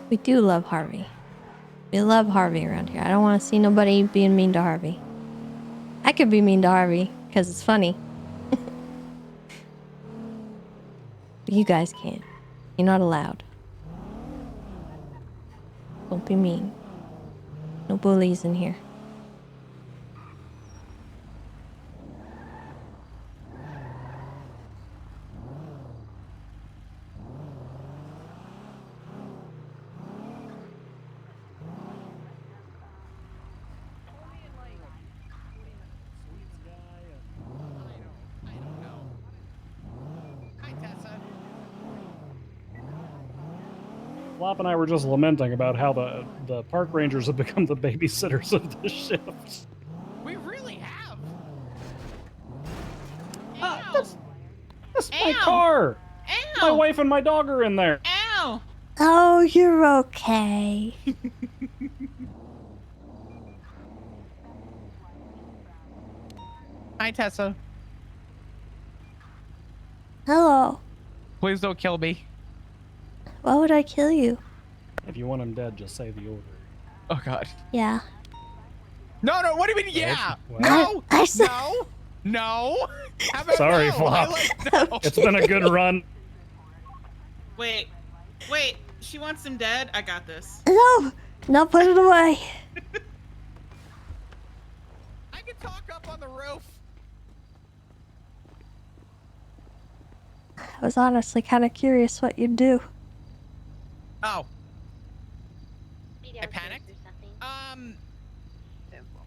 We do love Harvey. We love Harvey around here. I don't want to see nobody being mean to Harvey. I could be mean to Harvey because it's funny. But you guys can't. You're not allowed. Don't be mean. No bullies in here. Flop and I were just lamenting about how the park rangers have become the babysitters of the shift. We really have. That's my car. My wife and my dog are in there. Ow! Oh, you're okay. Hi, Tessa. Hello. Please don't kill me. Why would I kill you? If you want him dead, just say the order. Oh God. Yeah. No, no. What do you mean? Yeah. What? No. I said- No. No. How about Sorry, no? Flop. No. It's been a good run. Wait, she wants him dead? I got this. No. No, put it away. I can talk up on the roof. I was honestly kind of curious what you'd do. Oh. I panicked.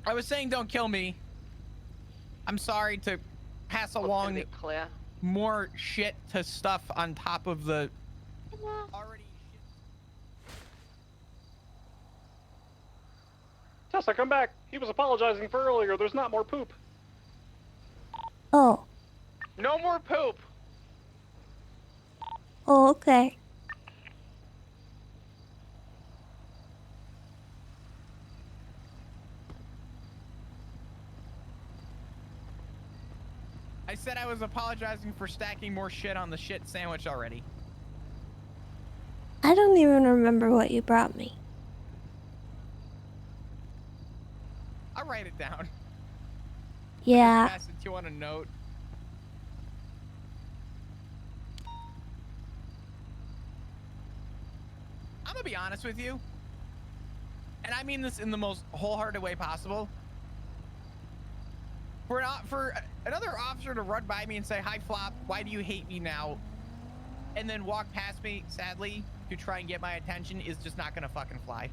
I was saying don't kill me. I'm sorry to pass along more shit to stuff on top of the already shit. Tessa, come back. He was apologizing for earlier. There's not more poop. Oh. No more poop. Oh, okay. I said I was apologizing for stacking more shit on the shit sandwich already. I don't even remember what you brought me. I'll write it down. Yeah. Pass it to you on a note. I'm gonna be honest with you, and I mean this in the most wholehearted way possible. For another officer to run by me and say, "Hi, Flop, why do you hate me now?" and then walk past me, sadly, to try and get my attention is just not gonna fucking fly.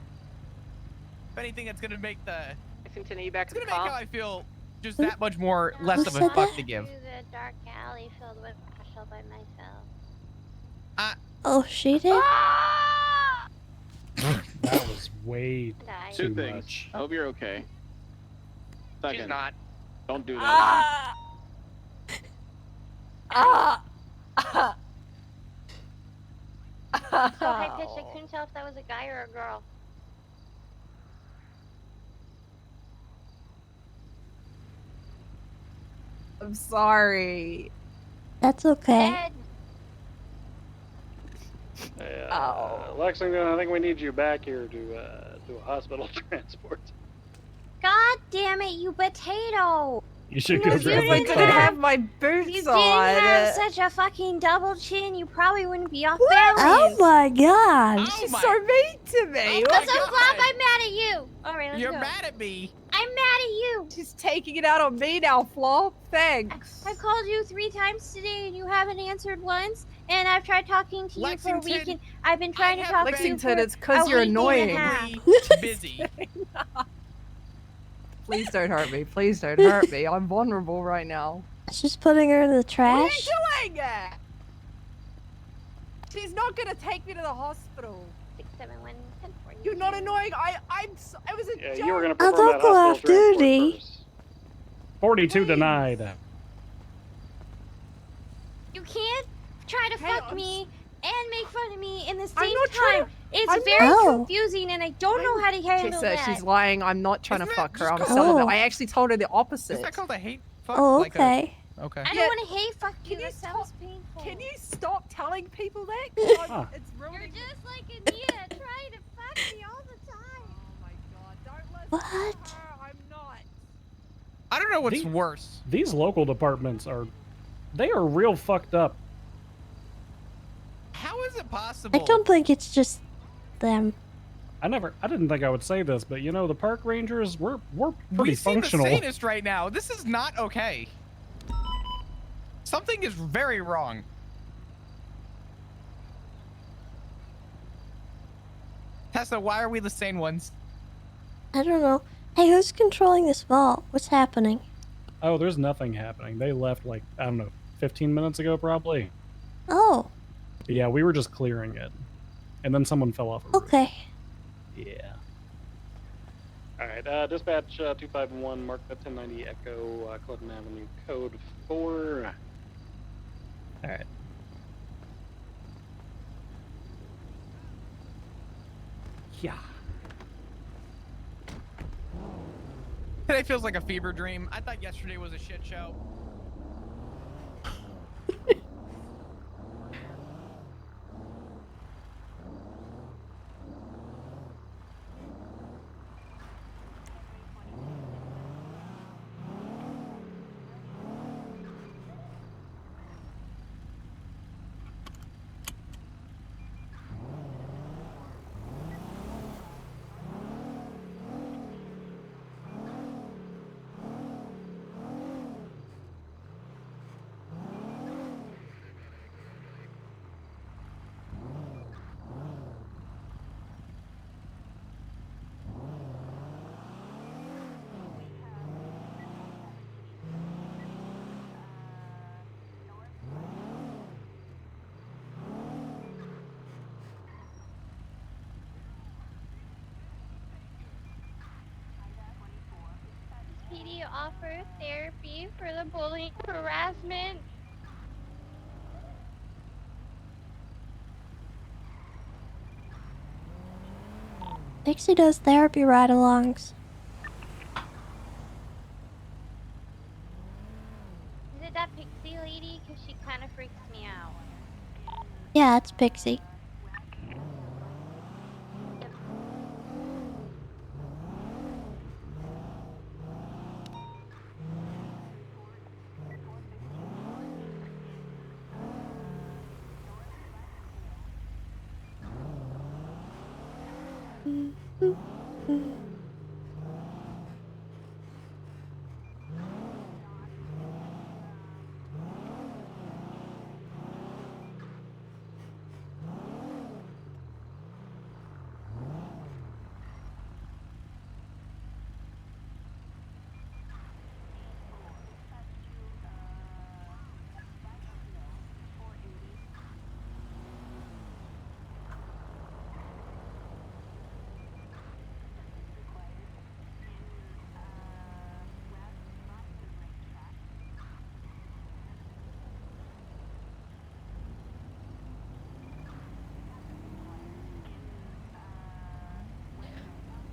If anything, that's gonna make the Lexington, are you back it's in the gonna make call? how I feel just that much more less of a fuck to give. Through the dark alley filled with trash all by myself. Oh, she did? That was way Two too things. much. I hope you're okay. Second, She's not. don't do that. So high pitched, I couldn't tell if that was a guy or a girl. I'm sorry. That's okay. Lexington, I think we need you back here to do a hospital transport. God damn it, you potato! You should No, go you grab my didn't car. have my boots You on. didn't have such a fucking double chin, you probably wouldn't be off Oh balance. my god. She's so mean to me. Because I'm glad I'm mad at you. Alright, let's You're go. mad at me. I'm mad at you. She's taking it out on me now, Flop. Thanks. I've called you 3 times today and you haven't answered once. And I've tried talking to you for a week and I've been trying to talk to you Lexington, for it's 'cause you're a week and a annoying. half. Busy. Please don't hurt me. Please don't hurt me. I'm vulnerable right now. She's putting her in the What trash. are you doing? She's not gonna take me to the hospital. 6, 7, 1, 10, 4. You're not annoying. I was a joke. You were gonna Oh, perform don't that go hospital off transport duty. first. 42 denied. You can't try to fuck me and make fun of me in the I'm same not trying time. to- It's I'm very not- confusing and I don't know how to She handle said that. she's lying. I'm not trying to Isn't fuck that her. I'm just celibate. called- I actually told her the opposite. Is that called a hate fuck? Oh, Like okay. Okay. I Yeah. don't want to hate fuck you. Can you That sounds painful. Can you stop telling people that? Huh. It's You're ruining. just like Anita, trying to fuck me all the time. Oh my god! Don't listen What? to her. I'm not. I don't know what's The- worse. These local departments they are real fucked up. How is it possible? I don't think it's just them. I didn't think I would say this, but you know, the park rangers, we're pretty We seem the functional. sanest right now. This is not okay. Something is very wrong. Tessa, why are we the sane ones? I don't know. Hey, who's controlling this vault? What's happening? Oh, there's nothing happening. They left like, I don't know, 15 minutes ago probably. Oh, But yeah, we were just clearing it. And then someone fell off. okay. Yeah. Alright, dispatch 251, mark the 1090 Echo, Clinton Avenue, code 4. Alright. Yeah. Today feels like a fever dream. I thought yesterday was a shit show. PD offer therapy for the bullying harassment. Dixie does therapy ride-alongs. Is it that pixie lady? Because she kind of freaks me out. Yeah, it's Pixie.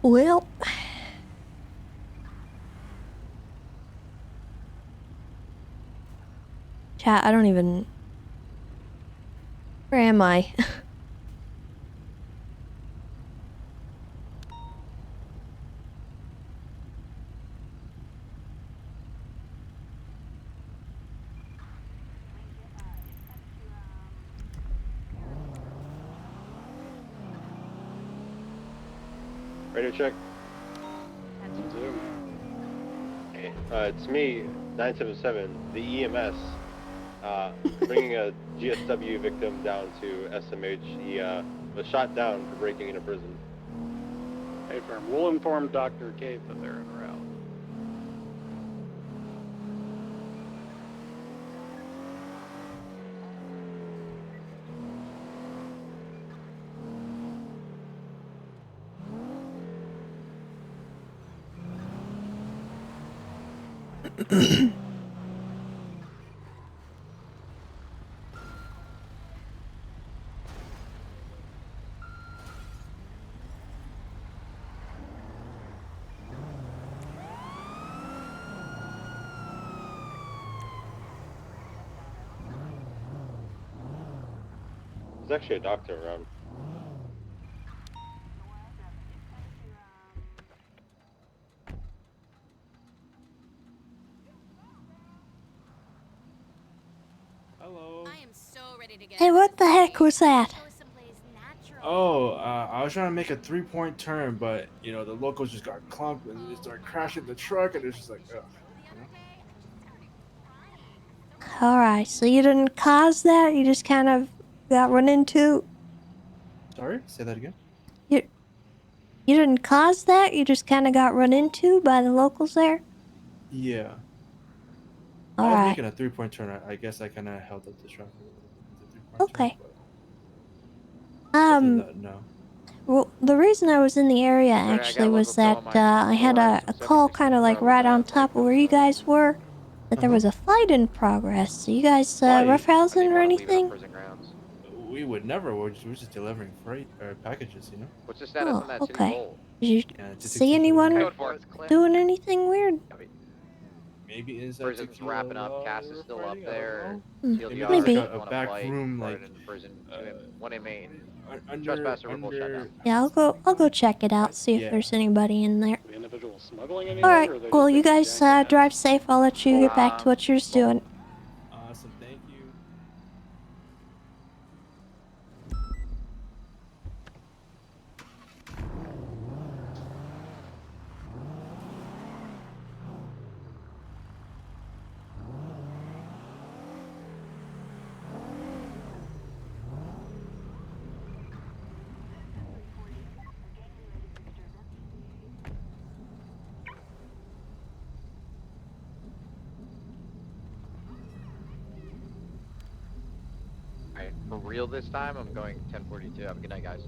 Well, chat, I don't even... Where am I? Radio check. Hey, it's me, 977, the EMS, bringing a GSW victim down to SMH. He was shot down for breaking into prison. Hey, firm. We'll inform Dr. Cave that they're en route. There's actually a doctor around. Hello. I am so ready to get Hey, what the heck was that? Oh, I was trying to make a 3-point turn, but you know the locals just got clumped and they started crashing the truck, and it's just like, ugh. You know? Alright, so you didn't cause that? You just kind of got run into? Sorry, say that again. You didn't cause that? You just kind of got run into by the locals there? Yeah. I was Alright. making a 3-point turn. I guess I kind of held up the traffic. Okay. Other than that, no. Well, the reason I was in the area actually was that I had a call kind of like right on top of where you guys were, that there was a fight in progress. So you guys roughhousing or anything? we would never. We're just delivering freight or packages, you know. What's the status on that city okay. goal? Did you just see anyone Code for it. doing anything weird? Maybe inside Prison's wrapping up. Cass is still up there. Maybe. Maybe there's like a on back flight, room, reported like in prison. One inmate. under, Trespasser report shutdown. Yeah, I'll go check it out. See if there's anybody in there. The individual smuggling All anything? right. Or are they Well, just you making guys jank? drive safe. I'll let you get back to what you're doing. Awesome, thank you. Alright, for real this time, I'm going 1042. Have a good night, guys.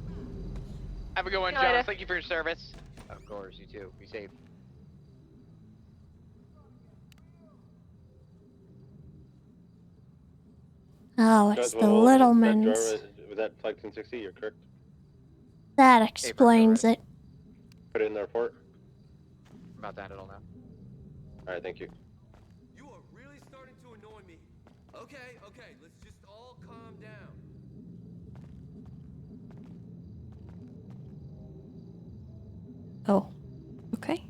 Have a good one, See you later. Jones. Thank you for your service. Of course, you too. Be safe. Oh, it's the little men's. Was that flight 1060? You're correct. That explains it. Put it in the report. I'm about to handle it now. All right, thank you. You are really starting to annoy me. Okay, let's just all calm down. Oh, okay.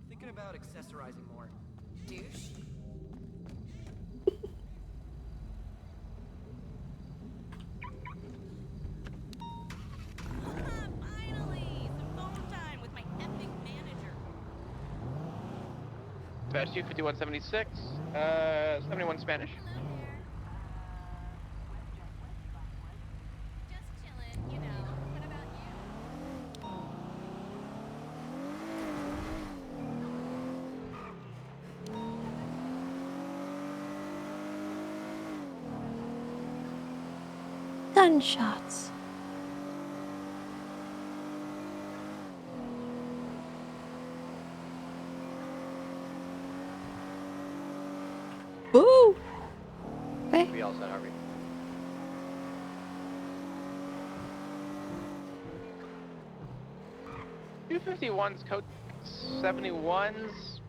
Thinking about accessorizing more. Douche. Badge 25176, 71 Spanish. Gunshots. Woo! Okay. We all set, Harvey. $251's code 71's.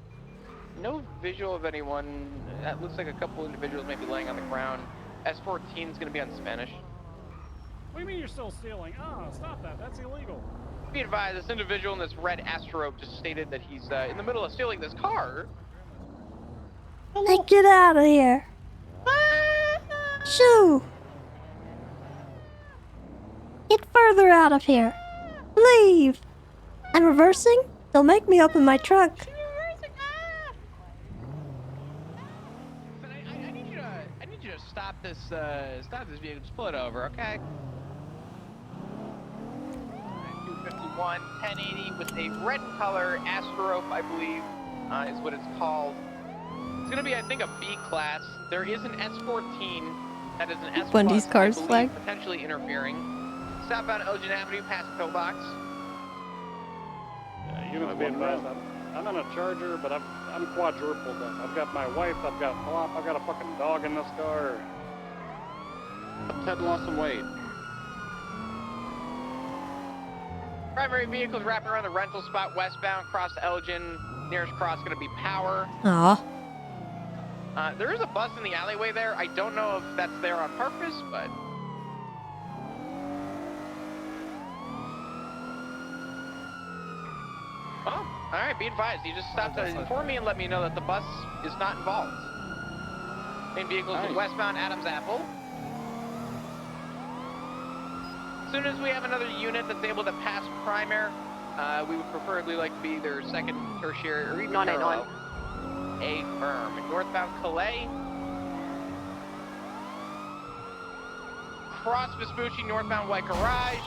No visual of anyone. That looks like a couple individuals maybe laying on the ground. S14's gonna be on Spanish. What do you mean you're still stealing? Ah, stop that. That's illegal. Be advised, this individual in this red Astrobe just stated that he's in the middle of stealing this car. Hey, get out of here. Shoo! Get further out of here. Leave. I'm reversing. They'll make me open my trunk. I need you to stop this vehicle. Just pull it over, okay? 251, 1080 with a red color Astrobe, I believe, is what it's called. It's gonna be, I think, a B class. There is an S14 that is an S+, Bundy's car's I believe, flag. potentially interfering. Southbound Elgin Avenue past Pillbox. Units be advised, I'm in a Charger, but I'm quadrupled up. I've got my wife, I've got Flop, I've got a fucking dog in this car. Ted lost some weight. Primary vehicles wrapping around the rental spot westbound, cross Elgin. Nearest cross gonna be Power. Aw. There is a bus in the alleyway there. I don't know if that's there on purpose, but... Oh, alright, be advised. You just stopped to inform me and let me know that the bus is not involved. Main vehicles is westbound Adams Apple. As soon as we have another unit that's able to pass primary, we would preferably like to be their second, tertiary, or even parallel. Affirm. Northbound Calais. Cross Vespucci, northbound White Garage.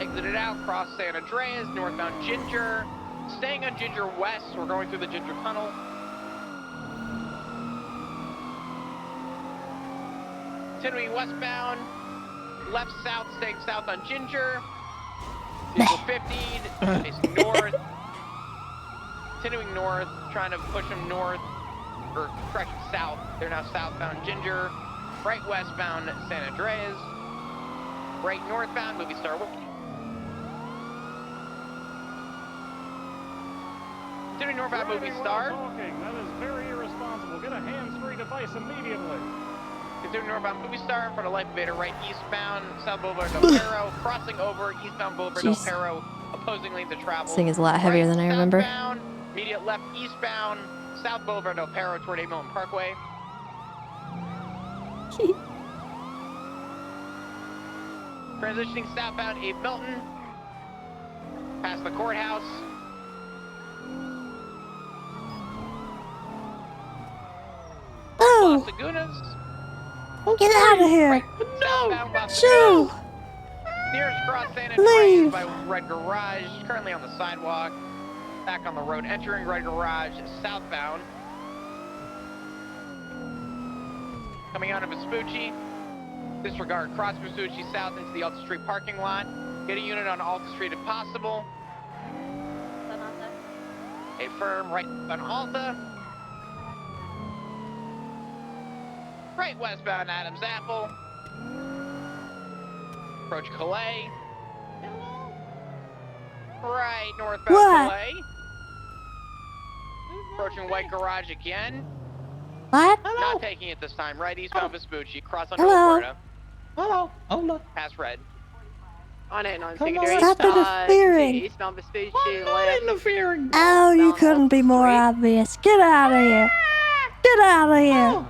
Exited out, cross San Andreas, northbound Ginger. Staying on Ginger West, we're going through the Ginger Tunnel. Continuing westbound, left south, staying south on Ginger. Vehicle 50, facing north. Continuing north, trying to push them north, or correction, south. They're now southbound Ginger. Right westbound San Andreas. Right northbound Movie Star. Continuing northbound Movie Star. That is very irresponsible. Get a hands-free device immediately. Continuing northbound Movie Star in front of Life Invader, right eastbound, South Boulevard Del Perro, crossing over eastbound Boulevard Del Perro, opposing lanes of travel. This thing is a lot heavier than I remember. Southbound, immediate left eastbound, South Boulevard Del Perro toward 8 Milton Parkway. Transitioning southbound 8 Milton, past the courthouse. Oh! Las Lagunas. Get out of here! No! Shoo! Nearest cross San Andreas by Red Garage, currently on the sidewalk. Back on the road, entering Red Garage southbound. Coming out of Vespucci. Disregard cross Vespucci south into the Alta Street parking lot. Get a unit on Alta Street if possible. A firm right on Alta. Right westbound Adams Apple. Approach Calais. Right northbound Calais. Approaching White Garage again. What? Not taking it this time. Right eastbound Vespucci. Cross on Hello. Puerta. Hello. Hello. Pass red. On 8-9 Come secondary. on, stop interfering. Eastbound Vespucci, left. Interfering. Oh, you couldn't be more obvious. Get out of here. Get out of here.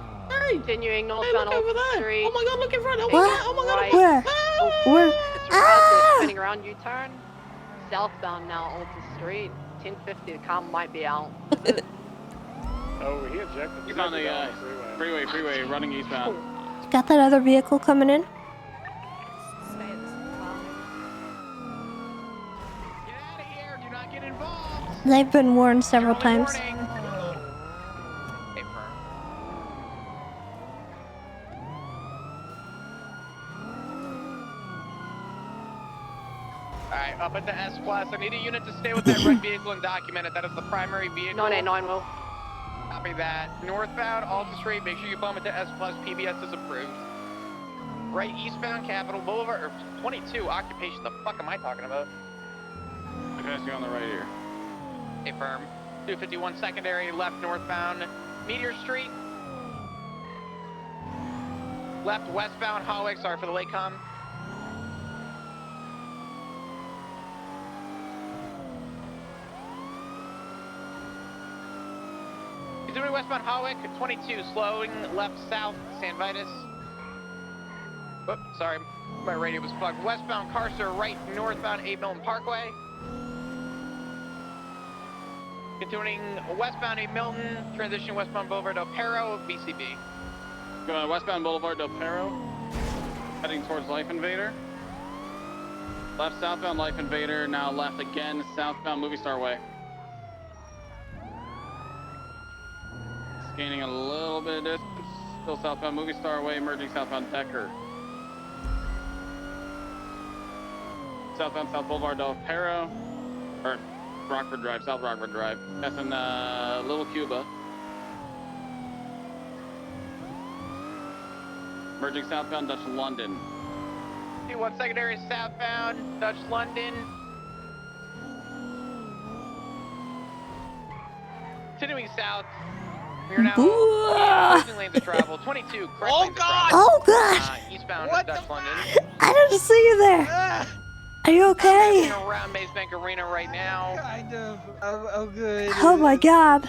Continuing northbound Alta Street. Oh my god, look in front. Oh my What? god. Oh my god. Right. Where? Where? Ah! Spinning around U-turn. Southbound now Alta Street. 1050, the car might be out. Oh, he ejected. He's on the freeway, running eastbound. Got that other vehicle coming in? They've been warned several times. Alright, up at the S Plus. I need a unit to stay with that red vehicle and document it. That is the primary vehicle. 989 will. Copy that. Northbound Alta Street, make sure you bump it to S Plus. PBS is approved. Right eastbound Capitol Boulevard, or 22 occupation. The fuck am I talking about? I'm passing you on the right here. A firm. 251 secondary, left northbound Meteor Street. Left westbound Hawick, sorry for the late com. Continuing westbound Hawick, 22, slowing left south San Vitus. Oops, sorry, my radio was plugged. Westbound Carcer, right northbound 8 Milton Parkway. Continuing westbound 8 Milton, transition westbound Boulevard Del Perro, BCB. Going westbound Boulevard Del Perro, heading towards Life Invader. Left southbound Life Invader, now left again, southbound Movie Star Way. Gaining a little bit of distance, still southbound Movie Star Way, merging southbound Decker. Southbound South Boulevard Del Perro, or Rockford Drive, South Rockford Drive. That's in Little Cuba. Merging southbound Dutch London. 21 secondary southbound Dutch London. Continuing south. We are now closing lanes of travel. 22. Oh god! Oh god! Eastbound Dutch London. I didn't see you there. Are you okay? Around Maze Bank Arena right now. Kind of. I'm good. Oh my god.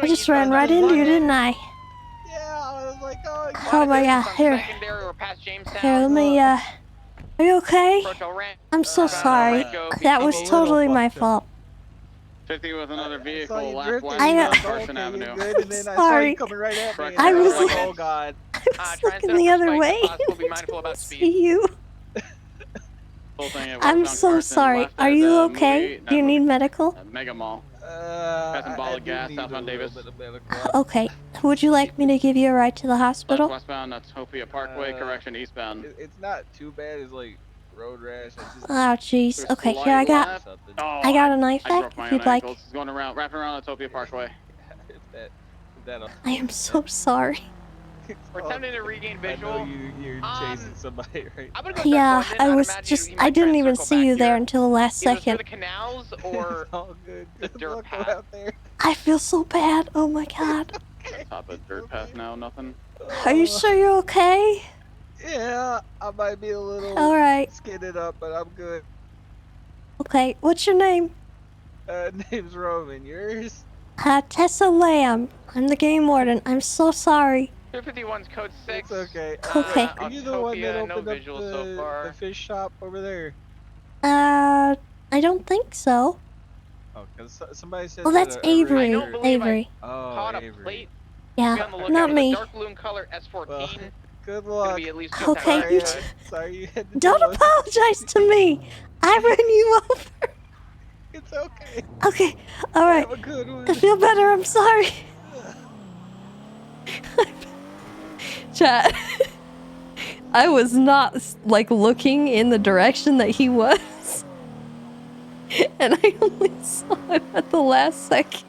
I just ran right into you, didn't I? Yeah, I was like, oh god. Oh my god. Here. Here, let me, Are you okay? I'm so sorry. That was totally my fault. 50 with another vehicle, left drifted. west I know. on Carson Avenue. Good, and then I saw Sorry. you coming right at me. I was like, like- oh god. I was looking the other way. Be mindful about speed. See you. Whole thing at I'm westbound so Carson, sorry. left Are at, you movie- okay? Do you need medical? Mega Mall. Got ball of gas, southbound Davis. Okay. Would you like me to give you a ride to the Left hospital? westbound, that's Topia Parkway, correction, eastbound. It's not too bad. It's like road rash. I just. Oh, jeez. There's Okay, slight here I got. left. I got a knife I back broke my if you'd own like. ankles. It's going around, wrapping around the Topia Parkway. If that. I am so sorry. We're attempting to regain visual. I know you're chasing somebody, right? I'm gonna go Yeah, duck one in. I I'd was imagine just. he I might try didn't and even circle see back you there here. until the last Either through second. the canals or the dirt path. Out there. I feel so bad. Oh my god. Top of dirt path now, nothing. Are you sure you're okay? Yeah, I might be a little. All right. Skinned up, but I'm good. Okay, what's your name? Name's Roman. Yours? Tessa Lamb. I'm the game warden. I'm so sorry. 251's code 6. It's okay. Okay. Are you the one that Autopia, opened no up visual so far. the fish shop over there? I don't think so. Oh, because somebody said. Well, that's Avery. I don't believe Avery. I Oh, caught a Avery. plate. Yeah, Be on the lookout not for me. the dark balloon color S14. Well, good Gonna luck. be at least Okay, sorry, you Sorry you had to Don't deal with- apologize to me. I ran you over. It's okay. Okay, all right. Have a good one. I feel better. I'm sorry. Chat. I was not like looking in the direction that he was, and I only saw him at the last second.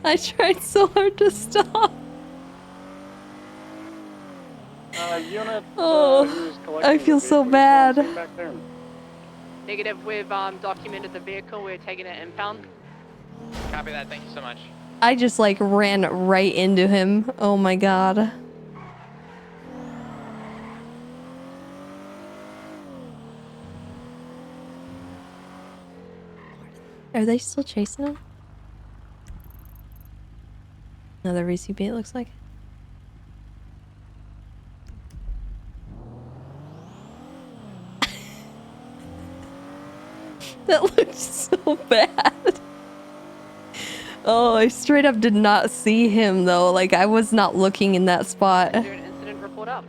I tried so hard to stop. Unit. Oh, I feel so bad. Back there. Negative, we've documented the vehicle. We're taking it impound. Copy that. Thank you so much. I just like ran right into him. Oh my god. Are they still chasing him? Another VCB, it looks like. That looked so bad. Oh, I straight up did not see him though. Like I was not looking in that spot. Do an incident report up.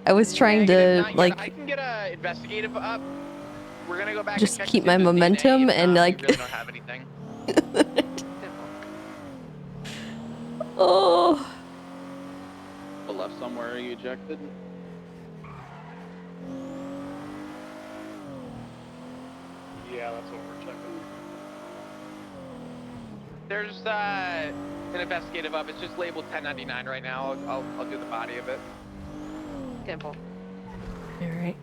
I was trying to I like can get a investigative up. We're gonna go back just and check keep to see my if there's momentum DNA. If and not, like we really don't have anything. oh. The left somewhere, are you ejected? Yeah, that's what we're checking. There's an investigative up. It's just labeled 1099 right now. I'll do the body of it. Temple. All right.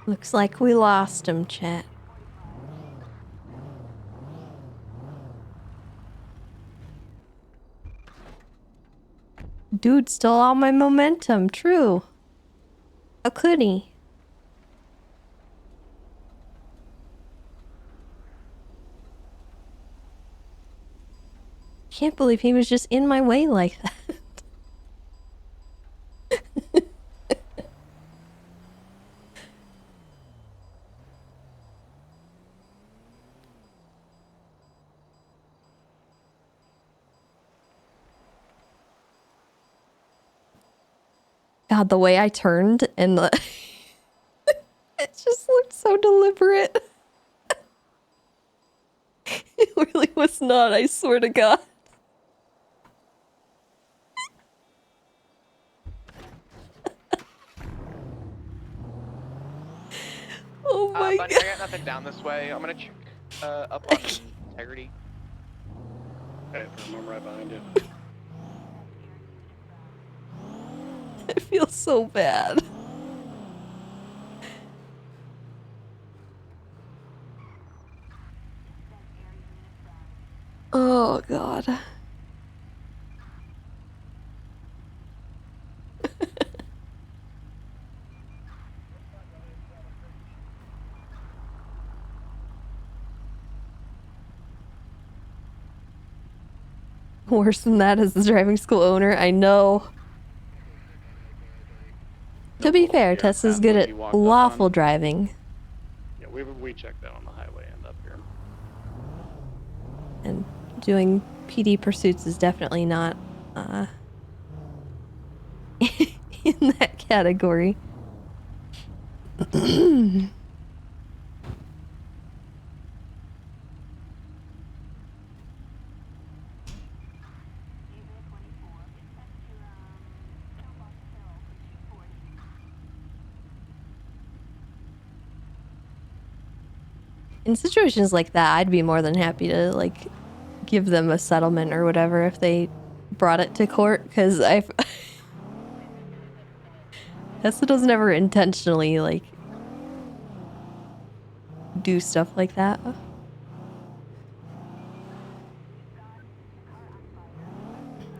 Looks like we lost him, chat. Dude stole all my momentum. True. How could he? Can't believe he was just in my way like that. God, the way I turned and the it just looked so deliberate. It really was not, I swear to God. Oh my buddy, God. I got nothing down this way. I'm gonna check up on integrity. Okay, I'm right behind you. I feel so bad. Oh God. Worse than that as the driving school owner, I know. To be fair, Tessa's good at lawful driving. Yeah, we checked that on the highway end up here. And doing PD pursuits is definitely not in that category. In situations like that, I'd be more than happy to like give them a settlement or whatever if they brought it to court, because I've Tessa doesn't ever intentionally like do stuff like that.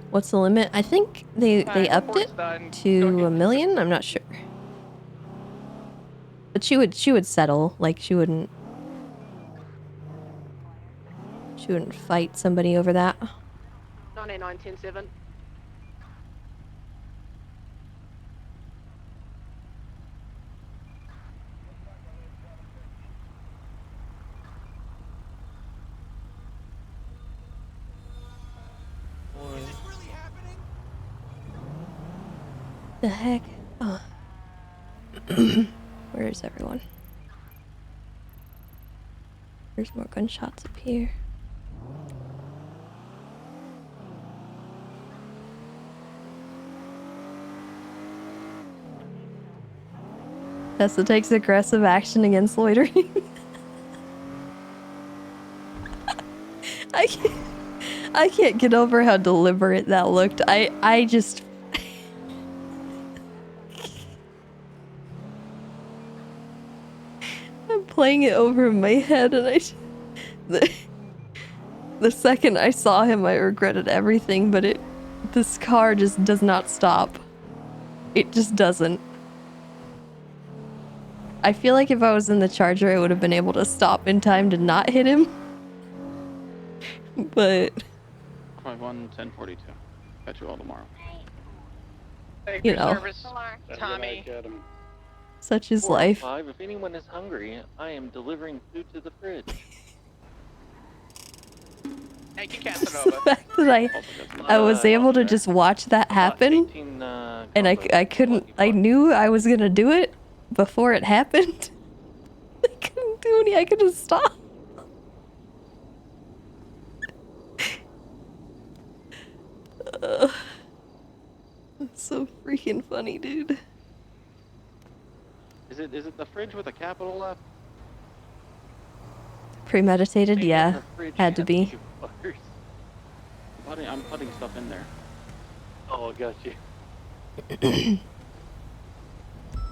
What's the limit? I think they upped it to $1 million. I'm not sure, but she would settle. Like she wouldn't fight somebody over that. 99.10.7. The heck? Oh. Where is everyone? There's more gunshots up here. Tessa takes aggressive action against loitering. I can't get over how deliberate that looked. I just I'm playing it over in my head, and the second I saw him, I regretted everything. But this car just does not stop. It just doesn't. I feel like if I was in the Charger, I would have been able to stop in time to not hit him. But 51-1042. Catch you all tomorrow. You know, Tommy. such is life. 5, if anyone is hungry, I am delivering food to the fridge. Thank you, The Casanova. fact that I was able to just watch that happen, and I couldn't. I knew I was gonna do it before it happened. I couldn't do any. I couldn't stop. That's so freaking funny, dude. Is it the fridge with a capital F? Premeditated, yeah, had to be. I'm putting stuff in there. Oh, I got you.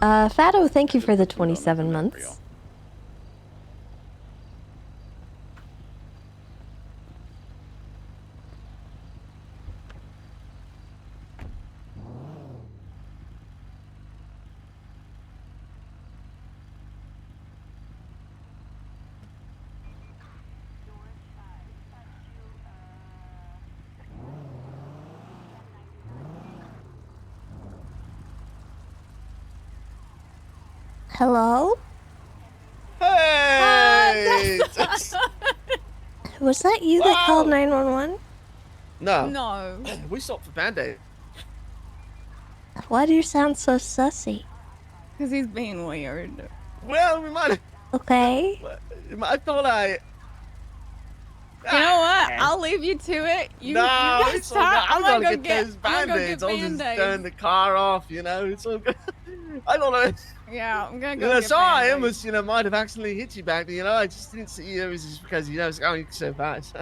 Fado, thank you for the 27 months. Hello? Hey! Was that you that called 911? No. No. We stopped for Band-Aid. Why do you sound so sussy? Because he's being weird. Well, we might. Okay. I thought I. You know what? I'll leave you to it. You guys it's all good. talk. I'm gonna get those I'm gonna Band-Aids. go I'll get just Band-Aids. turn the car off, you know. It's all good. I don't know. Yeah, I'm gonna go You know, get so I Band-Aids. almost, might have accidentally hit you back there, you know. I just didn't see you. It was just because, it's going so fast.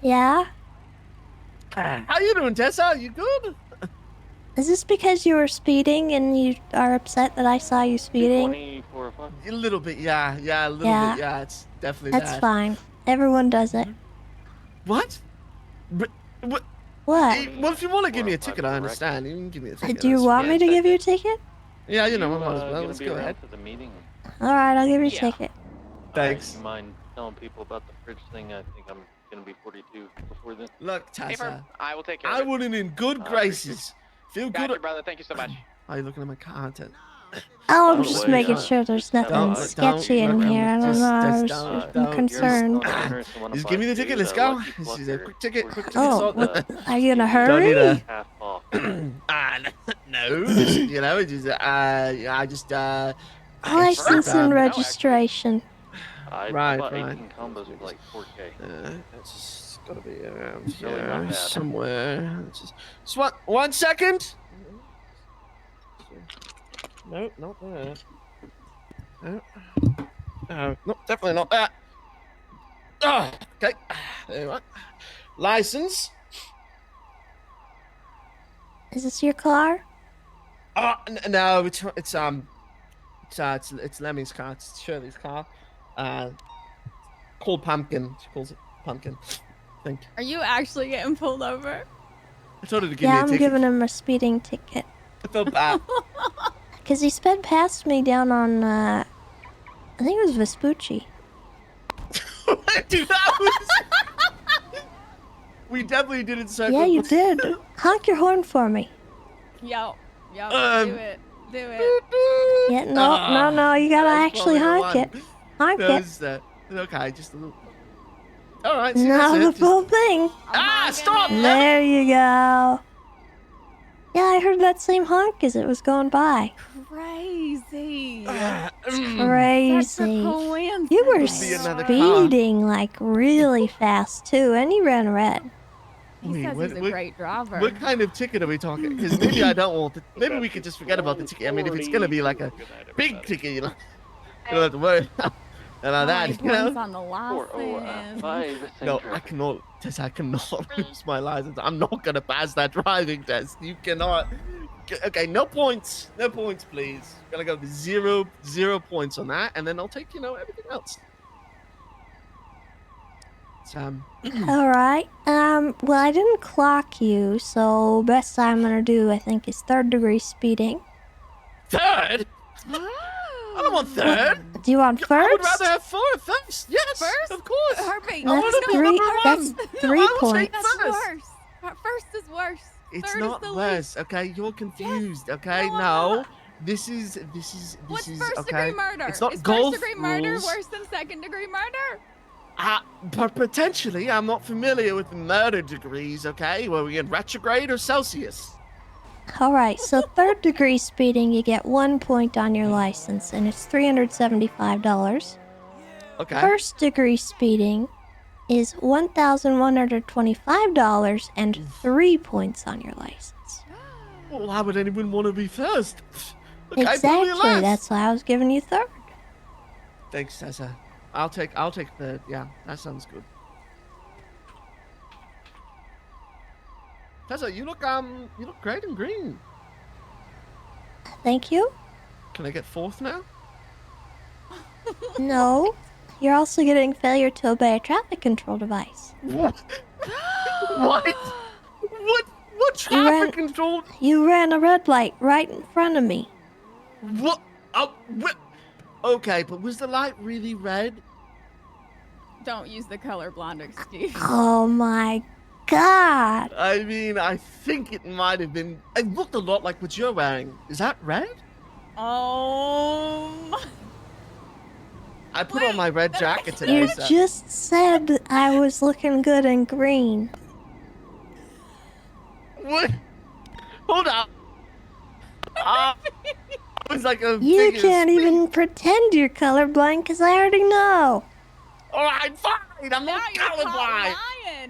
Yeah? How you doing, Tessa? You good? Is this because you were speeding and you are upset that I saw you speeding? A little bit, yeah. Yeah, a little Yeah. bit, yeah. It's definitely That's that. fine. Everyone does it. What? What? What? Well, if you want to give me a ticket, I understand. You can give me a ticket. Do you want me to give you a ticket? Yeah, I might as well. Let's be go around ahead. for the meeting. Alright, I'll give you a ticket. Thanks. Do you mind telling people about the fridge thing? I think I'm gonna be 42 before then. Look, Tessa, I will take care of I it. wouldn't in good graces. Feel Got good. you, brother. Thank you so much. Are you looking at my content? Oh, I'm just making sure there's nothing sketchy in here. I don't know. I'm concerned. Just give me the ticket. Let's go. This is a quick ticket. Quick ticket. Oh, so- are you in a Don't need hurry? a. No, just, you know, just I just License and registration. Right, about 18 combos for like 4K. It's just gotta be around Really not here bad. somewhere. Just one second. No, not there. No, definitely not that. Oh, okay. There you are. License. Is this your car? Oh no, it's Lemmy's car. It's Shirley's car. Called Pumpkin. She calls it Pumpkin. I think. Are you actually getting pulled over? I told her to give me Yeah, a I'm ticket. giving him a speeding ticket. I felt bad. Because he sped past me down on, I think it was Vespucci. Dude, that was... We definitely didn't circle. Yeah, you did. Honk your horn for me. Yo, do it. Yeah, no, you gotta actually honk it. Honk it. Okay, just a little... Alright, No, the full thing. Stop! There you go. Yeah, I heard that same honk as it was going by. Crazy. Crazy. You were speeding like really fast too, and you ran red. He says he's a great driver. What kind of ticket are we talking? Because maybe I don't want it. Maybe we could just forget about the ticket. I mean, if it's gonna be like a big ticket, you know, you don't have to worry about that. You know? On the license. No, I cannot. Tessa, I cannot lose my license. I'm not gonna pass that driving test. You cannot. Okay, no points. No points, please. Gonna go to 0 points on that, and then I'll take everything else. All right. Well, I didn't clock you, so best I'm gonna do, I think, is 3rd degree speeding. Third? I don't want third. Do you want first? I would rather have first. Yes, First? of course. Herbie, That's three points. That's worse. First is worse. It's Third not is the worse, okay? You're confused, okay? No, this is What's okay? first degree murder? It's not is golf first degree murder rules. worse than second degree murder? But potentially, I'm not familiar with the murder degrees, okay? Were we in retrograde or Celsius? All right, so 3rd degree speeding, you get 1 point on your license, and it's $375. Okay. 1st degree speeding is $1,125 and 3 points on your license. Well, why would anyone want to be first? Okay, Exactly, that's why I was giving you 3rd. Thanks, Tessa. I'll take third. Yeah, that sounds good. Tessa, you look great in green. Thank you. Can I get 4th now? No, you're also getting failure to obey a traffic control device. What? What traffic control? You ran a red light right in front of me. What? Okay, but was the light really red? Don't use the colorblind excuse. Oh my god. I mean, I think it might have been. It looked a lot like what you're wearing. Is that red? I put on my red jacket today. You just said I was looking good in green. What? Hold up. It was like a. You can't even pretend you're colorblind because I already know. All right, fine. I'm not colorblind. Lying.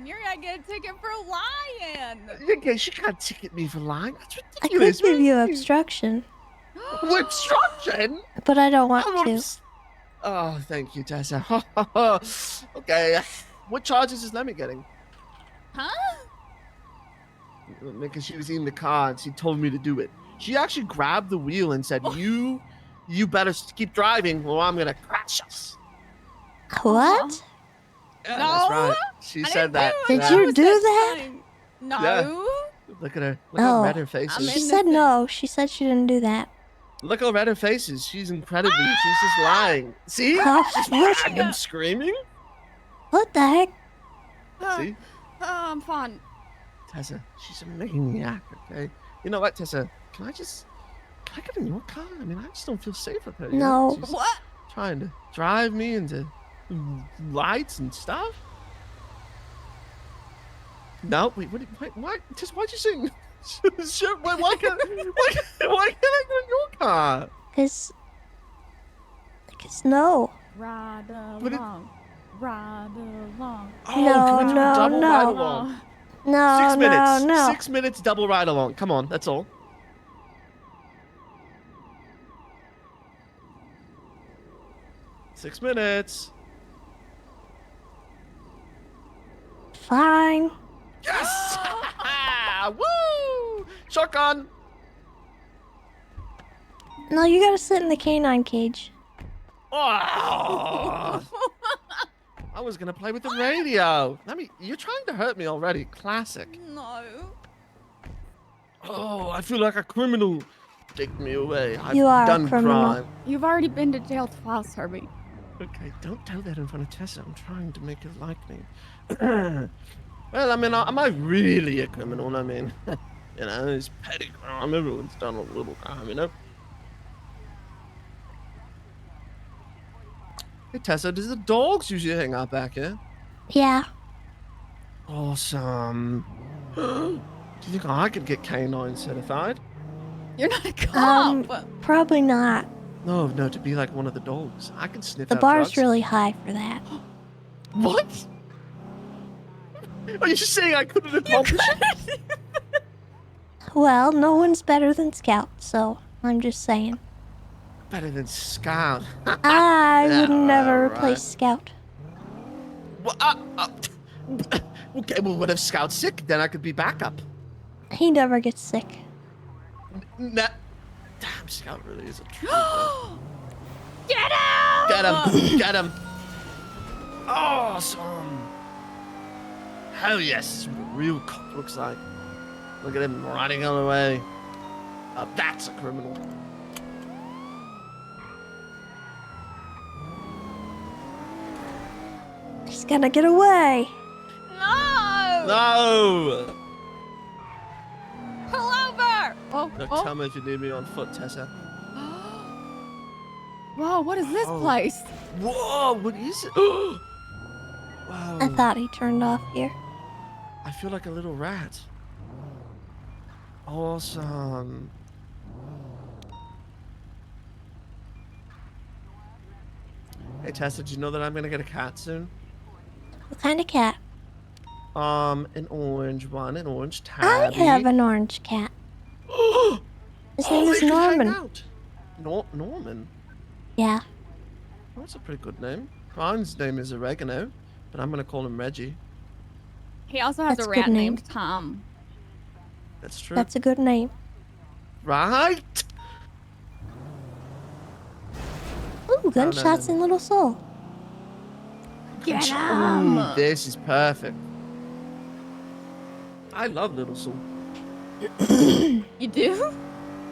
You're gonna get a ticket for lying. Okay, she can't ticket me for lying. That's I ridiculous. could give you obstruction, Obstruction? but I don't want to. Oh, thank you, Tessa. Okay, what charges is Lemmy getting? Huh? Because she was in the car and she told me to do it. She actually grabbed the wheel and said, "You better keep driving, or I'm gonna crash us." What? Yeah, that's right. She said that. Did you do that? No. Yeah. Look at her. Look how red her face is. She said no. She said she didn't do that. Look how red her face is. She's incredibly. She's just lying. See? She's lying and screaming. What the heck? See? Oh, I'm fine. Tessa, she's a maniac, okay? You know what, Tessa? Can I get in your car? I mean, I just don't feel safe with her. you know? No. She's trying to drive me into lights and stuff? No, wait, what? Just why'd you sing? Sure, why can't I go in your car? Cause no. Ride But it- along. Ride along. Oh, No, can we do no, a double no. ride along? No, 6 minutes. no, no. 6 minutes double ride along. Come on, that's all. Six minutes. Fine. Yes! Woo! Shotgun. No, you gotta sit in the canine cage. Oh! I was gonna play with the radio. You're trying to hurt me already. Classic. No. Oh, I feel like a criminal. Take me away. I've You are a done criminal. crime. You've already been to jail twice, Herbie. Okay, don't tell that in front of Tessa. I'm trying to make her like me. Well, I mean, am I really a criminal? I mean, you know, it's petty crime. Everyone's done a little crime, you know? Hey, Tessa, does the dogs usually hang out back here? Yeah. Awesome. Do you think I could get canine certified? You're not a cop. Probably not. No, to be like one of the dogs. I can sniff The out bar's drugs. really high for that. What? Are you saying I couldn't accomplish it? Well, no one's better than Scout, so I'm just saying. Better than Scout. I Yeah, would never right. replace Scout. Well, okay, well, what if Scout's sick? Then I could be backup. He never gets sick. Nah. Damn, Scout really is a trooper. Get out! Get him! Get him! Awesome! Hell yes, this is what a real cop looks like. Look at him riding on the way. That's a criminal. He's gonna get away. No! No! Pull over! Oh, Look, oh. tell me if you need me on foot, Tessa. Whoa, what is this Oh. place? Whoa, what is it? Wow. I thought he turned off here. I feel like a little rat. Awesome. Hey Tessa, did you know that I'm gonna get a cat soon? What kind of cat? An orange one, an orange I tabby. have an orange cat. His name they is can hang Norman. out. Norman? Yeah. Oh, that's a pretty good name. Mine's name is Oregano, but I'm gonna call him Reggie. He also has That's a a good rat name. named Tom. That's true. That's a good name. Right? Ooh, gunshots in Little Soul. Get Ooh, this is perfect. I love Little Soul. You do?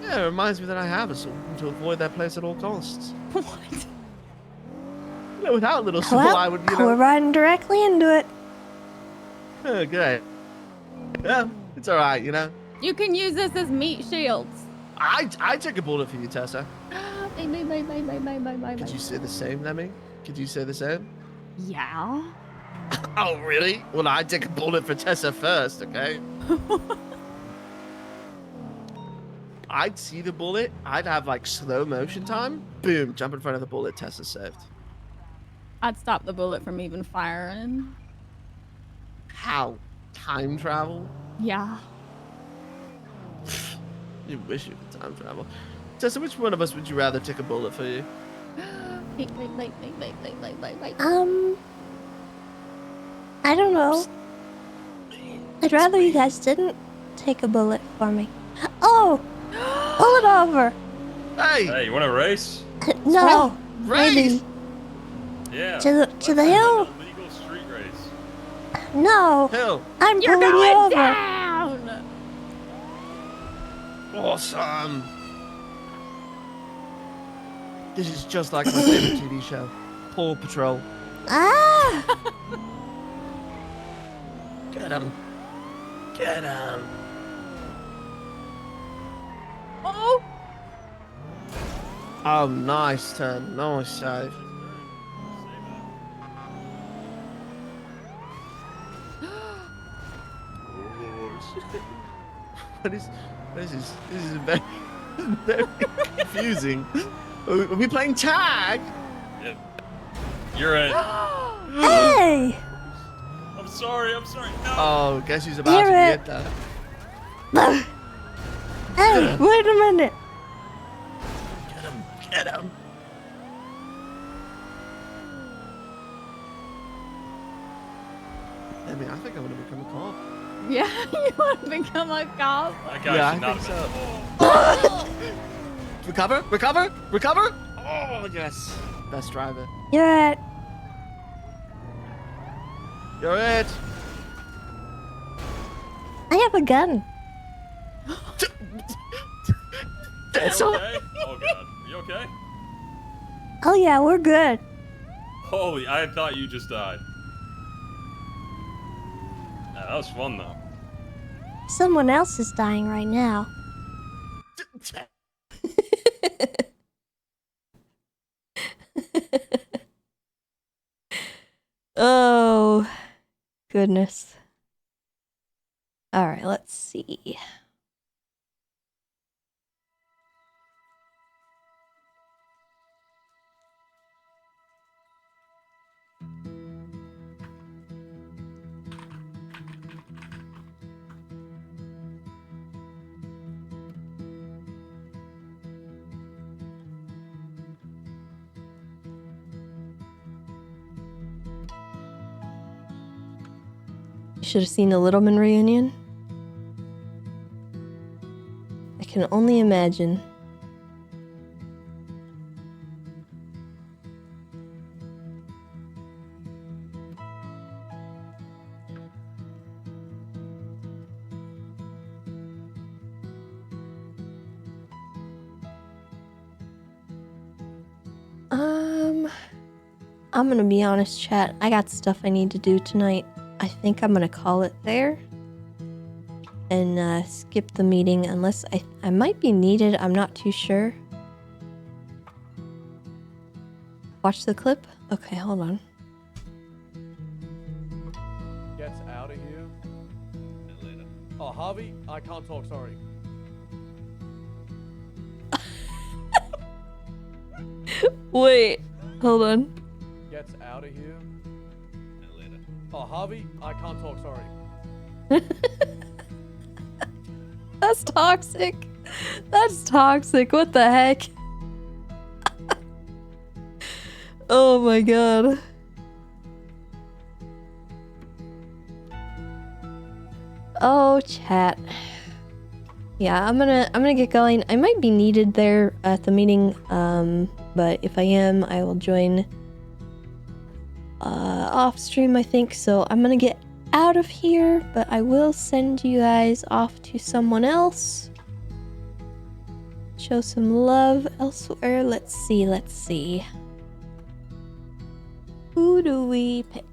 Yeah, it reminds me that I have a soul and to avoid that place at all costs. What? You know, without Little Soul, Well, I would, you we're know. riding directly into it. Oh, great. Yeah, it's alright, you know. You can use this as meat shields. I took a bullet for you, Tessa. Bye, bye, bye, bye, bye, bye, bye, bye, Could bye. you say the same, Lemmy? Could you say the same? Yeah. Oh, really? Well, I'd take a bullet for Tessa first, okay? I'd see the bullet. I'd have, like, slow motion time. Boom, jump in front of the bullet. Tessa saved. I'd stop the bullet from even firing. How? Time travel? Yeah. You wish you could time travel. Tessa, which one of us would you rather take a bullet for you? I don't know. I'd rather you guys didn't take a bullet for me. Oh! Pull it over! Hey! Hey, you want to race? No! Race! Maybe. Yeah. To the hill? Legal street race. No! Hill. I'm You're pulling you going over! down! Awesome. This is just like my favorite TV show, Paw Patrol. Ah! Get him. Get him. Oh! Oh, nice turn. Nice save. What is this? Is very, very confusing. Are we playing tag? You're in. Hey! I'm sorry. No. Oh, guess who's about to You're get that? Hey, wait a minute. Get him. I mean, I think I'm gonna become a cop. Yeah, you want to become a cop? That guy Yeah, should I not think have Recover! Oh, yes. Best driver. You're it. You're it. I have a gun. That's been. all. Okay? Oh god. Are you okay? Oh yeah, we're good. Holy, I thought you just died. Nah, that was fun though. Someone else is dying right now. Oh, goodness. All right, let's see. You should have seen the Littleman reunion. I can only imagine. I'm gonna be honest, chat. I got stuff I need to do tonight. I think I'm gonna call it there and skip the meeting unless I might be needed. I'm not too sure. Watch the clip? Okay, hold on. Gets out of here. Oh, Harvey, I can't talk, sorry. Wait, hold on. Gets out of here. Oh, Harvey, I can't talk, sorry. That's toxic. That's toxic. What the heck? Oh my god. Oh, chat. Yeah, I'm gonna get going. I might be needed there at the meeting, but if I am, I will join off stream, I think. So I'm gonna get out of here, but I will send you guys off to someone else. Show some love elsewhere. Let's see. Who do we pick?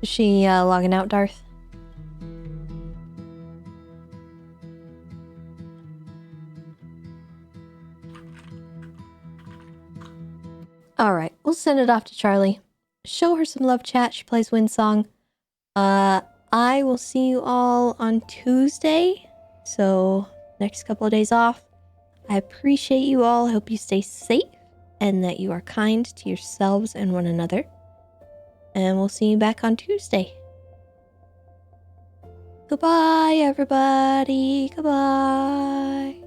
Is she logging out, Darth? Alright, we'll send it off to Charlie. Show her some love, chat. She plays Windsong. I will see you all on Tuesday. So, next couple of days off. I appreciate you all. I hope you stay safe and that you are kind to yourselves and one another. And we'll see you back on Tuesday. Goodbye, everybody. Goodbye.